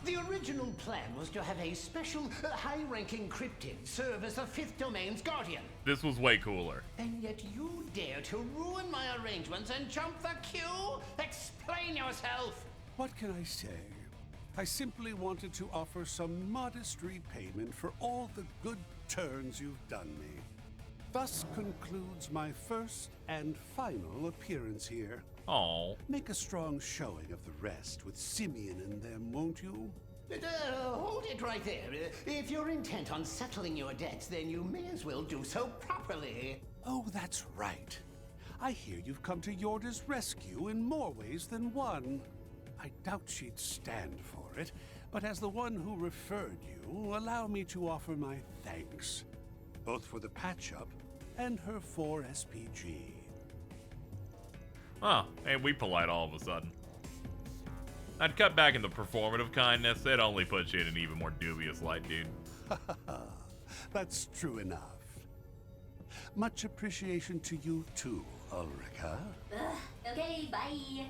The original plan was to have a special, high-ranking cryptid serve as the Fifth Domain's guardian. This was way cooler. And yet you dare to ruin my arrangements and jump the queue? Explain yourself! What can I say? I simply wanted to offer some modest repayment for all the good turns you've done me. Thus concludes my first and final appearance here. Oh. Make a strong showing of the rest with Simeon and them, won't you? Hold it right there. If you're intent on settling your debts, then you may as well do so properly. Oh, that's right. I hear you've come to Yorda's rescue in more ways than one. I doubt she'd stand for it, but as the one who referred you, allow me to offer my thanks, both for the patch-up and her 4 SPG. Oh, hey, we polite all of a sudden. I'd cut back in the performative kindness. It only puts you in an even more dubious light, dude. That's true enough. Much appreciation to you too, Ulrika. Okay, bye.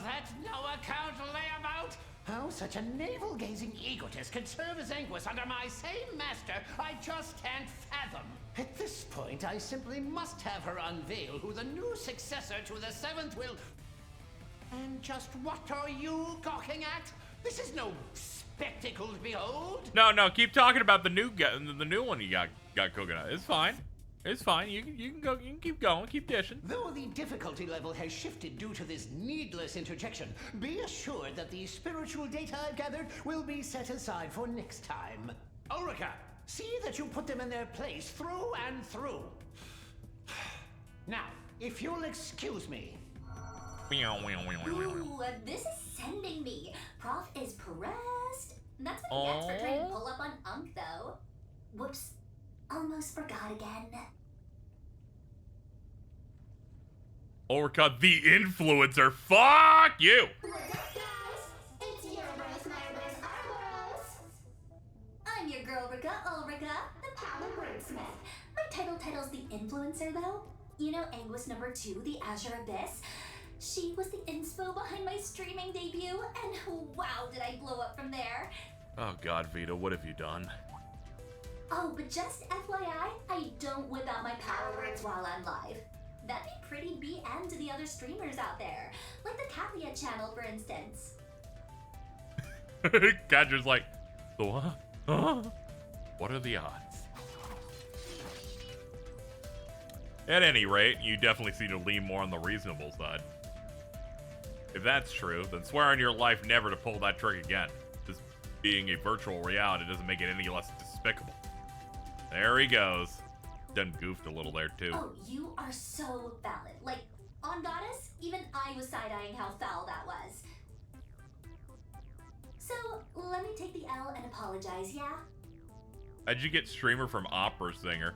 That's no account layabout! How such a navel-gazing egotist could serve as Anguis under my same master, I just can't fathom. At this point, I simply must have her unveil who the new successor to the 7th will... And just what are you gawking at? This is no spectacle to behold. No, keep talking about the new one you got cooking up. It's fine. It's fine. You can keep going, keep dishing. Though the difficulty level has shifted due to this needless interjection, be assured that the spiritual data I've gathered will be set aside for next time. Ulrika, see that you put them in their place through and through. Now, if you'll excuse me. Ooh, this is sending me. Prof is pressed. That's what he gets for trying to pull up on Unk, though. Whoops. Almost forgot again. Ulrika, the influencer. Fuck you. What's up, guys? It's your bros, my bros, Oraoros. I'm your girl, Ulrika, the power wordsmith. My title's the influencer, though. You know Anguis #2, the Azure Abyss? She was the inspo behind my streaming debut, and wow, did I blow up from there. Oh God, Vita, what have you done? Oh, but just FYI, I don't whip out my power words while I'm live. That'd be pretty BM to the other streamers out there, like the Kalia channel, for instance. Gadger's like, what? Huh? What are the odds? At any rate, you definitely seem to lean more on the reasonable side. If that's true, then swear on your life never to pull that trick again. Just being a virtual reality doesn't make it any less despicable. There he goes. Done goofed a little there, too. Oh, you are so valid. Like, on Goddess, even I was side-eyeing how foul that was. So, let me take the L and apologize, yeah? How'd you get streamer from opera singer?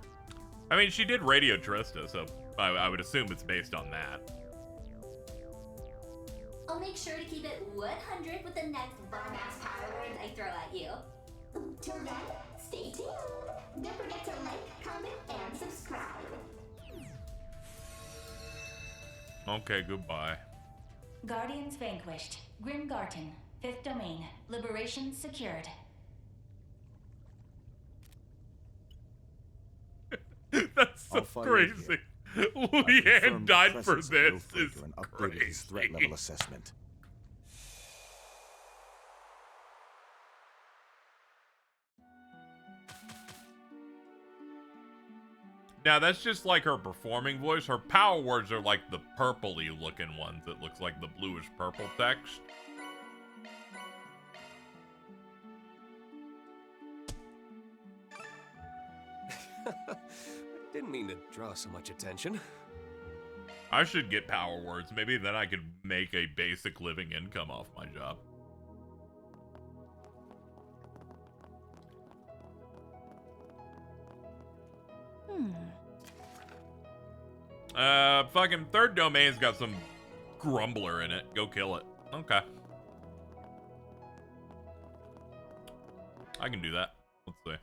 I mean, she did Radio Trista, so I would assume it's based on that. I'll make sure to keep it 100 with the next bomb-ass power words I throw at you. Till then, stay tuned. Don't forget to like, comment, and subscribe. Okay, goodbye. Guardians vanquished. Grimgarten. 5th domain. Liberation secured. That's so crazy. Leanne died for this. It's and updated his threat level assessment. Now, that's just like her performing voice. Her power words are like the purpley looking ones that looks like the bluish purple text. Didn't mean to draw so much attention. I should get power words. Maybe then I could make a basic living income off my job. Fucking 3rd domain's got some grumbler in it. Go kill it. Okay. I can do that. Let's see.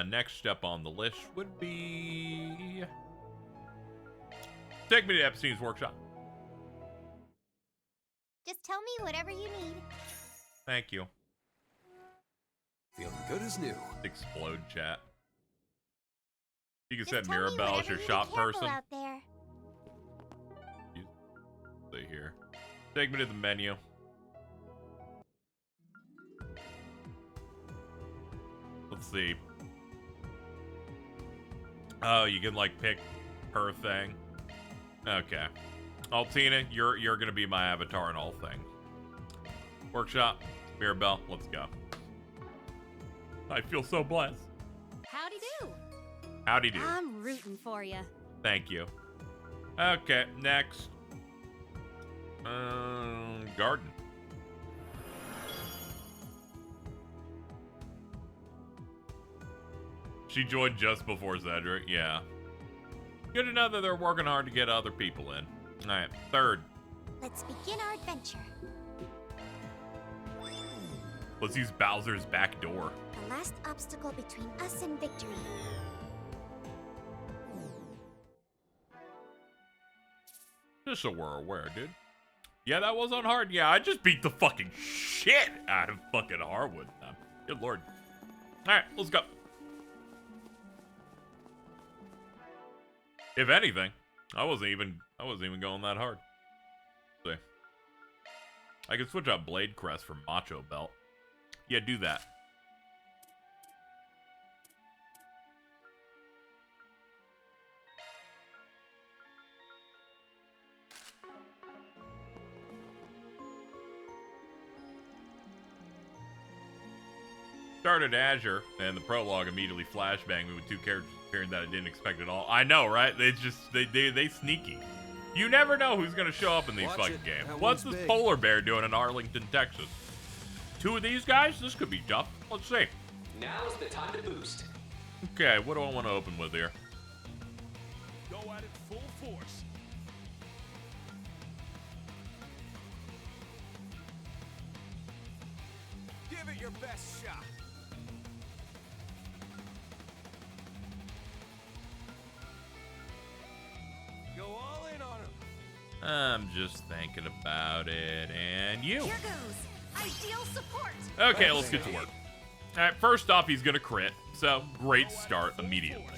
Next step on the list would be... Take me to Epstein's Workshop. Just tell me whatever you need. Thank you. Feeling good as new. Explode chat. You can Just set Mirabelle as your shop person. Out there. See here. Take me to the menu. Let's see. Oh, you can like pick her thing. Okay. Altina, you're gonna be my avatar in all things. Workshop, Mirabelle, let's go. I feel so blessed. Howdy do. Howdy do. I'm rooting for you. Thank you. Okay, next. Garden. She joined just before Cedric, yeah. Good to know that they're working hard to get other people in. Alright, third. Let's begin our adventure. Let's use Bowser's back door. The last obstacle between us and victory. Just so we're aware, dude. Yeah, that wasn't hard. Yeah, I just beat the fucking shit out of fucking Harwood. Good lord. Alright, let's go. If anything, I wasn't even going that hard. See. I could switch out Blade Crest for Macho Belt. Yeah, do that. Started Azure, and the prologue immediately flashbanged me with two characters appearing that I didn't expect at all. I know, right? They sneaky. You never know who's gonna show up in these fucking games. What's this polar bear doing in Arlington, Texas? Two of these guys? This could be tough. Let's see. Now's the time to boost. Okay, what do I want to open with here? Go at it full force. Give it your best shot. Go all in on him. I'm just thinking about it, and you. Here goes. Ideal support. Okay, let's get to work. All right, first off, he's gonna crit, so great start immediately.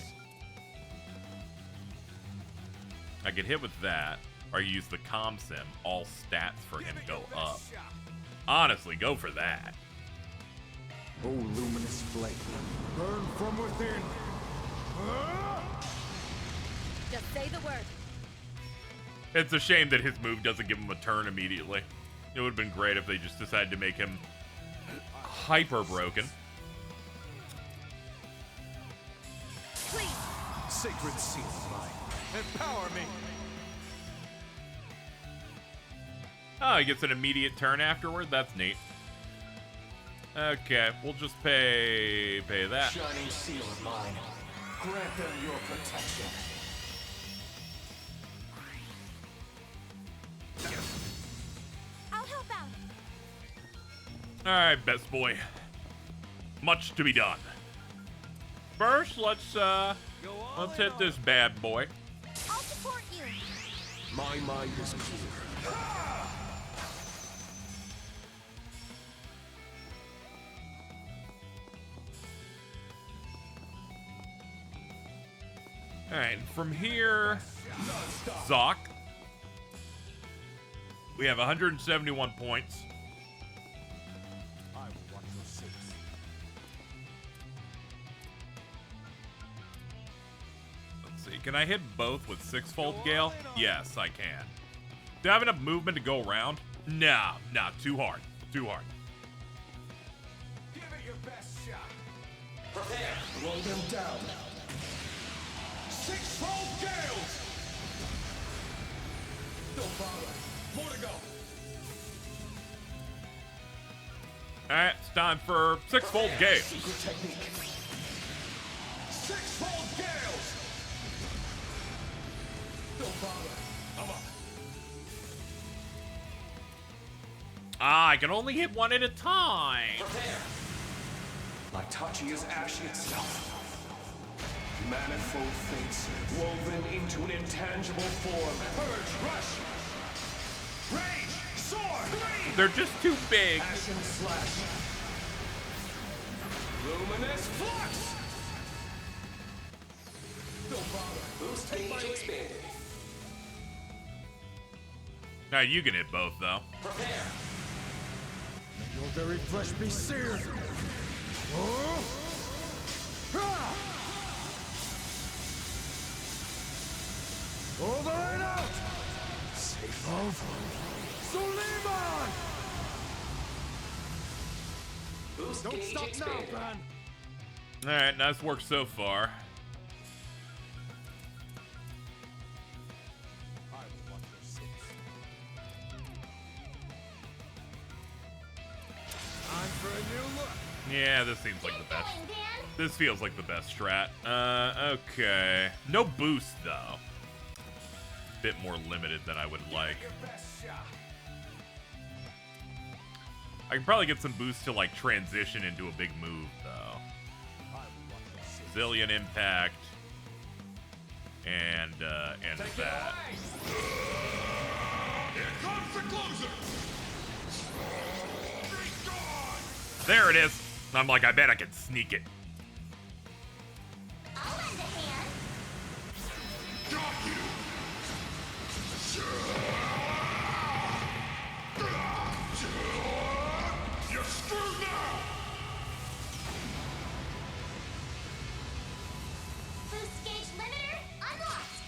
I could hit with that, or use the comm sim. All stats for him go up. Honestly, go for that. Oh, luminous flame, burn from within. Just say the word. It's a shame that his move doesn't give him a turn immediately. It would have been great if they just decided to make him hyper broken. Please. Sacred seal of mine. Empower me. Oh, he gets an immediate turn afterward? That's neat. Okay, we'll just pay that. Shining seal of mine. Grant them your protection. I'll help out. Alright, best boy. Much to be done. First, let's hit this bad boy. I'll support you. My mind is clear. Alright, from here, Zoc. We have 171 points. I will watch your six. Let's see, can I hit both with six-fold Gale? Yes, I can. Do I have enough movement to go around? Nah, too hard. Too hard. Give it your best shot. Prepare. Roll them down. Six-fold gales! Don't bother. More to go. Alright, it's time for six-fold Gale. Secret technique. Six-fold gales! Don't bother. I'm up. Ah, I can only hit one at a time. Prepare. My Tachi is ash itself. Manifold fates woven into an intangible form. Purge, rush! Rage! Soar! Breathe! They're just too big. Passion slash. Luminous flux! Don't bother. Boost gauge expanded. Now you can hit both, though. Prepare. May your very flesh be seared. Oh! Ah! Over and out! Save Suleiman! Boost Don't gauge stop expanded. now, man! Alright, nice work so far. I will watch your six. Time for a new look. Yeah, this seems like the best. This feels like the best strat. Okay. No boost, though. Bit more limited than I would like. I could probably get some boost to, like, transition into a big move, though. Zillion impact. And that. Here comes the closer! There it is! I'm like, I bet I can sneak it. I'll lend a hand. Got you! You're screwed now! Boost gauge limiter unlocked.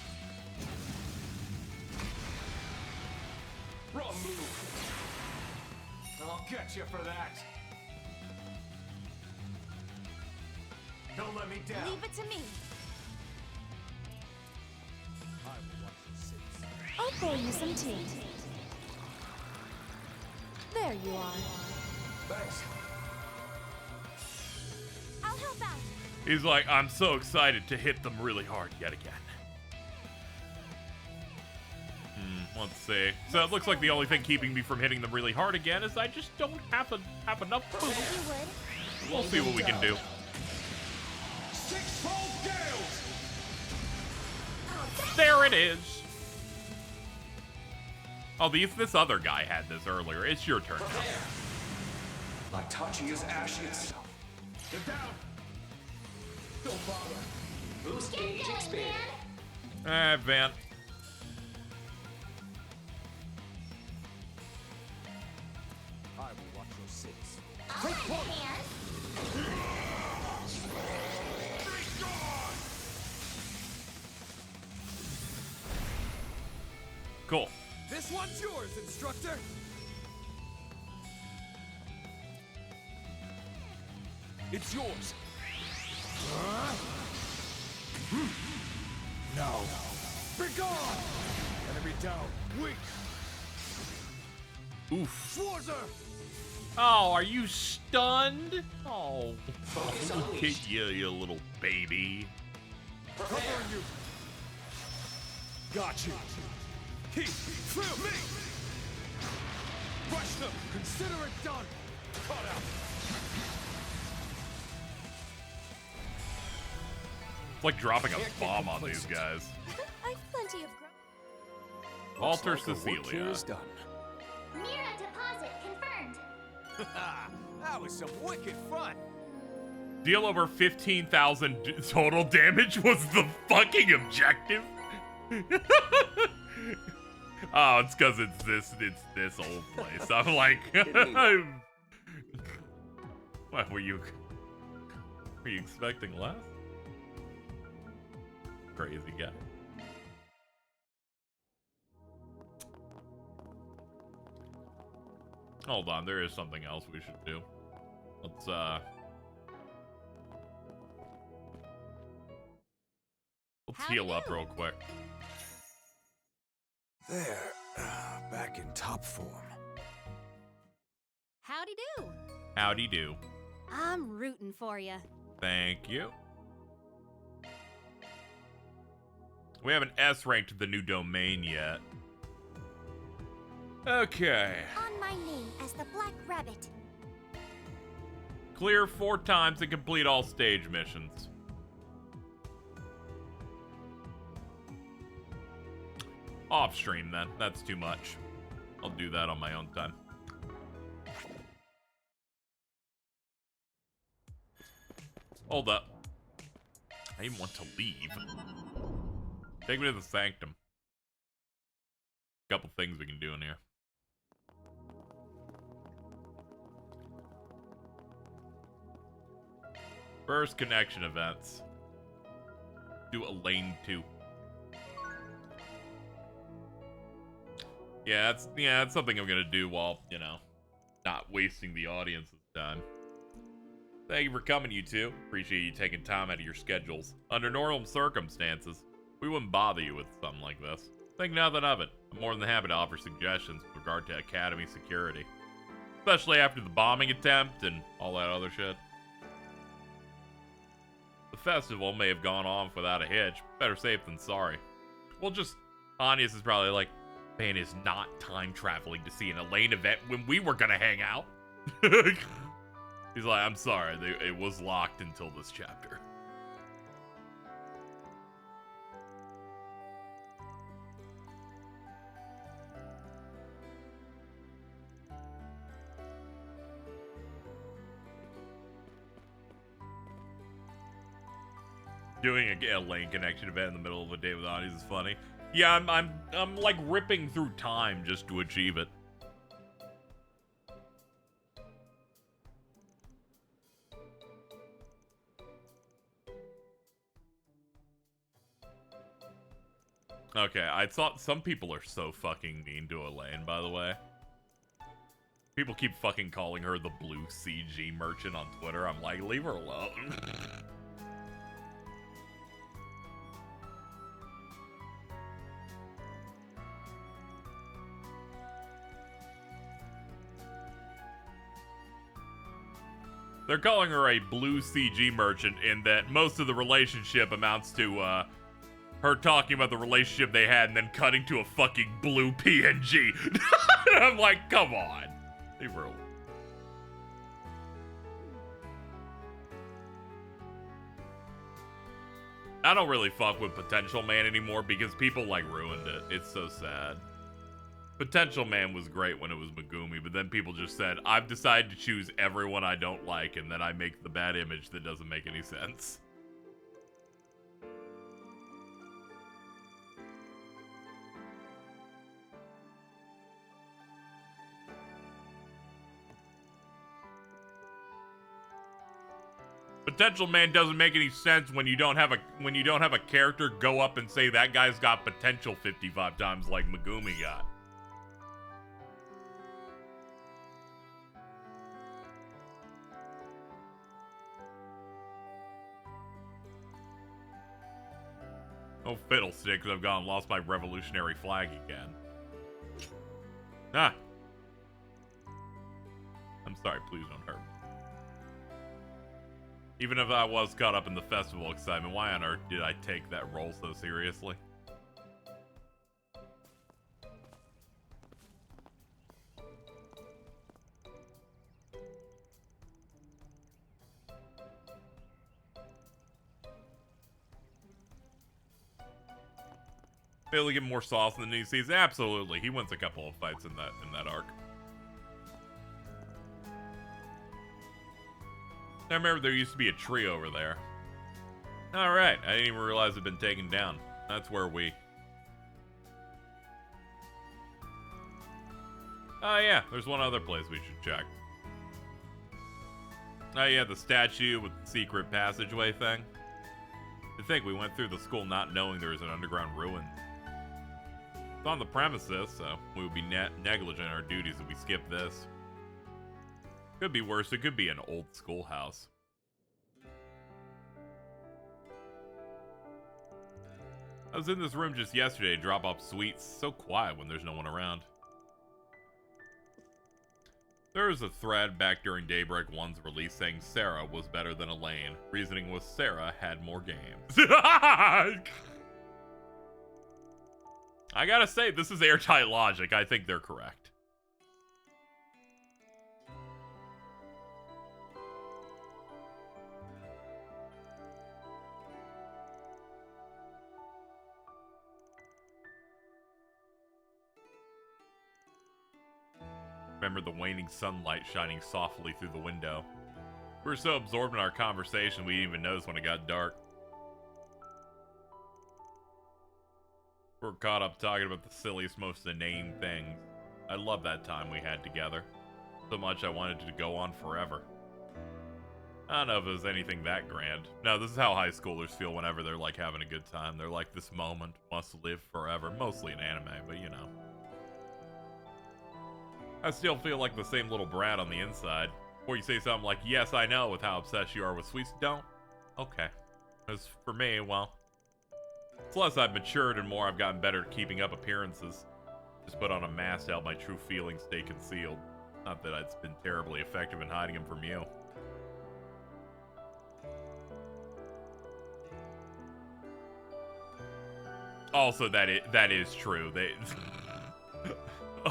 Wrong move. I'll get you for that. Don't let me down. Leave it to me. I will watch your six. I'll pour you some tea. There you are. Thanks. I'll help out. He's like, I'm so excited to hit them really hard yet again. Let's see. So it looks like the only thing keeping me from hitting them really hard again is I just don't have enough boost. We'll see what we can do. Six-fold gales! There it is. Oh, this other guy had this earlier. It's your turn now. Like touching his ash itself. Get down! Don't bother. Boost gauge expanded. Van. I will watch your six. I'll lend a hand. Cool. This one's yours, instructor! It's yours. No. Be gone! Enemy down. Weak. Oof. Schwarzer! Oh, are you stunned? Oh, look at you, you little baby. Covering you. Got you. Keep. Feel me. Rush them. Consider it done. Cut out. It's like dropping a bomb on these guys. I've plenty of Walter Looks like the work here Cecilia. is done. Mira deposit confirmed. That was some wicked fun. Deal over 15,000 total damage was the fucking objective. Oh, it's because it's this old place. I'm like, what were you expecting less? Crazy guy. Hold on, there is something else we should do. Let's heal up real quick. There, back in top form. Howdy do. Howdy do. I'm rooting for you. Thank you. We haven't S-ranked the new domain yet. Okay. On my name as the Black Rabbit. Clear 4 times and complete all stage missions. Off stream then. That's too much. I'll do that on my own time. Hold up. I even want to leave. Take me to the sanctum. Couple things we can do in here. First connection events. Do a lane 2. Yeah, that's something I'm gonna do while, you know, not wasting the audience's time. Thank you for coming, you two. Appreciate you taking time out of your schedules. Under normal circumstances, we wouldn't bother you with something like this. Think nothing of it. I'm more than happy to offer suggestions with regard to Academy security. Especially after the bombing attempt and all that other shit. The festival may have gone off without a hitch. Better safe than sorry. Well, just, Agnès is probably like, man is not time traveling to see an Elaine event when we were gonna hang out. He's like, I'm sorry, it was locked until this chapter. Doing a Lane Connection event in the middle of a day with Agnès is funny. Yeah, I'm like ripping through time just to achieve it. Okay, I thought some people are so fucking mean to Elaine, by the way. People keep fucking calling her the blue CG merchant on Twitter. I'm like, leave her alone. They're calling her a blue CG merchant in that most of the relationship amounts to, her talking about the relationship they had and then cutting to a fucking blue PNG. And I'm like, come on. Leave her alone. I don't really fuck with Potential Man anymore because people, like, ruined it. It's so sad. Potential Man was great when it was Megumi, but then people just said, I've decided to choose everyone I don't like, and then I make the bad image that doesn't make any sense. Potential Man doesn't make any sense when you don't have a character go up and say that guy's got potential 55 times like Megumi got. Oh, fiddlesticks, I've gone and lost my revolutionary flag again. Ah. I'm sorry, please don't hurt me. Even if I was caught up in the festival excitement, why on earth did I take that role so seriously? Able to get more sauce than he sees? Absolutely. He wins a couple of fights in that arc. I remember there used to be a tree over there. Alright, I didn't even realize it had been taken down. That's where we... Oh yeah, there's one other place we should check. Oh yeah, the statue with the secret passageway thing. I think we went through the school not knowing there was an underground ruin. It's on the premises, so we would be negligent in our duties if we skip this. Could be worse, it could be an old schoolhouse. I was in this room just yesterday to drop off sweets. So quiet when there's no one around. There was a thread back during Daybreak 1's release saying Sarah was better than Elaine. Reasoning was Sarah had more games. I gotta say, this is airtight logic. I think they're correct. Remember the waning sunlight shining softly through the window. We were so absorbed in our conversation we didn't even notice when it got dark. We were caught up talking about the silliest, most inane things. I love that time we had together. So much I wanted it to go on forever. I don't know if it was anything that grand. No, this is how high schoolers feel whenever they're like having a good time. They're like, this moment must live forever. Mostly in anime, but you know. I still feel like the same little brat on the inside. Or you say something like, yes, I know, with how obsessed you are with sweets. Don't? Okay. Because for me, well, it's less I've matured and more I've gotten better at keeping up appearances. Just put on a mask to help my true feelings stay concealed. Not that it's been terribly effective in hiding them from you. Also, that is true.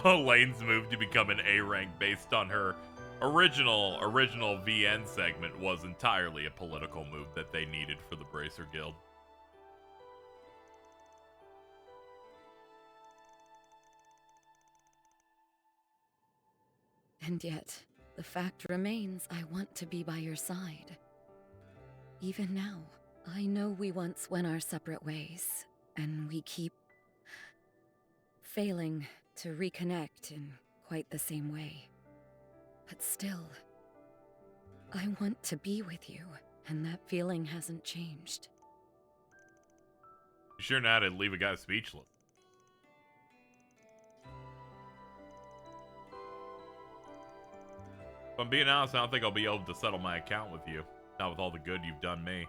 Elaine's move to become an A rank based on her original VN segment was entirely a political move that they needed for the Bracer Guild. And yet, the fact remains I want to be by your side. Even now, I know we once went our separate ways, and we keep failing to reconnect in quite the same way. But still, I want to be with you, and that feeling hasn't changed. You sure know how to leave a guy speechless. If I'm being honest, I don't think I'll be able to settle my account with you. Not with all the good you've done me.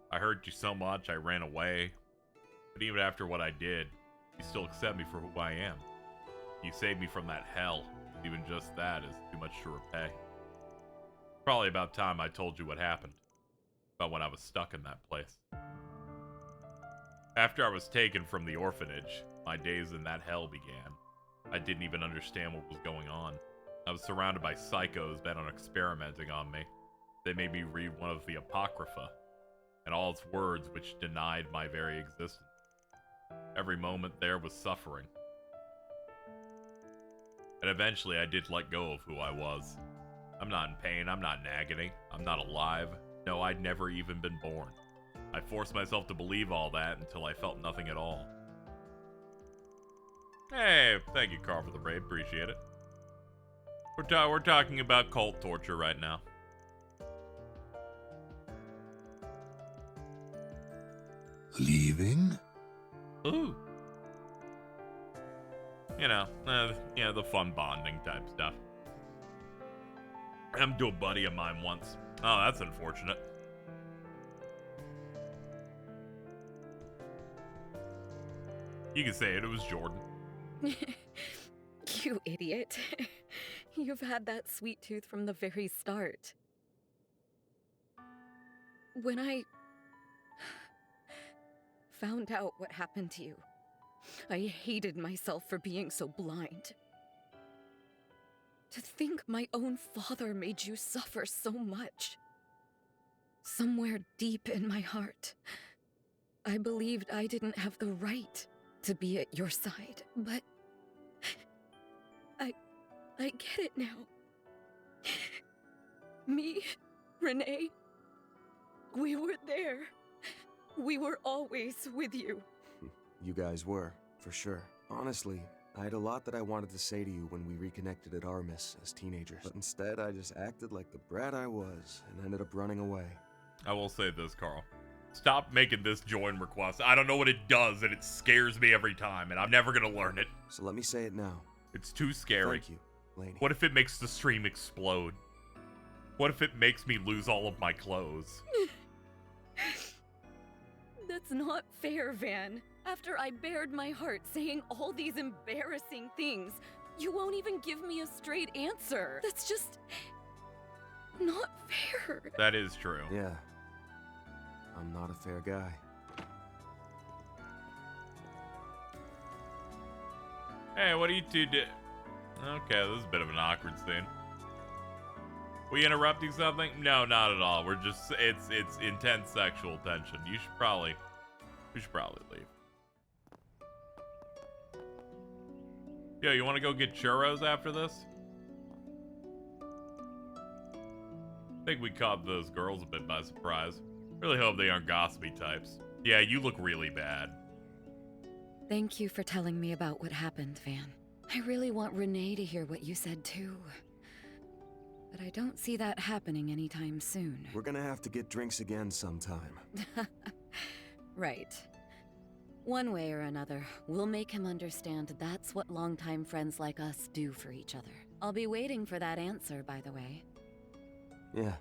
I hurt you so much, I ran away. But even after what I did, you still accept me for who I am. You saved me from that hell. Even just that is too much to repay. Probably about time I told you what happened. About when I was stuck in that place. After I was taken from the orphanage, my days in that hell began. I didn't even understand what was going on. I was surrounded by psychos bent on experimenting on me. They made me read one of the Apocrypha, and all its words which denied my very existence. Every moment there was suffering. And eventually I did let go of who I was. I'm not in pain, I'm not in agony, I'm not alive. No, I'd never even been born. I forced myself to believe all that until I felt nothing at all. Hey, thank you, Carl, for the raid, appreciate it. We're talking about cult torture right now. Leaving? Ooh. You know, the fun bonding type stuff. I'm to a buddy of mine once. Oh, that's unfortunate. You can say it was Jordan. You idiot. You've had that sweet tooth from the very start. When I found out what happened to you, I hated myself for being so blind. To think my own father made you suffer so much. Somewhere deep in my heart, I believed I didn't have the right to be at your side, but I get it now. Me, Renee, we were there. We were always with you. You guys were, for sure. Honestly, I had a lot that I wanted to say to you when we reconnected at Armis as teenagers. But instead, I just acted like the brat I was and ended up running away. I will say this, Carl. Stop making this join request. I don't know what it does, and it scares me every time, and I'm never gonna learn it. So let me say it now. It's too scary. Thank you, Lainey. What if it makes the stream explode? What if it makes me lose all of my clothes? That's not fair, Van. After I bared my heart saying all these embarrassing things, you won't even give me a straight answer. That's just not fair. That is true. Yeah. I'm not a fair guy. Hey, what do you two do? Okay, this is a bit of an awkward scene. We interrupting something? No, not at all. We're just, it's intense sexual tension. We should probably leave. Yo, you want to go get churros after this? I think we caught those girls a bit by surprise. Really hope they aren't gossipy types. Yeah, you look really bad. Thank you for telling me about what happened, Van. I really want Renee to hear what you said too. But I don't see that happening anytime soon. We're gonna have to get drinks again sometime. Right. One way or another, we'll make him understand that's what longtime friends like us do for each other. I'll be waiting for that answer, by the way. Yeah.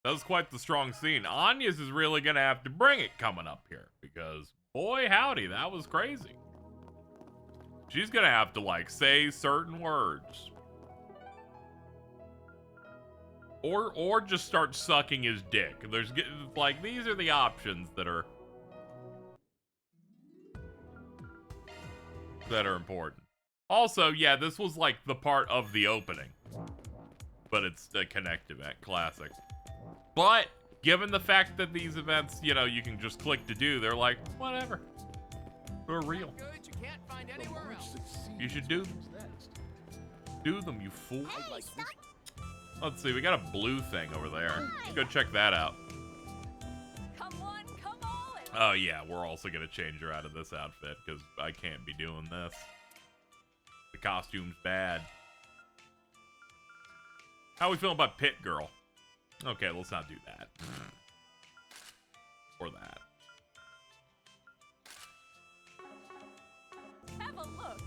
That was quite the strong scene. Agnès is really gonna have to bring it coming up here because, boy howdy, that was crazy. She's gonna have to, like, say certain words. Or just start sucking his dick. There's, like, these are the options that are important. Also, yeah, this was, like, the part of the opening. But it's a Connect event, classic. But, given the fact that these events, you know, you can just click to do, they're like, whatever. They're real. You should do them. Do them, you fool. Let's see, we got a blue thing over there. Let's go check that out. Oh yeah, we're also gonna change her out of this outfit, because I can't be doing this. The costume's bad. How we feeling about Pit Girl? Okay, let's not do that. Or that. Have a look.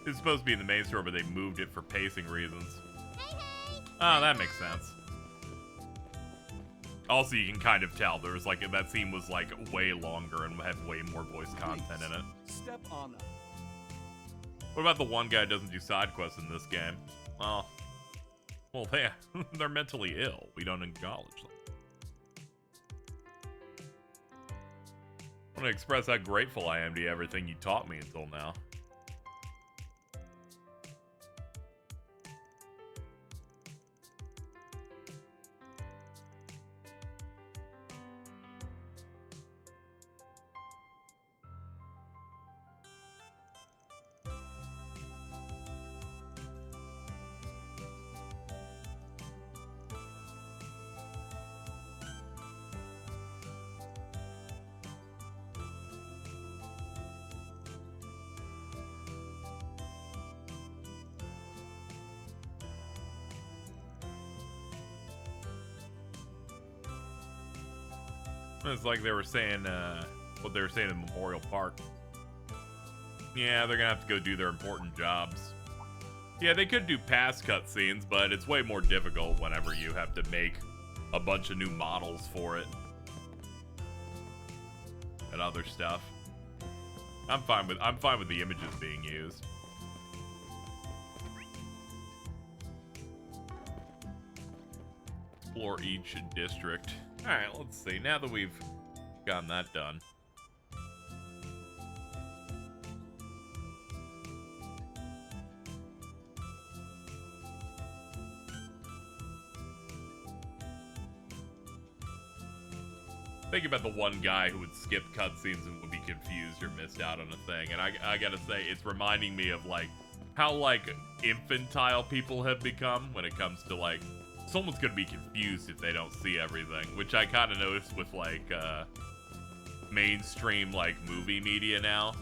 It's supposed to be in the main store, but they moved it for pacing reasons. Oh, that makes sense. Also, you can kind of tell there was like that scene was like way longer and had way more voice content in it. Step on up. What about the one guy who doesn't do side quests in this game? Well, they're mentally ill. We don't acknowledge them. I want to express how grateful I am to everything you taught me until now. It's like they were saying, what they were saying in Memorial Park. Yeah, they're gonna have to go do their important jobs. Yeah, they could do past cutscenes, but it's way more difficult whenever you have to make a bunch of new models for it. And other stuff. I'm fine with the images being used. Explore each district. Alright, let's see. Now that we've gotten that done. Think about the one guy who would skip cutscenes and would be confused or missed out on a thing. And I gotta say, it's reminding me of, like, how, like, infantile people have become when it comes to, like, someone's gonna be confused if they don't see everything, which I kind of noticed with like mainstream like movie media now.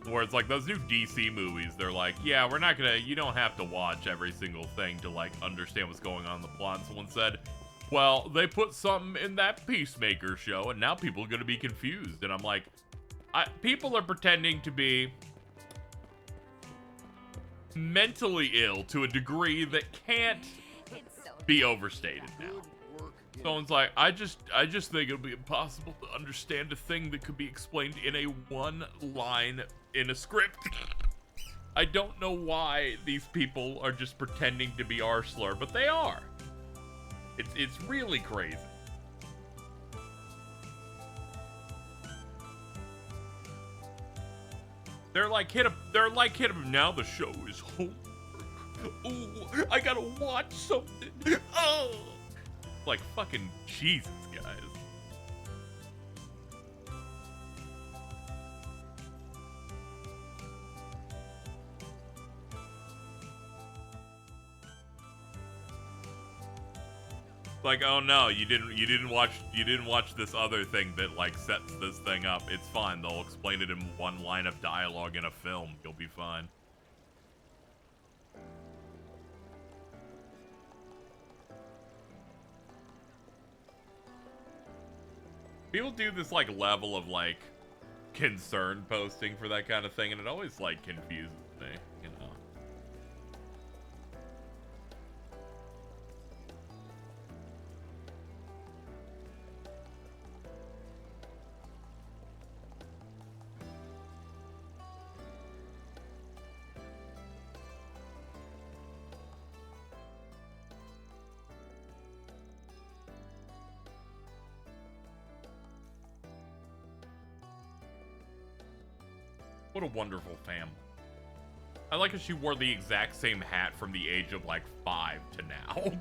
Where it's like those new DC movies, they're like, yeah, we're not gonna, you don't have to watch every single thing to like understand what's going on in the plot. And someone said, well, they put something in that Peacemaker show and now people are gonna be confused. And I'm like, people are pretending to be mentally ill to a degree that can't be overstated now. Someone's like, I just think it'll be impossible to understand a thing that could be explained in a one line in a script. I don't know why these people are just pretending to be Arsler, but they are. It's really crazy. They're like hit him. Now the show is over. Ooh, I gotta watch something. Oh, like fucking Jesus, guys. Like, oh no, you didn't watch this other thing that like sets this thing up. It's fine. They'll explain it in one line of dialogue in a film. You'll be fine. People do this, like, level of, like, concern posting for that kind of thing, and it always, like, confuses me, you know? What a wonderful family. I like how she wore the exact same hat from the age of like 5 to now.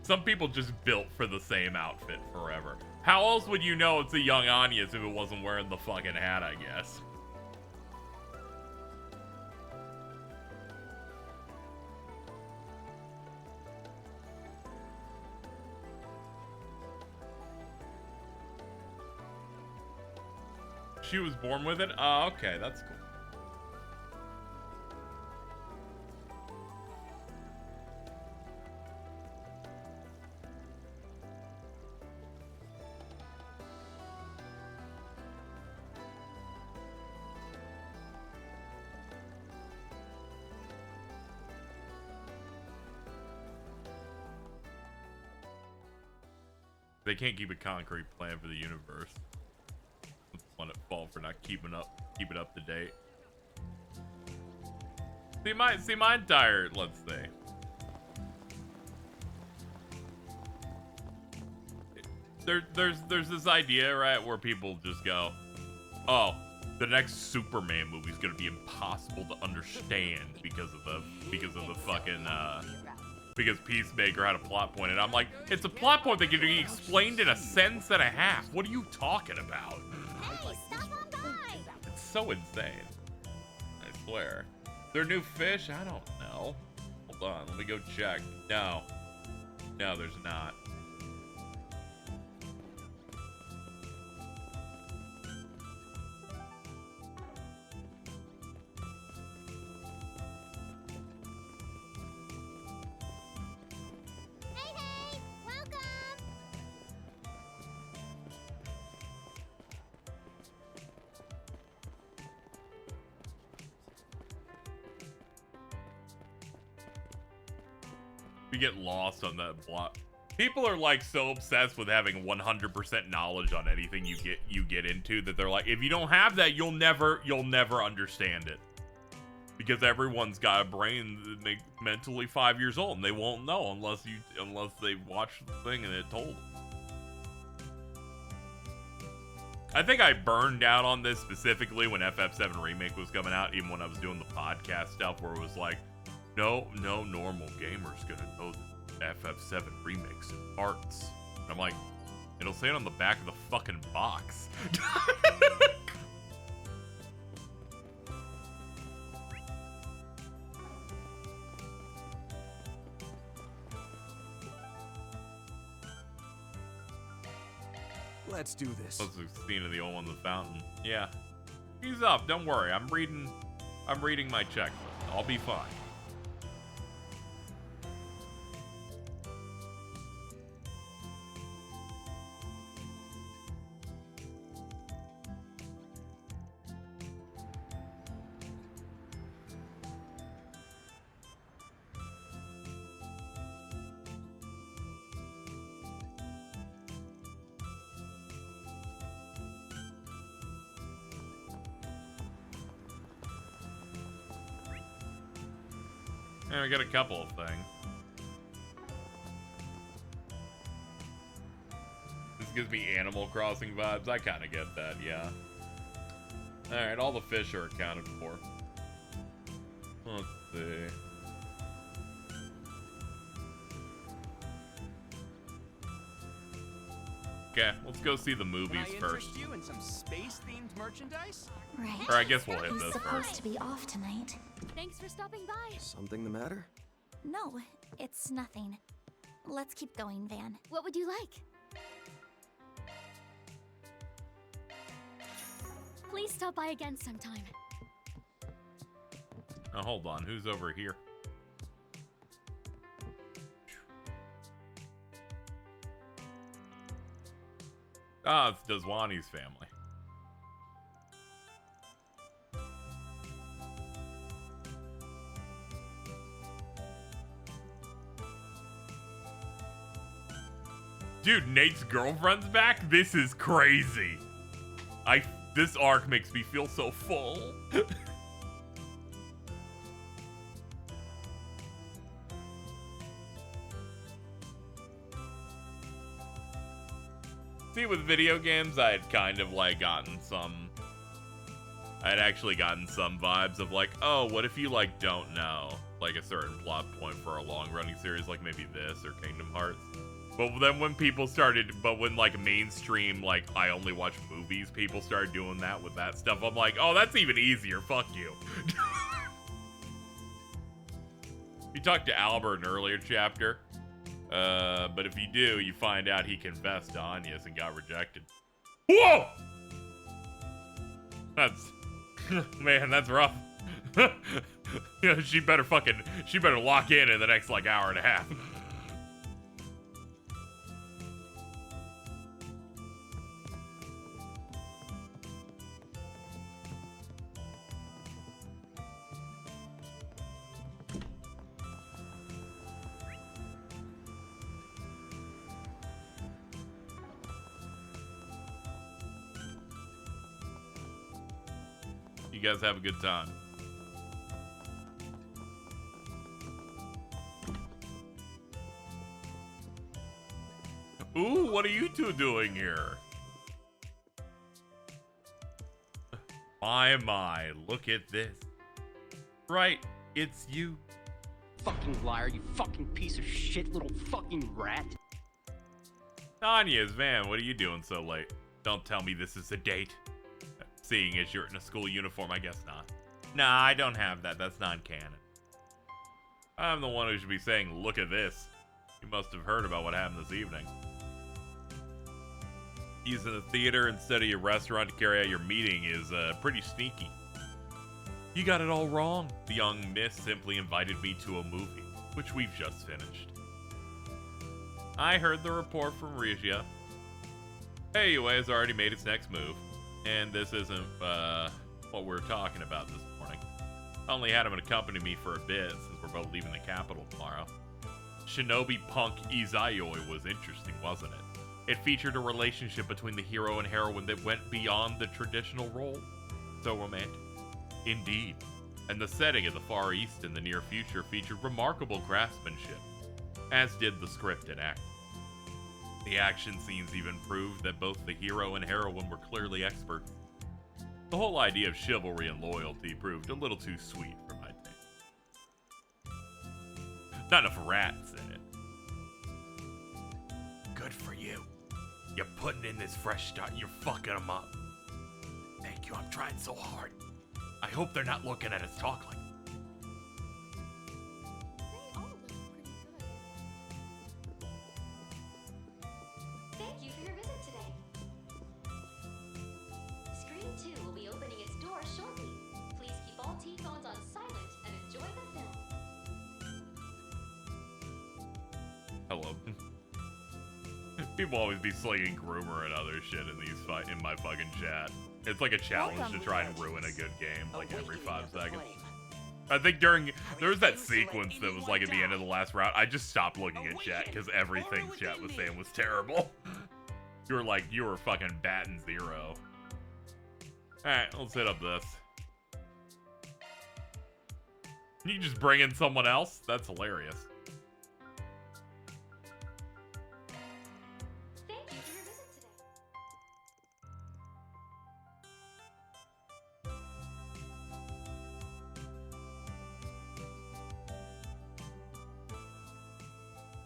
Some people just built for the same outfit forever. How else would you know it's a young Agnès if it wasn't wearing the fucking hat, I guess? She was born with it? Oh, okay, that's cool. They can't keep a concrete plan for the universe. Let it fall for not keeping it up to date. See my entire, let's say. There's this idea, right, where people just go, oh, the next Superman movie is gonna be impossible to understand because of the fucking because Peacemaker had a plot point, and I'm like, it's a plot point that can be explained in a sentence and a half. What are you talking about? Hey, stop on by! It's so insane. I swear. Their new fish? I don't know. Hold on, let me go check. No, there's not. We get lost on that block. People are like so obsessed with having 100% knowledge on anything you get into that they're like, if you don't have that, you'll never understand it. Because everyone's got a brain that makes mentally 5 years old, and they won't know unless they watch the thing and it told them. I think I burned out on this specifically when FF7 Remake was coming out, even when I was doing the podcast stuff where it was like, no normal gamer's gonna know that FF7 Remake's in parts. And I'm like, it'll say it on the back of the fucking box. Let's do this. That's the scene of the old one in the fountain. Yeah. Ease up, don't worry. I'm reading my checklist. I'll be fine. Yeah, I got a couple of things. This gives me Animal Crossing vibes. I kind of get that, yeah. Alright, all the fish are accounted for. Let's see. Okay, let's go see the movies first. You in some space-themed merchandise? Right. Or I guess we'll hit He's this supposed first. to be off tonight. Thanks for stopping by. Something the matter? No, it's nothing. Let's keep going, Van. What would you like? Please stop by again sometime. Oh, hold on. Who's over here? Ah, it's Dazwani's family. Dude, Nate's girlfriend's back? This is crazy. This arc makes me feel so full. See, with video games, I had kind of like gotten some... I had actually gotten some vibes of like, oh, what if you like don't know like a certain plot point for a long-running series like maybe this or Kingdom Hearts? But then when people started, when like mainstream, like I only watch movies, people started doing that with that stuff. I'm like, oh, that's even easier. Fuck you. You talked to Albert in an earlier chapter. But if you do, you find out he confessed to Agnès and got rejected. Whoa! That's, man, that's rough. You know, she better lock in the next like hour and a half. You guys have a good time. Ooh, what are you two doing here? My, look at this. Right, it's you. Fucking liar, you fucking piece of shit, little fucking rat. Agnès, man, what are you doing so late? Don't tell me this is a date. Seeing as you're in a school uniform, I guess not. Nah, I don't have that. That's non-canon. I'm the one who should be saying, look at this. You must have heard about what happened this evening. Using the theater instead of your restaurant to carry out your meeting is pretty sneaky. You got it all wrong. The young miss simply invited me to a movie, which we've just finished. I heard the report from Regia. AUA has already made its next move. And this isn't what we're talking about this morning. I only had him accompany me for a bit since we're both leaving the capital tomorrow. Shinobi punk Izayoi was interesting, wasn't it? It featured a relationship between the hero and heroine that went beyond the traditional role. So romantic. Indeed. And the setting of the Far East in the near future featured remarkable craftsmanship, as did the script and acting. The action scenes even proved that both the hero and heroine were clearly experts. The whole idea of chivalry and loyalty proved a little too sweet for my taste. Not enough rats in it. Good for you. You're putting in this fresh start. You're fucking them up. Thank you. I'm trying so hard. I hope they're not looking at us talk like. Thank you for your visit today. Screen 2 will be opening its doors shortly. Please keep all T-phones on silent and enjoy the film. Hello. People always be slinging groomer and other shit in in my fucking chat. It's like a challenge to try and ruin a good game, like every 5 seconds. I think there was that sequence that was like at the end of the last round. I just stopped looking at chat because everything chat was saying was terrible. You were fucking batting 0. Alright, let's hit up this. You just bring in someone else? That's hilarious.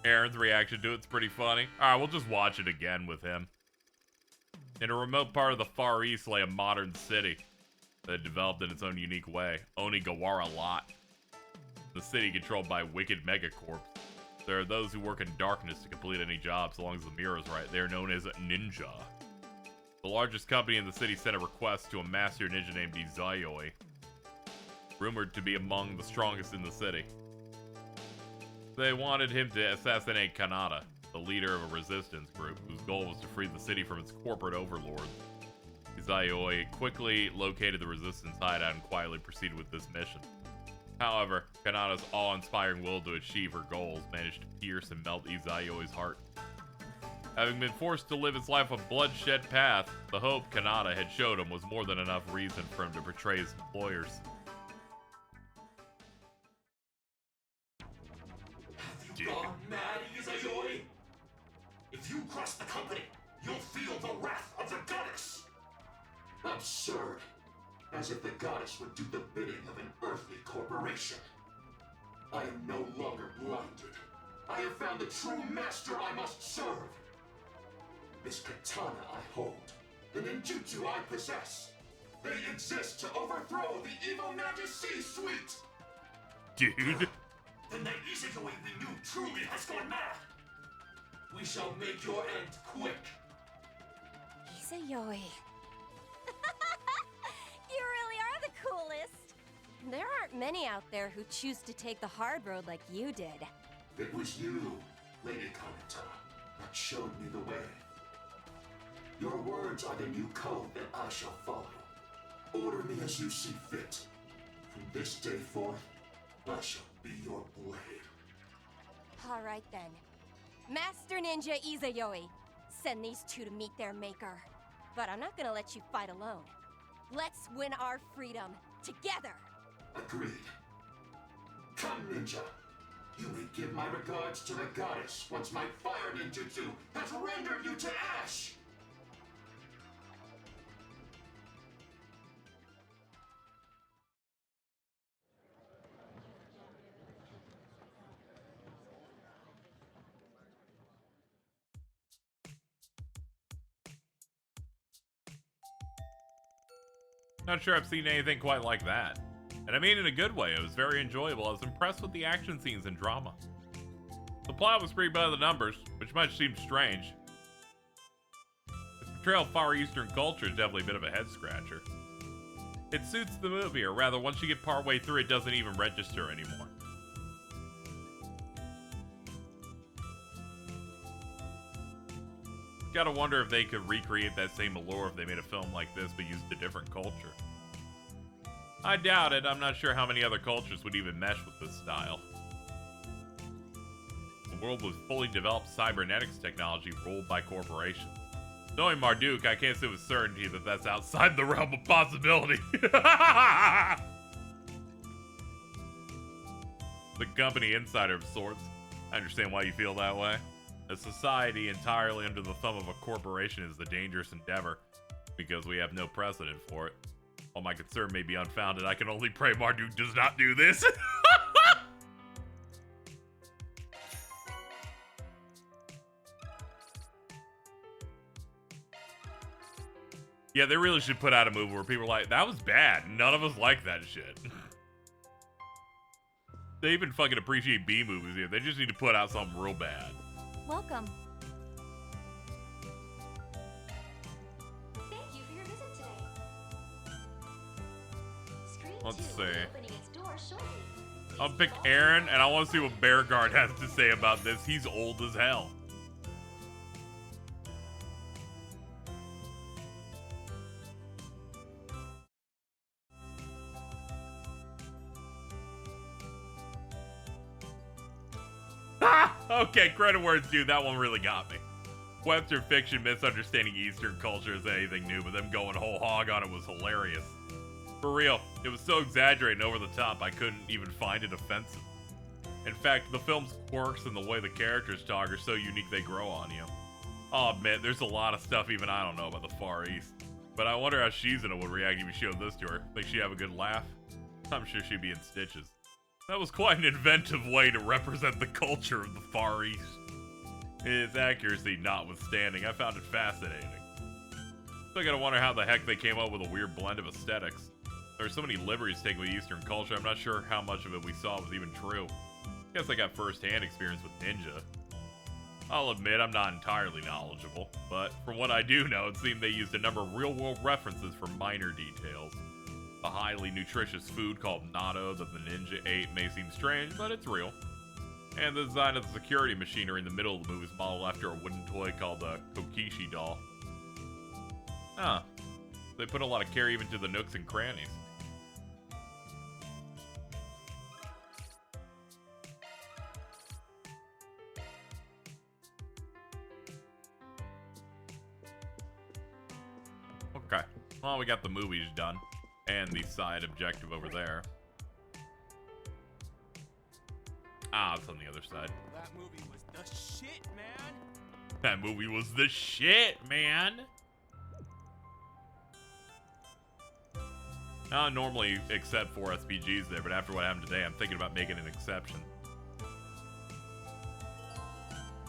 Aaron's reaction to it's pretty funny. Alright, we'll just watch it again with him. In a remote part of the Far East lay a modern city that developed in its own unique way. Onigawara Lot. The city controlled by wicked megacorps. There are those who work in darkness to complete any job so long as the mirror is right. They are known as ninja. The largest company in the city sent a request to a master ninja named Izayoi, rumored to be among the strongest in the city. They wanted him to assassinate Kanata, the the leader of a resistance group whose goal was to free the city from its corporate overlords. Izayoi quickly located the resistance hideout and quietly proceeded with this mission. However, Kanata's awe-inspiring will to achieve her goals managed to pierce and melt Izayoi's heart. Having been forced to live his life a bloodshed path, the hope Kanata had showed him was more than enough reason for him to betray his employers. Have you gone mad, Izayoi? If you cross the company, you'll feel the wrath of the goddess! Absurd. As if the goddess would do the bidding of an earthly corporation. I am no longer blinded. I have found the true master I must serve. This katana I hold, the ninjutsu I possess, they exist to overthrow the evil magus C-suite! Dude. Then that Izayoi we knew truly has gone mad! We shall make your end quick! Izayoi. You really are the coolest. There aren't many out there who choose to take the hard road like you did. It was you, Lady Kanata, that showed me the way. Your words are the new code that I shall follow. Order me as you see fit. From this day forth, I shall be your blade. All right then. Master Ninja Izayoi, send these two to meet their maker. But I'm not gonna let you fight alone. Let's win our freedom together. Agreed. Come, ninja. You may give my regards to the goddess once my fire ninjutsu has rendered you to ash. Not sure I've seen anything quite like that. And I mean in a good way, it was very enjoyable. I was impressed with the action scenes and drama. The plot was pretty by the numbers, which might seem strange. This portrayal of Far Eastern culture is definitely a bit of a head-scratcher. It suits the movie, or rather, once you get partway through, it doesn't even register anymore. Gotta wonder if they could recreate that same allure if they made a film like this but used a different culture. I doubt it. I'm not sure how many other cultures would even mesh with this style. A world with fully developed cybernetics technology ruled by corporations. Knowing Marduk, I can't say with certainty that that's outside the realm of possibility. The company insider of sorts. I understand why you feel that way. A society entirely under the thumb of a corporation is a dangerous endeavor, because we have no precedent for it. While my concern may be unfounded, I can only pray Marduk does not do this. Yeah, they really should put out a movie where people are like, that was bad. None of us like that shit. They even fucking appreciate B movies here. They just need to put out something real bad. Welcome. Thank you for your visit today. Screen Let's 2 see. will be opening its doors shortly. I'll pick Aaron, and I want to see what Bearguard has to say about this. He's old as hell. Okay, credit where it's due. That one really got me. Western fiction misunderstanding Eastern culture is anything new, but them going whole hog on it was hilarious. For real, it was so exaggerated and over the top, I couldn't even find it offensive. In fact, the film's quirks and the way the characters talk are so unique they grow on you. I'll admit, there's a lot of stuff even I don't know about the Far East. But I wonder how Shizuna would react if you showed this to her. Think she'd have a good laugh? I'm sure she'd be in stitches. That was quite an inventive way to represent the culture of the Far East. Its accuracy notwithstanding, I found it fascinating. So I gotta wonder how the heck they came up with a weird blend of aesthetics. There are so many liberties taken with Eastern culture, I'm not sure how much of it we saw was even true. Guess I got first-hand experience with Ninja. I'll admit I'm not entirely knowledgeable, but from what I do know, it seemed they used a number of real-world references for minor details. A highly nutritious food called natto that the ninja ate may seem strange, but it's real. And the design of the security machinery in the middle of the movie is modeled after a wooden toy called a Kokishi doll. Huh. They put a lot of care even to the nooks and crannies. Okay. Well, we got the movies done. And the side objective over there. Ah, it's on the other side. That movie was the shit, man. That movie was the shit, man. I don't normally accept 4 SPGs there, but after what happened today, I'm thinking about making an exception.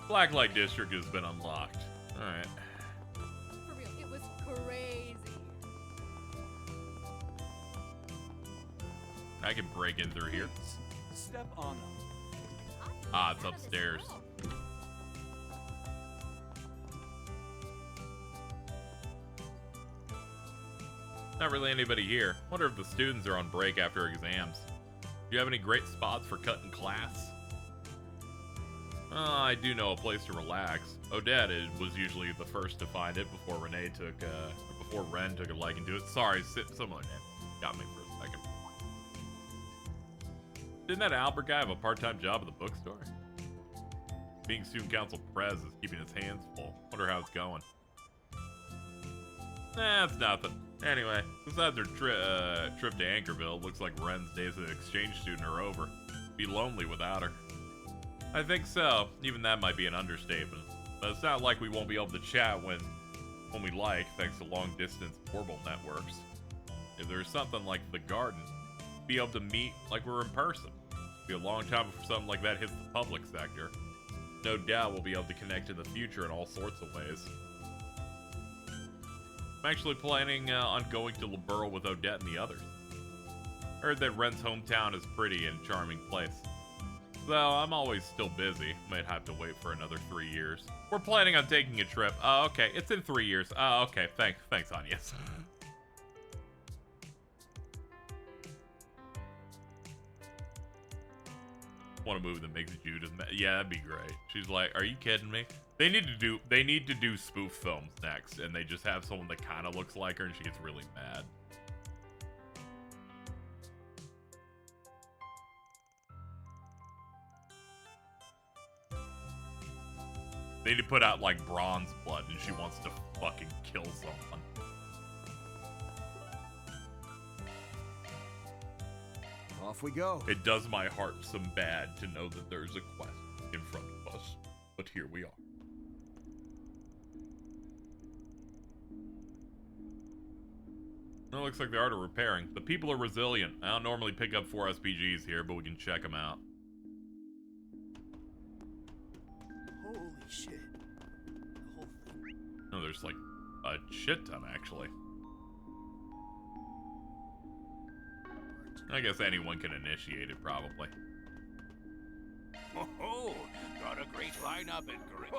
Blacklight District has been unlocked. Alright. For real, it was crazy. I can break in through here. Step on them. Ah, it's upstairs. Not really anybody here. Wonder if the students are on break after exams. Do you have any great spots for cutting class? I do know a place to relax. Odette was usually the first to find it before before Ren took a liking to it. Sorry, similar name. Got me for a second. Didn't that Albert guy have a part-time job at the bookstore? Being student council prez is keeping his hands full. Wonder how it's going. Nah, it's nothing. Anyway, besides her trip to Anchorville, looks like Ren's days as an exchange student are over. Be lonely without her. I think so. Even that might be an understatement. But it's not like we won't be able to chat when we like, thanks to long-distance portable networks. If there's something like the garden, be able to meet like we're in person. Be a long time before something like that hits the public sector. No doubt we'll be able to connect in the future in all sorts of ways. I'm actually planning on going to Laburo with Odette and the others. Heard that Ren's hometown is pretty and charming place. Though I'm always still busy. Might have to wait for another 3 years. We're planning on taking a trip. Oh, okay. It's in 3 years. Oh, okay. Thanks, Agnès. Want a movie that makes Judith mad? Yeah, that'd be great. She's like, are you kidding me? They need to do spoof films next, and they just have someone that kind of looks like her, and she gets really mad. They need to put out like Bronze Blood, and she wants to fucking kill someone. Off we go. It does my heart some bad to know that there's a quest in front of us, but here we are. It looks like they are repairing. The people are resilient. I don't normally pick up 4 SPGs here, but we can check them out. Holy shit. The whole thing. Oh, there's like a shit ton, actually. I guess anyone can initiate it, probably. Oh, got a great lineup and great.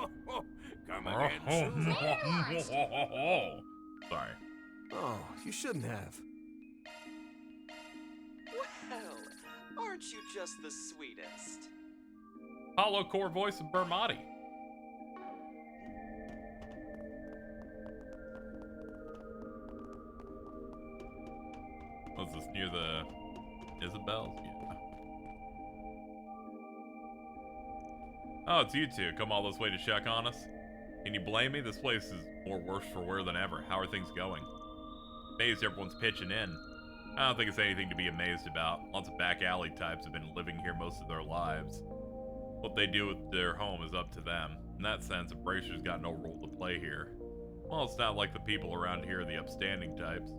Come again soon. Sorry. Oh, you shouldn't have. Well, aren't you just the sweetest? Hollow core voice of Bermati. Was this near the Isabels? Yeah. Oh, it's you two. Come all this way to check on us? Can you blame me? This place is more worse for wear than ever. How are things going? Amazed everyone's pitching in. I don't think it's anything to be amazed about. Lots of back alley types have been living here most of their lives. What they do with their home is up to them. In that sense, Embracer's got no role to play here. Well, it's not like the people around here are the upstanding types.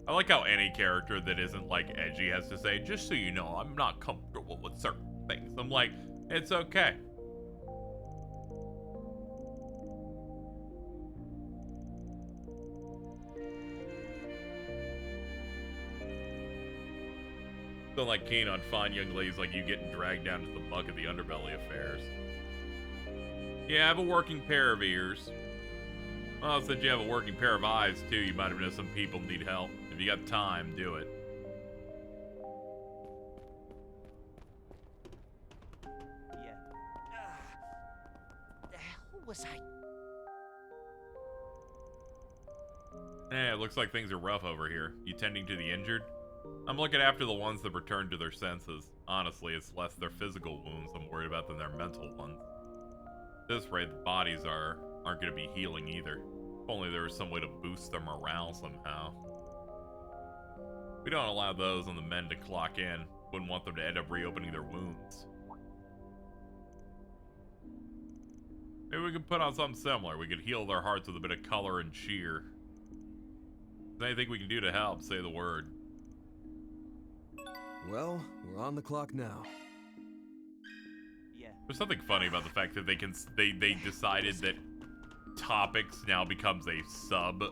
I like how any character that isn't, like, edgy has to say, just so you know, I'm not comfortable with certain things. I'm like, it's okay. Still like keen on fine young ladies like you getting dragged down to the muck of the underbelly affairs. Yeah, I have a working pair of ears. Well, since you have a working pair of eyes, too, you might have known some people need help. If you got time, do it. was I? It looks like things are rough over here. You tending to the injured? I'm looking after the ones that returned to their senses. Honestly, it's less their physical wounds I'm worried about than their mental ones. At this rate, the bodies aren't going to be healing either. If only there was some way to boost their morale somehow. We don't allow those on the men to clock in. Wouldn't want them to end up reopening their wounds. Maybe we could put on something similar. We could heal their hearts with a bit of color and cheer. Is there anything we can do to help? Say the word. Well, we're on the clock now. Yeah. There's something funny about the fact that they decided that topics now becomes a sub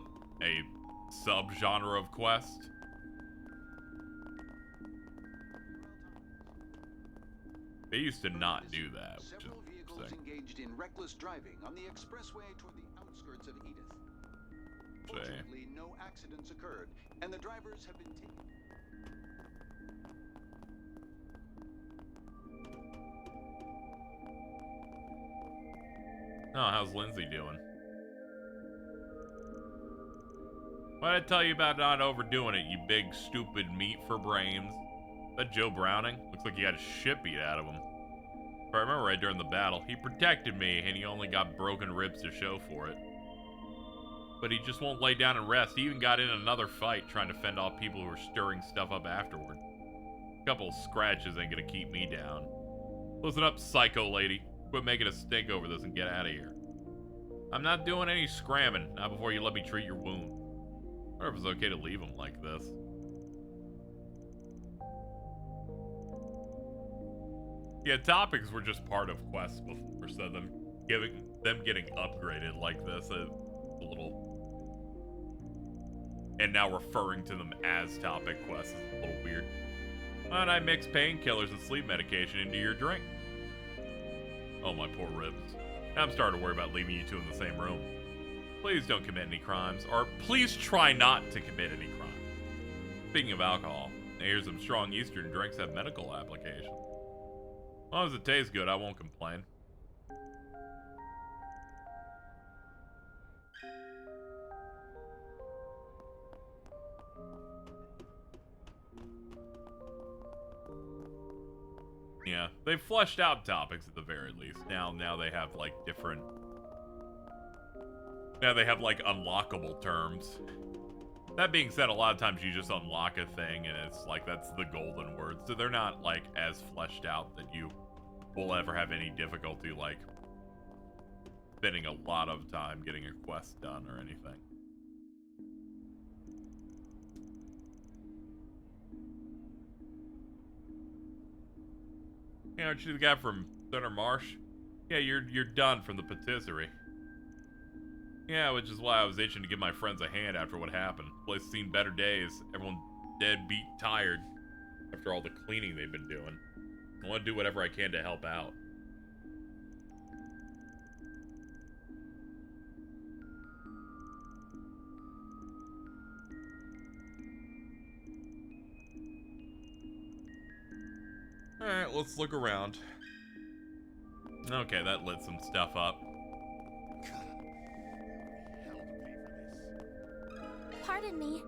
genre of quest. They used to not do that. Several vehicles engaged in reckless driving on the expressway toward the outskirts of Edith. Fortunately, no accidents occurred, and the drivers have been taken. Oh, how's Lindsay doing? What did I tell you about not overdoing it, you big stupid meat for brains? Is that Joe Browning? Looks like he got a shit beat out of him. If I remember right, during the battle, he protected me and he only got broken ribs to show for it. But he just won't lay down and rest. He even got in another fight trying to fend off people who were stirring stuff up afterward. A couple scratches ain't gonna keep me down. Listen up, psycho lady. Quit making a stink over this and get out of here. I'm not doing any scramming, not before you let me treat your wound. I wonder if it's okay to leave him like this. Yeah, topics were just part of quests before, so them getting upgraded like this is a little... And now referring to them as topic quests is a little weird. Why don't I mix painkillers and sleep medication into your drink? Oh, my poor ribs. Now I'm starting to worry about leaving you two in the same room. Please don't commit any crimes, or please try not to commit any crimes. Speaking of alcohol, I hear some strong Eastern drinks have medical applications. As long as it tastes good, I won't complain. Yeah, they've fleshed out topics at the very least. Now they have like different... Now they have like unlockable terms. That being said, a lot of times you just unlock a thing and it's like that's the golden word. So they're not like as fleshed out that you will ever have any difficulty like spending a lot of time getting a quest done or anything. Hey, aren't you the guy from Center Marsh? Yeah, you're done from the patisserie. Yeah, which is why I was itching to give my friends a hand after what happened. Place has seen better days. Everyone dead, beat, tired after all the cleaning they've been doing. I want to do whatever I can to help out. Alright, let's look around. Okay, that lit some stuff up. Pardon me.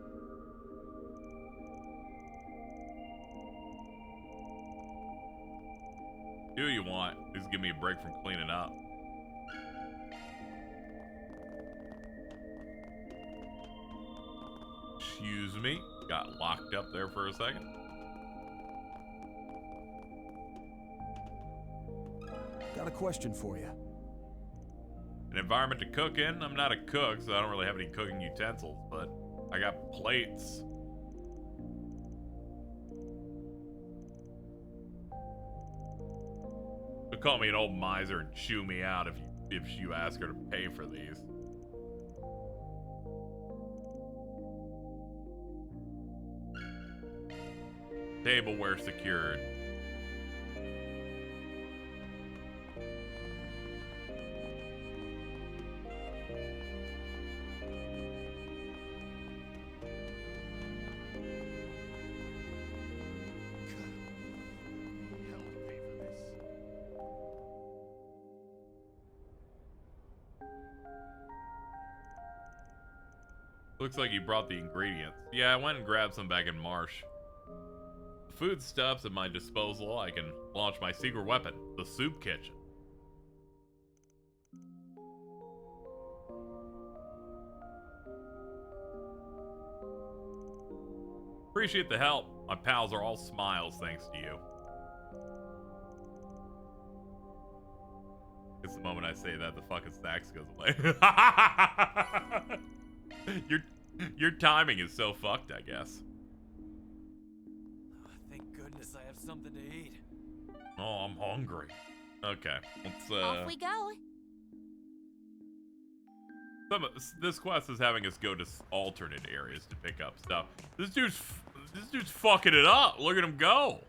Do what you want. Just give me a break from cleaning up. Excuse me. Got locked up there for a second. Got a question for you. An environment to cook in? I'm not a cook, so I don't really have any cooking utensils, but I got plates. She'll call me an old miser and chew me out if you ask her to pay for these. Tableware secured. Looks like you brought the ingredients. Yeah, I went and grabbed some back in Marsh. The foodstuffs at my disposal, I can launch my secret weapon, the soup kitchen. Appreciate the help. My pals are all smiles thanks to you. It's the moment I say that, the fucking stacks goes away. Your timing is so fucked, I guess. Oh, thank goodness I have something to eat. Oh, I'm hungry. Okay, let's Off we go. This quest is having us go to alternate areas to pick up stuff. This dude's fucking it up. Look at him go.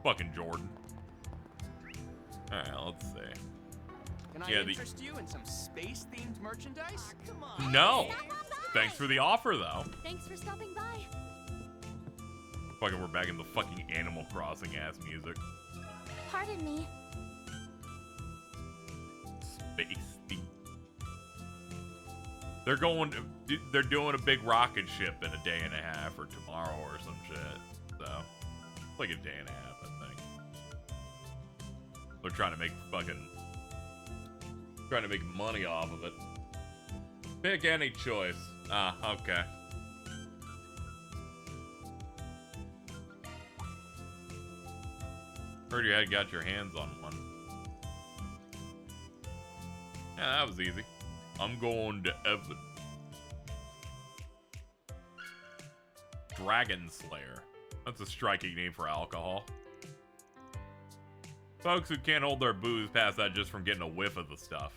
Fucking Jordan. All right, let's see. Can I interest you in some space-themed merchandise? Come on. No. Thanks for the offer, though. Thanks for stopping by. Fucking, we're back in the fucking Animal Crossing ass music. Pardon me. Space theme. They're doing a big rocket ship in a day and a half or tomorrow or some shit. So, it's like a day and a half, I think. They're trying to make money off of it. Pick any choice. Ah, okay. Heard you had got your hands on one. Yeah, that was easy. I'm going to Evan. Dragon Slayer. That's a striking name for alcohol. Folks who can't hold their booze pass that just from getting a whiff of the stuff.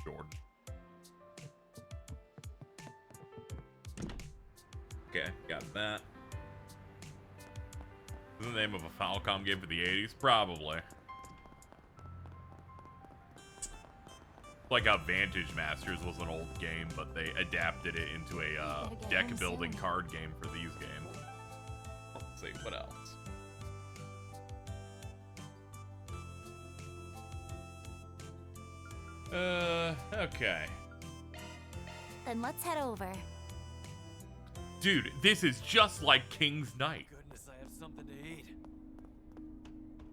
Jordan. Okay, got that. Is the name of a Falcom game for the 80s? Probably. Like how Vantage Masters was an old game, but they adapted it into a deck building card game for these games. Let's see, what else? Okay. Then let's head over. Dude, this is just like King's Knight. Goodness, I have something to eat.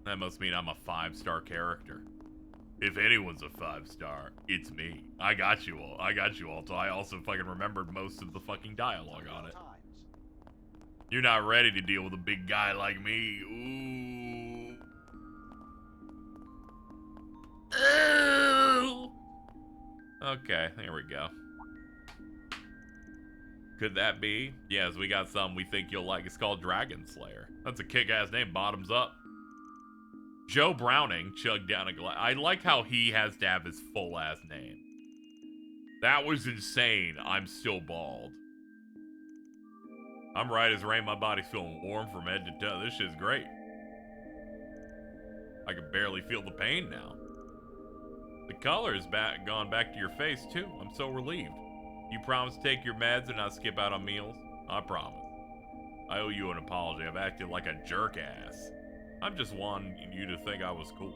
That must mean I'm a 5-star character. If anyone's a 5-star, it's me. I got you all. So I also fucking remembered most of the fucking dialogue on it. You're not ready to deal with a big guy like me. Ooh. Ooh. Okay, here we go. Could that be? Yes, we got some we think you'll like. It's called Dragon Slayer. That's a kick-ass name, bottoms up. Joe Browning chugged down a glass. I like how he has to have his full-ass name. That was insane. I'm still bald. I'm right as rain. My body's feeling warm from head to toe. This shit's great. I can barely feel the pain now. The color's gone back to your face, too. I'm so relieved. You promise to take your meds and not skip out on meals? I promise. I owe you an apology. I've acted like a jerk-ass. I'm just wanting you to think I was cool.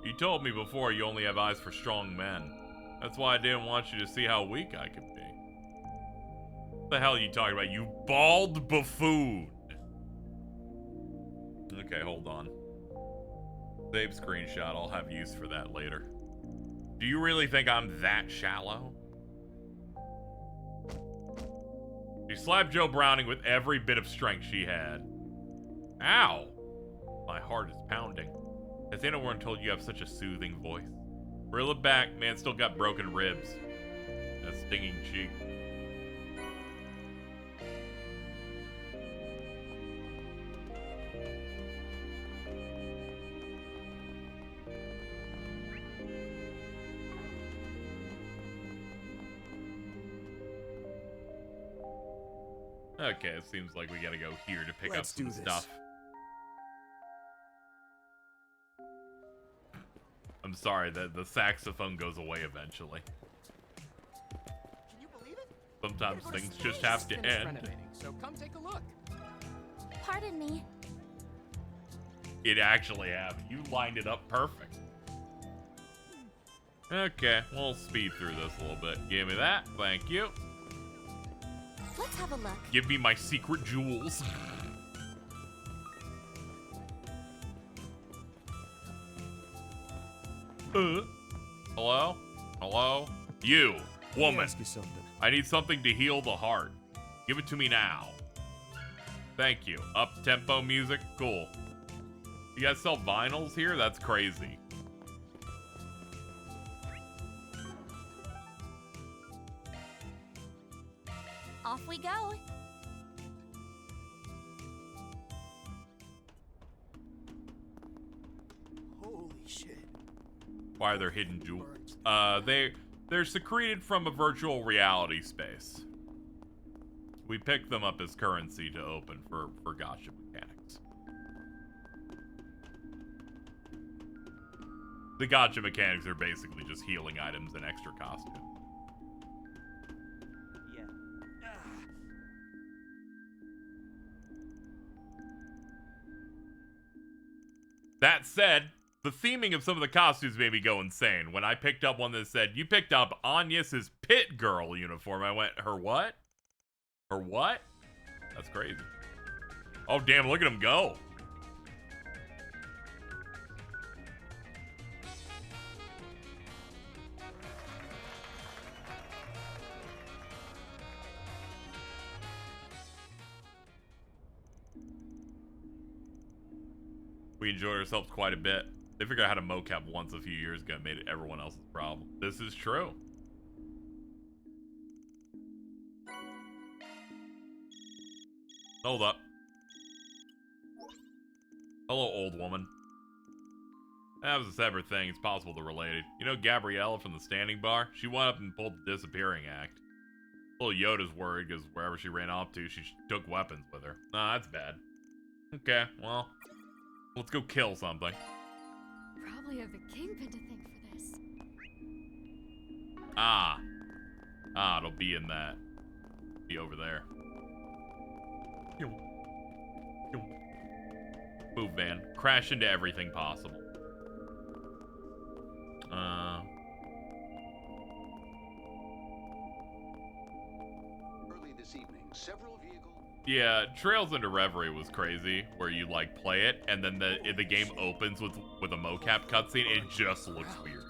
You told me before you only have eyes for strong men. That's why I didn't want you to see how weak I could be. What the hell are you talking about, you bald buffoon? Okay, hold on. Save screenshot. I'll have use for that later. Do you really think I'm that shallow? She slapped Joe Browning with every bit of strength she had. Ow! My heart is pounding. Has anyone told you have such a soothing voice? Reel it back, man still got broken ribs. A stinging cheek. Okay, it seems like we gotta go here to pick up some stuff. I'm sorry, the saxophone goes away eventually. Can you believe it? Sometimes things just have to end. So come take a look. Pardon me. It actually happened. You lined it up perfect. Okay, we'll speed through this a little bit. Give me that. Thank you. Let's have a look. Give me my secret jewels. Hello? Hello? You, woman. Let me ask you something. I need something to heal the heart. Give it to me now. Thank you. Up-tempo music? Cool. You guys sell vinyls here? That's crazy. Off we go. Holy shit. Why are there hidden jewels? They're secreted from a virtual reality space. We pick them up as currency to open for gacha mechanics. The gacha mechanics are basically just healing items and extra costume. Yeah. That said, the theming of some of the costumes made me go insane. When I picked up one that said, you picked up Agnès' Pit Girl uniform, I went, her what? Her what? That's crazy. Oh, damn, look at him go. We enjoyed ourselves quite a bit. They figured out how to mocap once a few years ago and made it everyone else's problem. This is true. Hold up. Hello, old woman. That was a separate thing. It's possible they're related. You know Gabriella from the standing bar? She went up and pulled the disappearing act. Little Yoda's worried because wherever she ran off to, she took weapons with her. Nah, that's bad. Okay, well, let's go kill something. Probably have the Kingpin to thank for this. It'll be in that. Be over there. Move, van. Crash into everything possible. Early this evening, several vehicles. Yeah, Trails into Reverie was crazy, where you like play it and then the game opens with a mocap cutscene. It just looks weird.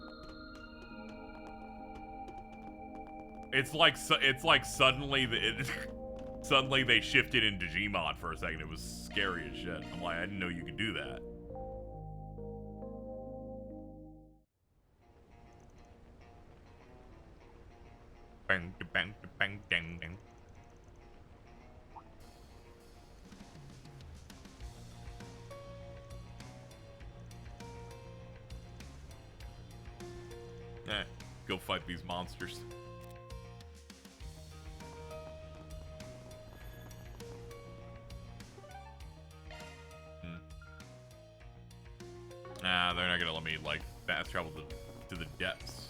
It's like suddenly suddenly they shifted into Gmod for a second. It was scary as shit. I'm like, I didn't know you could do that. Bang, bang, bang, dang, dang. Go fight these monsters. Nah, they're not gonna let me, like, fast travel to the depths.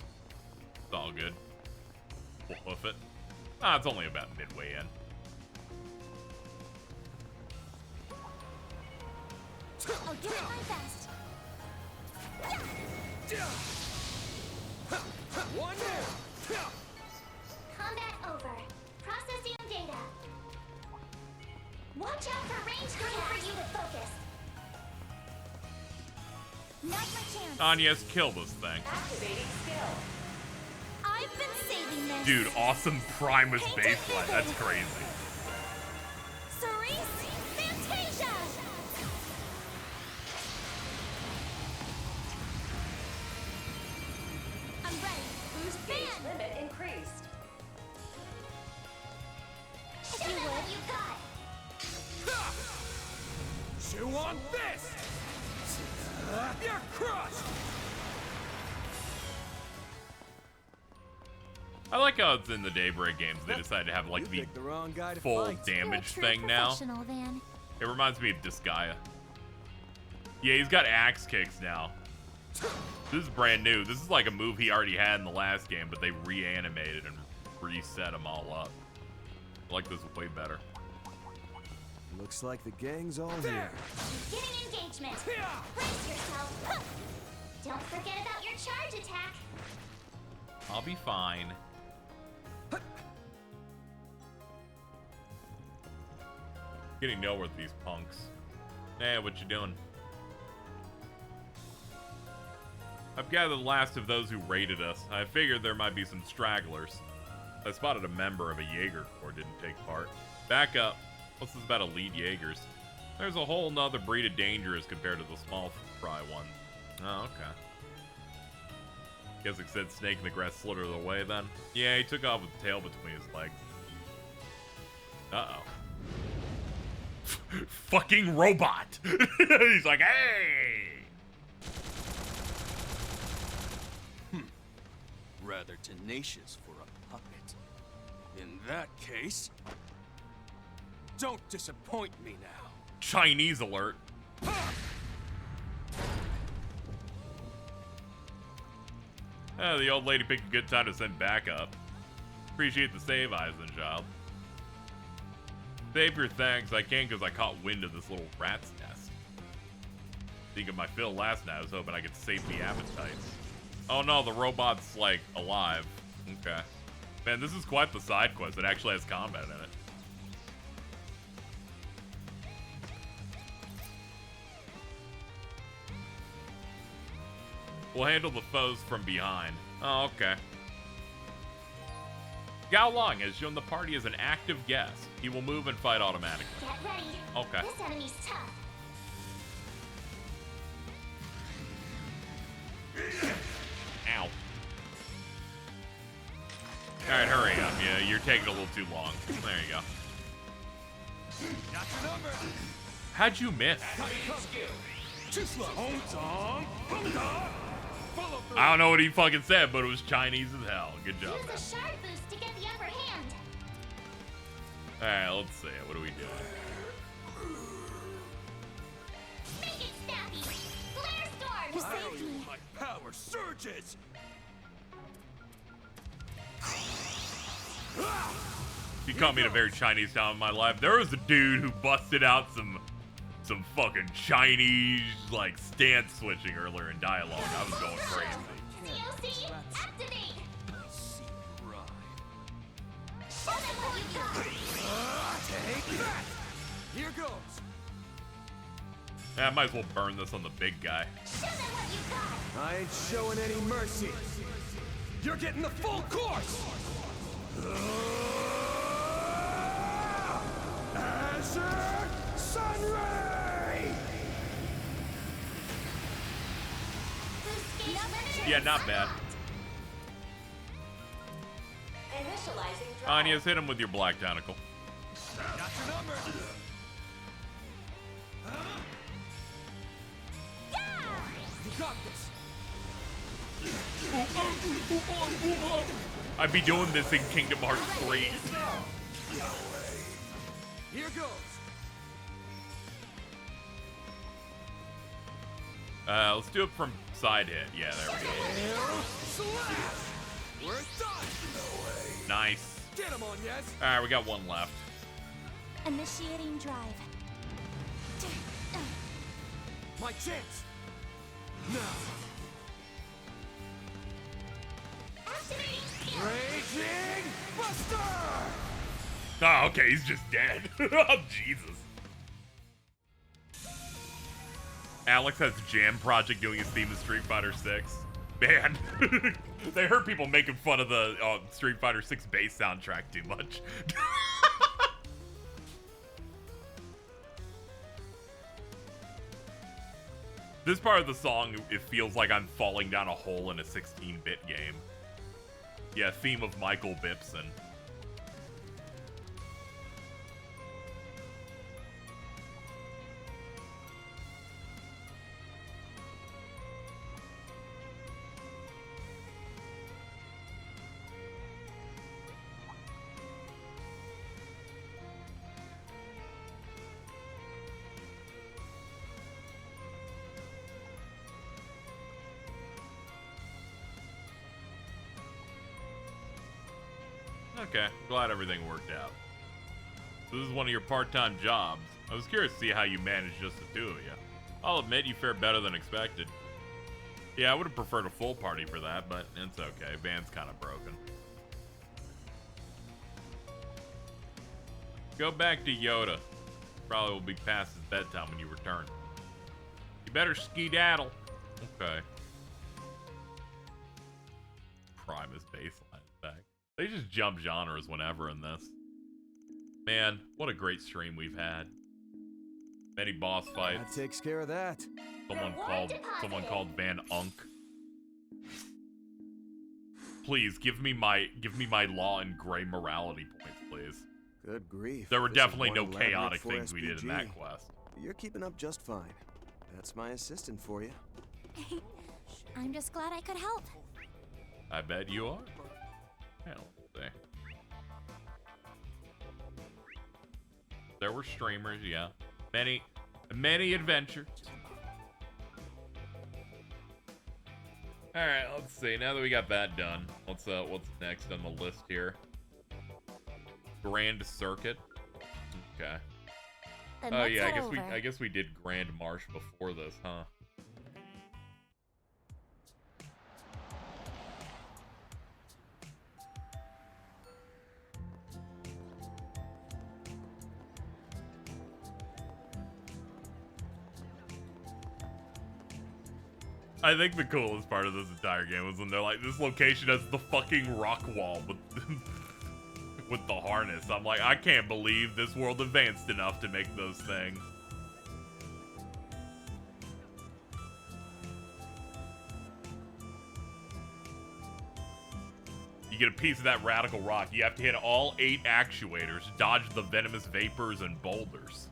It's all good. We'll hoof it. It's only about midway in. I'll do it my best. One more. Combat over. Processing data. Watch out for range for you to focus. Not my chance. Agnès, kill this thing. Activating skill. I've been saving this. Dude, awesome Primus baseline. That's crazy. Cerise Fantasia. I'm ready. Boost gauge limit increased. If you would. You got. Chew on this. You're crushed. I like how it's in the Daybreak games. They decided to have like the wrong guy to full fight. damage You're a true thing now. professional, Van. It reminds me of Disgaea. Yeah, he's got axe kicks now. This is brand new. This is like a move he already had in the last game, but they reanimated and reset them all up. I like this way better. Looks like the gang's all There. here. Getting engagement. Brace yourself. Don't forget about your charge attack. I'll be fine. Getting nowhere with these punks. Hey, what you doing? I've gathered the last of those who raided us. I figured there might be some stragglers. I spotted a member of a Jaeger Corps didn't take part. Back up. What's this about elite Jaegers? There's a whole nother breed of dangerous compared to the small fry one. Oh, okay. Guess it said snake in the grass slithered away then. Yeah, he took off with the tail between his legs. Uh-oh. Fucking robot! He's like, hey! Rather tenacious for a puppet. In that case, don't disappoint me now. Chinese alert. The old lady picked a good time to send backup. Appreciate the save, Eisenchild. Save your thanks. I can because I caught wind of this little rat's nest. Think of my fill last night. I was hoping I could save the appetites. Oh no, the robot's like alive. Okay. Man, this is quite the side quest. It actually has combat in it. We'll handle the foes from behind. Oh, okay. Gao Long has shown the party as an active guest. He will move and fight automatically. Get ready. Okay. This enemy's tough. Ow. Alright, hurry up. Yeah, you're taking a little too long. There you go. Got your number. How'd you miss? Too slow. I don't know what he fucking said, but it was Chinese as hell. Good job, man. Use a shard boost to get the upper hand. Alright, let's see. What are we doing? Make it snappy. Flare storm. You saved me. My power surges. You caught me in a very Chinese time in my life. There was a dude who busted out some fucking Chinese like stance switching earlier in dialogue. I was going crazy. COC, activate. Show them what you got. Take that. Here goes. Yeah, I might as well burn this on the big guy. Show them what you got. I ain't showing any mercy. You're getting the full course. Azure Sunray. Yeah, not bad. Anya's hit him with your black tentacle. Got your number. You got this. I'd be doing this in Kingdom Hearts 3. Here goes. Let's do it from side hit. Yeah, there we go. We're done. Nice. Get him on, yes. Alright, we got one left. Initiating drive. My chance. Now. Raging Buster! Oh, okay, he's just dead. Oh, Jesus. Alex has Jam Project doing his theme of Street Fighter 6. Man, they heard people making fun of the Street Fighter 6 bass soundtrack too much. This part of the song, it feels like I'm falling down a hole in a 16-bit game. Yeah, theme of Michael Bipson. Okay, glad everything worked out. So this is one of your part-time jobs. I was curious to see how you managed just the two of you. I'll admit you fared better than expected. Yeah, I would have preferred a full party for that, but it's okay. Van's kind of broken. Go back to Yoda. Probably will be past his bedtime when you return. You better skedaddle. Okay. Primus baseline attack. They just jump genres whenever in this. Man, what a great stream we've had. Many boss fights. That takes care of that. Someone called Van Unk. Please give me my law and gray morality points, please. Good grief. There were This is definitely one no elaborate chaotic for things we did in that SPG. quest. You're keeping up just fine. That's my assistant for you. I'm just glad I could help. I bet you are. Yeah, let's see. There were streamers, yeah. Many adventures. Alright, let's see. Now that we got that done, what's next on the list here? Grand Circuit. Okay. Then Oh let's yeah, head over. I guess we did Grand Marsh before this, huh? I think the coolest part of this entire game was when they're like, this location has the fucking rock wall with with the harness. I'm like, I can't believe this world advanced enough to make those things. You get a piece of that radical rock. You have to hit all 8 actuators, dodge the venomous vapors and boulders.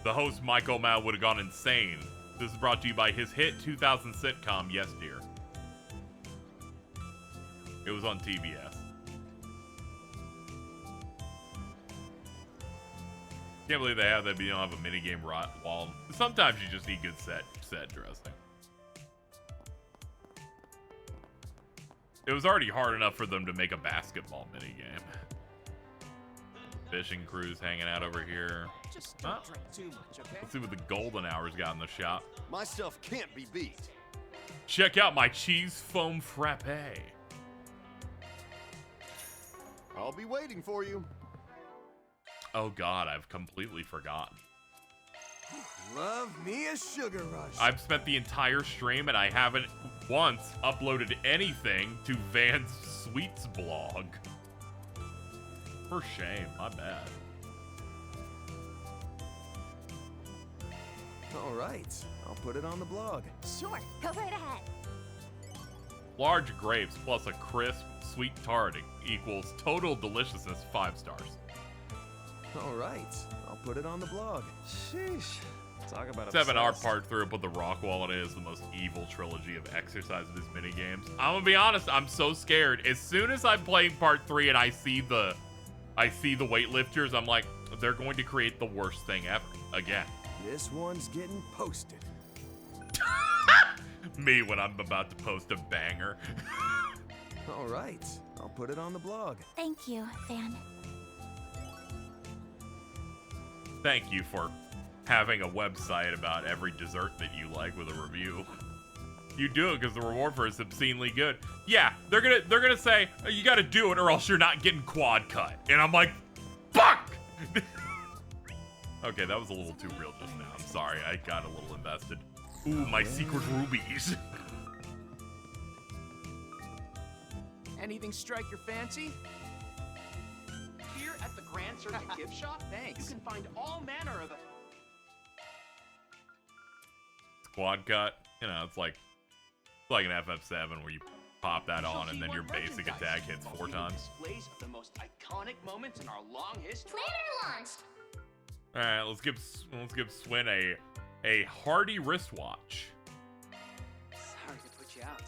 The host, Mike O'Malley, would have gone insane. This is brought to you by his hit 2000 sitcom, Yes Dear. It was on TBS. Can't believe they have that, but you don't have a minigame wall. Sometimes you just need good set dressing. It was already hard enough for them to make a basketball minigame. Fishing crews hanging out over here. Just don't drink too much, okay? Let's see what the golden hours got in the shop. My stuff can't be beat. Check out my cheese foam frappe. I'll be waiting for you. Oh god, I've completely forgotten. Love me a sugar rush. I've spent the entire stream and I haven't once uploaded anything to Van's Sweets blog. For shame, my bad. All right, I'll put it on the blog. Sure, go right ahead. Large grapes plus a crisp, sweet tart equals total deliciousness 5 stars. All right, I'll put it on the blog. Sheesh. Talk about 7R part 3 put the rock wall in it is the most evil trilogy of exercise of his minigames. I'm gonna be honest, I'm so scared. As soon as I'm playing part 3 and I see the weightlifters, I'm like, they're going to create the worst thing ever again. This one's getting posted. Me when I'm about to post a banger. All right, I'll put it on the blog. Thank you, Van. Thank you for having a website about every dessert that you like with a review. You do it because the reward for it's obscenely good. Yeah, they're gonna say, oh, you gotta do it or else you're not getting quad cut. And I'm like, fuck! Okay, that was a little too real just now. I'm sorry, I got a little invested. Ooh, my secret rubies. Anything strike your fancy? Here at the Grand Circuit Gift Shop, thanks. You can find all manner of Quad cut, you know, it's like an FF7 where you pop that on and then your basic attack hits 4 times. displays of the most iconic moments in our long history. Planner launched. All right, let's give Swin a hardy wristwatch. Sorry to put you out.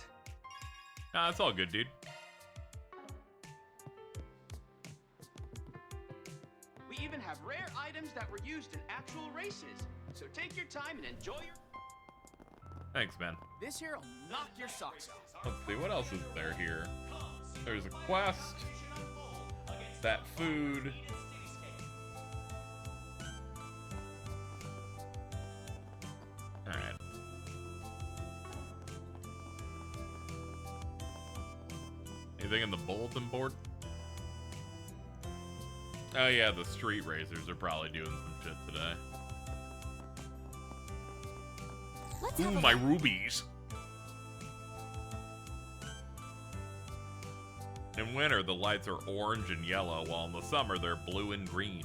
Nah, that's all good, dude. We even have rare items that were used in actual races. So take your time and enjoy your... Thanks, man. This here'll knock your socks off. Let's see, what else is there here? There's a quest. That food. Anything in the bulletin board? Oh yeah, the street racers are probably doing some shit today. Ooh, my rubies. In winter, the lights are orange and yellow, while in the summer, they're blue and green.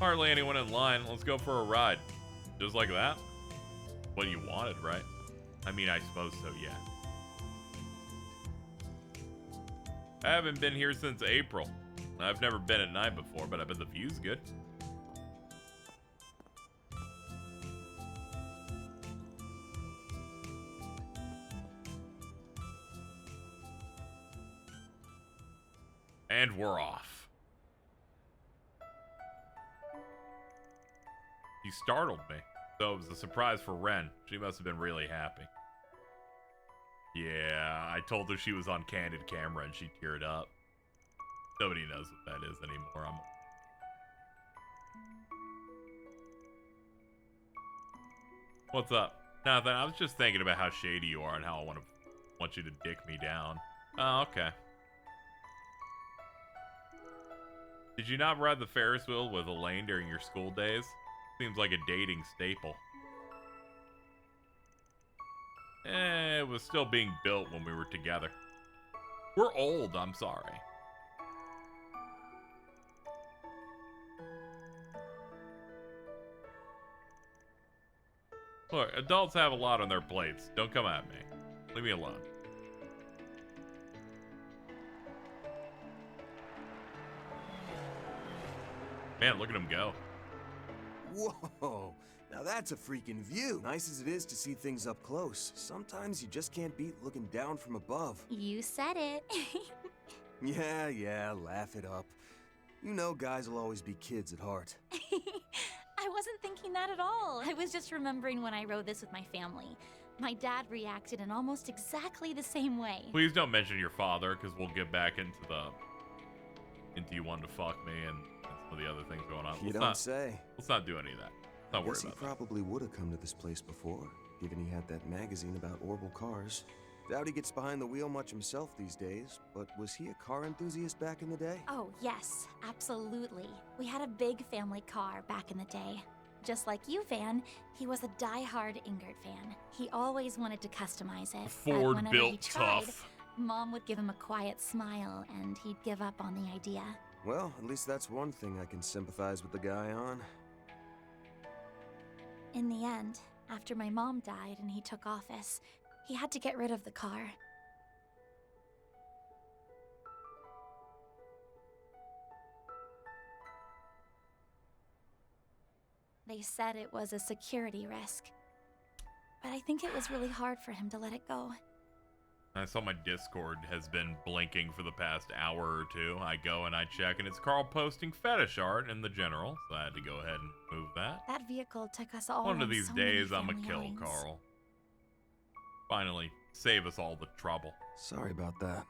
Hardly anyone in line. Let's go for a ride. Just like that? What you wanted, right? I mean, I suppose so, yeah. I haven't been here since April. I've never been at night before, but I bet the view's good. And we're off. He startled me, so it was a surprise for Ren. She must have been really happy. Yeah, I told her she was on candid camera and she teared up. Nobody knows what that is anymore. What's up? Nothing. I was just thinking about how shady you are and how I want you to dick me down. Oh, okay. Did you not ride the Ferris wheel with Elaine during your school days? Seems like a dating staple. It was still being built when we were together. We're old, I'm sorry. Look, adults have a lot on their plates. Don't come at me. Leave me alone. Man, look at him go. Whoa, now that's a freaking view. Nice as it is to see things up close, sometimes you just can't beat looking down from above. You said it. Yeah, laugh it up. You know guys will always be kids at heart. I wasn't thinking that at all. I was just remembering when I rode this with my family. My dad reacted in almost exactly the same way. Please don't mention your father, because we'll get back into you wanting to fuck me and some of the other things going on. You don't say. Let's not do any of that. Let's not worry Guess he about that. probably would have come to this place before, given he had that magazine about orbital cars. Doubt he gets behind the wheel much himself these days, but was he a car enthusiast back in the day? Oh, yes, absolutely. We had a big family car back in the day. Just like you, Van, he was a die-hard Ingrid fan. He always wanted to customize it. Ford whenever built he tried, tough. Mom would give him a quiet smile, and he'd give up on the idea. Well, at least that's one thing I can sympathize with the guy on. In the end, after my mom died and he took office, he had to get rid of the car. They said it was a security risk, but I think it was really hard for him to let it go. I saw my Discord has been blinking for the past hour or two. I go and I check, and it's Carl posting fetish art in the general, so I had to go ahead and move that. That vehicle took us all One of on these so many days, I'm family a kill outings. Carl. Finally, save us all the trouble. Sorry about that.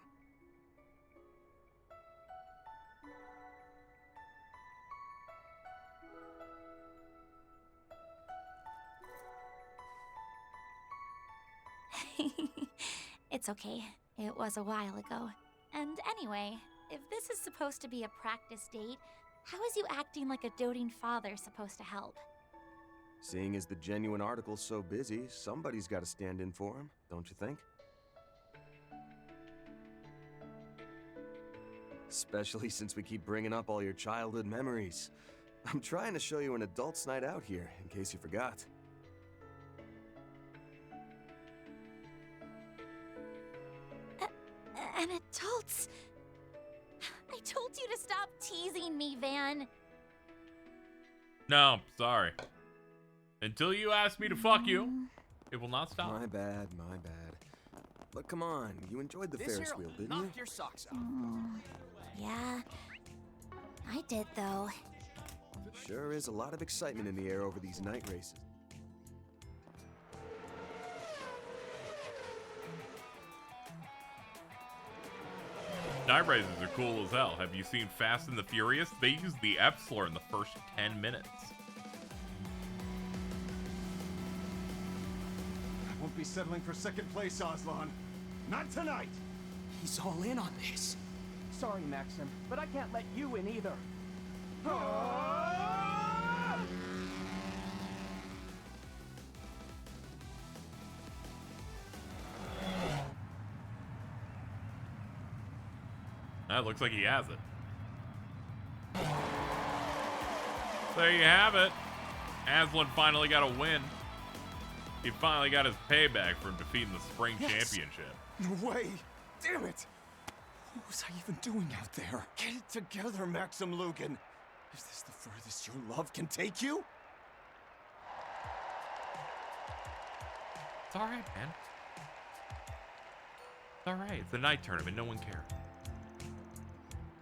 It's okay. It was a while ago. And anyway, if this is supposed to be a practice date, how is you acting like a doting father supposed to help? Seeing as the genuine article's so busy, somebody's got to stand in for him, don't you think? Especially since we keep bringing up all your childhood memories. I'm trying to show you an adult's night out here, in case you forgot. An adult's... I told you to stop teasing me, Van. No, sorry. Until you ask me to fuck you, it will not stop. My bad, my bad. But come on, you enjoyed the Ferris wheel, didn't you? Knock your socks off. Yeah, I did though. Sure is a lot of excitement in the air over these night races. Night races are cool as hell. Have you seen Fast and the Furious? They use the F slur in the first 10 minutes. I won't be settling for second place, Aslan. Not tonight! He's all in on this. Sorry, Maxim, but I can't let you in either. That looks like he has it. There you have it. Aslan finally got a win. He finally got his payback from defeating the spring championship. No way! Damn it! What was I even doing out there? Get it together, Maxim Lugan. Is this the furthest your love can take you? It's alright, man. It's alright. It's a night tournament. No one cares.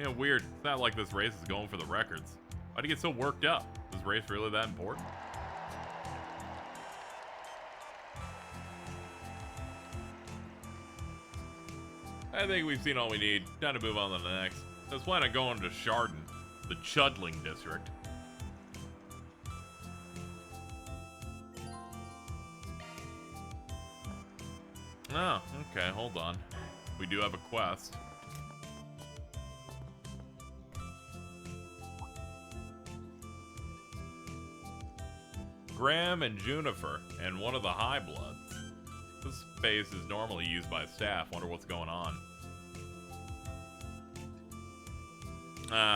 Yeah, weird. It's not like this race is going for the records. Why'd you get so worked up? Is this race really that important? I think we've seen all we need. Time to move on to the next. I was planning on going to Chardin, the Chardin District. Oh, okay, hold on. We do have a quest. Graham and Juniper, and one of the High Bloods. This space is normally used by staff. Wonder what's going on.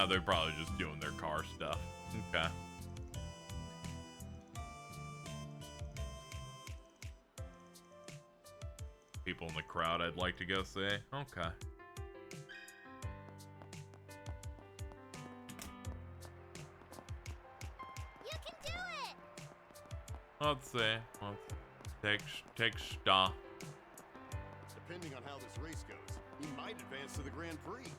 They're probably just doing their car stuff. Okay. People in the crowd I'd like to go see. Okay. You can do it! Let's see. Let's take stock. Depending on how this race goes, he might advance to the Grand Prix.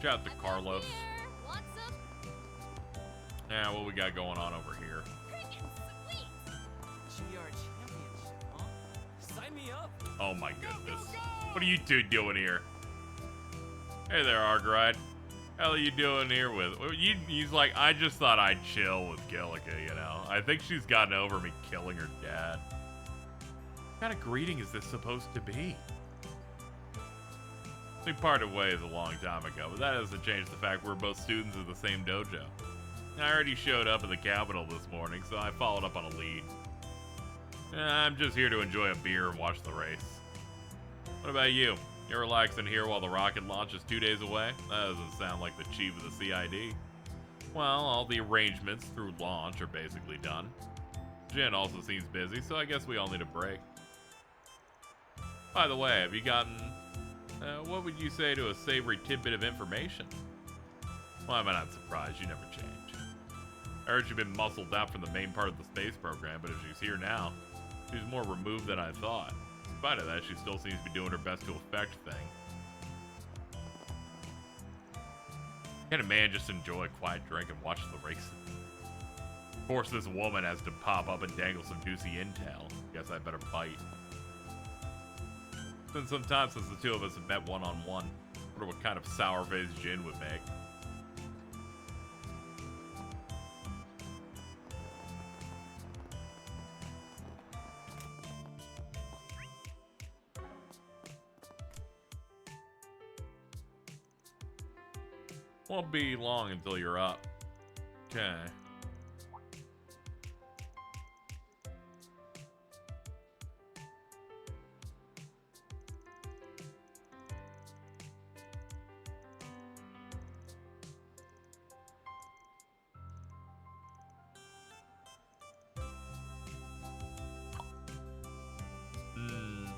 Shout out to Carlos. Want some? Yeah, what we got going on over here? Sweet! GR Championship, huh? Sign me up! Oh my goodness. What are you two doing here? Hey there, Argride. Hell are you doing here with? He's like, I just thought I'd chill with Gillica, you know. I think she's gotten over me killing her dad. What kind of greeting is this supposed to be? We parted ways a long time ago, but that doesn't change the fact we're both students of the same dojo. I already showed up at the Capitol this morning, so I followed up on a lead. I'm just here to enjoy a beer and watch the race. What about you? You're relaxing here while the rocket launch is 2 days away? That doesn't sound like the chief of the CID. Well, all the arrangements through launch are basically done. Jin also seems busy, so I guess we all need a break. By the way, have you gotten... what would you say to a savory tidbit of information? Why am I not surprised? You never change. I heard you've been muscled out from the main part of the space program, but if she's here now, she's more removed than I thought. In spite of that, she still seems to be doing her best to affect things. Can a man just enjoy a quiet drink and watch the race? Of course, this woman has to pop up and dangle some juicy intel. Guess I better bite. It's been some time since the two of us have met one-on-one. Wonder what kind of sour-faced Jin would make. Won't be long until you're up. Okay.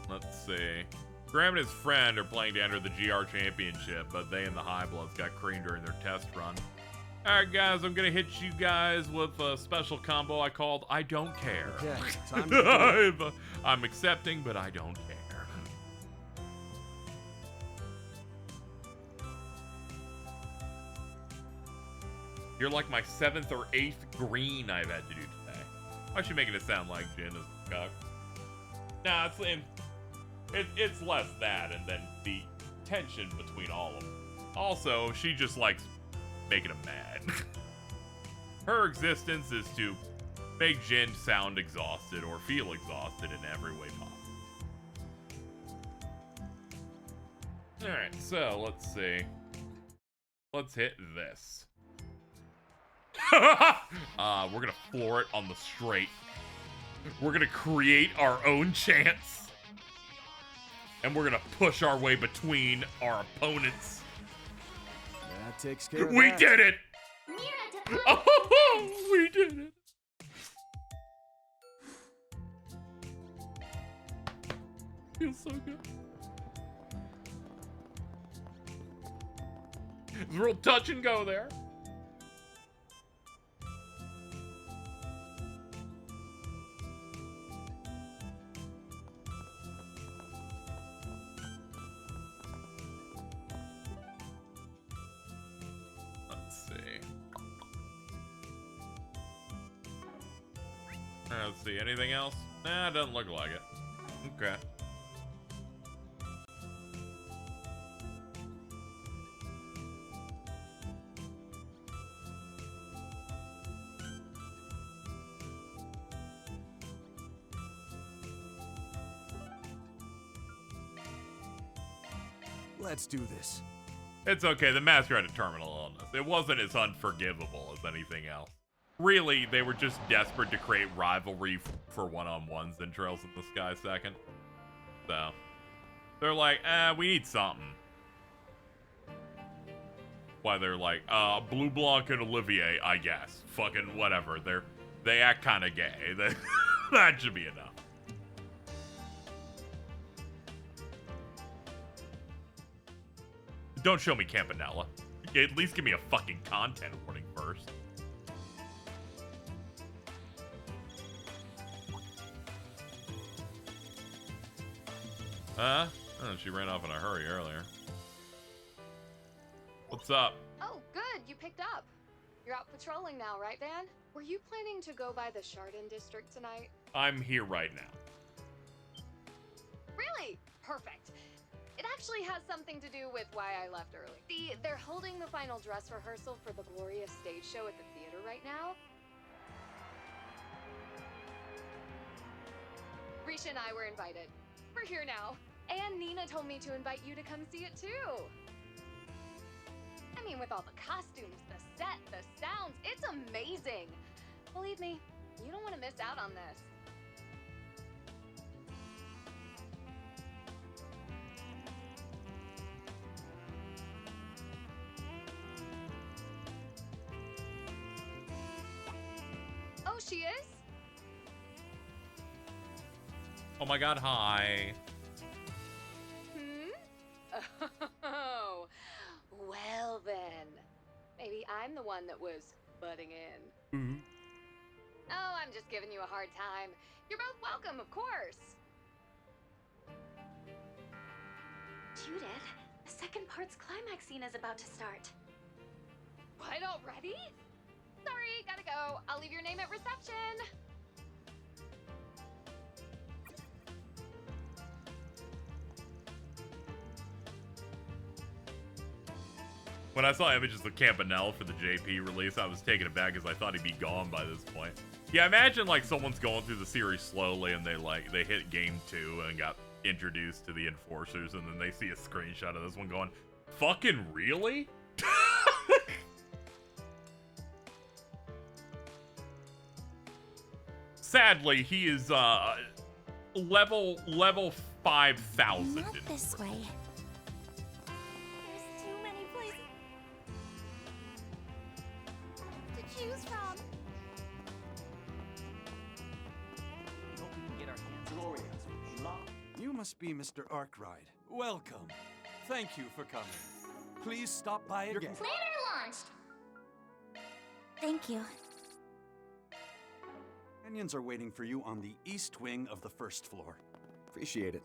Let's see. Graham and his friend are playing to enter the GR Championship, but they and the High Bloods got creamed during their test run. Alright guys, I'm gonna hit you guys with a special combo I called I Don't Care. Okay, time to I'm accepting, but I don't care. You're like my 7th or 8th green I've had to do today. Why is she making it sound like Jin is a cuck? Nah, it's less that and then the tension between all of them. Also, she just likes making him mad. Her existence is to make Jin sound exhausted or feel exhausted in every way possible. Alright, so let's see. Let's hit this. We're gonna floor it on the straight. We're gonna create our own chance. And we're gonna push our way between our opponents. That takes care of We that. did it! Oh, we did it! Feels so good. It's real touch and go there. Let's see. Let's see. Anything else? Nah, it doesn't look like it. Okay. Let's do this. It's okay, the master had a terminal illness. It wasn't as unforgivable as anything else. Really, they were just desperate to create rivalry for one-on-ones in Trails in the Sky second. So, they're like, we need something. Why they're like, Blue Blanc and Olivier, I guess. Fucking whatever. They act kind of gay. That should be enough. Don't show me Campanella. At least give me a fucking content warning first. Oh, she ran off in a hurry earlier. What's up? Oh, good. You picked up. You're out patrolling now, right, Van? Were you planning to go by the Chardin District tonight? I'm here right now. Really? Perfect. It actually has something to do with why I left early. See, they're holding the final dress rehearsal for the glorious stage show at the theater right now. Risha and I were invited. We're here now. And Nina told me to invite you to come see it too. I mean, with all the costumes, the set, the sounds, it's amazing. Believe me, you don't want to miss out on this. Oh, she is? Oh my god, hi. Oh, well then. Maybe I'm the one that was butting in. Mm-hmm. Oh, I'm just giving you a hard time. You're both welcome, of course. Judith, the second part's climax scene is about to start. What, already? Sorry, gotta go. I'll leave your name at reception. When I saw images of Campanella for the JP release, I was taken aback because I thought he'd be gone by this point. Yeah, imagine like someone's going through the series slowly and they hit game 2 and got introduced to the enforcers, and then they see a screenshot of this one going, fucking really? Sadly, he is level 5,000. Not this way. There's too many places to choose from. Hope we can get our hands. You must be Mr. Arkwright. Welcome. Thank you for coming. Please stop by again. Planner launched! Thank you. Companions are waiting for you on the east wing of the first floor. Appreciate it.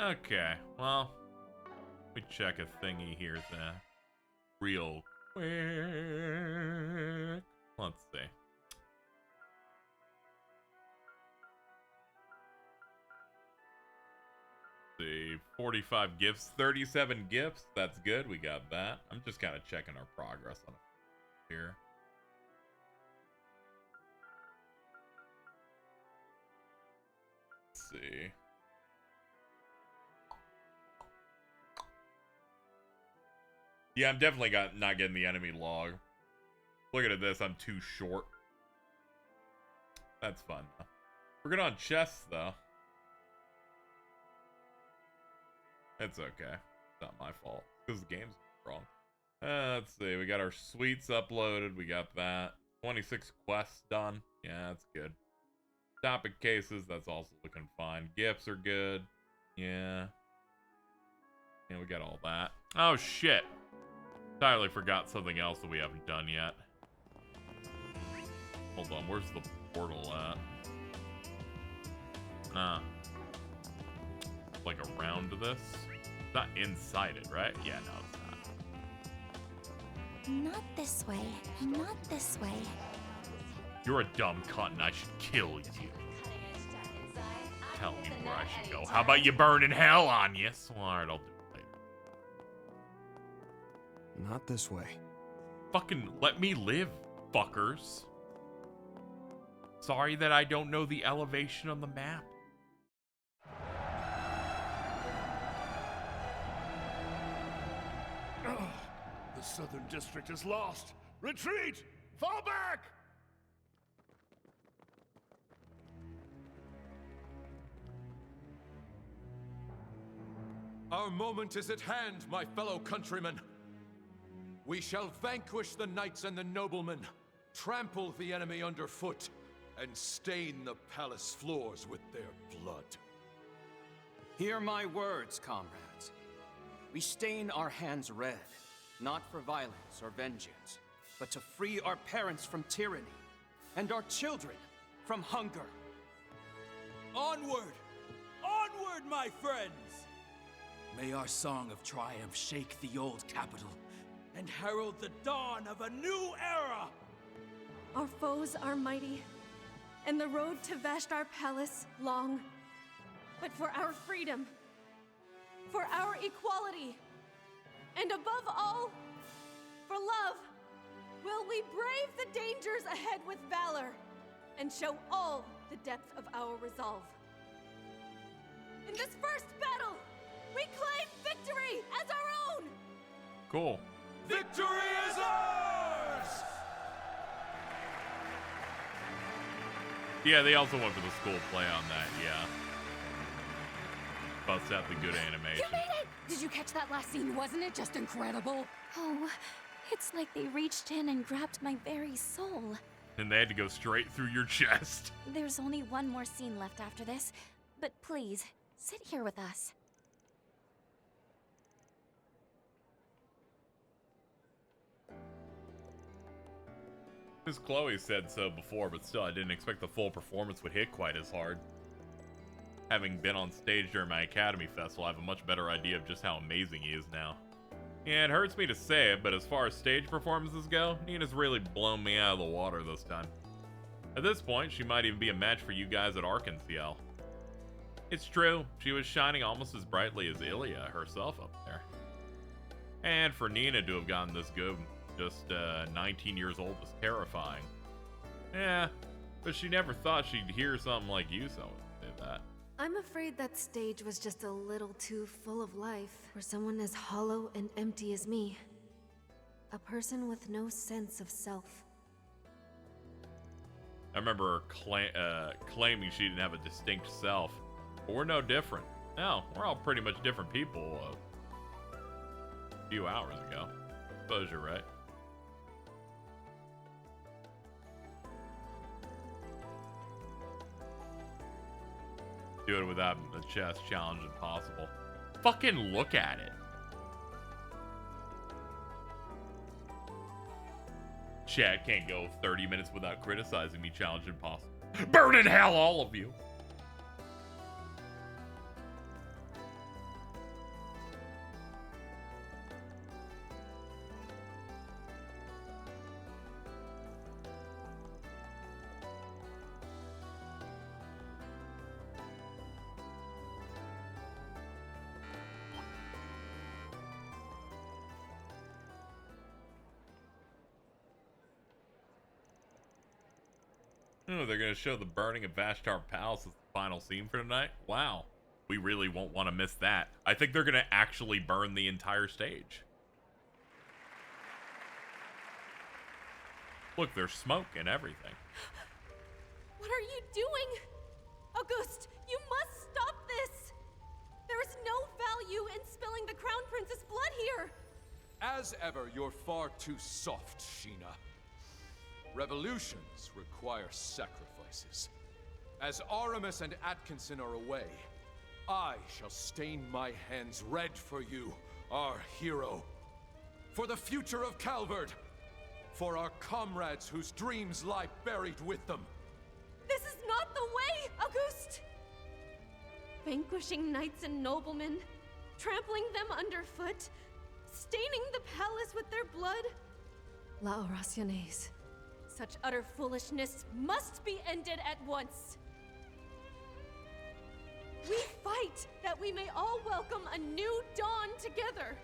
Okay, well, let me check a thingy here then. Real quick. Let's see. See, 45 gifts, 37 gifts. That's good. We got that. I'm just kind of checking our progress on it here. see. Yeah, I'm definitely not getting the enemy log. Looking at this, I'm too short. That's fun. We're good on chests, though. It's okay. It's not my fault. Because the game's wrong. Let's see. We got our sweets uploaded. We got that. 26 quests done. Yeah, that's good. Topic cases. That's also looking fine. Gifts are good. Yeah. Yeah, we got all that. Oh, shit. Entirely forgot something else that we haven't done yet. Hold on. Where's the portal at? Nah. Like around this? It's not inside it, right? Yeah, no, it's not. Not this way. Not this way. You're a dumb cunt and I should kill you. Tell me where I should go. How about you burn in hell on you? Alright, I'll do it later. Not this way. Fucking let me live, fuckers. Sorry that I don't know the elevation on the map. The Southern District is lost! Retreat! Fall back! Our moment is at hand, my fellow countrymen. We shall vanquish the knights and the noblemen, trample the enemy underfoot, and stain the palace floors with their blood. Hear my words, comrades. We stain our hands red, not for violence or vengeance, but to free our parents from tyranny, and our children from hunger. Onward! Onward, my friends! May our song of triumph shake the old capital and herald the dawn of a new era! Our foes are mighty, and the road to Vashtar Palace long. But for our freedom, for our equality, and above all, for love, will we brave the dangers ahead with valor and show all the depth of our resolve. In this first battle, we claim victory as our own! Cool. Victory is ours! Yeah, they also went for the school play on that, yeah. Bust out the good animation. You made it! Did you catch that last scene? Wasn't it just incredible? Oh, it's like they reached in and grabbed my very soul. And they had to go straight through your chest. There's only one more scene left after this, but please, sit here with us. As Chloe said so before, but still, I didn't expect the full performance would hit quite as hard. Having been on stage during my Academy Festival, I have a much better idea of just how amazing he is now. Yeah, it hurts me to say it, but as far as stage performances go, Nina's really blown me out of the water this time. At this point, she might even be a match for you guys at Arkansas. It's true, she was shining almost as brightly as Ilya herself up there. And for Nina to have gotten this good, just 19 years old, was terrifying. Yeah, but she never thought she'd hear something like you say that. I'm afraid that stage was just a little too full of life for someone as hollow and empty as me. A person with no sense of self. I remember her claiming she didn't have a distinct self. But we're no different. No, we're all pretty much different people a few hours ago. Suppose you're right. Do it without the chest challenge impossible. Fucking look at it. Chat can't go 30 minutes without criticizing me. Challenge impossible. Burn in hell, all of you. Oh, they're gonna show the burning of Vashtar Palace as the Final scene for tonight? Wow. We really won't want to miss that. I think they're going to actually burn the entire stage. Look, there's smoke and everything. What are you doing? Auguste, you must stop this! There is no value in spilling the Crown Prince's blood here! As ever, you're far too soft, Sheena. Revolutions require sacrifices. As Aramis and Atkinson are away, I shall stain my hands red for you, our hero. For the future of Calvard. For our comrades whose dreams lie buried with them. This is not the way, Auguste! Vanquishing knights and noblemen, trampling them underfoot, staining the palace with their blood. La Oraciones. Such utter foolishness must be ended at once. We fight that we may all welcome a new dawn together.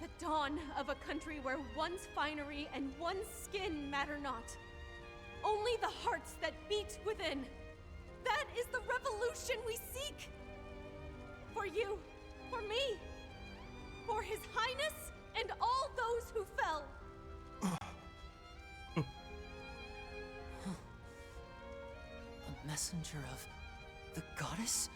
The dawn of a country where one's finery and one's skin matter not. Only the hearts that beat within. That is the revolution we seek. For you, for me, for His Highness and all those who fell. A messenger of the goddess?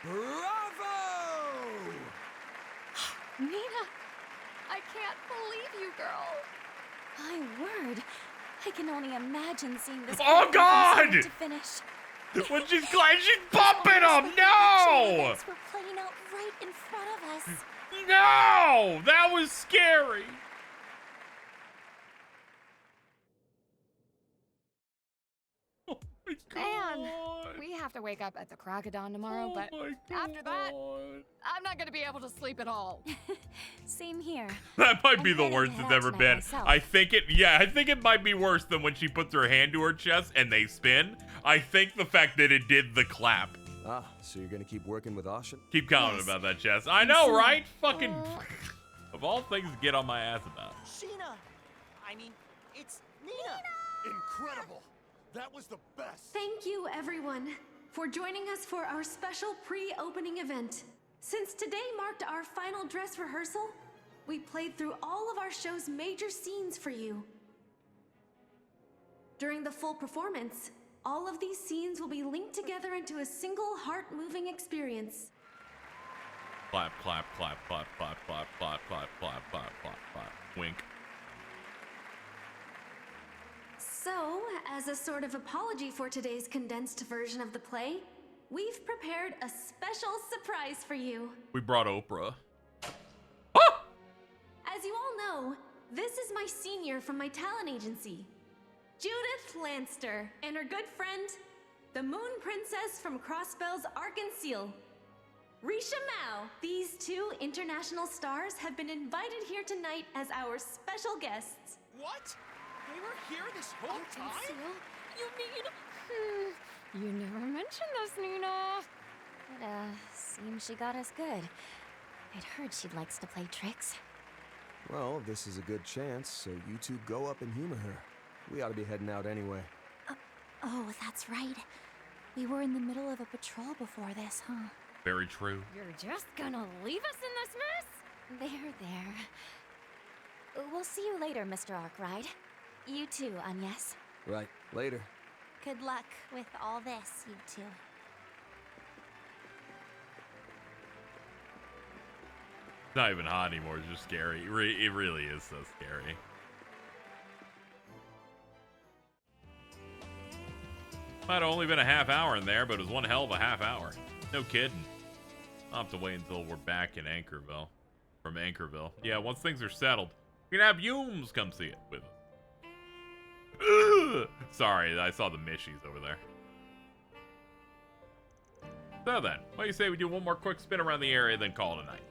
Bravo! Nina, I can't believe you, girl. My word. I can only imagine seeing this. Oh, God! From start to finish. When she's bumping them, no! We're playing out right in front of us. No! That was scary. Man, we have to wake up at the crack of dawn tomorrow, but after that, I'm not gonna be able to sleep at all. Same here. That might be the worst it's ever been. I think it might be worse than when she puts her hand to her chest and they spin. I think the fact that it did the clap. Ah, so you're gonna keep working with Ashen? Keep commenting about that chest. I know, right? Fucking of all things to get on my ass about. Sheena! I mean, it's Nina! Incredible! That was the best! Thank you, everyone, for joining us for our special pre-opening event. Since today marked our final dress rehearsal, we played through all of our show's major scenes for you. During the full performance, all of these scenes will be linked together into a single heart-moving experience. Clap, clap, clap, clap, clap, clap, clap, clap, clap, clap, clap, clap. Wink. So, as a sort of apology for today's condensed version of the play, we've prepared a special surprise for you. We brought Oprah. As you all know, this is my senior from my talent agency, Judith Lanster, and her good friend, the Moon Princess from Crossbell's Arc-and-Seal, Risha Mao. These two international stars have been invited here tonight as our special guests. What? They were here this whole time? You mean... You never mentioned this, Nina. It, seems she got us good. I'd heard she likes to play tricks. Well, this is a good chance, so you two go up and humor her. We ought to be heading out anyway. Oh, that's right. We were in the middle of a patrol before this, huh? Very true. You're just gonna leave us in this mess? There. We'll see you later, Mr. Arkwright. You too, Agnès. Right, later. Good luck with all this, you two. It's not even hot anymore, it's just scary. It really is so scary. Might have only been a half hour in there, but it was one hell of a half hour. No kidding. I'll have to wait until we're back in Anchorville. From Anchorville. Yeah, once things are settled, we're gonna have Humes come see it with us. Sorry, I saw the Mishies over there. So then, what do you say we do one more quick spin around the area, then call it a night?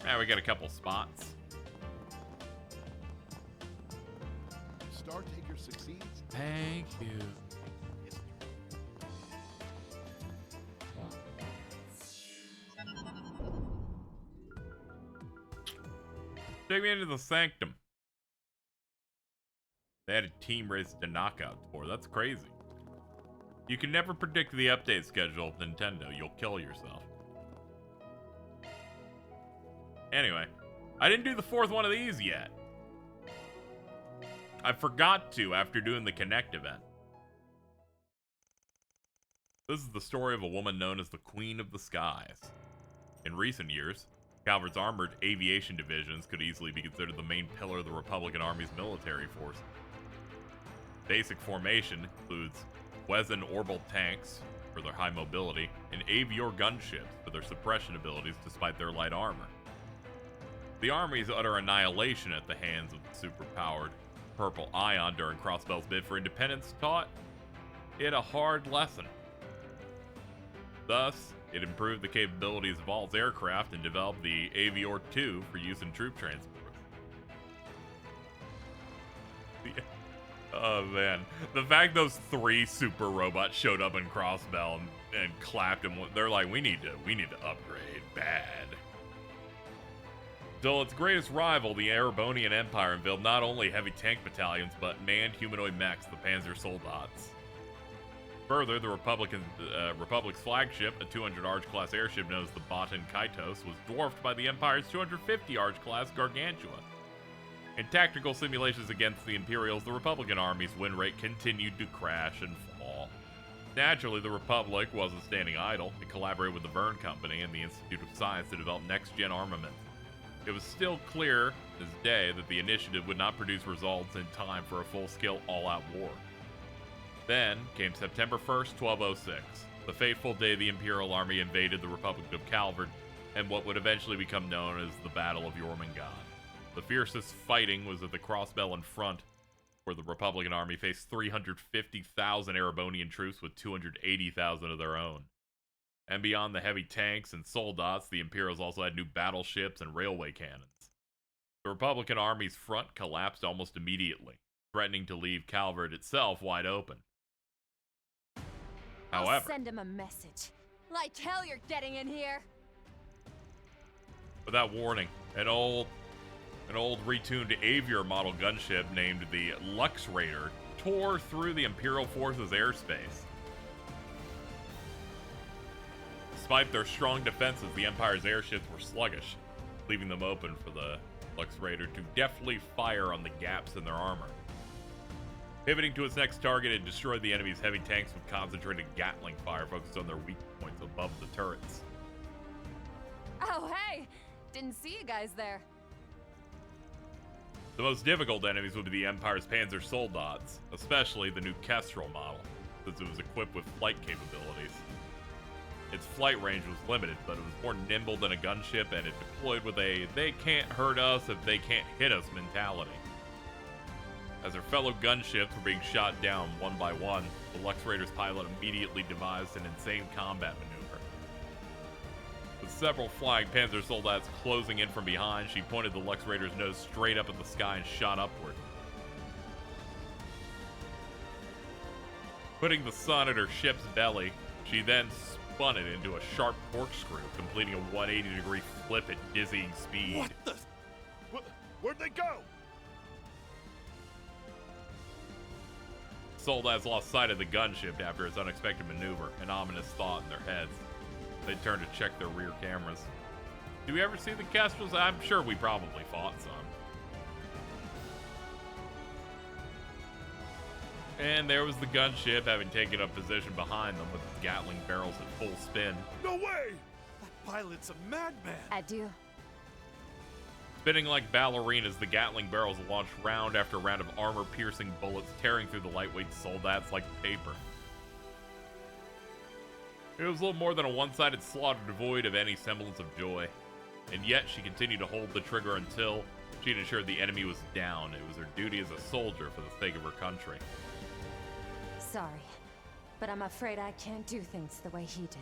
Yeah, we got a couple spots. Star Taker succeeds. Thank you. Take me into the sanctum. They had a team race to knockout tour. That's crazy. You can never predict the update schedule of Nintendo. You'll kill yourself. Anyway, I didn't do the fourth one of these yet. I forgot to after doing the Connect event. This is the story of a woman known as the Queen of the Skies. In recent years, Calvert's armored aviation divisions could easily be considered the main pillar of the Republican Army's military force. Basic formation includes Wesen orbital tanks for their high mobility and Avior gunships for their suppression abilities despite their light armor. The Army's utter annihilation at the hands of the superpowered Purple Ion during Crossbell's bid for independence taught it a hard lesson. Thus, it improved the capabilities of all its aircraft and developed the Avior 2 for use in troop transport. Oh man, the fact those 3 super robots showed up in Crossbell and clapped him, they're like, we need to upgrade bad. Still, its greatest rival, the Erebonian Empire, unveiled not only heavy tank battalions, but manned humanoid mechs, the Panzer Soldats. Further, the Republic's flagship, a 200 Arch-class airship known as the Baton Kaitos, was dwarfed by the Empire's 250 Arch-class Gargantua. In tactical simulations against the Imperials, the Republican Army's win rate continued to crash and fall. Naturally, the Republic wasn't standing idle. It collaborated with the Verne Company and the Institute of Science to develop next-gen armament. It was still clear as day that the initiative would not produce results in time for a full-scale all-out war. Then came September 1st, 1206, the fateful day the Imperial Army invaded the Republic of Calvert and what would eventually become known as the Battle of Jormungand. The fiercest fighting was at the Crossbell in front, where the Republican Army faced 350,000 Erebonian troops with 280,000 of their own. And beyond the heavy tanks and soldats, the Imperials also had new battleships and railway cannons. The Republican Army's front collapsed almost immediately, threatening to leave Calvert itself wide open. However, I'll send him a message. Lytel, you're getting in here. without warning, an old retuned Avior model gunship named the Lux Raider tore through the Imperial forces' airspace. Despite their strong defenses, the Empire's airships were sluggish, leaving them open for the Lux Raider to deftly fire on the gaps in their armor. Pivoting to its next target, it destroyed the enemy's heavy tanks with concentrated Gatling fire focused on their weak points above the turrets. Oh, hey! Didn't see you guys there. The most difficult enemies would be the Empire's Panzer Soldats, especially the new Kestrel model, since it was equipped with flight capabilities. Its flight range was limited, but it was more nimble than a gunship, and it deployed with a they can't hurt us if they can't hit us mentality. As their fellow gunships were being shot down one by one, the Lux Raider's pilot immediately devised an insane combat maneuver. With several flying Panzer Soldats closing in from behind, she pointed the Lux Raider's nose straight up at the sky and shot upward. Putting the sun at her ship's belly, she then spun it into a sharp corkscrew, completing a 180-degree flip at dizzying speed. What the? Where'd they go? Soldats lost sight of the gunship after its unexpected maneuver, an ominous thought in their heads. They turned to check their rear cameras. Do we ever see the Kestrels? I'm sure we probably fought some. And there was the gunship, having taken up position behind them with its Gatling barrels at full spin. No way! That pilot's a madman! Adieu. Spinning like ballerinas, the Gatling barrels launched round after round of armor-piercing bullets, tearing through the lightweight soldats like paper. It was little more than a one-sided slaughter devoid of any semblance of joy. And yet, she continued to hold the trigger until she had ensured the enemy was down. It was her duty as a soldier for the sake of her country. Sorry, but I'm afraid I can't do things the way he did.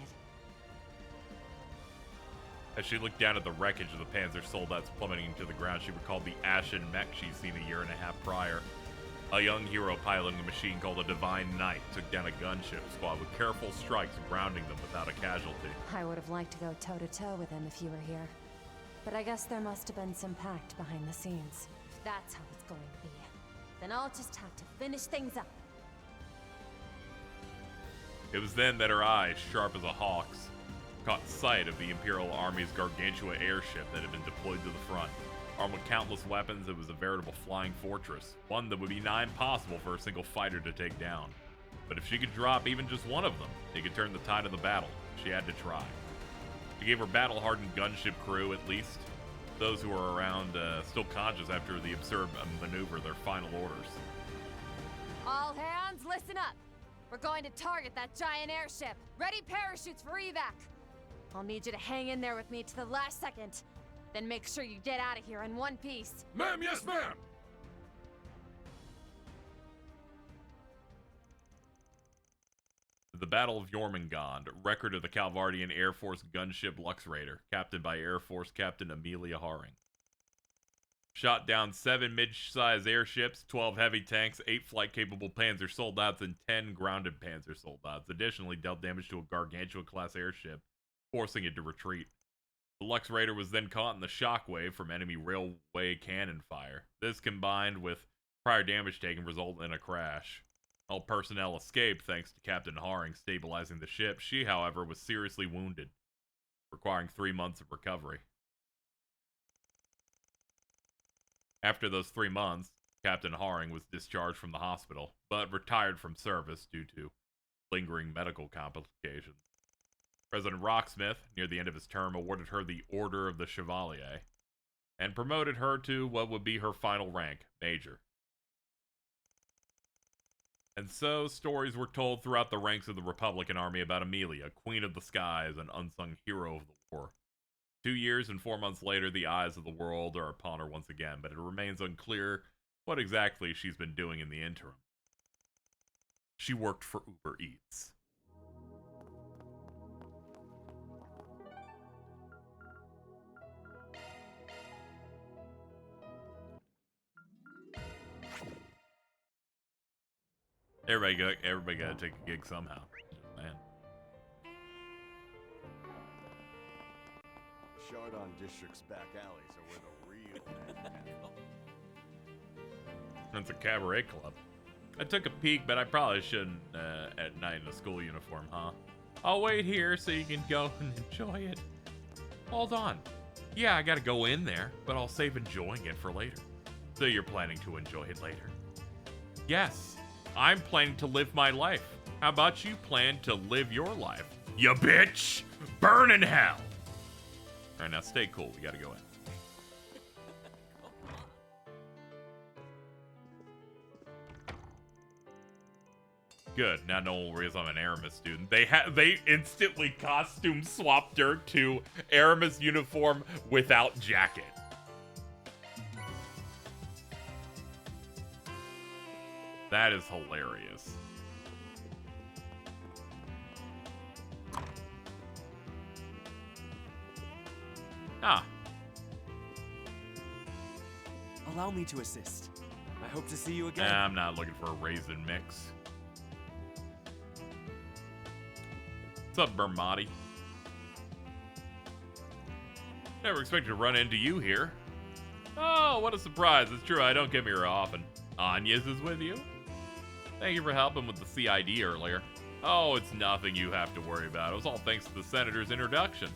As she looked down at the wreckage of the Panzer Soldats plummeting to the ground, she recalled the ashen mech she'd seen a year and a half prior. A young hero piloting a machine called a Divine Knight took down a gunship squad with careful strikes, grounding them without a casualty. I would have liked to go toe-to-toe with him if you were here. But I guess there must have been some pact behind the scenes. If that's how it's going to be, then I'll just have to finish things up. It was then that her eyes, sharp as a hawk's, caught sight of the Imperial Army's Gargantua airship that had been deployed to the front. Armed with countless weapons, it was a veritable flying fortress, one that would be nigh impossible for a single fighter to take down. But if she could drop even just one of them, it could turn the tide of the battle. She had to try. She gave her battle-hardened gunship crew, at least, those who were around, still conscious after the absurd maneuver, their final orders. All hands, listen up! We're going to target that giant airship. Ready parachutes for evac! I'll need you to hang in there with me to the last second. Then make sure you get out of here in one piece. Ma'am, yes ma'am! The Battle of Jormungand, record of the Calvardian Air Force gunship Lux Raider, captained by Air Force Captain Amelia Haring. Shot down 7 mid-size airships, 12 heavy tanks, 8 flight-capable Panzer Soldats, and 10 grounded Panzer Soldats. Additionally, dealt damage to a Gargantua-class airship, forcing it to retreat. The Lux Raider was then caught in the shockwave from enemy railway cannon fire. This, combined with prior damage taken, resulted in a crash. All personnel escaped thanks to Captain Haring stabilizing the ship. She, however, was seriously wounded, requiring 3 months of recovery. After those 3 months, Captain Haring was discharged from the hospital, but retired from service due to lingering medical complications. President Rocksmith, near the end of his term, awarded her the Order of the Chevalier, and promoted her to what would be her final rank, Major. And so, stories were told throughout the ranks of the Republican Army about Amelia, Queen of the Skies, an unsung hero of the war. 2 years and 4 months later, the eyes of the world are upon her once again, but it remains unclear what exactly she's been doing in the interim. She worked for Uber Eats. Everybody gotta take a gig somehow. Man. Chardin District's back alleys are where the real magic It's a cabaret club. I took a peek, but I probably shouldn't at night in a school uniform, huh? I'll wait here so you can go and enjoy it. Hold on. Yeah, I gotta go in there, but I'll save enjoying it for later. So you're planning to enjoy it later? Yes. I'm planning to live my life. How about you plan to live your life? You bitch! Burn in hell! Alright, now stay cool. We gotta go in. Good. Now no one will realize I'm an Aramis student. They instantly costume swapped her to Aramis uniform without jacket. That is hilarious. Ah. Allow me to assist. I hope to see you again. I'm not looking for a raisin mix. What's up, Bermati? Never expected to run into you here. Oh, what a surprise. It's true, I don't come here often. Agnès is with you? Thank you for helping with the CID earlier. Oh, it's nothing you have to worry about. It was all thanks to the Senator's introduction.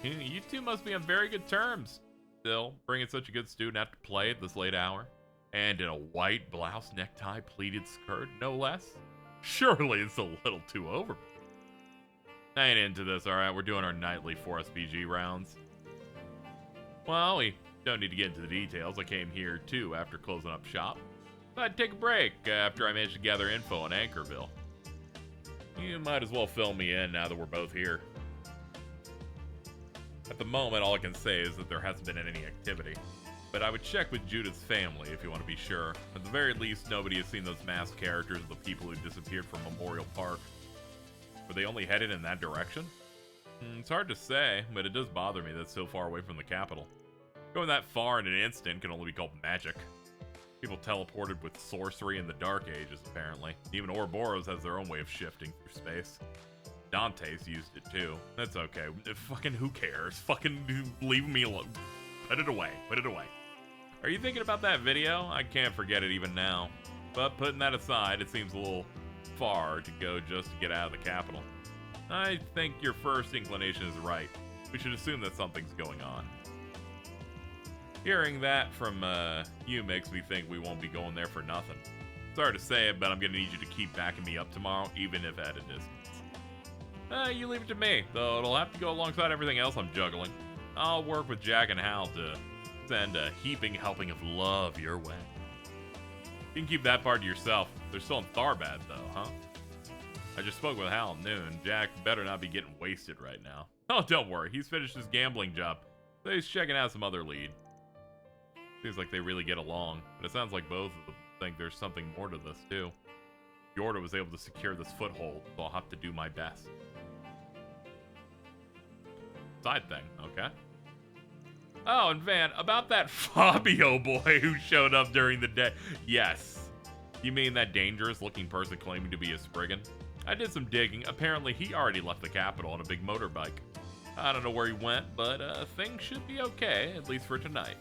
You two must be on very good terms. Still, bringing such a good student out to play at this late hour. And in a white blouse, necktie, pleated skirt, no less. Surely it's a little too over. I ain't into this, alright? We're doing our nightly 4SPG rounds. Well, we don't need to get into the details. I came here, too, after closing up shop. I'd take a break after I managed to gather info on Anchorville. You might as well fill me in now that we're both here. At the moment, all I can say is that there hasn't been any activity. But I would check with Judith's family if you want to be sure. At the very least, nobody has seen those masked characters of the people who disappeared from Memorial Park. Were they only headed in that direction? It's hard to say, but it does bother me that it's so far away from the capital. Going that far in an instant can only be called magic. People teleported with sorcery in the Dark Ages, apparently. Even Ouroboros has their own way of shifting through space. Dante's used it too. That's okay. Fucking who cares? Fucking leave me alone. Put it away. Put it away. Are you thinking about that video? I can't forget it even now. But putting that aside, it seems a little far to go just to get out of the capital. I think your first inclination is right. We should assume that something's going on. Hearing that from you makes me think we won't be going there for nothing. Sorry to say it, but I'm gonna need you to keep backing me up tomorrow, even if at a distance. You leave it to me, though it'll have to go alongside everything else I'm juggling. I'll work with Jack and Hal to send a heaping helping of love your way. You can keep that part to yourself. They're still in Tharbad, though, huh? I just spoke with Hal at noon. Jack better not be getting wasted right now. Oh, don't worry. He's finished his gambling job, so he's checking out some other lead. Seems like they really get along, but it sounds like both of them think there's something more to this, too. Yorda was able to secure this foothold, so I'll have to do my best. Side thing, okay. Oh, and Van, about that Fabio boy who showed up during the day. Yes. You mean that dangerous-looking person claiming to be a Spriggan? I did some digging. Apparently, he already left the capital on a big motorbike. I don't know where he went, but things should be okay, at least for tonight.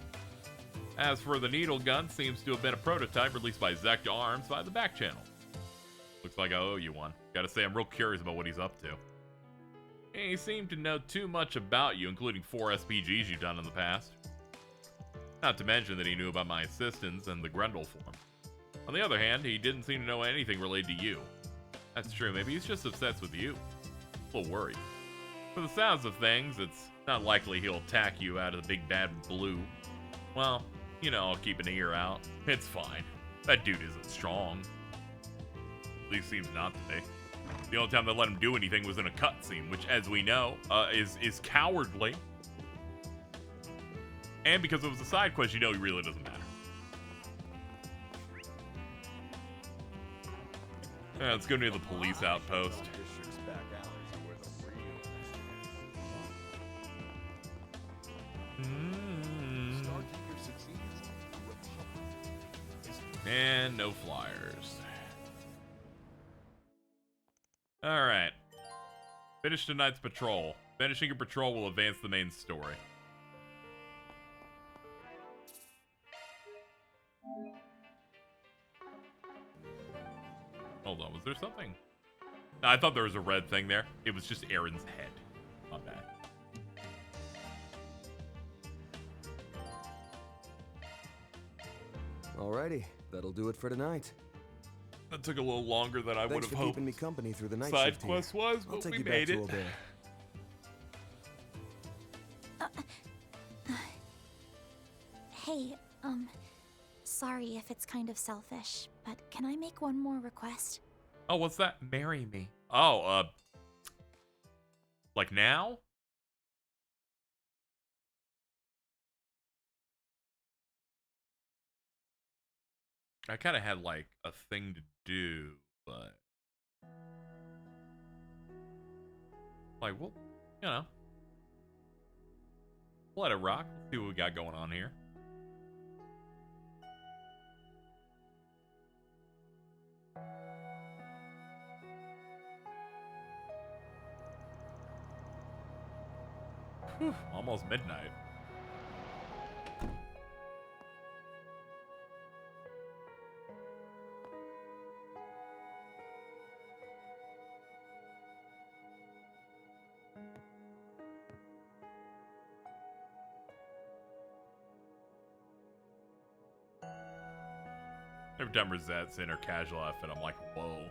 As for the needle gun, seems to have been a prototype released by Zect Arms by the back channel. Looks like I owe you one. Gotta say, I'm real curious about what he's up to. He seemed to know too much about you, including 4 SPGs you've done in the past. Not to mention that he knew about my assistance and the Grendel form. On the other hand, he didn't seem to know anything related to you. That's true, maybe he's just obsessed with you. A little worried. For the sounds of things, it's not likely he'll attack you out of the big bad blue. Well, you know, I'll keep an ear out. It's fine. That dude isn't strong. At least seems not to be. The only time they let him do anything was in a cutscene, which, as we know, is cowardly. And because it was a side quest, you know he really doesn't matter. Let's go near the police outpost. And no flyers. Alright. Finish tonight's patrol. Finishing your patrol will advance the main story. Hold on, was there something? No, I thought there was a red thing there. It was just Aaron's head. My bad. Alrighty, that'll do it for tonight. That took a little longer than I would have hoped. Thanks for keeping me company through the night Side shift quest here. was, I'll but take we you made back it. to Obey. Hey, sorry if it's kind of selfish, but can I make one more request? Oh, what's that? Marry me. Oh, like now? I kind of had like a thing to do, but like, well, you know, let it rock. Let's see what we got going on here. Whew, almost midnight. Every time Rosette's in her casual outfit, I'm like, whoa.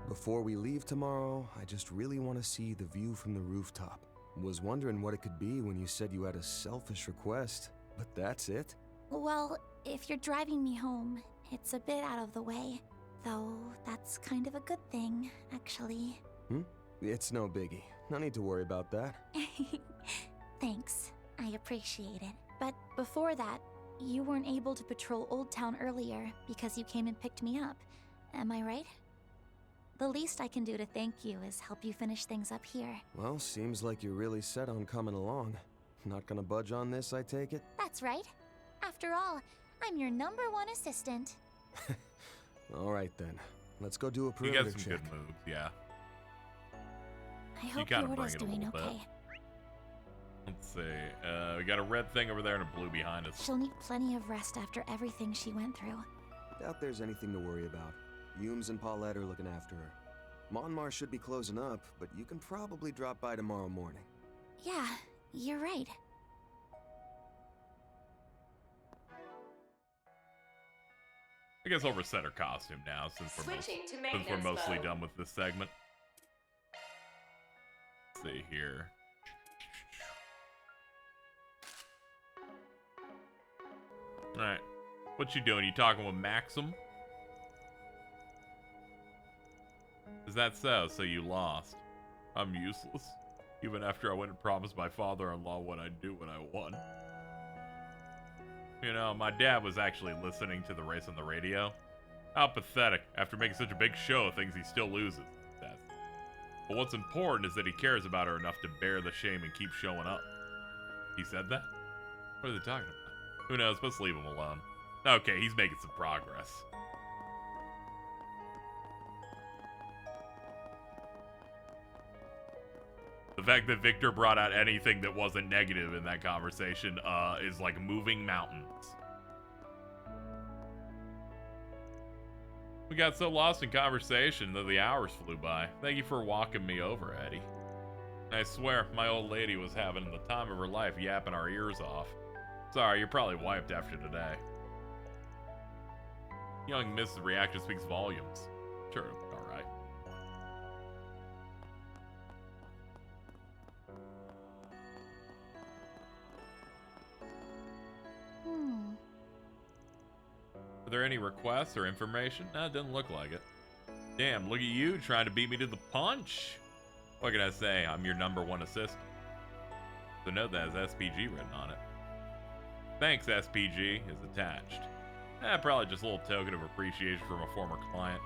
Before we leave tomorrow, I just really want to see the view from the rooftop. Was wondering what it could be when you said you had a selfish request, but that's it? Well, if you're driving me home, it's a bit out of the way. Though, that's kind of a good thing, actually. It's no biggie. No need to worry about that. Thanks. I appreciate it. But before that, you weren't able to patrol Old Town earlier because you came and picked me up. Am I right? The least I can do to thank you is help you finish things up here. Well, seems like you're really set on coming along. Not gonna budge on this, I take it? That's right. After all, I'm your #1 assistant. Alright then. Let's go do a You perimeter got some check. good moves, yeah. I hope gotta Yorda's bring it a doing little bit. okay. Let's see. We got a red thing over there and a blue behind us. She'll need plenty of rest after everything she went through. Doubt there's anything to worry about. Humes and Paulette are looking after her. Monmar should be closing up, but you can probably drop by tomorrow morning. Yeah, you're right. I guess I'll reset her costume now since we're mostly done with this segment. Let's see here. Alright. What you doing? You talking with Maxim? Is that so? So you lost. I'm useless. Even after I went and promised my father-in-law what I'd do when I won. You know, my dad was actually listening to the race on the radio. How pathetic. After making such a big show of things, he still loses. But what's important is that he cares about her enough to bear the shame and keep showing up. He said that? What are they talking about? Who knows? Let's leave him alone. Okay, he's making some progress. The fact that Victor brought out anything that wasn't negative in that conversation is like moving mountains. We got so lost in conversation that the hours flew by. Thank you for walking me over, Eddie. I swear, my old lady was having the time of her life yapping our ears off. Sorry, you're probably wiped after today. Young Mrs. reaction speaks volumes. Sure, alright. Are there any requests or information? Nah, it doesn't look like it. Damn, look at you trying to beat me to the punch. What can I say? I'm your #1 assistant. The note that has SPG written on it. Thanks, SPG, is attached. Probably just a little token of appreciation from a former client.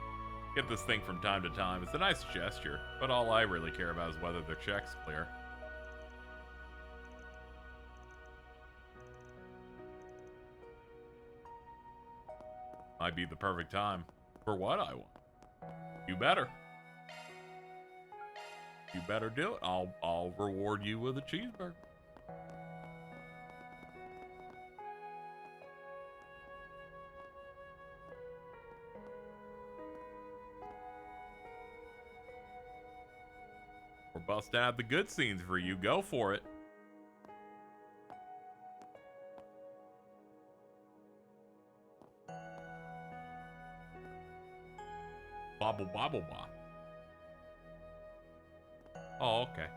Get this thing from time to time. It's a nice gesture, but all I really care about is whether their check's clear. Might be the perfect time for what I want. You better. You better do it. I'll reward you with a cheeseburger. We're busting out the good scenes for you. Go for it. Bobble bobble bop. Oh, okay.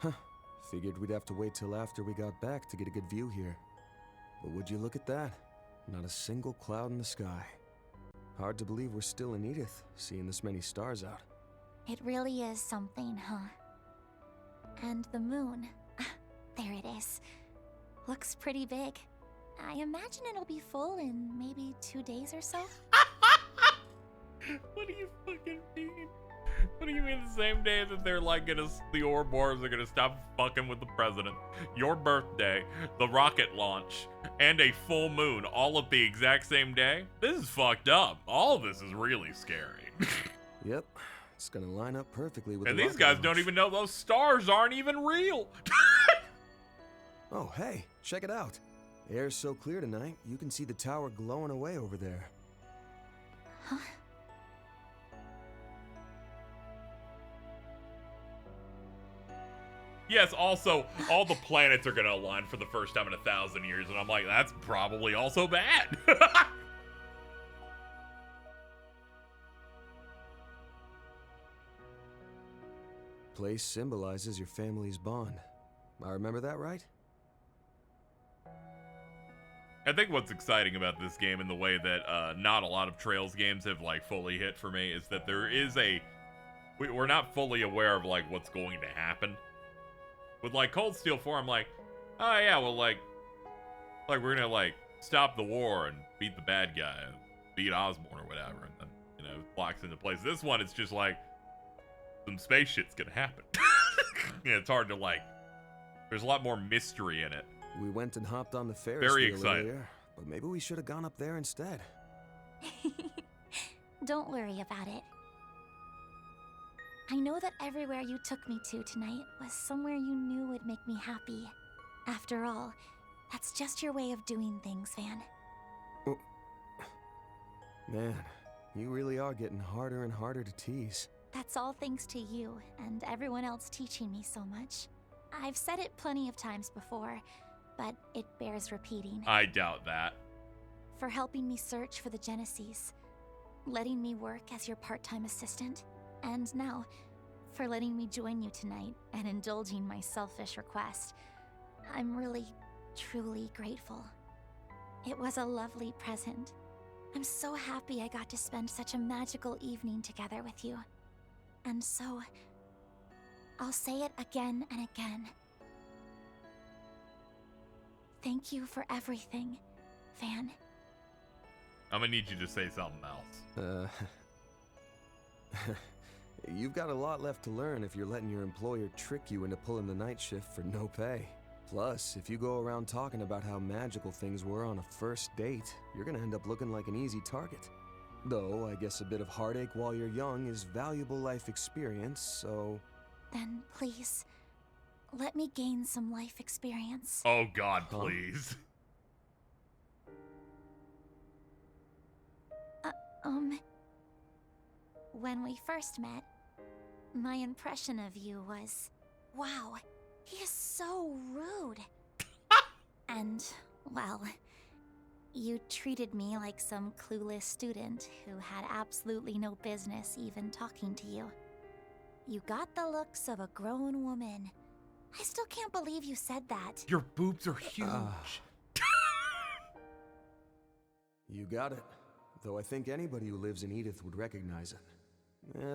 Huh. Figured we'd have to wait till after we got back to get a good view here. But would you look at that? Not a single cloud in the sky. Hard to believe we're still in Edith, seeing this many stars out. It really is something, huh? And the moon. There it is. Looks pretty big. I imagine it'll be full in maybe 2 days or so. What do you fucking mean? What do you mean the same day that they're like the Ouroboros are gonna stop fucking with the president? Your birthday, the rocket launch, and a full moon all at the exact same day? This is fucked up. All of this is really scary. Yep. It's gonna line up perfectly with and the these rocket guys launch. don't even know those stars aren't even real. Oh, hey, check it out. Air's so clear tonight, you can see the tower glowing away over there. Huh? Yes, also, all the planets are gonna align for the first time in 1,000 years, and I'm like, that's probably also bad. Place symbolizes your family's bond. I remember that right? I think what's exciting about this game in the way that not a lot of Trails games have like fully hit for me is that there is we're not fully aware of like what's going to happen. With like Cold Steel 4, I'm like, oh yeah, well like we're gonna like stop the war and beat the bad guy, and beat Osborn or whatever, and then locks into place. This one, it's just like some space shit's gonna happen. It's hard to like. There's a lot more mystery in it. We went and hopped on the Ferris Very wheel excited. earlier, but maybe we should have gone up there instead. Don't worry about it. I know that everywhere you took me to tonight was somewhere you knew would make me happy. After all, that's just your way of doing things, Van. Oh. Man, you really are getting harder and harder to tease. That's all thanks to you and everyone else teaching me so much. I've said it plenty of times before, but it bears repeating. I doubt that. For helping me search for the Genesees, letting me work as your part-time assistant, and now, for letting me join you tonight and indulging my selfish request. I'm really, truly grateful. It was a lovely present. I'm so happy I got to spend such a magical evening together with you. And so, I'll say it again and again. Thank you for everything, Van. I'm gonna need you to say something else. You've got a lot left to learn if you're letting your employer trick you into pulling the night shift for no pay. Plus, if you go around talking about how magical things were on a first date, you're gonna end up looking like an easy target. Though, I guess a bit of heartache while you're young is valuable life experience, so... Then, please, let me gain some life experience. Oh God, please. When we first met, my impression of you was, wow, he is so rude. And, well, you treated me like some clueless student who had absolutely no business even talking to you. You got the looks of a grown woman. I still can't believe you said that. Your boobs are huge. You got it. Though I think anybody who lives in Edith would recognize it.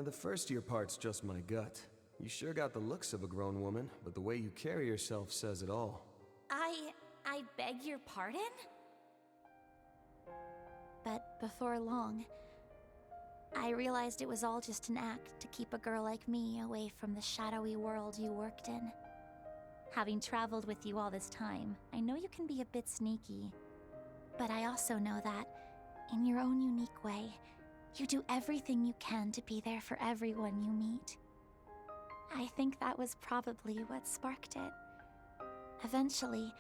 The first year part's just my gut. You sure got the looks of a grown woman, but the way you carry yourself says it all. I beg your pardon? But before long, I realized it was all just an act to keep a girl like me away from the shadowy world you worked in. Having traveled with you all this time, I know you can be a bit sneaky. But I also know that, in your own unique way, you do everything you can to be there for everyone you meet. I think that was probably what sparked it. Eventually,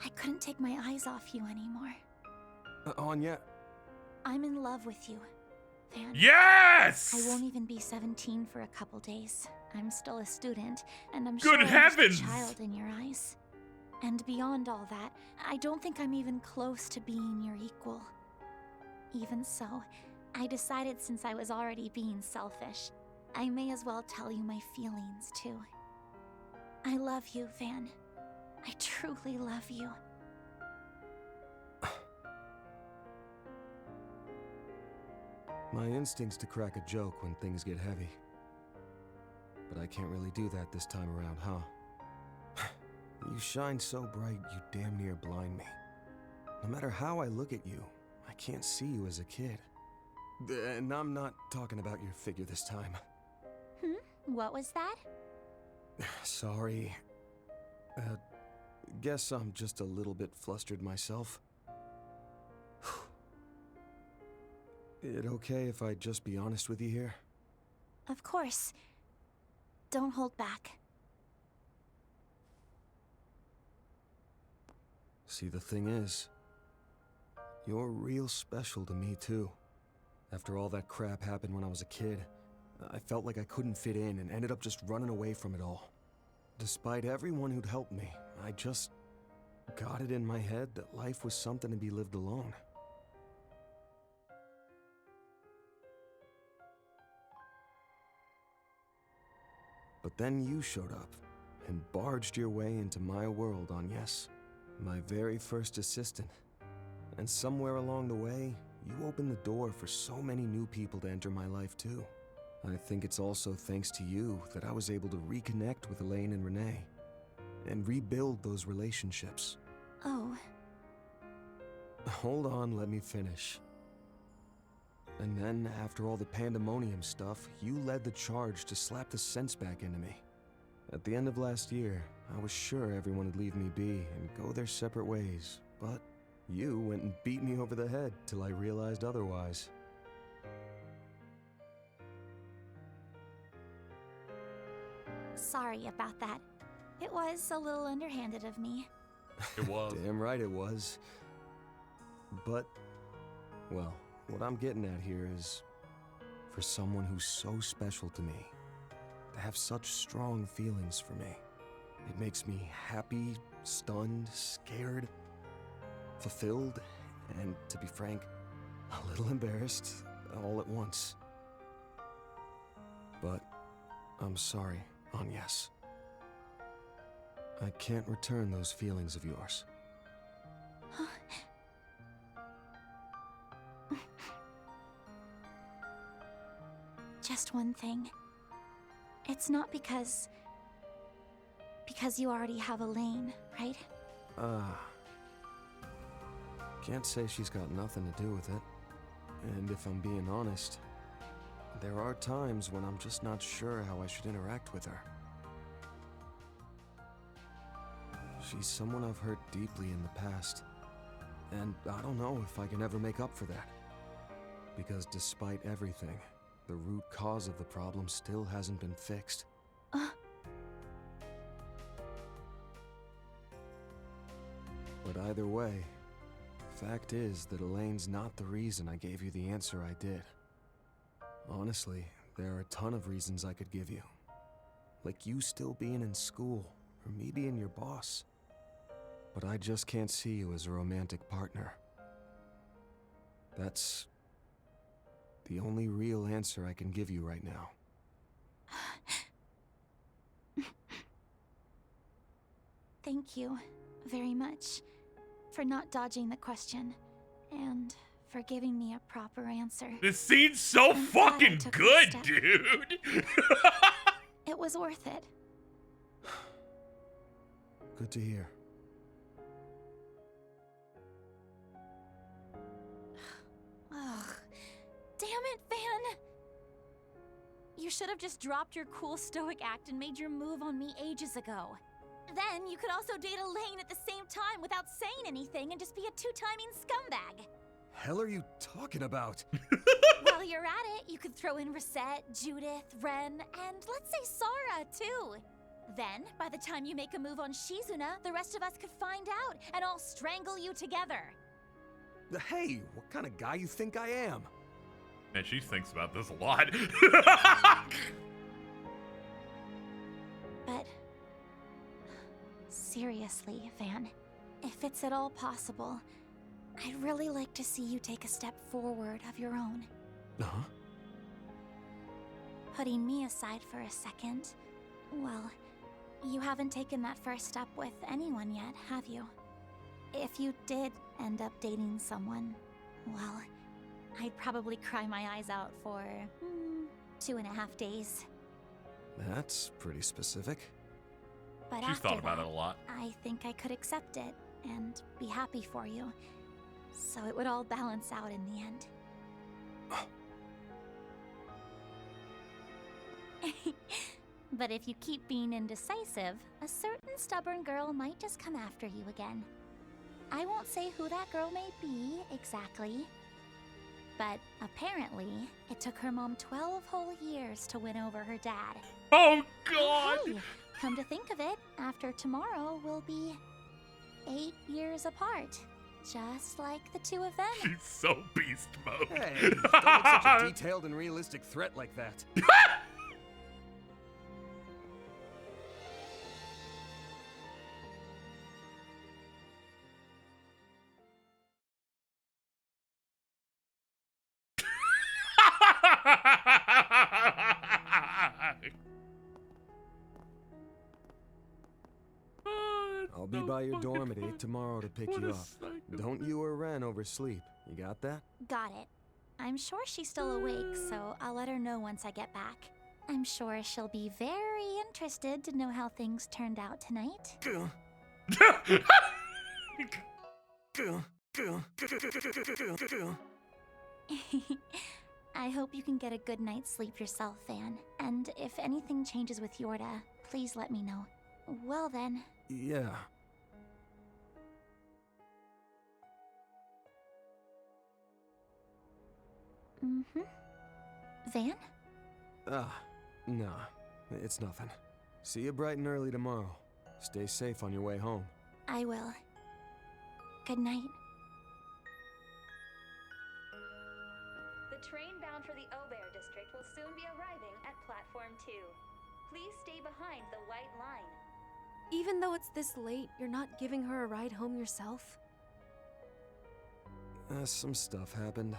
I couldn't take my eyes off you anymore. Anya? I'm in love with you, Van. Yes! I won't even be 17 for a couple days. I'm still a student, and I'm Good sure heavens! I'm just a child in your eyes. And beyond all that, I don't think I'm even close to being your equal. Even so, I decided since I was already being selfish, I may as well tell you my feelings too. I love you, Van. I truly love you. My instinct's to crack a joke when things get heavy. But I can't really do that this time around, huh? You shine so bright, you damn near blind me. No matter how I look at you, I can't see you as a kid. And I'm not talking about your figure this time. What was that? Sorry. Guess I'm just a little bit flustered myself. It okay if I just be honest with you here? Of course. Don't hold back. See, the thing is, you're real special to me, too. After all that crap happened when I was a kid, I felt like I couldn't fit in and ended up just running away from it all. Despite everyone who'd helped me, I just got it in my head that life was something to be lived alone. But then you showed up and barged your way into my world, Agnès. My very first assistant. And somewhere along the way, you opened the door for so many new people to enter my life too. I think it's also thanks to you that I was able to reconnect with Elaine and Renee. And rebuild those relationships. Oh. Hold on, let me finish. And then, after all the pandemonium stuff, you led the charge to slap the sense back into me. At the end of last year, I was sure everyone would leave me be and go their separate ways, but you went and beat me over the head till I realized otherwise. Sorry about that. It was a little underhanded of me. It was. Damn right it was. But, well, what I'm getting at here is, for someone who's so special to me, to have such strong feelings for me, it makes me happy, stunned, scared, fulfilled, and, to be frank, a little embarrassed all at once. But I'm sorry, Agnès. I can't return those feelings of yours. Just one thing. It's not because you already have Elaine, right? Can't say she's got nothing to do with it. And if I'm being honest, there are times when I'm just not sure how I should interact with her. She's someone I've hurt deeply in the past, and I don't know if I can ever make up for that. Because despite everything, the root cause of the problem still hasn't been fixed. But either way, fact is that Elaine's not the reason I gave you the answer I did. Honestly, there are a ton of reasons I could give you. Like you still being in school, or me being your boss. But I just can't see you as a romantic partner. That's the only real answer I can give you right now. Thank you very much for not dodging the question and for giving me a proper answer. This scene's so fucking good, dude. It was worth it. Good to hear. Ugh. Damn it, Van! You should have just dropped your cool stoic act and made your move on me ages ago. Then you could also date Elaine at the same time without saying anything and just be a two-timing scumbag. Hell are you talking about? While you're at it, you could throw in Reset, Judith, Ren, and let's say Sara, too. Then, by the time you make a move on Shizuna, the rest of us could find out and all strangle you together. Hey, what kind of guy you think I am? Man, she thinks about this a lot. But seriously, Van, if it's at all possible, I'd really like to see you take a step forward of your own. Uh-huh. Putting me aside for a second, well, you haven't taken that first step with anyone yet, have you? If you did end up dating someone, well, I'd probably cry my eyes out for 2.5 days. That's pretty specific. But she's after thought about that, it a lot. I think I could accept it and be happy for you. So it would all balance out in the end. But if you keep being indecisive, a certain stubborn girl might just come after you again. I won't say who that girl may be exactly, but apparently it took her mom 12 whole years to win over her dad. Oh God! Hey, come to think of it, after tomorrow we'll be 8 years apart. Just like the two of them. She's so beast mode. Hey, don't make such a detailed and realistic threat like that. I'll be by your dorm at 8 tomorrow to pick you up. Don't you or Ren oversleep. You got that? Got it. I'm sure she's still awake, so I'll let her know once I get back. I'm sure she'll be very interested to know how things turned out tonight. I hope you can get a good night's sleep yourself, Van. And if anything changes with Yorda, please let me know. Well then. Yeah. Van? Nah. It's nothing. See you bright and early tomorrow. Stay safe on your way home. I will. Good night. The train bound for the Aubert district will soon be arriving at platform 2. Please stay behind the white line. Even though it's this late, you're not giving her a ride home yourself? Some stuff happened.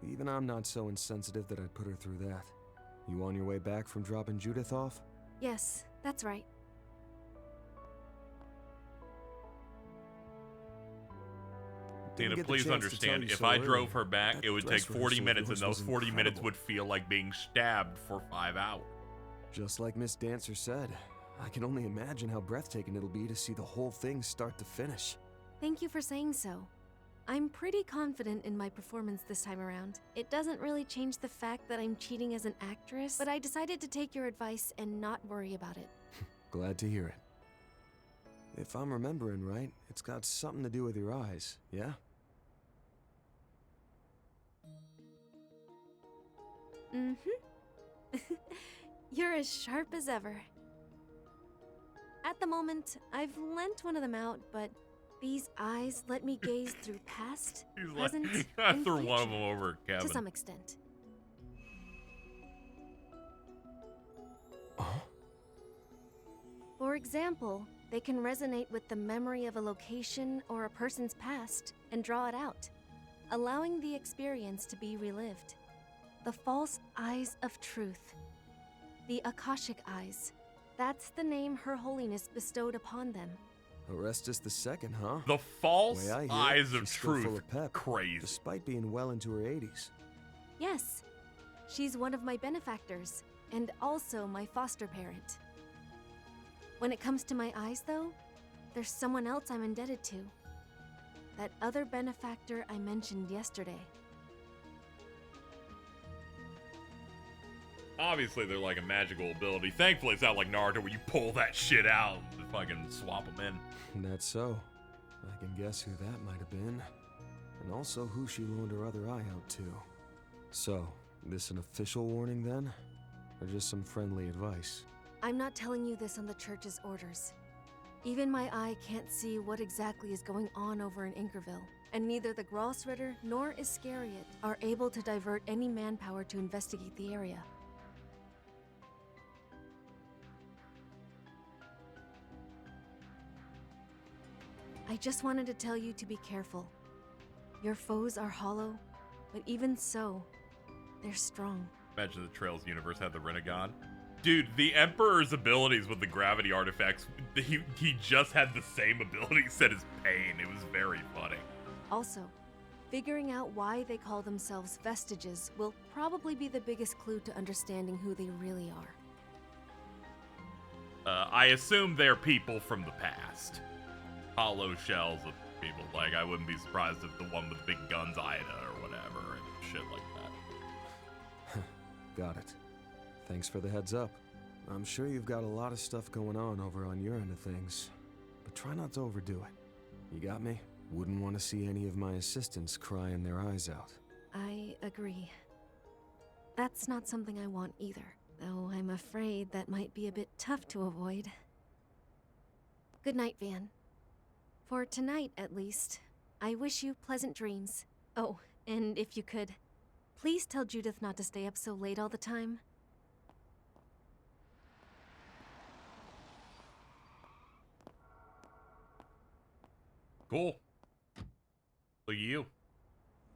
Even I'm not so insensitive that I'd put her through that. You on your way back from dropping Judith off? Yes, that's right. Dana, please understand, if I drove her back, it would take 40 minutes, and those 40 minutes would feel like being stabbed for 5 hours. Just like Miss Dancer said, I can only imagine how breathtaking it'll be to see the whole thing start to finish. Thank you for saying so. I'm pretty confident in my performance this time around. It doesn't really change the fact that I'm cheating as an actress, but I decided to take your advice and not worry about it. Glad to hear it. If I'm remembering right, it's got something to do with your eyes, yeah? You're as sharp as ever. At the moment, I've lent one of them out, but these eyes let me gaze through past, present, I and threw future, one of them over at Kevin. to some extent. For example, they can resonate with the memory of a location or a person's past and draw it out, allowing the experience to be relived. The false eyes of truth. The Akashic eyes. That's the name Her Holiness bestowed upon them. Orestes II, huh? The false Way I hear eyes it, of she's still full truth. of pep, Crazy. Despite being well into her 80s. Yes, she's one of my benefactors, and also my foster parent. When it comes to my eyes, though, there's someone else I'm indebted to. That other benefactor I mentioned yesterday. Obviously, they're like a magical ability. Thankfully, it's not like Naruto where you pull that shit out and fucking swap them in. That's so. I can guess who that might have been. And also who she loaned her other eye out to. So, this an official warning then? Or just some friendly advice? I'm not telling you this on the church's orders. Even my eye can't see what exactly is going on over in Anchorville. And neither the Grossritter nor Iscariot are able to divert any manpower to investigate the area. I just wanted to tell you to be careful. Your foes are hollow, but even so, they're strong. Imagine the Trails universe had the Renegade. Dude, the Emperor's abilities with the gravity artifacts, he just had the same abilities as Pain. It was very funny. Also, figuring out why they call themselves Vestiges will probably be the biggest clue to understanding who they really are. I assume they're people from the past. Hollow shells of people. Like, I wouldn't be surprised if the one with big guns, Ida, or whatever, and shit like that. Got it. Thanks for the heads up. I'm sure you've got a lot of stuff going on over on your end of things, but try not to overdo it. You got me? Wouldn't want to see any of my assistants crying their eyes out. I agree. That's not something I want either, though I'm afraid that might be a bit tough to avoid. Good night, Van. For tonight, at least, I wish you pleasant dreams. Oh, and if you could, please tell Judith not to stay up so late all the time. Cool. Look at you.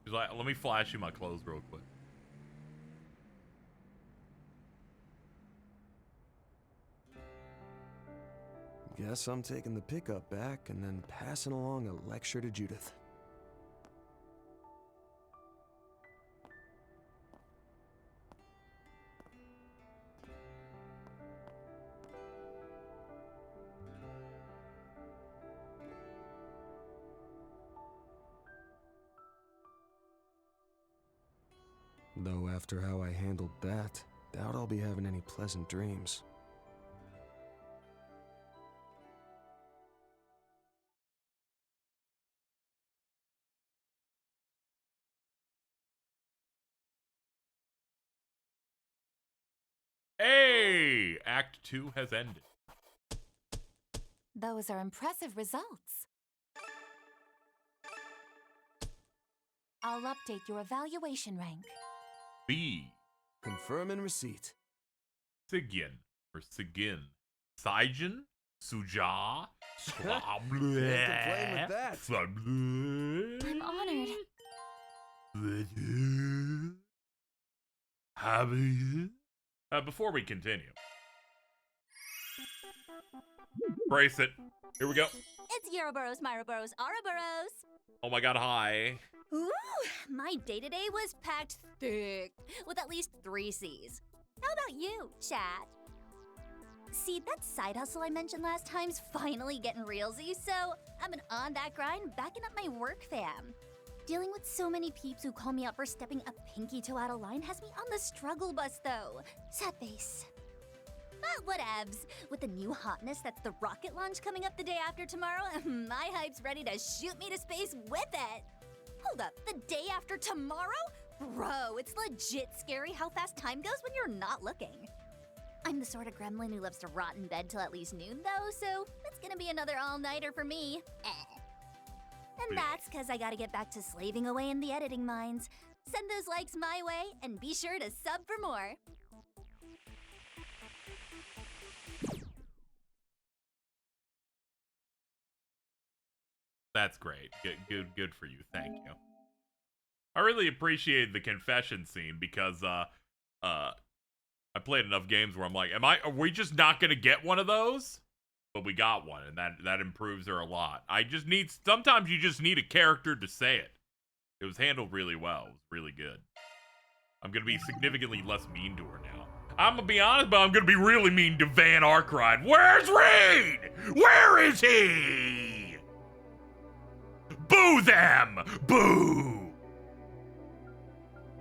She's like, let me flash you my clothes real quick. Guess I'm taking the pickup back and then passing along a lecture to Judith. Though after how I handled that, doubt I'll be having any pleasant dreams. Hey! Act 2 has ended. Those are impressive results. I'll update your evaluation rank. B. Confirming receipt. Sigyn. Or Sigyn. Saijin? Suja? Can't complain with that. I'm honored. Before we continue. Brace it. Here we go. It's Ouroboros, Myroboros, Ouroboros. Oh my god, hi. Ooh, my day-to-day was packed thick, with at least 3 C's. How about you, chat? See, that side hustle I mentioned last time's finally getting realsy, so I've been on that grind, backing up my work fam. Dealing with so many peeps who call me out for stepping a pinky toe out of line has me on the struggle bus, though. Sad face. But whatevs. With the new hotness that's the rocket launch coming up the day after tomorrow, my hype's ready to shoot me to space with it. Hold up, the day after tomorrow? Bro, it's legit scary how fast time goes when you're not looking. I'm the sort of gremlin who loves to rot in bed till at least noon, though, so that's gonna be another all-nighter for me. And that's because I gotta get back to slaving away in the editing mines. Send those likes my way, and be sure to sub for more. That's great. Good for you. Thank you. I really appreciate the confession scene because I played enough games where I'm like, are we just not gonna get one of those? But we got one, and that improves her a lot. Sometimes you just need a character to say it. It was handled really well. It was really good. I'm gonna be significantly less mean to her now. I'm gonna be honest, but I'm gonna be really mean to Van Arkride. Where's Reed? Where is he? Boo them! Boo!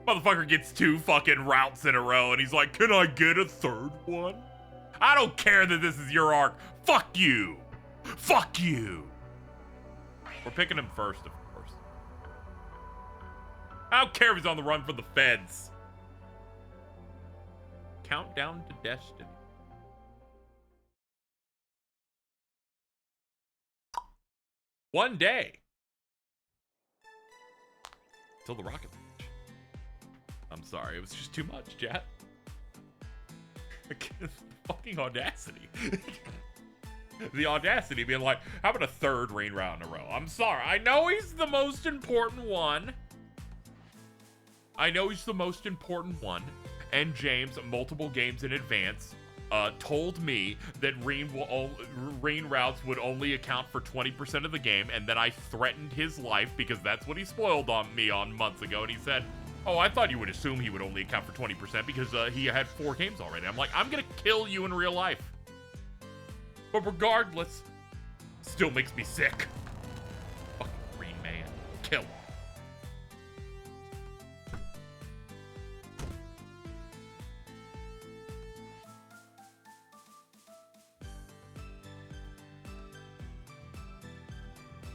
Motherfucker gets 2 fucking routes in a row, and he's like, can I get a 3rd one? I don't care that this is your arc. Fuck you! Fuck you! We're picking him first, of course. I don't care if he's on the run from the feds. Countdown to Destiny. One day. Till the rocket launch. I'm sorry, it was just too much, chat. Fucking audacity. The audacity being like, how about a 3rd rain round in a row? I'm sorry. I know he's the most important one. And James, multiple games in advance, told me that rain routes would only account for 20% of the game, and then I threatened his life because that's what he spoiled on me on months ago, and he said, oh, I thought you would assume he would only account for 20% because he had 4 games already. I'm like, I'm gonna kill you in real life. But regardless, still makes me sick. Fucking Green Man. Kill him.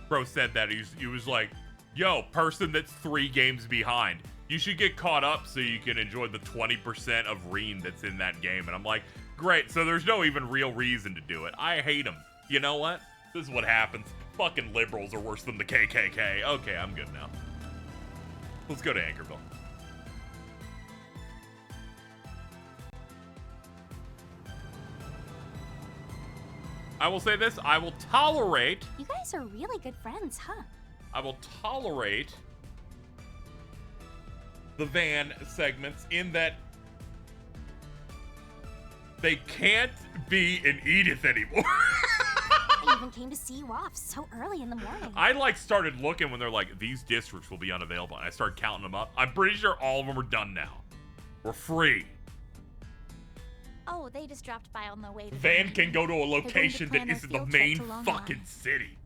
Bro said that. He was like, yo, person that's 3 games behind. You should get caught up so you can enjoy the 20% of Reen that's in that game. And I'm like, great, so there's no even real reason to do it. I hate them. You know what? This is what happens. Fucking liberals are worse than the KKK. Okay, I'm good now. Let's go to Anchorville. I will say this, I will tolerate... You guys are really good friends, huh? I will tolerate the van segments in that they can't be an Edith anymore. even came to see you off so early in the morning. I like started looking when they're like, these districts will be unavailable. And I started counting them up. I'm pretty sure all of them are done now. We're free. Oh, they just dropped by on the way to Van the can go to a They're going to location plan that a isn't the field trip main to Longmont. fucking city.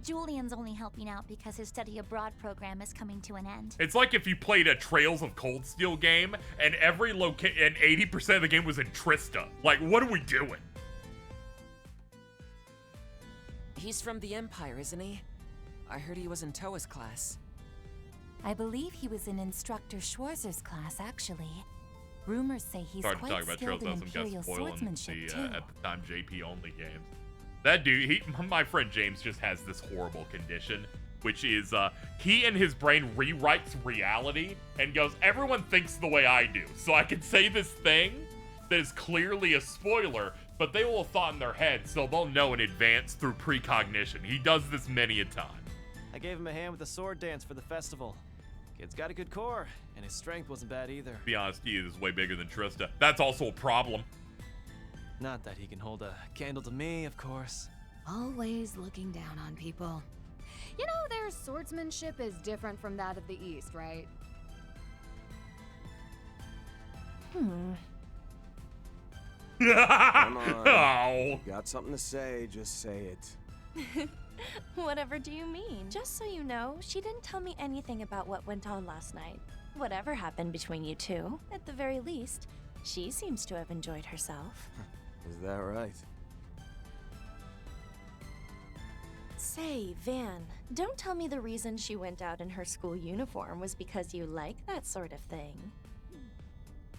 Julian's only helping out because his study abroad program is coming to an end. It's like if you played a Trails of Cold Steel game and every and 80% of the game was in Trista. Like, what are we doing? He's from the Empire, isn't he? I heard he was in Toa's class. I believe he was in Instructor Schwarzer's class, actually. Rumors say he's Hard to quite talk about skilled Trails in of some Imperial guys spoiling swordsmanship, the too. at the time JP only games. That dude, my friend James just has this horrible condition, which is he in his brain rewrites reality and goes, everyone thinks the way I do, so I can say this thing that is clearly a spoiler, but they will have thought in their head, so they'll know in advance through precognition. He does this many a time. I gave him a hand with the sword dance for the festival. Kid's got a good core, and his strength wasn't bad either. To be honest, he is way bigger than Trista. That's also a problem. Not that he can hold a candle to me, of course. Always looking down on people. You know, their swordsmanship is different from that of the East, right? Come on. Oh. Got something to say, just say it. Whatever do you mean? Just so you know, she didn't tell me anything about what went on last night. Whatever happened between you two, at the very least, she seems to have enjoyed herself. Is that right? Say, Van, don't tell me the reason she went out in her school uniform was because you like that sort of thing.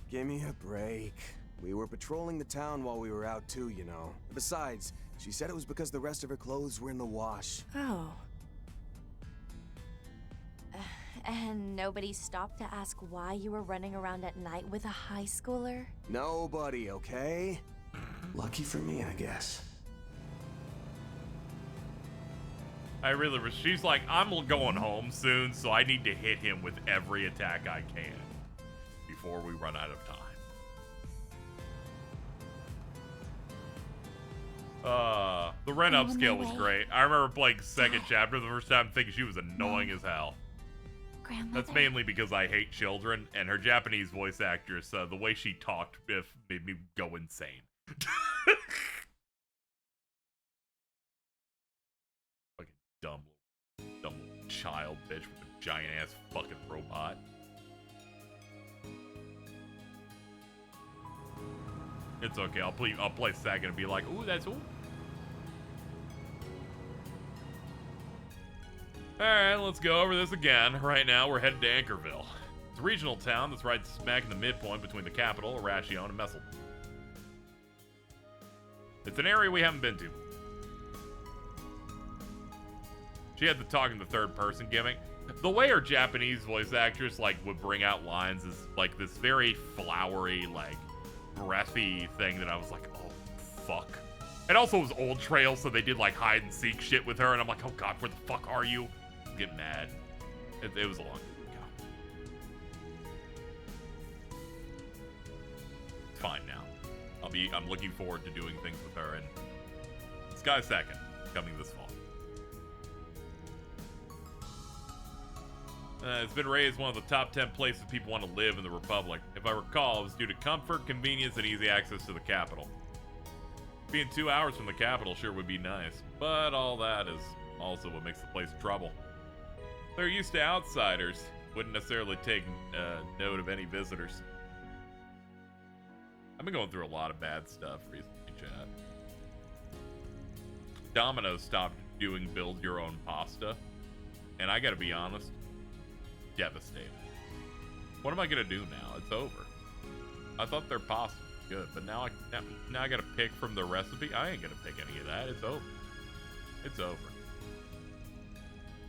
Give me a break. We were patrolling the town while we were out too, you know. Besides, she said it was because the rest of her clothes were in the wash. Oh. And nobody stopped to ask why you were running around at night with a high schooler? Nobody, okay? Lucky for me, I guess. I really was. She's like, I'm going home soon, so I need to hit him with every attack I can before we run out of time. The Ren upscale was great. I remember playing second chapter the first time thinking she was annoying as hell. That's mainly because I hate children, and her Japanese voice actress, the way she talked made me go insane. Fucking dumb child bitch with a giant ass fucking robot. It's okay. I'll play second and be like, ooh, that's ooh. Alright, let's go over this again. Right now, we're headed to Anchorville. It's a regional town that's right smack in the midpoint between the capital, Oraoros, and Messel. It's an area we haven't been to. She had the talking to third person gimmick. The way her Japanese voice actress would bring out lines is like this very flowery, breathy thing that I was like, oh, fuck. And also it was old Trail, so they did hide and seek shit with her, and I'm like, oh god, where the fuck are you? I'm getting mad. It was a long time ago. It's fine now. I'm looking forward to doing things with her, and Sky Second coming this fall. It's been raised one of the top 10 places people want to live in the Republic. If I recall, it was due to comfort, convenience, and easy access to the capital. Being 2 hours from the capital sure would be nice, but all that is also what makes the place trouble. They're used to outsiders, wouldn't necessarily take note of any visitors. I've been going through a lot of bad stuff recently, chat. Domino's stopped doing build your own pasta, and I gotta be honest, devastated. What am I gonna do now? It's over. I thought their pasta was good, but now I gotta pick from the recipe. I ain't gonna pick any of that. It's over. It's over.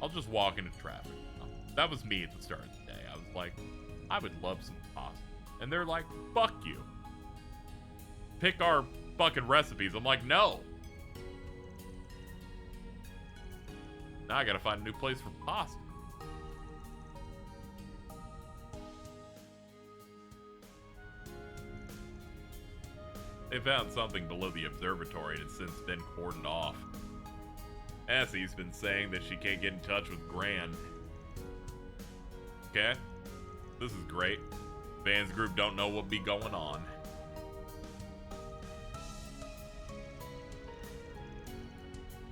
I'll just walk into traffic. That was me at the start of the day. I was like, I would love some pasta, and they're like, fuck you. Pick our fucking recipes. I'm like, no. Now I gotta find a new place for pasta. They found something below the observatory and it's since been cordoned off. Essie's been saying that she can't get in touch with Gran. Okay. This is great. Van's group don't know what be going on.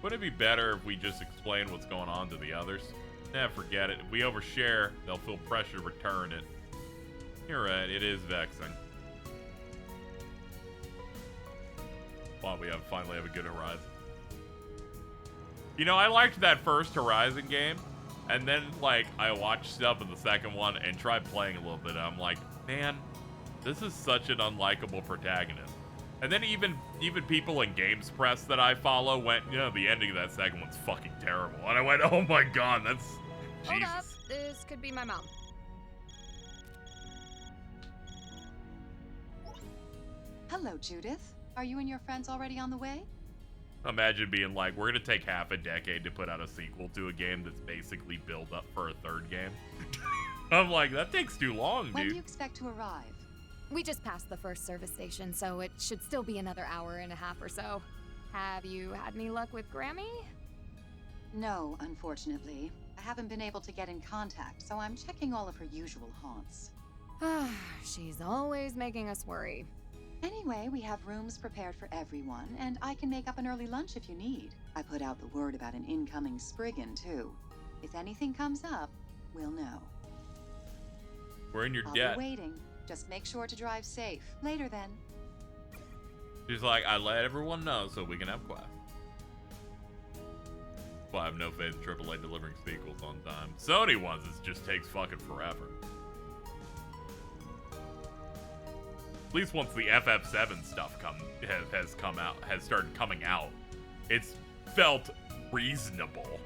Wouldn't it be better if we just explain what's going on to the others? Nah, forget it. If we overshare, they'll feel pressure to return it. You're right, it is vexing. Why don't we finally have a good Horizon? You know, I liked that first Horizon game, and then, like, I watched stuff in the second one and tried playing a little bit, and I'm like, man, this is such an unlikable protagonist. And then even people in games press that I follow went, you know, the ending of that second one's fucking terrible. And I went, oh my god, that's... Hold Jesus. up, this could be my mom. Hello, Judith. Are you and your friends already on the way? Imagine being like, we're gonna take half a decade to put out a sequel to a game that's basically built up for a third game. I'm like, that takes too long, dude. When do you expect to arrive? We just passed the first service station, so it should still be another hour and a half or so. Have you had any luck with Grammy? No, unfortunately. I haven't been able to get in contact, so I'm checking all of her usual haunts. She's always making us worry. Anyway, we have rooms prepared for everyone, and I can make up an early lunch if you need. I put out the word about an incoming Spriggan, too. If anything comes up, we'll know. We're in your I'll debt. be waiting. Just make sure to drive safe. Later, then. She's like, I let everyone know so we can have class. Well, I have no faith in AAA delivering sequels on time. Sony ones, it just takes fucking forever. At least once the FF7 stuff has started coming out, it's felt reasonable.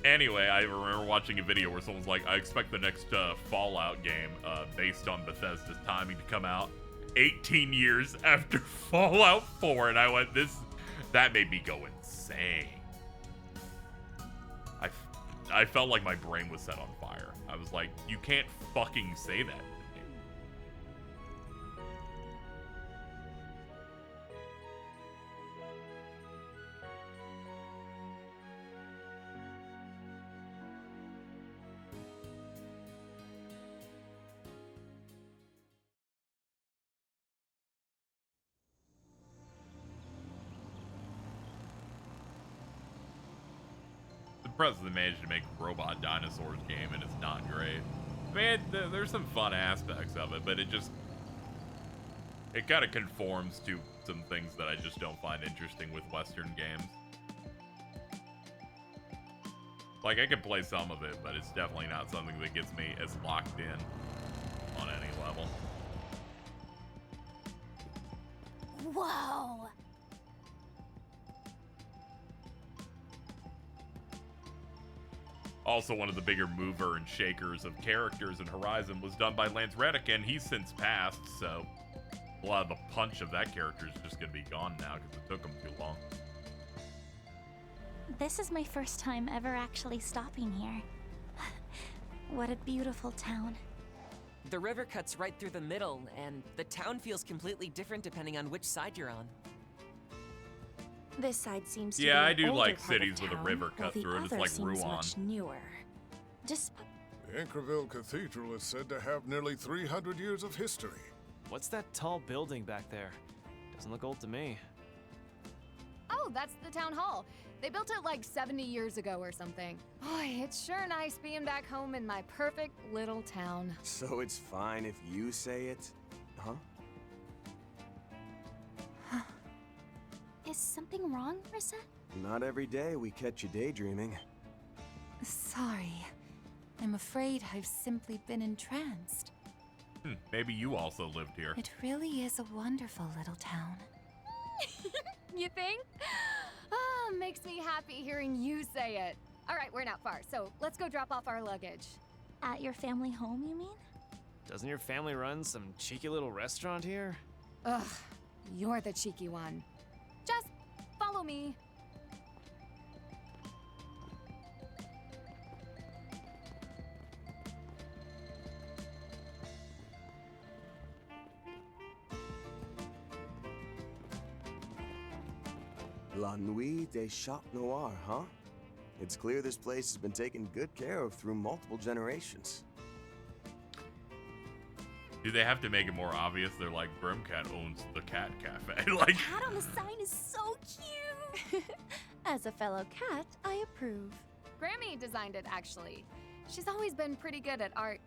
Anyway, I remember watching a video where someone's like, I expect the next Fallout game based on Bethesda's timing to come out 18 years after Fallout 4, and I went, that made me go insane. I felt like my brain was set on fire. I was like, you can't fucking say that. They managed to make a robot dinosaurs game, and it's not great. I mean, there's some fun aspects of it, but it kind of conforms to some things that I just don't find interesting with Western games. Like, I can play some of it, but it's definitely not something that gets me as locked in on any level. Whoa! Also, one of the bigger mover and shakers of characters in Horizon was done by Lance Reddick, and he's since passed, so a lot of the punch of that character is just going to be gone now because it took him too long. This is my first time ever actually stopping here. What a beautiful town. The river cuts right through the middle, and the town feels completely different depending on which side you're on. This side seems to be Yeah, I an do older like part cities of with a town, river while cut the through it. It's other like seems Rouen. much newer. The Anchorville Cathedral is said to have nearly 300 years of history. What's that tall building back there? Doesn't look old to me. Oh, that's the town hall. They built it like 70 years ago or something. Boy, it's sure nice being back home in my perfect little town. So it's fine if you say it? Huh? Is something wrong, Rissa? Not every day we catch you daydreaming. Sorry. I'm afraid I've simply been entranced. Maybe you also lived here. It really is a wonderful little town. You think? Makes me happy hearing you say it. All right, we're not far, so let's go drop off our luggage. At your family home, you mean? Doesn't your family run some cheeky little restaurant here? Ugh, you're the cheeky one. Just follow me. La Nuit des Chats Noirs, huh? It's clear this place has been taken good care of through multiple generations. Do they have to make it more obvious? They're like, Brimcat owns the cat cafe. Like, Cat on the sign is so cute. As a fellow cat, I approve. Grammy designed it, actually. She's always been pretty good at art.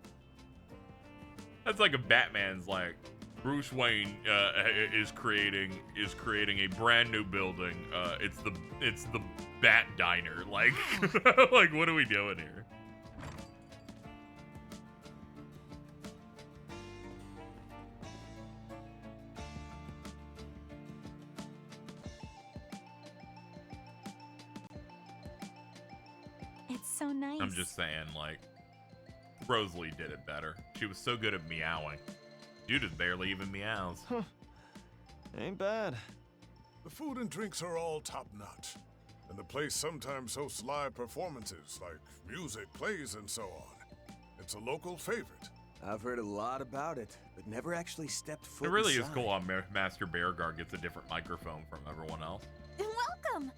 that's like a Batman's like, Bruce Wayne is creating a brand new building. It's the Bat Diner. Like, like what are we doing here? It's so nice. I'm just saying, like, Rosalie did it better. She was so good at meowing. Judith barely even meows. Ain't bad. The food and drinks are all top-notch, and the place sometimes hosts live performances like music, plays, and so on. It's a local favorite. I've heard a lot about it, but never actually stepped foot It really is inside. cool how Master Bearguard gets a different microphone from everyone else. Welcome.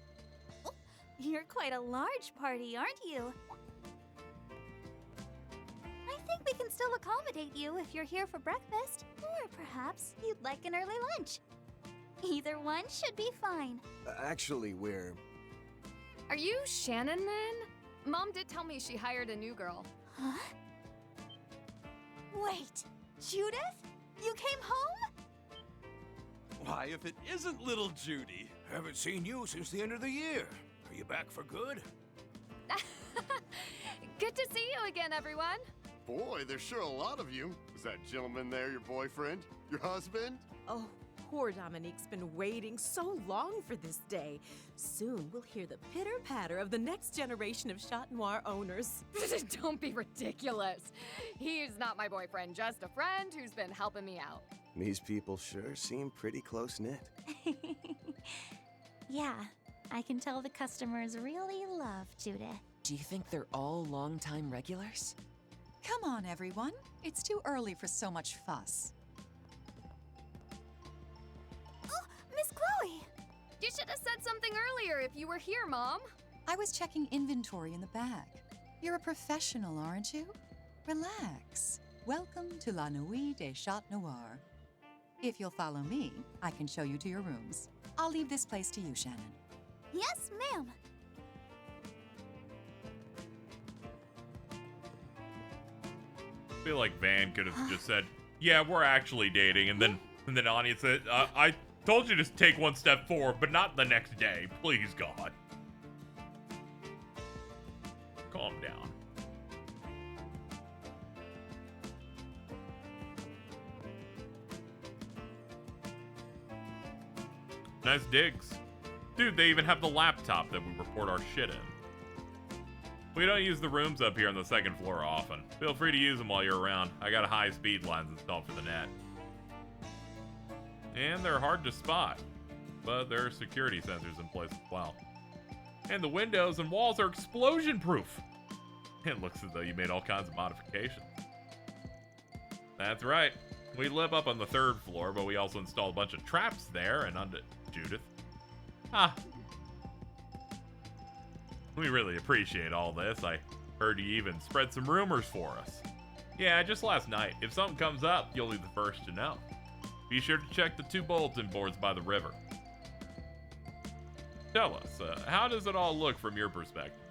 Oh, you're quite a large party, aren't you? I think we can still accommodate you if you're here for breakfast, or perhaps you'd like an early lunch. Either one should be fine. Actually, we're... Are you Shannon, then? Mom did tell me she hired a new girl. Huh? Wait, Judith? You came home? Why, if it isn't little Judy. Haven't seen you since the end of the year. Are you back for good? Good to see you again, everyone. Boy, there's sure a lot of you. Is that gentleman there your boyfriend? Your husband? Oh, poor Dominique's been waiting so long for this day. Soon we'll hear the pitter-patter of the next generation of Chat Noir owners. Don't be ridiculous. He's not my boyfriend, just a friend who's been helping me out. These people sure seem pretty close-knit. Yeah, I can tell the customers really love Judith. Do you think they're all long-time regulars? Come on, everyone. It's too early for so much fuss. Oh, Miss Chloe! You should have said something earlier if you were here, Mom. I was checking inventory in the back. You're a professional, aren't you? Relax. Welcome to La Nuit des Chats Noirs. If you'll follow me, I can show you to your rooms. I'll leave this place to you, Shannon. Yes, ma'am. I feel like Van could have just said, "Yeah, we're actually dating," and then Anya said, "I told you to take one step forward, but not the next day. Please, God, calm down." Nice digs. Dude, they even have the laptop that we report our shit in. We don't use the rooms up here on the second floor often. Feel free to use them while you're around. I got a high-speed lens installed for the net. And they're hard to spot, but there are security sensors in place as well. And the windows and walls are explosion-proof. It looks as though you made all kinds of modifications. That's right. We live up on the third floor, but we also installed a bunch of traps there and under Judith. We really appreciate all this. I heard you even spread some rumors for us. Yeah, just last night. If something comes up, you'll be the first to know. Be sure to check the 2 bulletin boards by the river. Tell us, how does it all look from your perspective?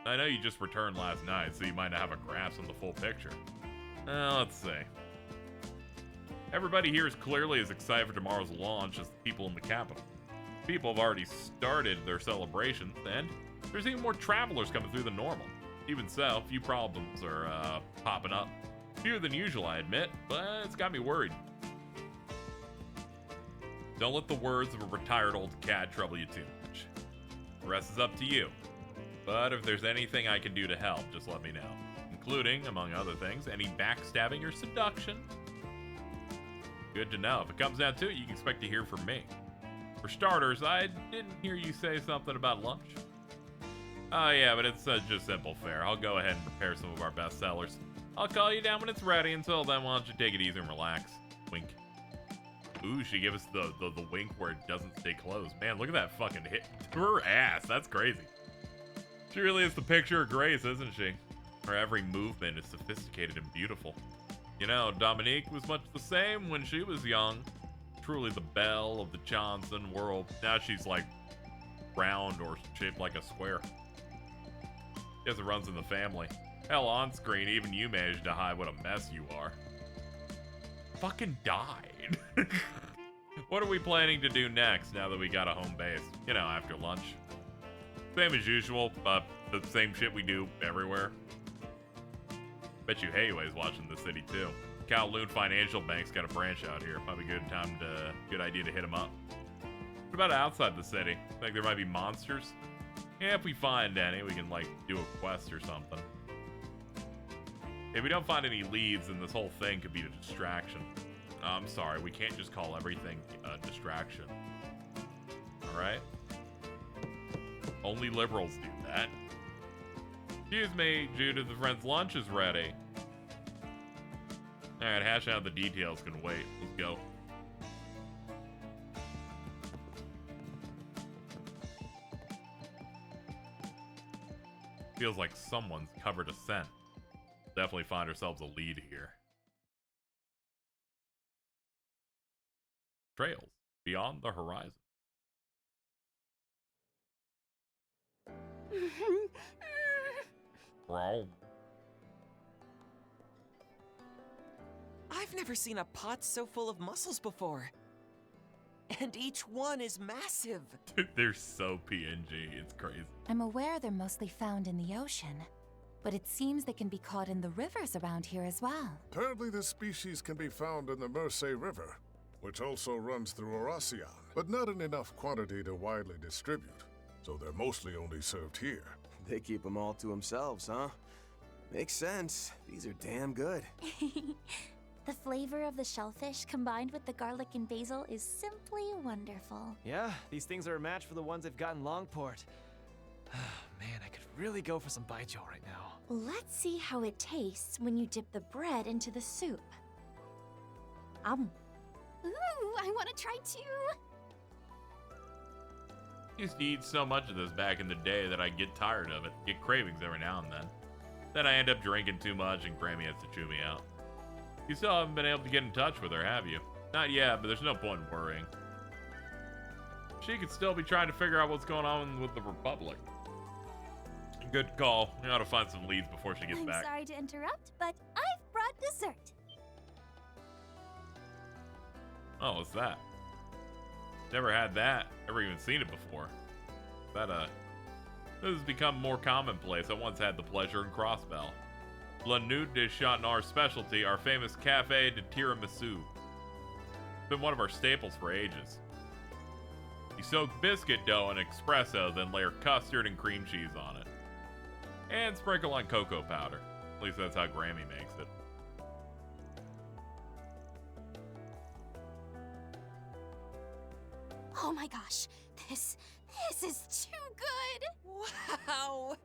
I know you just returned last night, so you might not have a grasp on the full picture. Let's see. Everybody here is clearly as excited for tomorrow's launch as the people in the capital. People have already started their celebrations, and there's even more travelers coming through than normal. Even so, a few problems are popping up. Fewer than usual, I admit, but it's got me worried. Don't let the words of a retired old cat trouble you too much. The rest is up to you. But if there's anything I can do to help, just let me know. Including, among other things, any backstabbing or seduction. Good to know. If it comes down to it, you can expect to hear from me. For starters, I didn't hear you say something about lunch. Oh yeah, but it's just simple fare. I'll go ahead and prepare some of our best sellers. I'll call you down when it's ready. Until then, why don't you take it easy and relax. Wink. Ooh, she gave us the wink where it doesn't stay closed. Man, look at that fucking hit to her ass. That's crazy. She really is the picture of grace, isn't she? Her every movement is sophisticated and beautiful. You know, Dominique was much the same when she was young. Truly the belle of the Johnson world. Now she's like round or shaped like a square. Guess it runs in the family. Hell, on screen, even you managed to hide what a mess you are. Fucking died. What are we planning to do next now that we got a home base? You know, after lunch. Same as usual, the same shit we do everywhere. Bet you Hayway's watching the city too. Kowloon Financial Bank's got a branch out here. Might be good idea to hit him up. What about outside the city? Think there might be monsters? Yeah, if we find any, we can like do a quest or something. If we don't find any leads, then this whole thing could be a distraction. I'm sorry, we can't just call everything a distraction. Alright? Only liberals do that. Excuse me, Judith, the friend's lunch is ready. Alright, hashing out the details can wait. Let's go. Feels like someone's covered a scent. Definitely find ourselves a lead here. Trails beyond the horizon. Bro. I've never seen a pot so full of mussels before. And each one is massive. They're so PNG, it's crazy. I'm aware they're mostly found in the ocean, but it seems they can be caught in the rivers around here as well. Apparently this species can be found in the Mersey River, which also runs through Oracion, but not in enough quantity to widely distribute, so they're mostly only served here. They keep them all to themselves, huh? Makes sense. These are damn good. The flavor of the shellfish combined with the garlic and basil is simply wonderful. Yeah, these things are a match for the ones they've got in Longport. Man, I could really go for some baijiu right now. Let's see how it tastes when you dip the bread into the soup. Ooh, I want to try too. Used to eat so much of this back in the day that I get tired of it. Get cravings every now and then. Then I end up drinking too much and Grammy has to chew me out. You still haven't been able to get in touch with her, have you? Not yet, but there's no point in worrying. She could still be trying to figure out what's going on with the Republic. Good call. We ought to find some leads before she gets back. I'm sorry to interrupt, but I've brought dessert. Oh, what's that? Never had that. Never even seen it before. This has become more commonplace. I once had the pleasure in Crossbell. La Nuit de Châtenard's specialty, our famous Café de Tiramisu. It's been one of our staples for ages. You soak biscuit dough in espresso, then layer custard and cream cheese on it. And sprinkle on cocoa powder. At least that's how Grammy makes it. Oh my gosh, this is too good! Wow!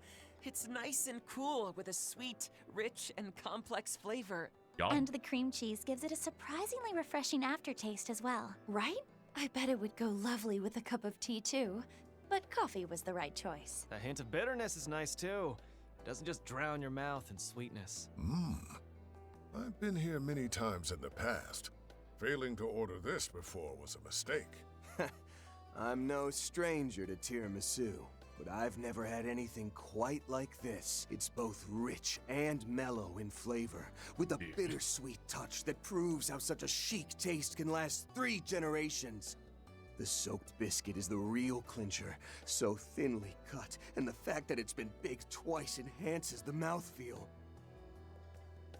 It's nice and cool with a sweet, rich, and complex flavor. And the cream cheese gives it a surprisingly refreshing aftertaste as well. Right? I bet it would go lovely with a cup of tea too. But coffee was the right choice. A hint of bitterness is nice too. It doesn't just drown your mouth in sweetness. I've been here many times in the past. Failing to order this before was a mistake. I'm no stranger to tiramisu, but I've never had anything quite like this. It's both rich and mellow in flavor, with a bittersweet touch that proves how such a chic taste can last 3 generations. The soaked biscuit is the real clincher, so thinly cut, and the fact that it's been baked twice enhances the mouthfeel.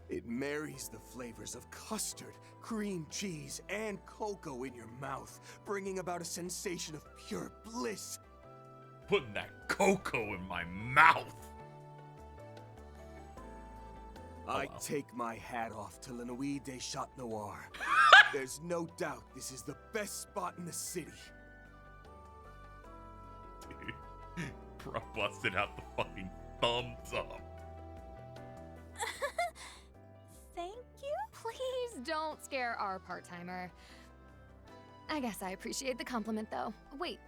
It marries the flavors of custard, cream cheese, and cocoa in your mouth, bringing about a sensation of pure bliss. Putting that cocoa in my mouth. I take my hat off to La Nuit des Chats Noirs. There's no doubt this is the best spot in the city. Dude, bro busted out the fucking thumbs up. Thank you. Please don't scare our part-timer. I guess I appreciate the compliment, though. Wait,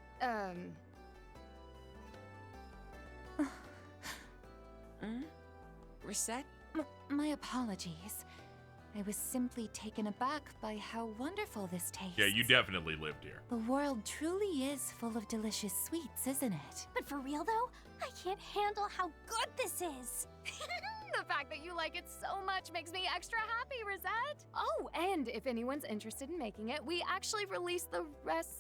Reset? My apologies. I was simply taken aback by how wonderful this tastes. Yeah, you definitely lived here. The world truly is full of delicious sweets, isn't it? But for real though, I can't handle how good this is. the fact that you like it so much makes me extra happy, Rosette. Oh, and if anyone's interested in making it, we actually released the rest.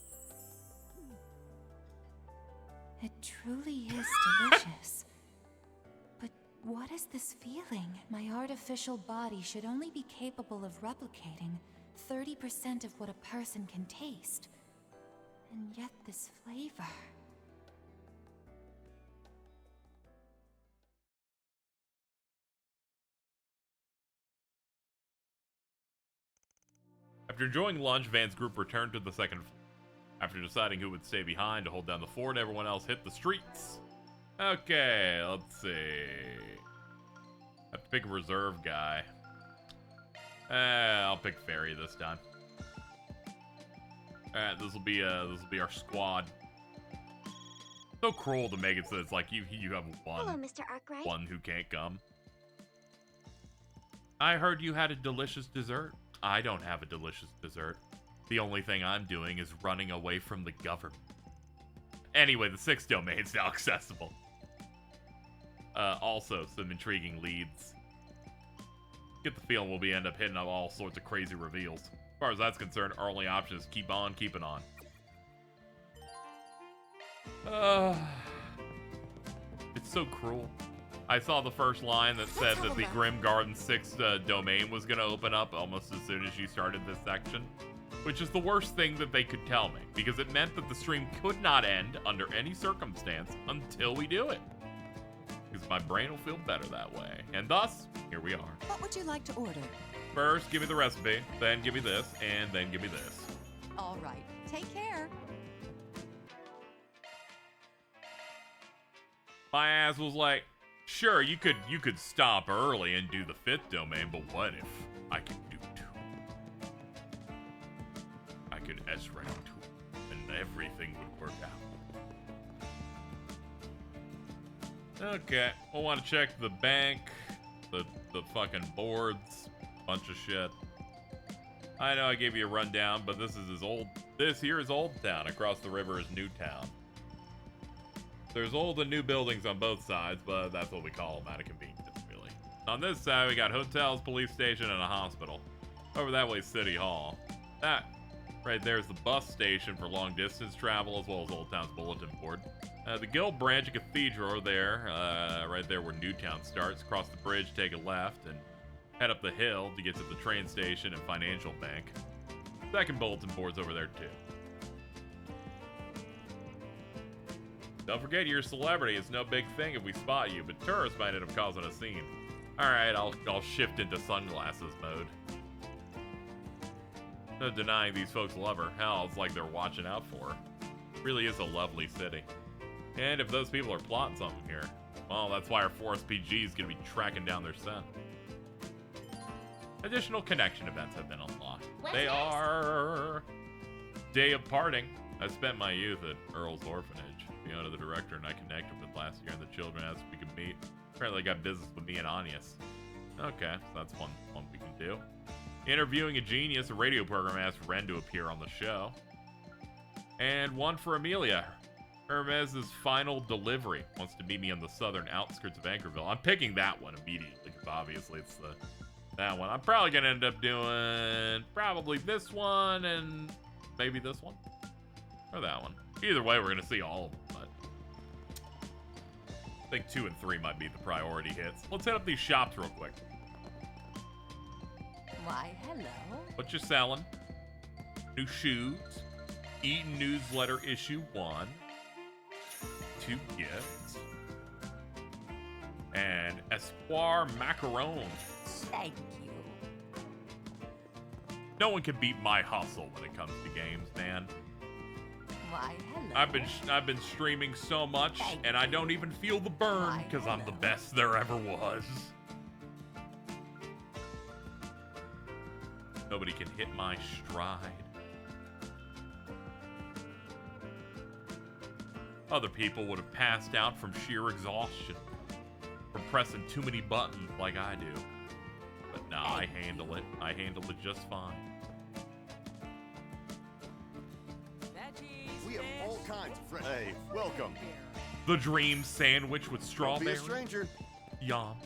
It truly is delicious. But what is this feeling? My artificial body should only be capable of replicating 30% of what a person can taste. And yet this flavor... After enjoying lunch, Van's group returned to the second floor. After deciding who would stay behind to hold down the fort, everyone else hit the streets. Okay, let's see. I have to pick a reserve guy. I'll pick Fairy this time. Alright, this will be our squad. So cruel to make it so it's like you have one. Hello, Mr. Arkwright. One who can't come. I heard you had a delicious dessert. I don't have a delicious dessert. The only thing I'm doing is running away from the government. Anyway, the 6th domain's now accessible. Also, some intriguing leads. Get the feeling we'll end up hitting up all sorts of crazy reveals. As far as that's concerned, our only option is keep on keeping on. It's so cruel. I saw the first line that said that the Grim Garden 6th domain was going to open up almost as soon as you started this section. Which is the worst thing that they could tell me, because it meant that the stream could not end under any circumstance until we do it. Because my brain will feel better that way. And thus, here we are. What would you like to order? First, give me the recipe, then give me this, and then give me this. All right. Take care. My ass was like, sure, you could stop early and do the 5th domain, but what if I could do 2? I could S-rank 2, and everything would work out. Okay, we'll want to check the bank, the fucking boards, bunch of shit. I know I gave you a rundown, but this here is Old Town. Across the river is New Town. There's old and new buildings on both sides, but that's what we call them out of convenience, really. On this side, we got hotels, police station, and a hospital. Over that way, City Hall. That right there is the bus station for long distance travel, as well as Old Town's bulletin board. The Guild Branch and Cathedral are there, right there where Newtown starts. Cross the bridge, take a left, and head up the hill to get to the train station and financial bank. Second bulletin board's over there, too. Don't forget you're a celebrity. It's no big thing if we spot you, but tourists might end up causing a scene. Alright, I'll shift into sunglasses mode. No denying these folks love her. Hell, it's like they're watching out for her. Really is a lovely city. And if those people are plotting something here, well, that's why our Forest PG is going to be tracking down their scent. Additional connection events have been unlocked. They are... Day of Parting. I spent my youth at Earl's Orphanage. Fiona, the director, and I connected with last year, and the children asked if we could meet. Apparently got business with me and Agnès. Okay, so that's one we can do. Interviewing a genius, a radio program asked Ren to appear on the show. And one for Amelia. Hermes's final delivery wants to meet me on the southern outskirts of Anchorville. I'm picking that one immediately, because obviously it's that one. I'm probably going to end up doing probably this one and maybe this one. Or that one. Either way, we're going to see all of them, but I think 2 and 3 might be the priority hits. Let's hit up these shops real quick. Why, hello. What you selling? New shoes. Eaton Newsletter Issue 1. 2 gifts. And Espoir Macarons. Thank you. No one can beat my hustle when it comes to games, man. Why, hello. I've been streaming so much, and I don't even feel the burn because I'm the best there ever was. Nobody can hit my stride. Other people would have passed out from sheer exhaustion from pressing too many buttons like I do. But nah, I handle it. I handle it just fine. We have all kinds of friends. Hey, welcome. The dream sandwich with strawberry. Don't be a stranger. Yum.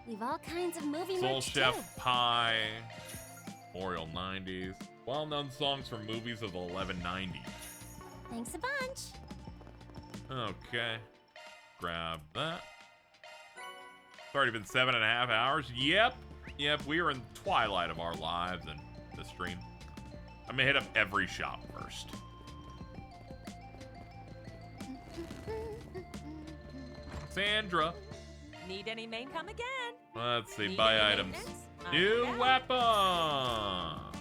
We've all kinds of movie Soul merch Chef too. Pie. Memorial 90s. Well-known songs from movies of the 1190s. Thanks a bunch. Okay. Grab that. It's already been 7.5 hours. Yep. We are in the twilight of our lives and the stream. I'm gonna hit up every shop first. Sandra. Need any main come again? Let's see. Need Buy any items. maintenance? New Yeah. weapons.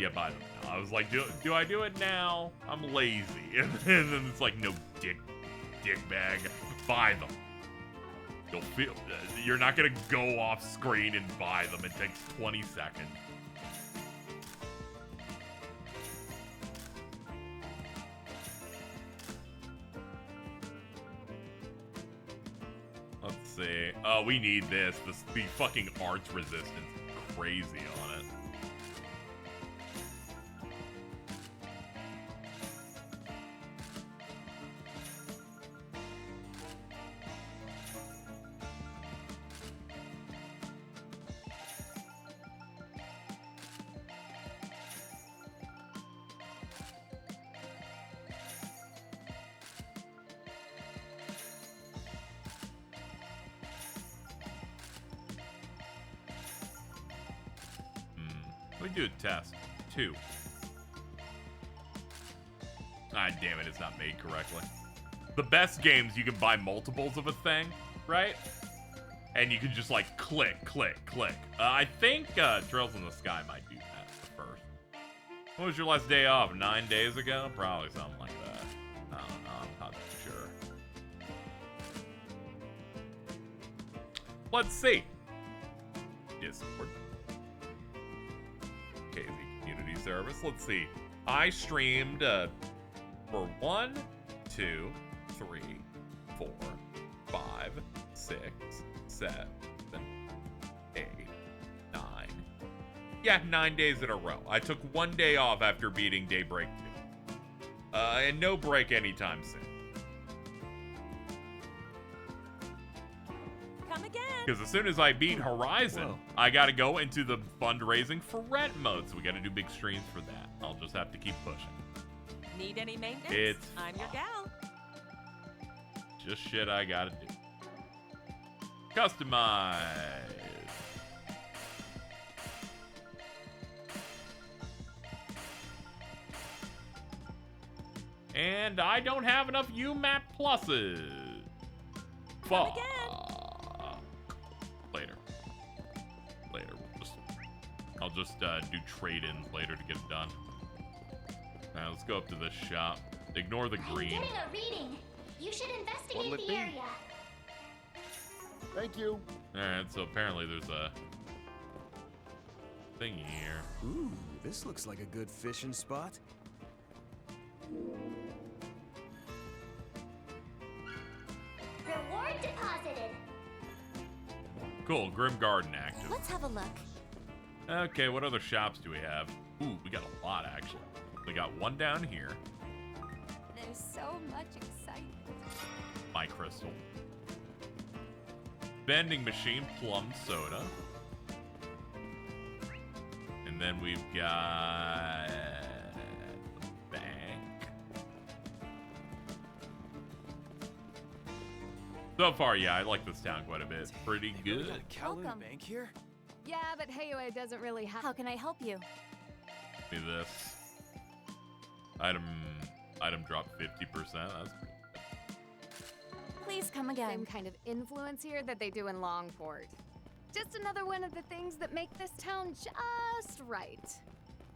Yeah, buy them now. I was like, do I do it now? I'm lazy. And then it's like, no, dick bag. Buy them. You'll feel, you're not gonna go off screen and buy them. It takes 20 seconds. Let's see. Oh, we need this. The fucking arts resistance is crazy on it. Let me do a test. 2. Ah, damn it, it's not made correctly. The best games, you can buy multiples of a thing, right? And you can just like click. I think Trails in the Sky might do that first. When was your last day off? 9 days ago? Probably something like that. I don't know, I'm not sure. Let's see. Discord. KZ Community Service. Let's see. I streamed for 1, 2, 3, 4, 5, 6, 7, 8, 9. Yeah, 9 days in a row. I took 1 day off after beating Daybreak 2. And no break anytime soon. Come again. Because as soon as I beat Horizon, I gotta go into the fundraising for rent mode. So we gotta do big streams for that. I'll just have to keep pushing. Need any maintenance? It's I'm your gal. just shit I gotta do. Customize. And I don't have enough UMAP pluses. Fuck. Later. I'll just do trade-ins later to get it done. Now let's go up to this shop. Ignore the green. I'm getting a reading. You should What'll investigate it the be? area. Thank you. Alright, so apparently there's a thingy here. Ooh, this looks like a good fishing spot. Reward deposited. Cool, Grim Garden active. Let's have a look. Okay, what other shops do we have? Ooh, we got a lot actually. We got one down here. There's so much excitement. My crystal. Vending machine, plum soda. And then we've got the bank. So far, yeah, I like this town quite a bit. Pretty good. Welcome. Bank here? Yeah, but Heyoe doesn't really have. How can I help you? Give me this. Item drop 50%. That's Please come again. Same kind of influence here that they do in Longport. Just another one of the things that make this town just right.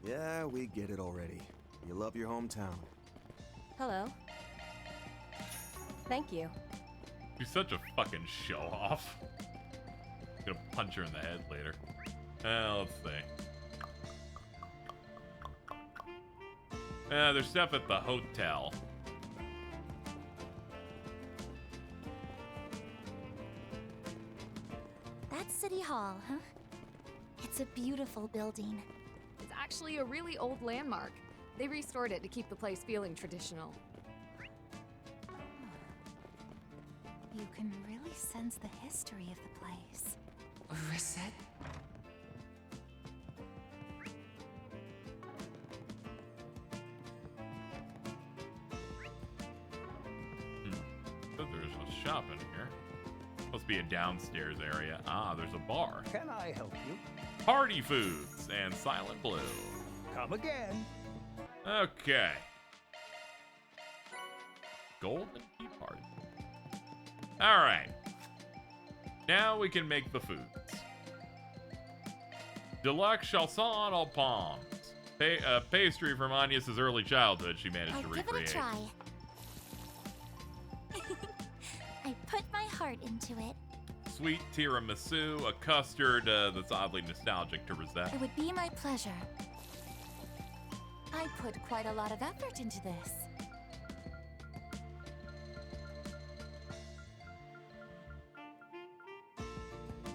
Yeah, we get it already. You love your hometown. Hello. Thank you. She's such a fucking show off. Gonna punch her in the head later. Let's see. There's stuff at the hotel. That's City Hall, huh? It's a beautiful building. It's actually a really old landmark. They restored it to keep the place feeling traditional. You can really sense the history of the place. Reset? So there's a shop in here. Must be a downstairs area. Ah, there's a bar. Can I help you? Party Foods and Silent Blue. Come again. Okay. Golden Tea Party. Alright. Now we can make the foods. Deluxe chausson aux pommes. Pastry from Agnès' early childhood she managed to recreate. Give it a try. I put my heart into it. Sweet tiramisu, a custard that's oddly nostalgic to Rosette. It would be my pleasure. I put quite a lot of effort into this.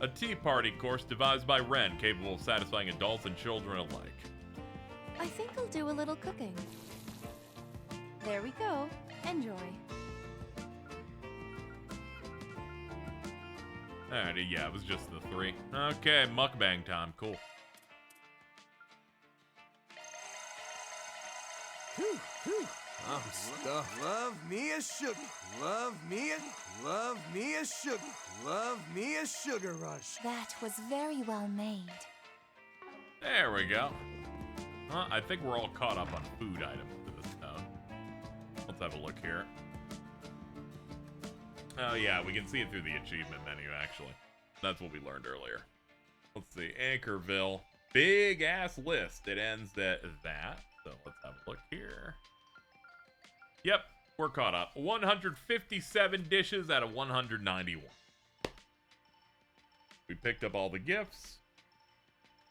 A tea party course devised by Ren, capable of satisfying adults and children alike. I think I'll do a little cooking. There we go. Enjoy. Alright, yeah, it was just the 3. Okay, mukbang time. Cool. Whew, whew. I'm stuffed. Love me a sugar. Love me a sugar. Love me a sugar rush. That was very well made. There we go. I think we're all caught up on food items to this town. Let's have a look here. Oh yeah, we can see it through the achievement menu, actually. That's what we learned earlier. Let's see, Anchorville. Big ass list. It ends at that. So let's have a look here. Yep, we're caught up. 157 dishes out of 191. We picked up all the gifts,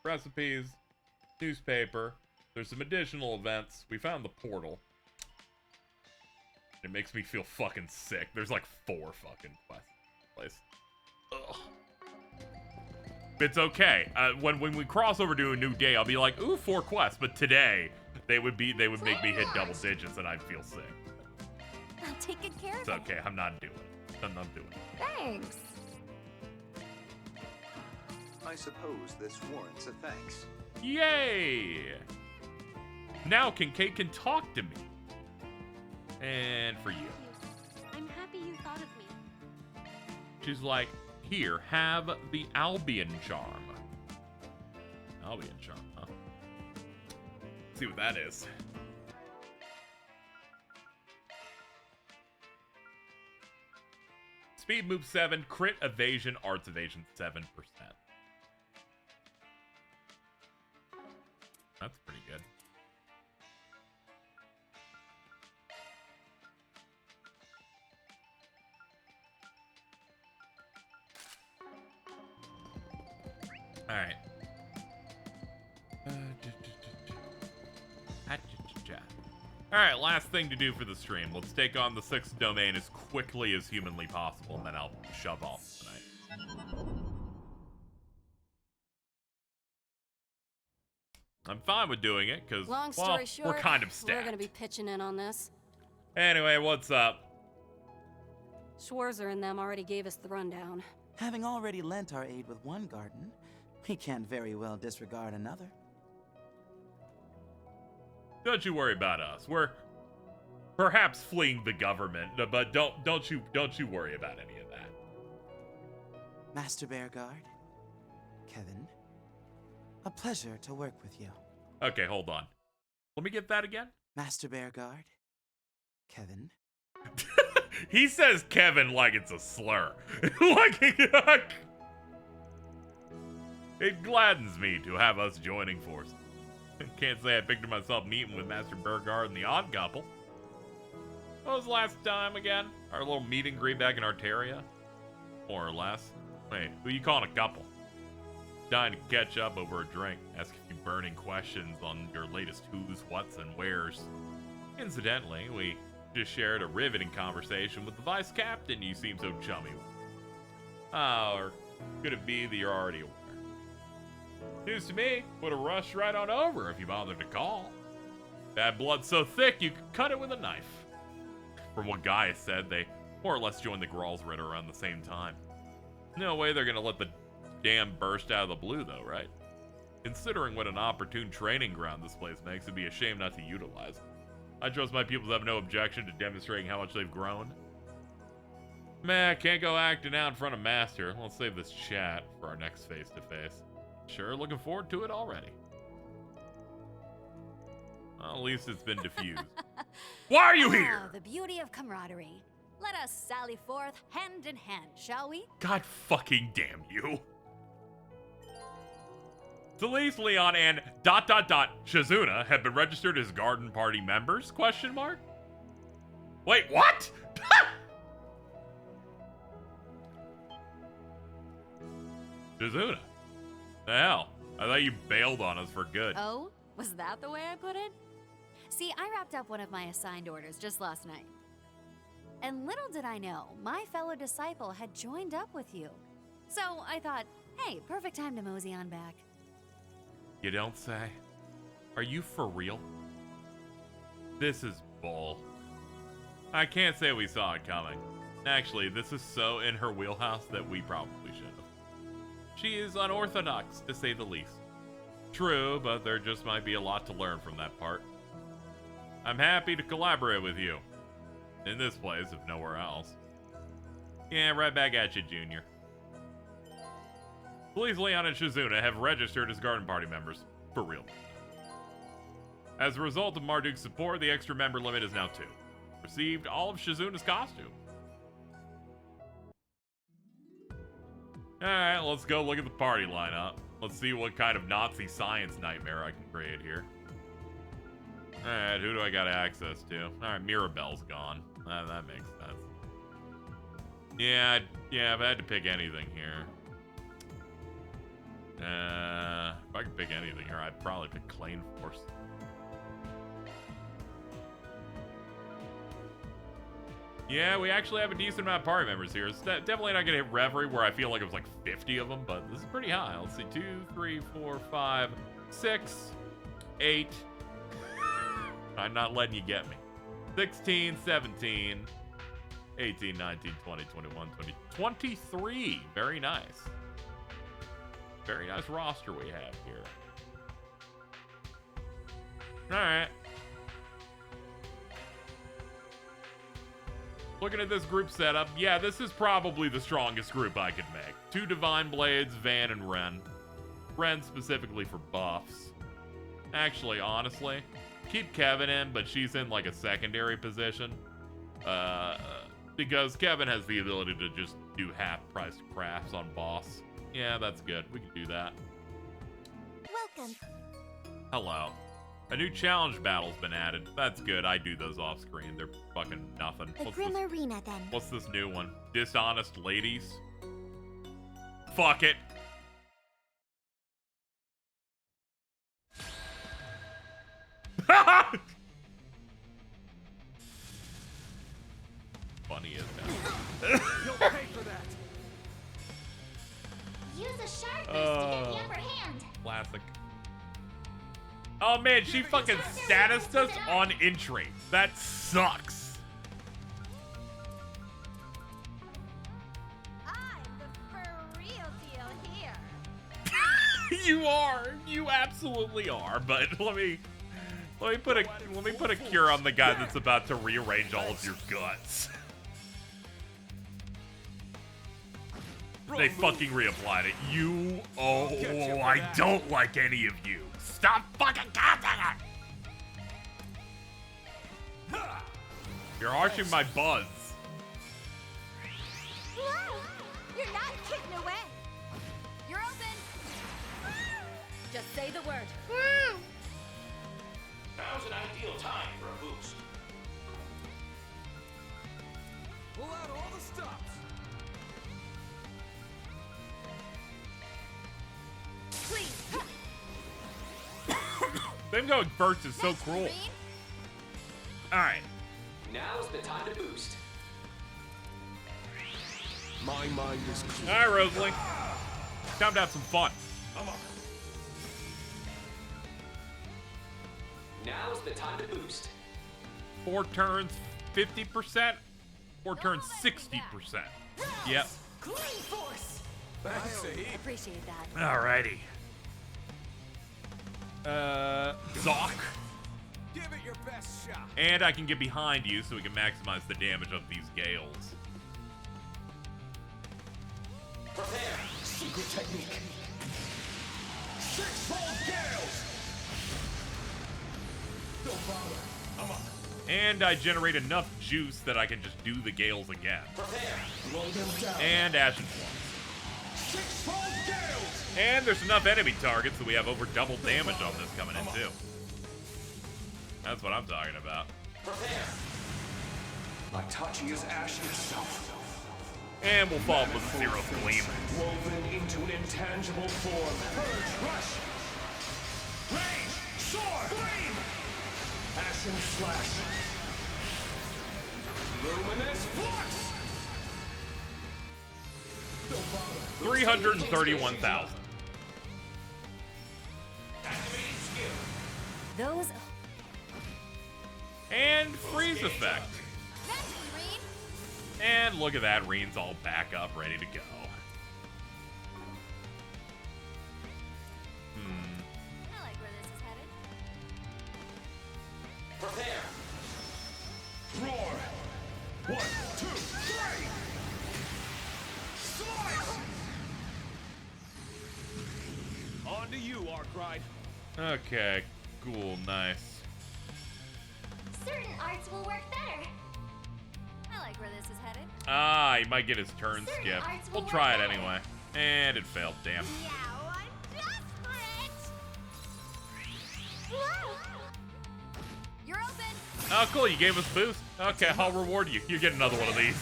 recipes, newspaper. There's some additional events. We found the portal. It makes me feel fucking sick. There's like 4 fucking quests in this place. Ugh. It's okay. When we cross over to a new day, I'll be like, ooh, 4 quests. But today, they would make me hit double digits, and I'd feel sick. I'll take good care It's of it. okay. I'm not doing it. I'm not doing it. Thanks. I suppose this warrants a thanks. Yay! Now Concade can talk to me. And for you. I'm happy you thought of me. She's like, here, have the Albion Charm. Albion Charm, huh? Let's see what that is. Speed move 7, crit evasion, arts evasion 7%. That's pretty good. All right. All right, last thing to do for the stream. Let's take on the 6th domain as quickly as humanly possible, and then I'll shove off tonight. I'm fine with doing it, because, Long well, story short, we're kind of we're stacked. gonna be pitching in on this. Anyway, what's up? Schwarzer and them already gave us the rundown. Having already lent our aid with one garden, we can't very well disregard another. Don't you worry about us. We're perhaps fleeing the government, but don't you worry about any of that. Master Bearguard, Kevin, a pleasure to work with you. Okay, hold on. Let me get that again. Master Bearguard, Kevin. He says Kevin like it's a slur. It gladdens me to have us joining forces. Can't say I pictured myself meeting with Master Bearguard and the Odd Couple. What was the last time again? Our little meet and greet back in Arteria? More or less. Wait, who you calling a couple? Dying to catch up over a drink. Ask a few burning questions on your latest who's, what's, and where's. Incidentally, we just shared a riveting conversation with the vice captain you seem so chummy with. Or could it be that you're already aware? News to me, would have rushed right on over if you bothered to call. That blood's so thick you could cut it with a knife. From what Gaius said, they more or less joined the Gralsrid around the same time. No way they're gonna let the dam burst out of the blue though, right? Considering what an opportune training ground this place makes, it'd be a shame not to utilize it. I trust my pupils have no objection to demonstrating how much they've grown. Man, can't go acting out in front of Master. Let's save this chat for our next face-to-face. Sure, looking forward to it already. Well, at least it's been diffused. Why are you here? Oh, the beauty of camaraderie. Let us sally forth hand in hand, shall we? God fucking damn you. Vandalized, Leon, and ... Shizuna have been registered as garden party members? Question mark? Wait, what? Shizuna? The hell? I thought you bailed on us for good. Oh, was that the way I put it? See, I wrapped up one of my assigned orders just last night. And little did I know, my fellow disciple had joined up with you. So I thought, hey, perfect time to mosey on back. You don't say? Are you for real? This is bull. I can't say we saw it coming. Actually, this is so in her wheelhouse that we probably should have. She is unorthodox, to say the least. True, but there just might be a lot to learn from that part. I'm happy to collaborate with you. In this place, if nowhere else. Yeah, right back at you, Junior. Vandalized, Leon, and Shizuna have registered as garden party members. For real. As a result of Marduk's support, the extra member limit is now 2. Received all of Shizuna's costume. Alright, let's go look at the party lineup. Let's see what kind of Nazi science nightmare I can create here. Alright, who do I got access to? Alright, Mirabelle's gone. That makes sense. Yeah, if I had to pick anything here. If I could pick anything here, I'd probably pick Clane Force. Yeah, we actually have a decent amount of party members here. It's definitely not gonna hit Reverie, where I feel like it was like 50 of them, but this is pretty high. Let's see, 2, 3, 4, 5, 6, 8. I'm not letting you get me. 16, 17, 18, 19, 20, 21, 20, 23. Very nice. Very nice roster we have here. Alright. Looking at this group setup, yeah, this is probably the strongest group I could make. 2 Divine Blades, Van and Ren. Ren specifically for buffs. Actually, honestly, keep Kevin in, but she's in like a secondary position. Because Kevin has the ability to just do half-priced crafts on boss. Yeah, that's good. We can do that. Welcome. Hello. A new challenge battle's been added. That's good. I do those off screen. They're fucking nothing. The Grim Arena, then. What's this new one? Dishonest Ladies? Fuck it. Funny as hell. You'll pay for that. Use a shard boost to get the upper hand. Classic. Oh man, she fucking statused us on entry. That sucks. I'm the for real deal here. You are. You absolutely are. But let me put a cure on the guy that's about to rearrange all of your guts. They fucking reapplied it. You. Oh, I don't like any of you. Stop fucking contacting it! You're harshing my buzz. Whoa! You're not kidding away. You're open. Just say the word. Now's an ideal time for a boost. Pull out all the stops. Please. Them going first is so cruel. Alright. Now's the time to boost. My mind is clear. Alright, Rosalie. Time to have some fun. Now's the time to boost. 4 turns, 50%. 4 turns, 60%. Yep. Clean force. Thanks, I appreciate that. Alrighty. Zoc. Give it your best shot. And I can get behind you so we can maximize the damage of these gales. Prepare. Secret technique. 6-fold gales. Don't bother. I'm up. And I generate enough juice that I can just do the gales again. Prepare. Roll them down. And Ashen Flux. 6-fold gales. And there's enough enemy targets so we have over double damage on this coming in too. That's what I'm talking about. Prepare. Itachi is ash itself. And we'll fall with a Zero Gleam. Woven into an intangible form. Purge, rush. Rage, sword, flame. Ashen slash. Luminous flux. Don't bother. 331,000. Activating skill. Those. And freeze effect. And look at that, Reen's all back up, ready to go. I like where this is headed. Prepare. Roar. 1, 2, 3. Slice. On to you, Arkwright. Okay, cool, nice. Certain arts will work better. I like where this is headed. Ah, he might get his turn Certain skipped. arts will We'll try it work better. anyway. And it failed, damn. Now I'm desperate. You're open. Oh, cool, you gave us boost. Okay, I'll reward you. You get another one of these.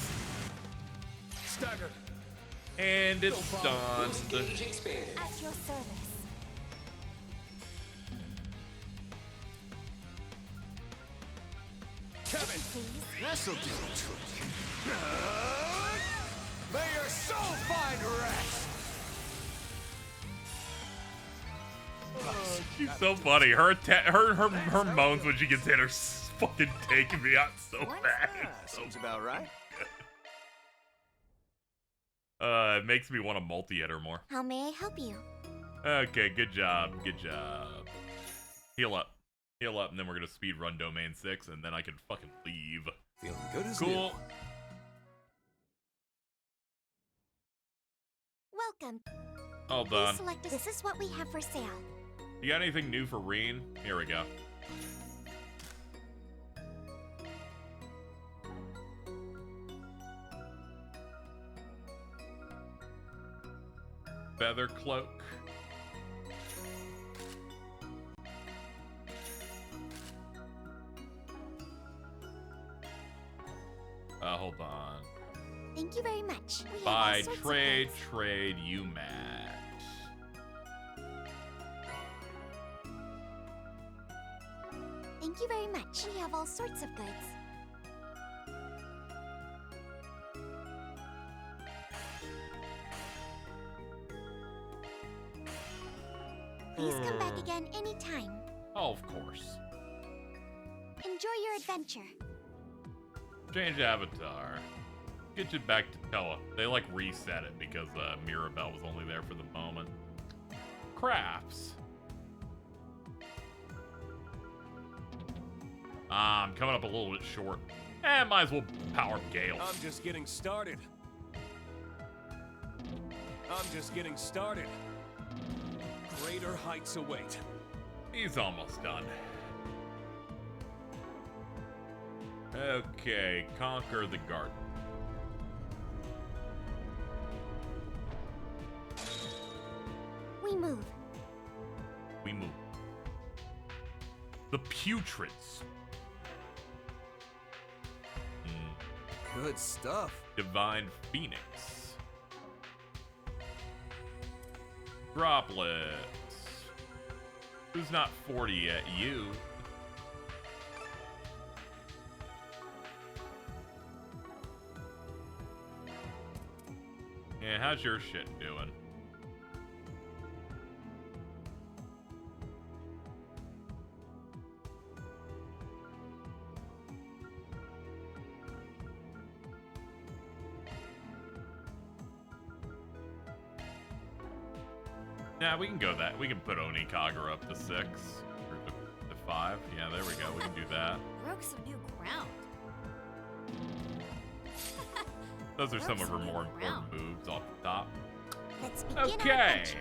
Stagger. And it's stunned. Gauge expanded. At your service. Kevin. This'll do it. May your soul find rest. She's so funny. Her moans when she gets hit are fucking taking me out so bad. Seems about right. It makes me want to multi-hit her more. How may I help you? Okay, good job. Good job. Heal up. Heal up, and then we're gonna speed run Domain 6, and then I can fucking leave. Feeling good as Cool. new. Welcome. All Please done. select. This is what we have for sale. You got anything new for Reen? Here we go. Feather cloak. Hold on. Thank you very much. We have all Buy, sorts of trade, goods. trade, you match. Thank you very much. We have all sorts of goods. Please come back again anytime. Oh, of course. Enjoy your adventure. Change avatar. Get you back to Tella. They like reset it because Mirabelle was only there for the moment. Crafts. I'm coming up a little bit short. Might as well power up Gale. I'm just getting started. I'm just getting started. Greater heights await. He's almost done. Okay, conquer the garden. We move. We move. The putrids. Good stuff. Divine Phoenix. Droplets. Who's not 40 yet? You. Yeah, how's your shit doing? Yeah, we can go that. We can put Onikaga up to 6. Or to 5. Yeah, there we go. We can do that. Broke some new ground. Those are some of her more important moves off the top. Let's begin our Okay. adventure.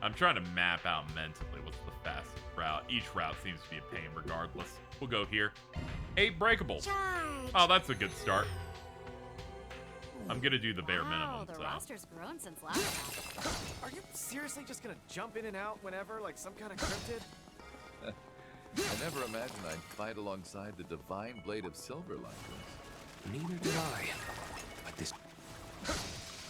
I'm trying to map out mentally what's the fastest route. Each route seems to be a pain regardless. We'll go here. 8 breakables. Oh, that's a good start. I'm gonna do the bare minimum. The So. roster's grown since last time. Are you seriously just gonna jump in and out whenever, like some kind of cryptid? I never imagined I'd fight alongside the divine blade of silver like this. Neither did I. But this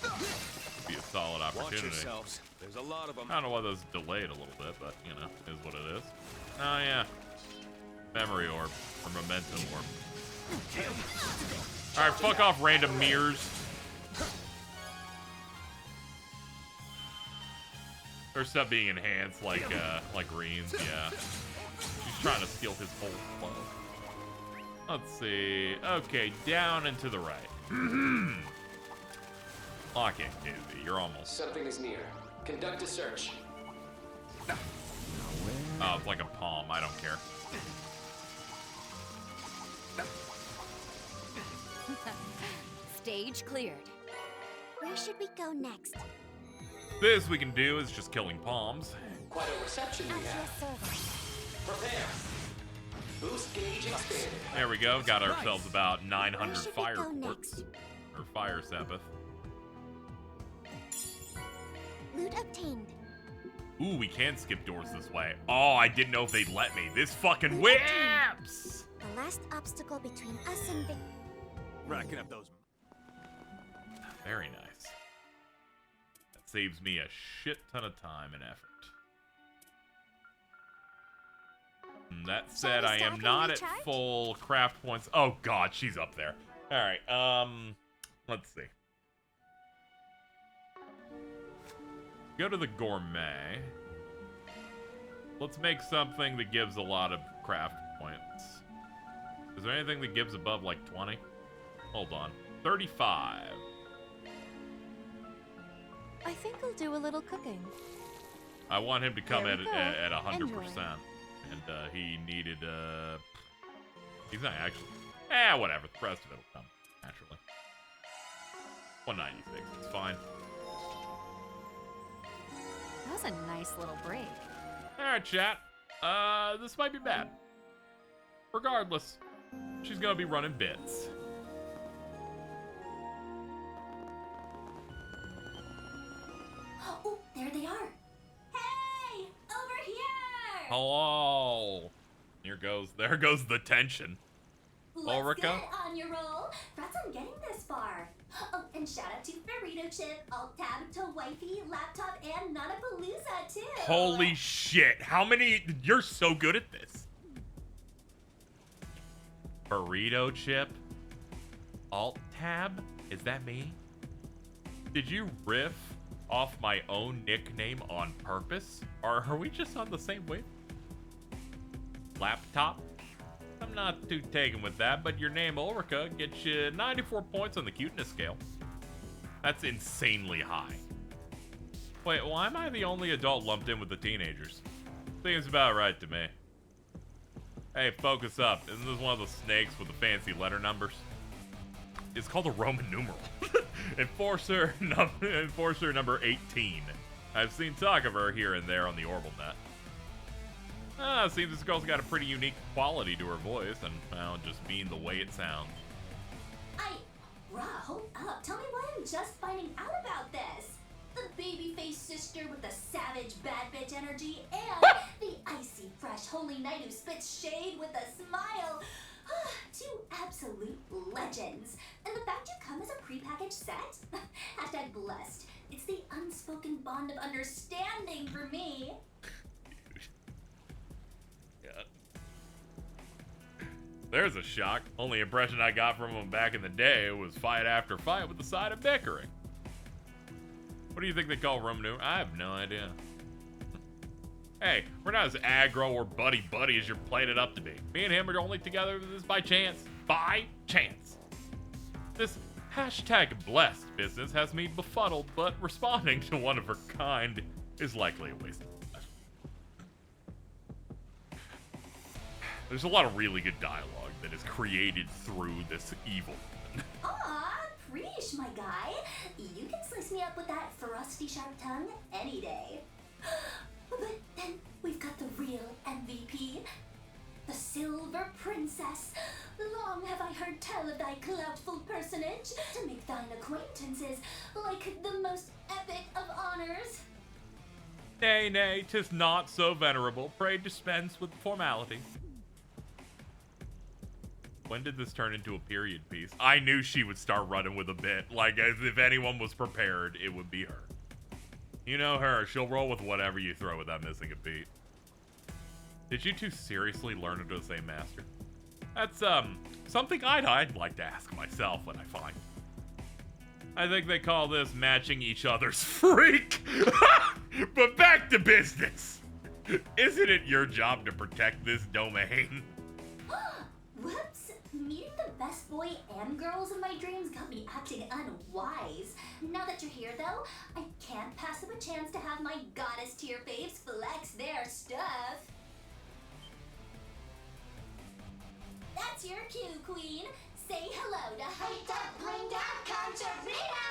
Could be a solid opportunity. Watch yourselves. There's a lot of them. I don't know why those delayed a little bit, but you know, is what it is. Oh yeah. Memory orb or momentum orb. Alright, fuck off, random mirrors. Or stuff being enhanced like greens, yeah. She's trying to steal his whole flow. Let's see. Okay, down and to the right. Lock in, Kizzy. You're almost. Something is near. Conduct a search. Oh, it's like a palm. I don't care. Stage cleared. Where should we go next? This we can do is just killing palms. Quite a reception we have. Prepare. Boost gauge expanded. There we go. Got ourselves about 900 should we fire go quartz. Or fire sabbath. Loot obtained. Ooh, we can skip doors this way. Oh, I didn't know if they'd let me. This fucking whips! The last obstacle between us and Vic. Racking up those. Very nice. That saves me a shit ton of time and effort. And that said, I am not at full craft points. Oh god, she's up there. Alright, let's see. Go to the gourmet. Let's make something that gives a lot of craft points. Is there anything that gives above like 20? Hold on. 35. I think I'll do a little cooking. I want him to come There at we go. at 100%. Enjoy. And he needed he's not actually whatever. The rest of it'll come naturally. 196, it's fine. That was a nice little break. Alright, chat. This might be bad. Regardless, she's gonna be running bits. Oh, there they are. Hey, over here. Hello. There goes the tension. Let's Ulrika? get on your roll. Congrats on getting this far. Oh, and shout out to Burrito Chip, Alt Tab to Wifey, Laptop, and Nanapalooza too. Holy shit. How many? You're so good at this. Burrito Chip? Alt Tab? Is that me? Did you riff off my own nickname on purpose? Or are we just on the same wave? Laptop? I'm not too taken with that, but your name Ulrika gets you 94 points on the cuteness scale. That's insanely high. Wait, why am I the only adult lumped in with the teenagers? Seems about right to me. Hey, focus up. Isn't this one of the snakes with the fancy letter numbers? It's called a Roman numeral. Enforcer number 18. I've seen talk of her here and there on the Orbital net. Seems this girl's got a pretty unique quality to her voice, and, well, just mean the way it sounds. Hold up. Tell me what I'm just finding out about this. The baby-faced sister with the savage bad bitch energy and the icy fresh holy knight who spits shade with a smile. Two absolute legends. And the fact you come as a prepackaged set? Hashtag blessed. It's the unspoken bond of understanding for me. There's a shock. Only impression I got from him back in the day was fight after fight with the side of bickering. What do you think they call room number? I have no idea. Hey, we're not as aggro or buddy-buddy as you're playing it up to be. Me and him are only together this by chance. By chance. This #blessed business has me befuddled, but responding to one of her kind is likely a waste of time. There's a lot of really good dialogue that is created through this evil. Aw, preach, my guy. You can slice me up with that frosty sharp tongue any day. But then we've got the real MVP, the Silver Princess. Long have I heard tell of thy cloutful personage, to make thine acquaintances like the most epic of honors. Nay, nay, 'tis not so venerable. Pray dispense with formality. When did this turn into a period piece? I knew she would start running with a bit. Like, as if anyone was prepared, it would be her. You know her. She'll roll with whatever you throw without missing a beat. Did you two seriously learn into the same master? That's, something I'd like to ask myself when I find. I think they call this matching each other's freak. But back to business. Isn't it your job to protect this domain? Whoops! Meeting the best boy and girls of my dreams got me acting unwise. Now that you're here, though, I can't pass up a chance to have my goddess tier faves flex their stuff. That's your cue, queen. Say hello to Hyped Up, Blinged Out Concertina!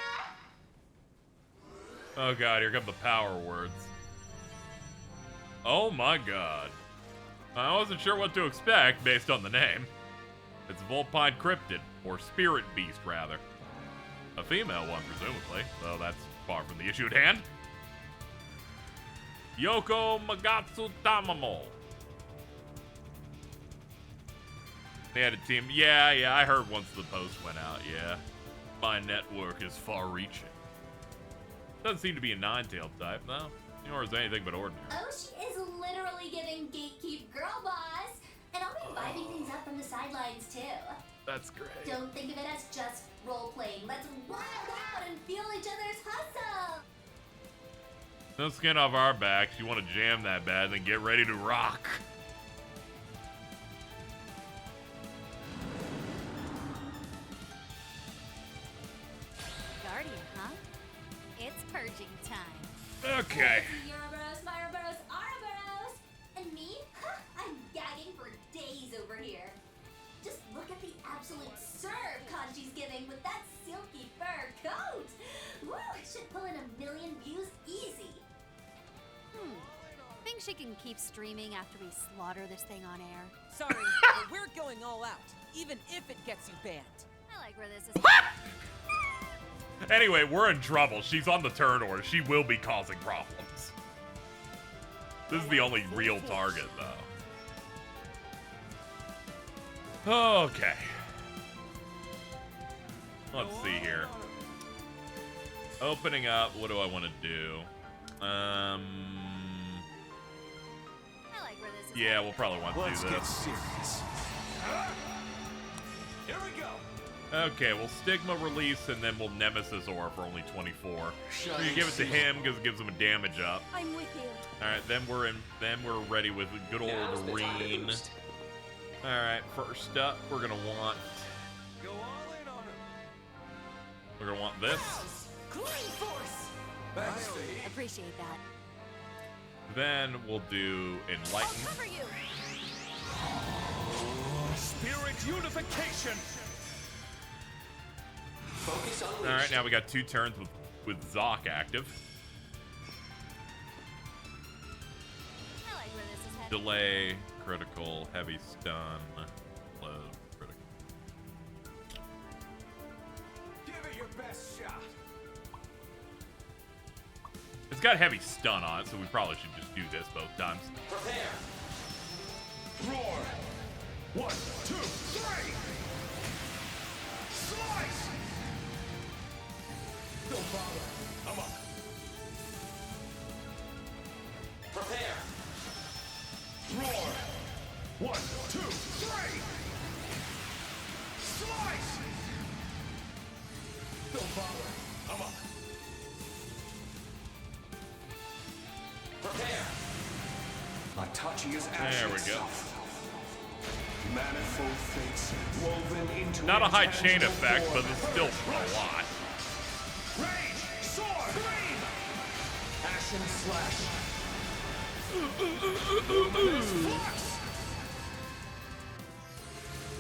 Oh god, here come the power words. Oh my god. I wasn't sure what to expect based on the name. It's Vulpine Cryptid, or Spirit Beast, rather. A female one, presumably, though that's far from the issue at hand. Yoko Magatsu Tamamo. They had a team. Yeah, I heard once the post went out, yeah. My network is far-reaching. Doesn't seem to be a nine-tailed type, though. Nor is anything but ordinary. Oh, she is literally giving gatekeep girl boss. And I'll be vibing things up from the sidelines, too. That's great. Don't think of it as just role-playing. Let's wild out and feel each other's hustle. No skin off our backs. You want to jam that bad, then get ready to rock. Guardian, huh? It's purging time. Okay. Ouroboros, Myroboros, Ouroboros. And me? Huh, I'm gagging for days over here. Just look at the absolute serve Kanji's giving with that silky fur coat. Woo, it should pull in 1 million views easy. Think she can keep streaming after we slaughter this thing on air? Sorry, but we're going all out, even if it gets you banned. I like where this is. Anyway, we're in trouble. She's on the turn order. She will be causing problems. This is the only real target, though. Okay. Let's see here. Opening up, what do I want to do? Yeah, we'll probably want to do this. Let's get serious. Here we go. Okay, we'll Stigma release, and then we'll Nemesis Aura for only 24. So you give it to him because it gives him a damage up. I'm with you. All right, then we're ready with good old Arene. All right, first up, we're gonna want. Go all in on him. We're gonna want this. Clean force. Appreciate that. Then we'll do Enlighten. Cover you. Spirit unification. Focus on All right, now we got 2 turns with Zoc active. I like where this is headed. Delay, critical, heavy stun, low, critical. Give it your best shot. It's got heavy stun on it, so we probably should just do this both times. Prepare. Roar. 1, 2, 3. Slice. Don't bother. Come on. Prepare. Roar. 1, 2, 3. Slice! Don't bother. I'm up. Prepare. Itachi's There ashes. we go. Manifold fates woven into Not a high chain intangible effect, but form. it's still a lot. Rage! Sword! Gleam! Ashen slash! Luminous flux!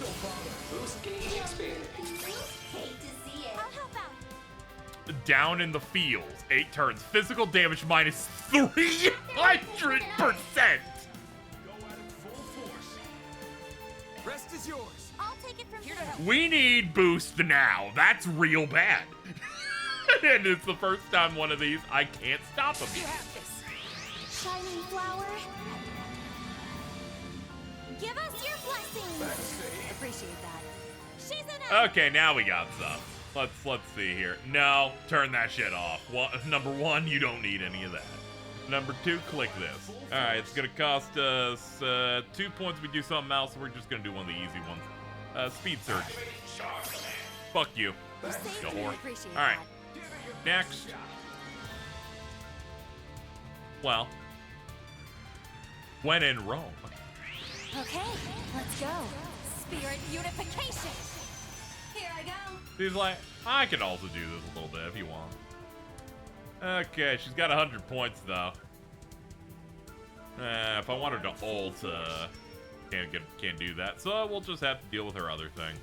Don't bother. Boost gauge expanded. Hate to see it. I'll help out. Down in the fields. 8 turns. Physical damage minus 300%. Rest is yours. I'll take it from here. We need boost now. That's real bad. And it's the first time one of these, I can't stop him. You have this. Shining flower. Give us your blessing. Appreciate that. Shizuna. Okay, now we got some. Let's see here. No, turn that shit off. Number 1, you don't need any of that. Number 2, click this. All right, it's gonna cost us 2 points if we do something else. We're just gonna do one of the easy ones. Speed surge. Fuck you. Go whore. All right. Next. Well, when in Rome. Okay, let's go. Spirit unification. Here I go. She's like, I can also do this a little bit if you want. Okay, she's got 100 points though. If I want her to ult, can't do that. So we'll just have to deal with her other thing.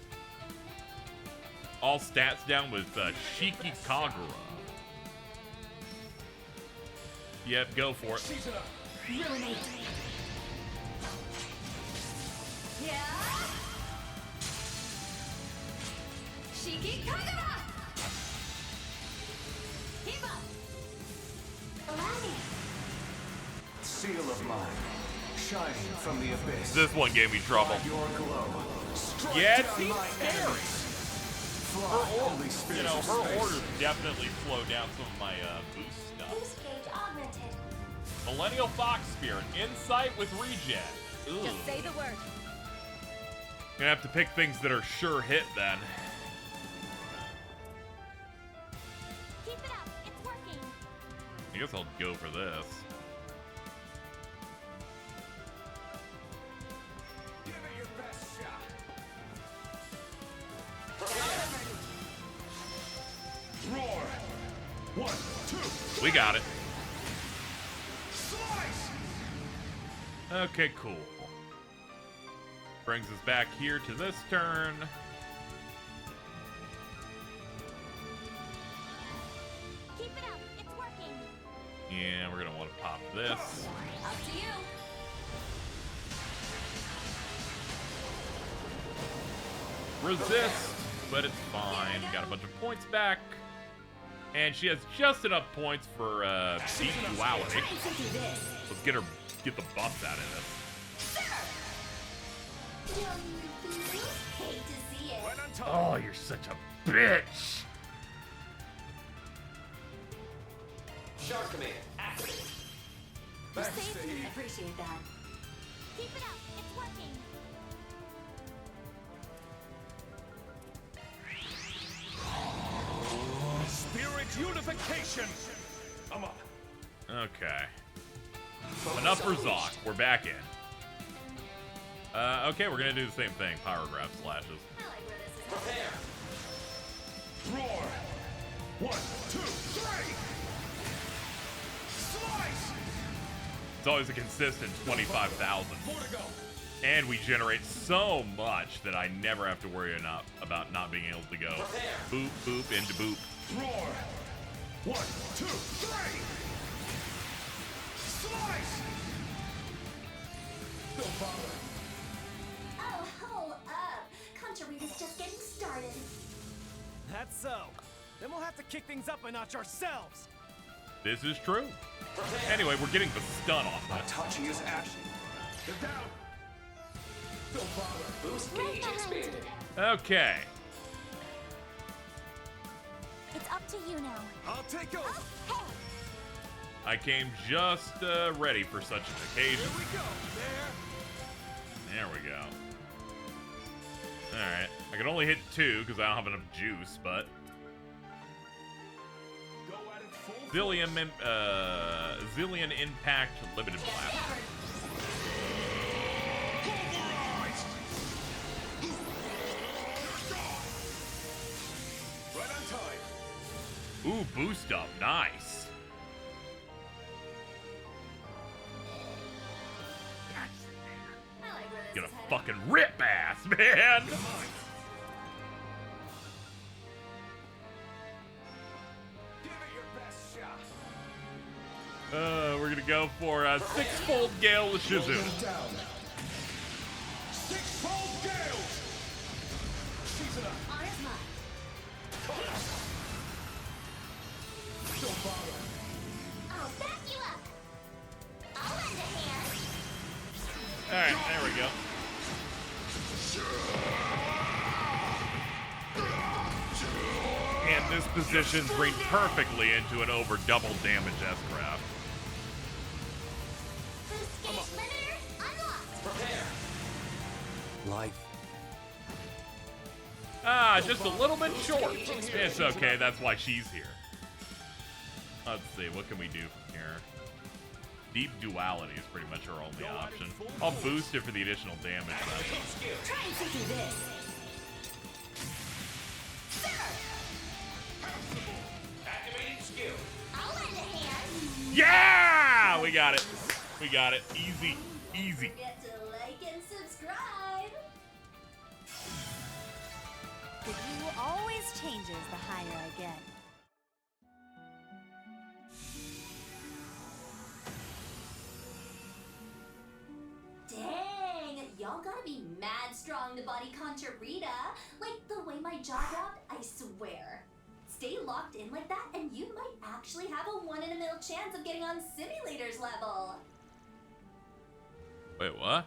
All stats down with Shiki Kagura. Yep, go for it. Ruinate. Yeah. Shiki Kagura. Keep up. Seal of mine, shining from the abyss. This one gave me trouble. Your glow. Yeah, it seems scary. Her orders definitely slow down some of my boost stuff. Boost gauge augmented. Millennial Fox Spirit, Insight with Regen. Ugh. Just say the word. Gonna have to pick things that are sure hit then. Keep it up. It's working. I guess I'll go for this. Give it your best shot. Roar. 1, 2. We got it. Slice. Okay, cool. Brings us back here to this turn. Keep it up. It's working. Yeah, we're gonna want to pop this. Up to you. Resist, but it's fine. Got a bunch of points back. And she has just enough points for deep duality. Let's get the buff out of this. Hate to see it. Oh, you're such a bitch. Shark command activate. You saved me. Appreciate that. Keep it up. It's working. Spirit unification. I'm up. Okay. Enough for Zoc. We're back in. Okay, we're gonna do the same thing. Power grab slashes. Prepare. Roar. 1, 2, 3. Slice. It's always a consistent 25,000. More to go. And we generate so much that I never have to worry about not being able to go boop, boop, into boop. Roar. 1, 2, 3. Slice. Don't bother. Oh, hold up. Conjure's just getting started. That's so. Then we'll have to kick things up a notch ourselves. This is true. Anyway, we're getting the stun off that. Itachi's action. They're down. Don't bother. Boost gauge expanded. Okay. It's up to you now. I'll take over. Hey! I came just ready for such an occasion. Here we go. There we go. Alright. I can only hit 2 because I don't have enough juice, but... Zillion Impact Limited Blast. Right on time. Ooh, boost up. Nice. Gonna fucking rip ass, man! We're gonna go for a six-fold gale with Shizuna. Six-fold gale! Shizuna. Don't bother. I'll back you up. I'll lend a hand. Alright, there we go. And this positions me perfectly into an over double damage S-Craft. Life. Ah, just a little bit short. It's okay, that's why she's here. Let's see, what can we do from here? Deep Duality is pretty much our only option. I'll boost it for the additional damage, though. Try and see through this. Activating skill. I'll lend a hand. Yeah! We got it. We got it. Easy. Easy. Forget to like and subscribe. The view always changes the higher I get. Dang, y'all gotta be mad strong to body Conchorita. Like the way my jaw dropped, I swear. Stay locked in like that and you might actually have a 1 in a million chance of getting on Simulator's level. Wait, what?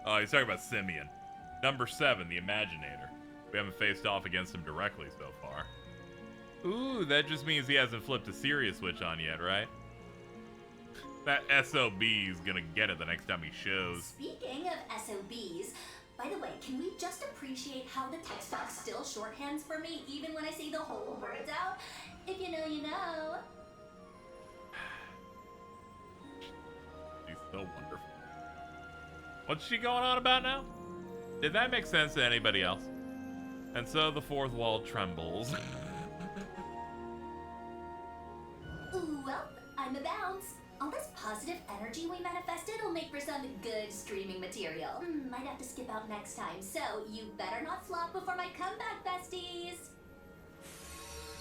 Oh, he's talking about Simeon. Number 7, the Imaginator. We haven't faced off against him directly so far. Ooh, that just means he hasn't flipped a serious switch on yet, right? That SOB is gonna get it the next time he shows. Speaking of SOBs, by the way, can we just appreciate how the text box still shorthands for me even when I say the whole words out? If you know, you know. She's so wonderful. What's she going on about now? Did that make sense to anybody else? And so the fourth wall trembles. Ooh, well, I'm a bounce. All this positive energy we manifested will make for some good streaming material. Might have to skip out next time, so you better not flop before my comeback, besties.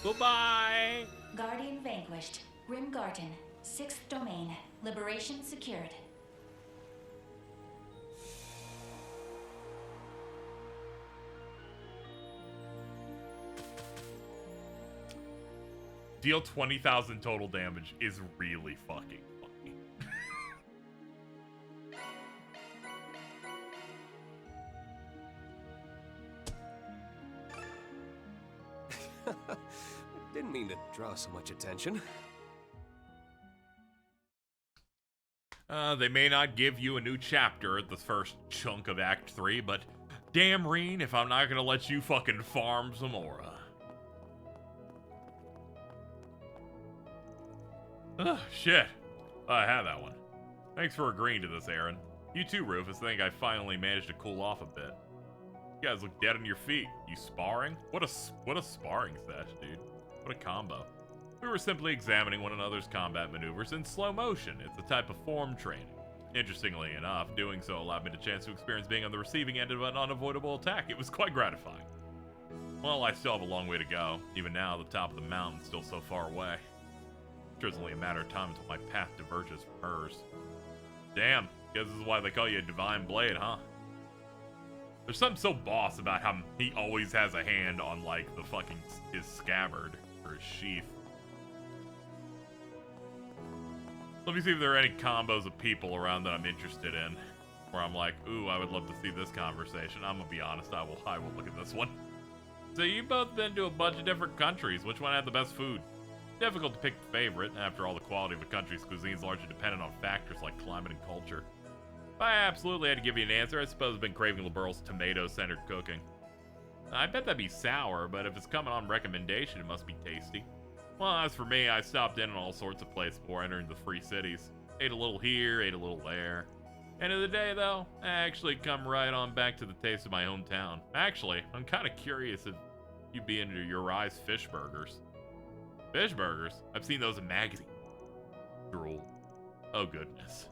Goodbye. Guardian vanquished. Grim Garden. 6th domain. Liberation secured. Deal 20,000 total damage is really fucking funny. Didn't mean to draw so much attention. They may not give you a new chapter at the first chunk of Act 3, but damn Reen if I'm not gonna let you fucking farm some aura. Ugh, shit. I had that one. Thanks for agreeing to this, Aaron. You too, Rufus. I think I finally managed to cool off a bit. You guys look dead on your feet. You sparring? What a sparring sesh, dude. What a combo. We were simply examining one another's combat maneuvers in slow motion. It's a type of form training. Interestingly enough, doing so allowed me the chance to experience being on the receiving end of an unavoidable attack. It was quite gratifying. Well, I still have a long way to go. Even now, the top of the mountain's still so far away. It's only a matter of time until my path diverges from hers. Damn, guess this is why they call you a divine blade, huh? There's something so boss about how he always has a hand on, like, the fucking, his scabbard, or his sheath. Let me see if there are any combos of people around that I'm interested in. Where I'm like, ooh, I would love to see this conversation. I'm gonna be honest, I will look at this one. So you've both been to a bunch of different countries. Which one had the best food? Difficult to pick a favorite. After all, the quality of a country's cuisine is largely dependent on factors like climate and culture. If I absolutely had to give you an answer, I suppose I've been craving LeBurle's tomato-centered cooking. I bet that'd be sour, but if it's coming on recommendation, it must be tasty. Well, as for me, I stopped in all sorts of places before entering the free cities. Ate a little here, ate a little there. End of the day, though, I actually come right on back to the taste of my hometown. Actually, I'm kind of curious if you'd be into Uri's fish burgers. Fish burgers? I've seen those in magazines. Drool. Oh, goodness.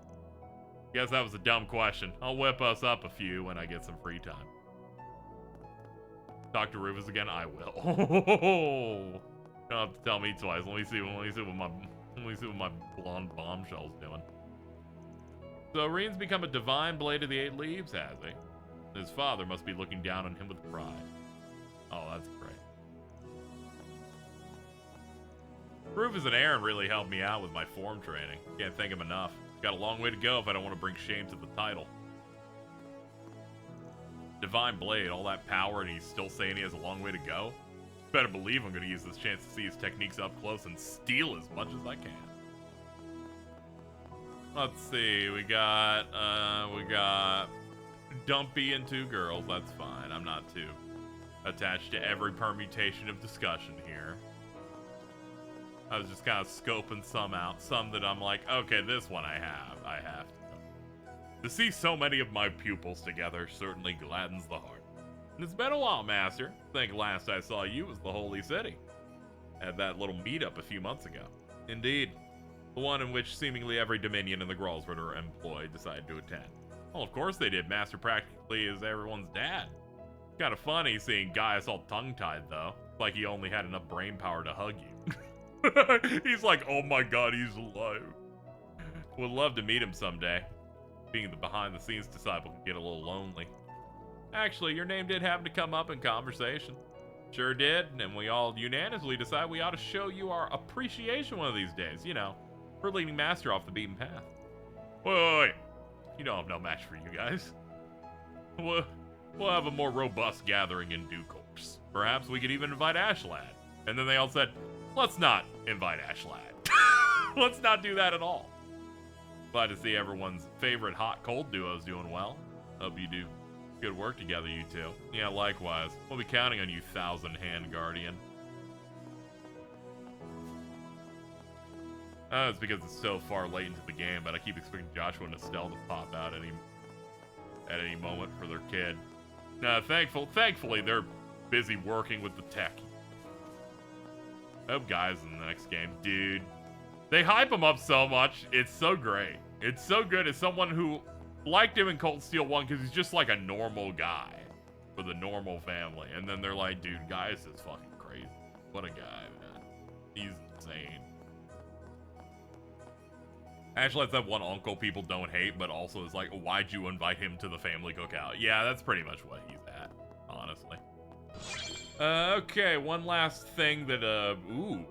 Guess that was a dumb question. I'll whip us up a few when I get some free time. Talk to Rufus again? I will. You don't have to tell me twice. Let me see what my blonde bombshell's doing. So Reen's become a divine blade of the 8 leaves, has he? His father must be looking down on him with pride. Oh, that's great. Rufus and Aaron really helped me out with my form training. Can't thank him enough. Got a long way to go if I don't want to bring shame to the title. Divine Blade, all that power, and he's still saying he has a long way to go? Better believe I'm going to use this chance to see his techniques up close and steal as much as I can. Let's see, we got Dumpy and 2 girls, that's fine. I'm not too attached to every permutation of discussion here. I was just kind of scoping some out, some that I'm like, okay, this one I have to. To see so many of my pupils together certainly gladdens the heart. And it's been a while, Master. I think last I saw you was the Holy City. At that little meetup a few months ago. Indeed. The one in which seemingly every Dominion in the Gralsritter employ decided to attend. Well, of course they did. Master practically is everyone's dad. Kind of funny seeing Gaius all tongue-tied, though. Like he only had enough brain power to hug you. He's like, oh my god, he's alive. Would love to meet him someday. Being the behind-the-scenes disciple can get a little lonely. Actually, your name did happen to come up in conversation. Sure did, and we all unanimously decided we ought to show you our appreciation one of these days, you know, for leading Master off the beaten path. Wait. You know I'm no match for you guys. We'll have a more robust gathering in due course. Perhaps we could even invite Ashlad. And then they all said, let's not invite Ashlad. Let's not do that at all. Glad to see everyone's favorite hot-cold duos doing well. Hope you do good work together, you two. Yeah, likewise. We'll be counting on you, Thousand-Hand Guardian. It's because it's so far late into the game, but I keep expecting Joshua and Estelle to pop out at any moment for their kid. Thankfully, they're busy working with the tech. Hope guys in the next game. Dude, they hype him up so much. It's so great. It's so good as someone who liked him in Cold Steel 1 because he's just like a normal guy with a normal family. And then they're like, dude, Gaius is fucking crazy. What a guy, man. He's insane. Actually, that's that one uncle people don't hate, but also is like, why'd you invite him to the family cookout? Yeah, that's pretty much what he's at, honestly. Okay, one last thing that, ooh.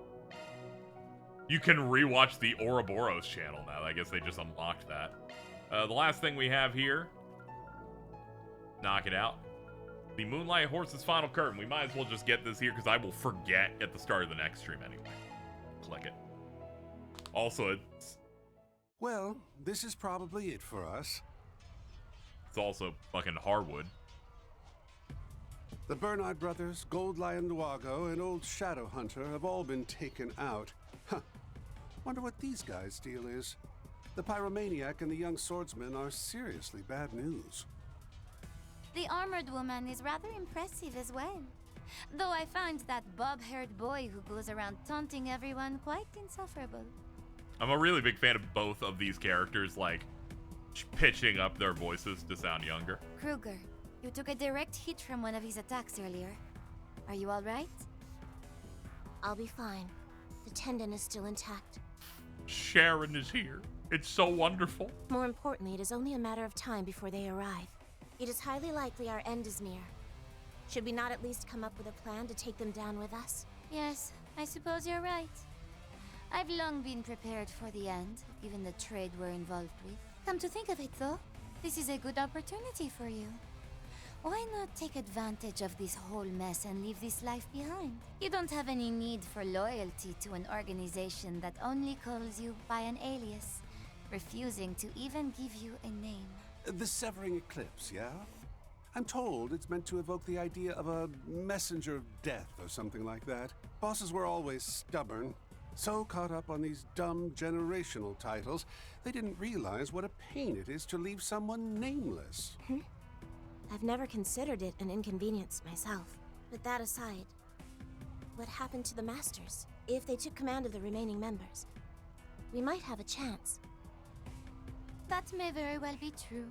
You can rewatch the Ouroboros channel now. I guess they just unlocked that. The last thing we have here. Knock it out. The Moonlight Horse's final curtain. We might as well just get this here because I will forget at the start of the next stream anyway. Click it. Also, it's... Well, this is probably it for us. It's also fucking Harwood. The Bernard brothers, Gold Lion Luago, and Old Shadow Hunter have all been taken out. Huh. Wonder what these guys' deal is. The pyromaniac and the young swordsman are seriously bad news. The armored woman is rather impressive as well. Though I find that bob-haired boy who goes around taunting everyone quite insufferable. I'm a really big fan of both of these characters, like, pitching up their voices to sound younger. Kruger, you took a direct hit from one of his attacks earlier. Are you all right? I'll be fine. The tendon is still intact. Sharon is here. It's so wonderful. More importantly, it is only a matter of time before they arrive. It is highly likely our end is near. Should we not at least come up with a plan to take them down with us? Yes, I suppose you're right. I've long been prepared for the end, given the trade we're involved with. Come to think of it, though, this is a good opportunity for you. Why not take advantage of this whole mess and leave this life behind? You don't have any need for loyalty to an organization that only calls you by an alias, refusing to even give you a name. The Severing Eclipse, yeah? I'm told it's meant to evoke the idea of a messenger of death or something like that. Bosses were always stubborn, so caught up on these dumb generational titles, they didn't realize what a pain it is to leave someone nameless. I've never considered it an inconvenience myself. But that aside, what happened to the Masters? If they took command of the remaining members, we might have a chance. That may very well be true.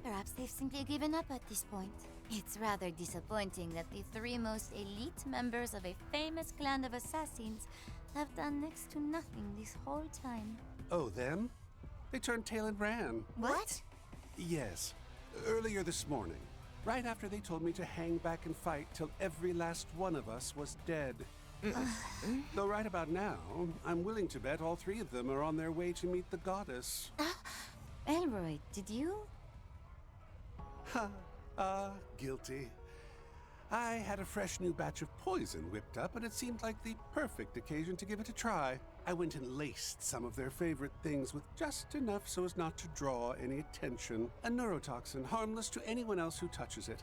Perhaps they've simply given up at this point. It's rather disappointing that the three most elite members of a famous clan of assassins have done next to nothing this whole time. Oh, them? They turned tail and ran. What? Yes. Earlier this morning, right after they told me to hang back and fight till every last one of us was dead. Though right about now, I'm willing to bet all three of them are on their way to meet the goddess. Elroy, did you? Guilty. I had a fresh new batch of poison whipped up, and it seemed like the perfect occasion to give it a try. I went and laced some of their favorite things with just enough so as not to draw any attention. A neurotoxin, harmless to anyone else who touches it.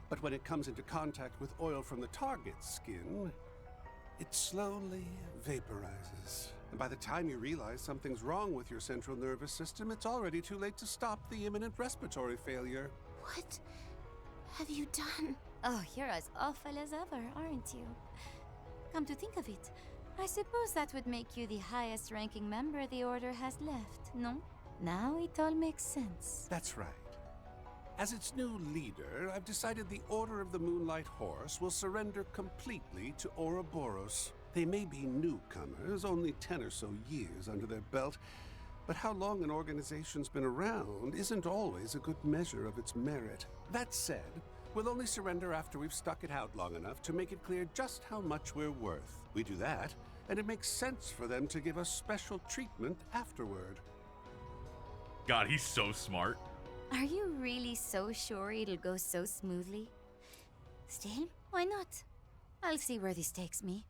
But when it comes into contact with oil from the target's skin, it slowly vaporizes. And by the time you realize something's wrong with your central nervous system, it's already too late to stop the imminent respiratory failure. What have you done? Oh, you're as awful as ever, aren't you? Come to think of it, I suppose that would make you the highest ranking member the Order has left, no? Now it all makes sense. That's right. As its new leader, I've decided the Order of the Moonlight Horse will surrender completely to Oraoros. They may be newcomers, only 10 or so years under their belt, but how long an organization's been around isn't always a good measure of its merit. That said, we'll only surrender after we've stuck it out long enough to make it clear just how much we're worth. We do that, and it makes sense for them to give us special treatment afterward. God, he's so smart. Are you really so sure it'll go so smoothly? Still, why not? I'll see where this takes me.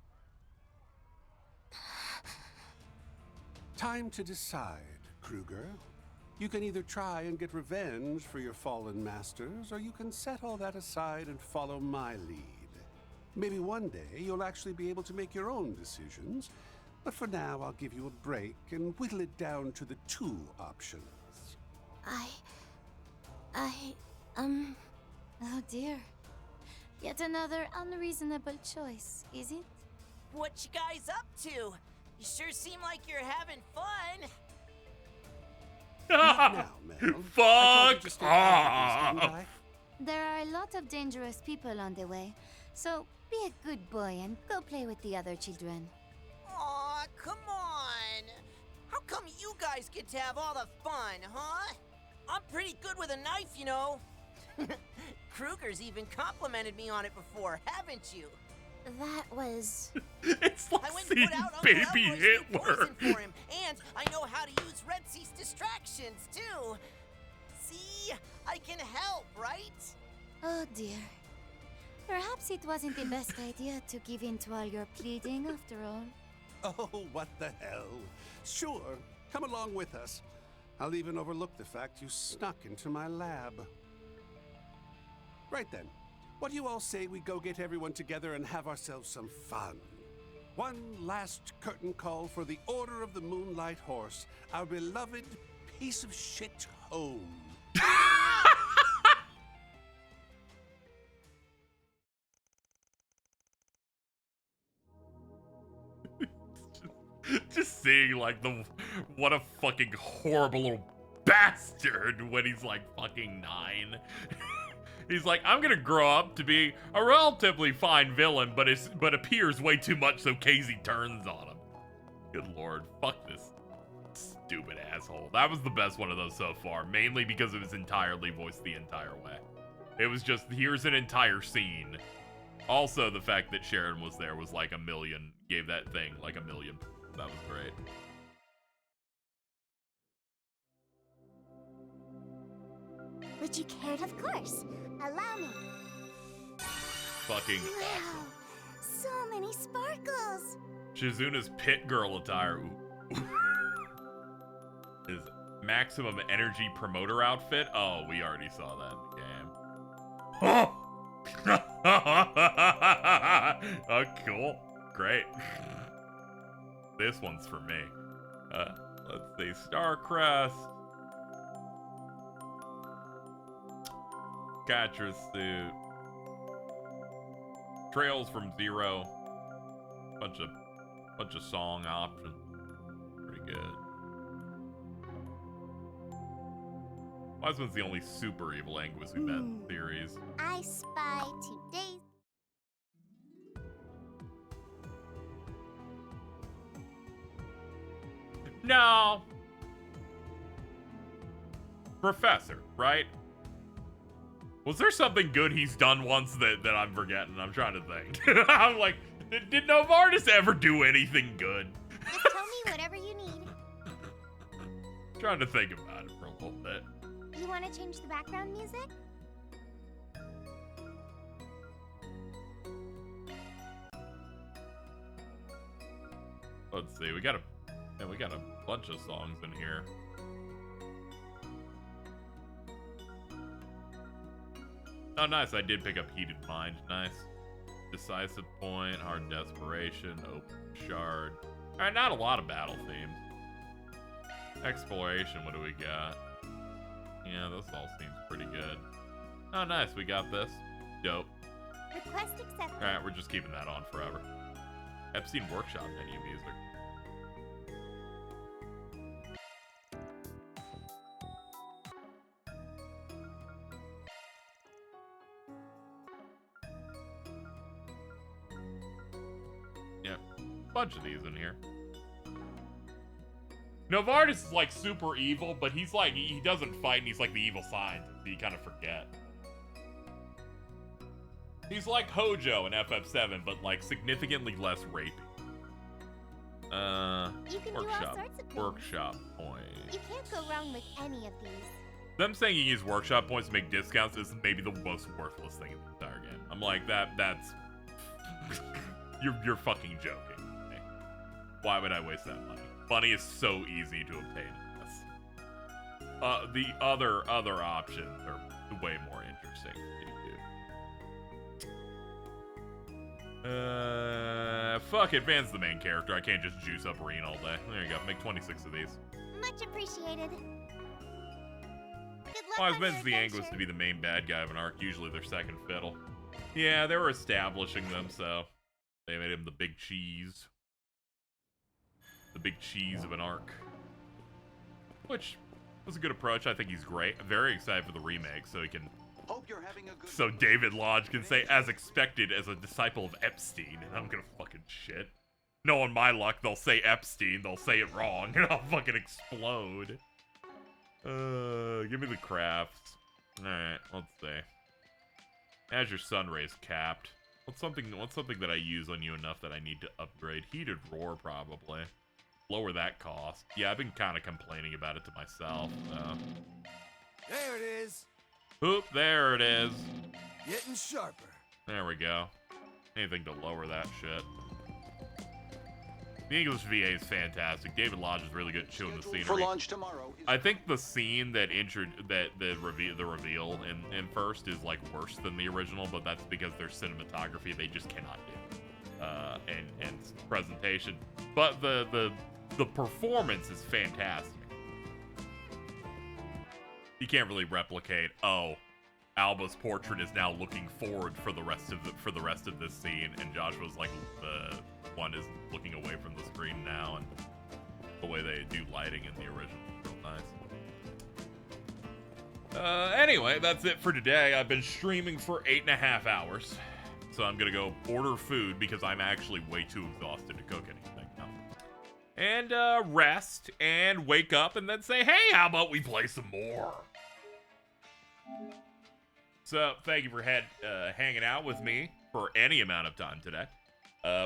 Time to decide, Kruger. You can either try and get revenge for your fallen masters, or you can set all that aside and follow my lead. Maybe one day you'll actually be able to make your own decisions, but for now I'll give you a break and whittle it down to the 2 options. Oh dear. Yet another unreasonable choice, is it? What you guys up to? You sure seem like you're having fun. Not now, Mel. Fuck off! There are a lot of dangerous people on the way, so be a good boy and go play with the other children. Aw, come on. How come you guys get to have all the fun, huh? I'm pretty good with a knife, you know. Kruger's even complimented me on it before, haven't you? That was... It's like I went seeing and put out baby Uncle Elroy's Hitler. new poison for him, and I know how to use Red Cease distractions, too. See? I can help, right? Oh dear. Perhaps it wasn't the best idea to give in to all your pleading after all. Oh, what the hell. Sure, come along with us. I'll even overlook the fact you snuck into my lab. Right then. What do you all say we go get everyone together and have ourselves some fun? One last curtain call for the Order of the Moonlight Horse, our beloved piece of shit home. Just seeing like what a fucking horrible little bastard when he's like fucking 9. He's like, I'm gonna grow up to be a relatively fine villain, but appears way too much so Casey turns on him. Good lord, fuck this stupid asshole. That was the best one of those so far, mainly because it was entirely voiced the entire way. It was just, here's an entire scene. Also, the fact that Sharon was there was like a million, gave that thing like a million. That was great. Would you care? Of course. Allow me. Fucking Wow. So many sparkles. Shizuna's pit girl attire is Maximum energy promoter outfit. Oh, we already saw that in the game. Oh! Oh, cool. Great. This one's for me. Let's see. Starcrest. Catcher's suit. Trails from Zero. Bunch of song options. Pretty good. Wiseman's the only super evil Anguis we met in the series. I spy today's. No. Professor, right? Was there something good he's done once that I'm forgetting? I'm trying to think. I'm like, did Novartis ever do anything good? Just tell me whatever you need. Trying to think about it for a little bit. You want to change the background music? Let's see. We got a bunch of songs in here. Oh, nice. I did pick up Heated Mind. Nice. Decisive Point, Hard Desperation, Open Shard. Alright, not a lot of battle themes. Exploration, what do we got? Yeah, this all seems pretty good. Oh, nice. We got this. Dope. Request accepted. Alright, we're just keeping that on forever. Epstein Workshop menu music. Yeah, bunch of these in here. Novartis is like super evil, but he's like, he doesn't fight and he's like the evil scientist. You kind of forget. He's like Hojo in FF7, but like significantly less rapey. You can do all sorts of things. Workshop point. You can't go wrong with any of these. Them saying you use workshop points to make discounts is maybe the most worthless thing in the entire game. I'm like, that's you're fucking joking. Why would I waste that money? Money is so easy to obtain in this. The other options are way more interesting. Fuck it, Van's the main character. I can't just juice up Reen all day. There you go. Make 26 of these. Much appreciated. Well, I was meant to the Anguis to be the main bad guy of an arc. Usually they're second fiddle. Yeah, they were establishing them, so they made him the big cheese. The big cheese of an arc. Which was a good approach. I think he's great. I'm very excited for the remake, so he can... Hope you're having a good So David Lodge can say, as expected, as a disciple of Epstein, and I'm gonna fucking shit. Knowing my luck, they'll say Epstein, they'll say it wrong, and I'll fucking explode. Give me the crafts. Alright, let's see. Azure Sunray's capped. What's something that I use on you enough that I need to upgrade? Heated Roar, probably. Lower that cost. Yeah, I've been kind of complaining about it to myself, so. There it is. Oop, there it is. Getting sharper. There we go. Anything to lower that shit. The English VA is fantastic. David Lodge is really good at showing the scenery. For launch tomorrow. I think the scene that the reveal in first is like worse than the original, but that's because their cinematography they just cannot do. And presentation. But the performance is fantastic. You can't really replicate, oh, Alba's portrait is now looking forward for the rest of this scene, and Joshua's like the one is looking away from the screen now, and the way they do lighting in the original is real nice. Anyway, that's it for today. I've been streaming for 8.5 hours, so I'm gonna go order food because I'm actually way too exhausted to cook anything now. And rest and wake up and then say, hey, how about we play some more? So, thank you for hanging out with me for any amount of time today.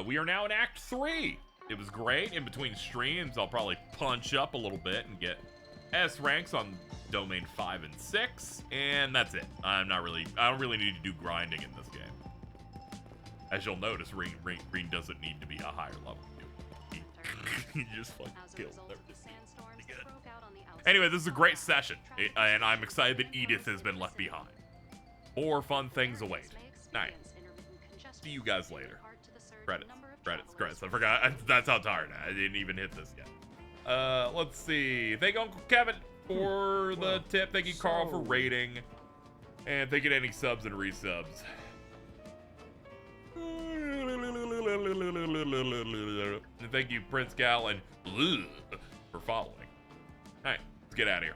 We are now in Act 3. It was great. In between streams, I'll probably punch up a little bit and get S ranks on Domain 5 and 6, and that's it. I don't really need to do grinding in this game. As you'll notice, Reen doesn't need to be a higher level. He just fucking kills everything. Anyway, this is a great session, and I'm excited that Edith has been left behind. More fun things await. Night. See you guys later. Credits. I forgot. That's how tired I didn't even hit this yet. Let's see. Thank you, Uncle Kevin, for the tip. Thank you, Carl, for rating. And thank you to any subs and resubs. And thank you, Prince Gal and for following. All right, let's get out of here.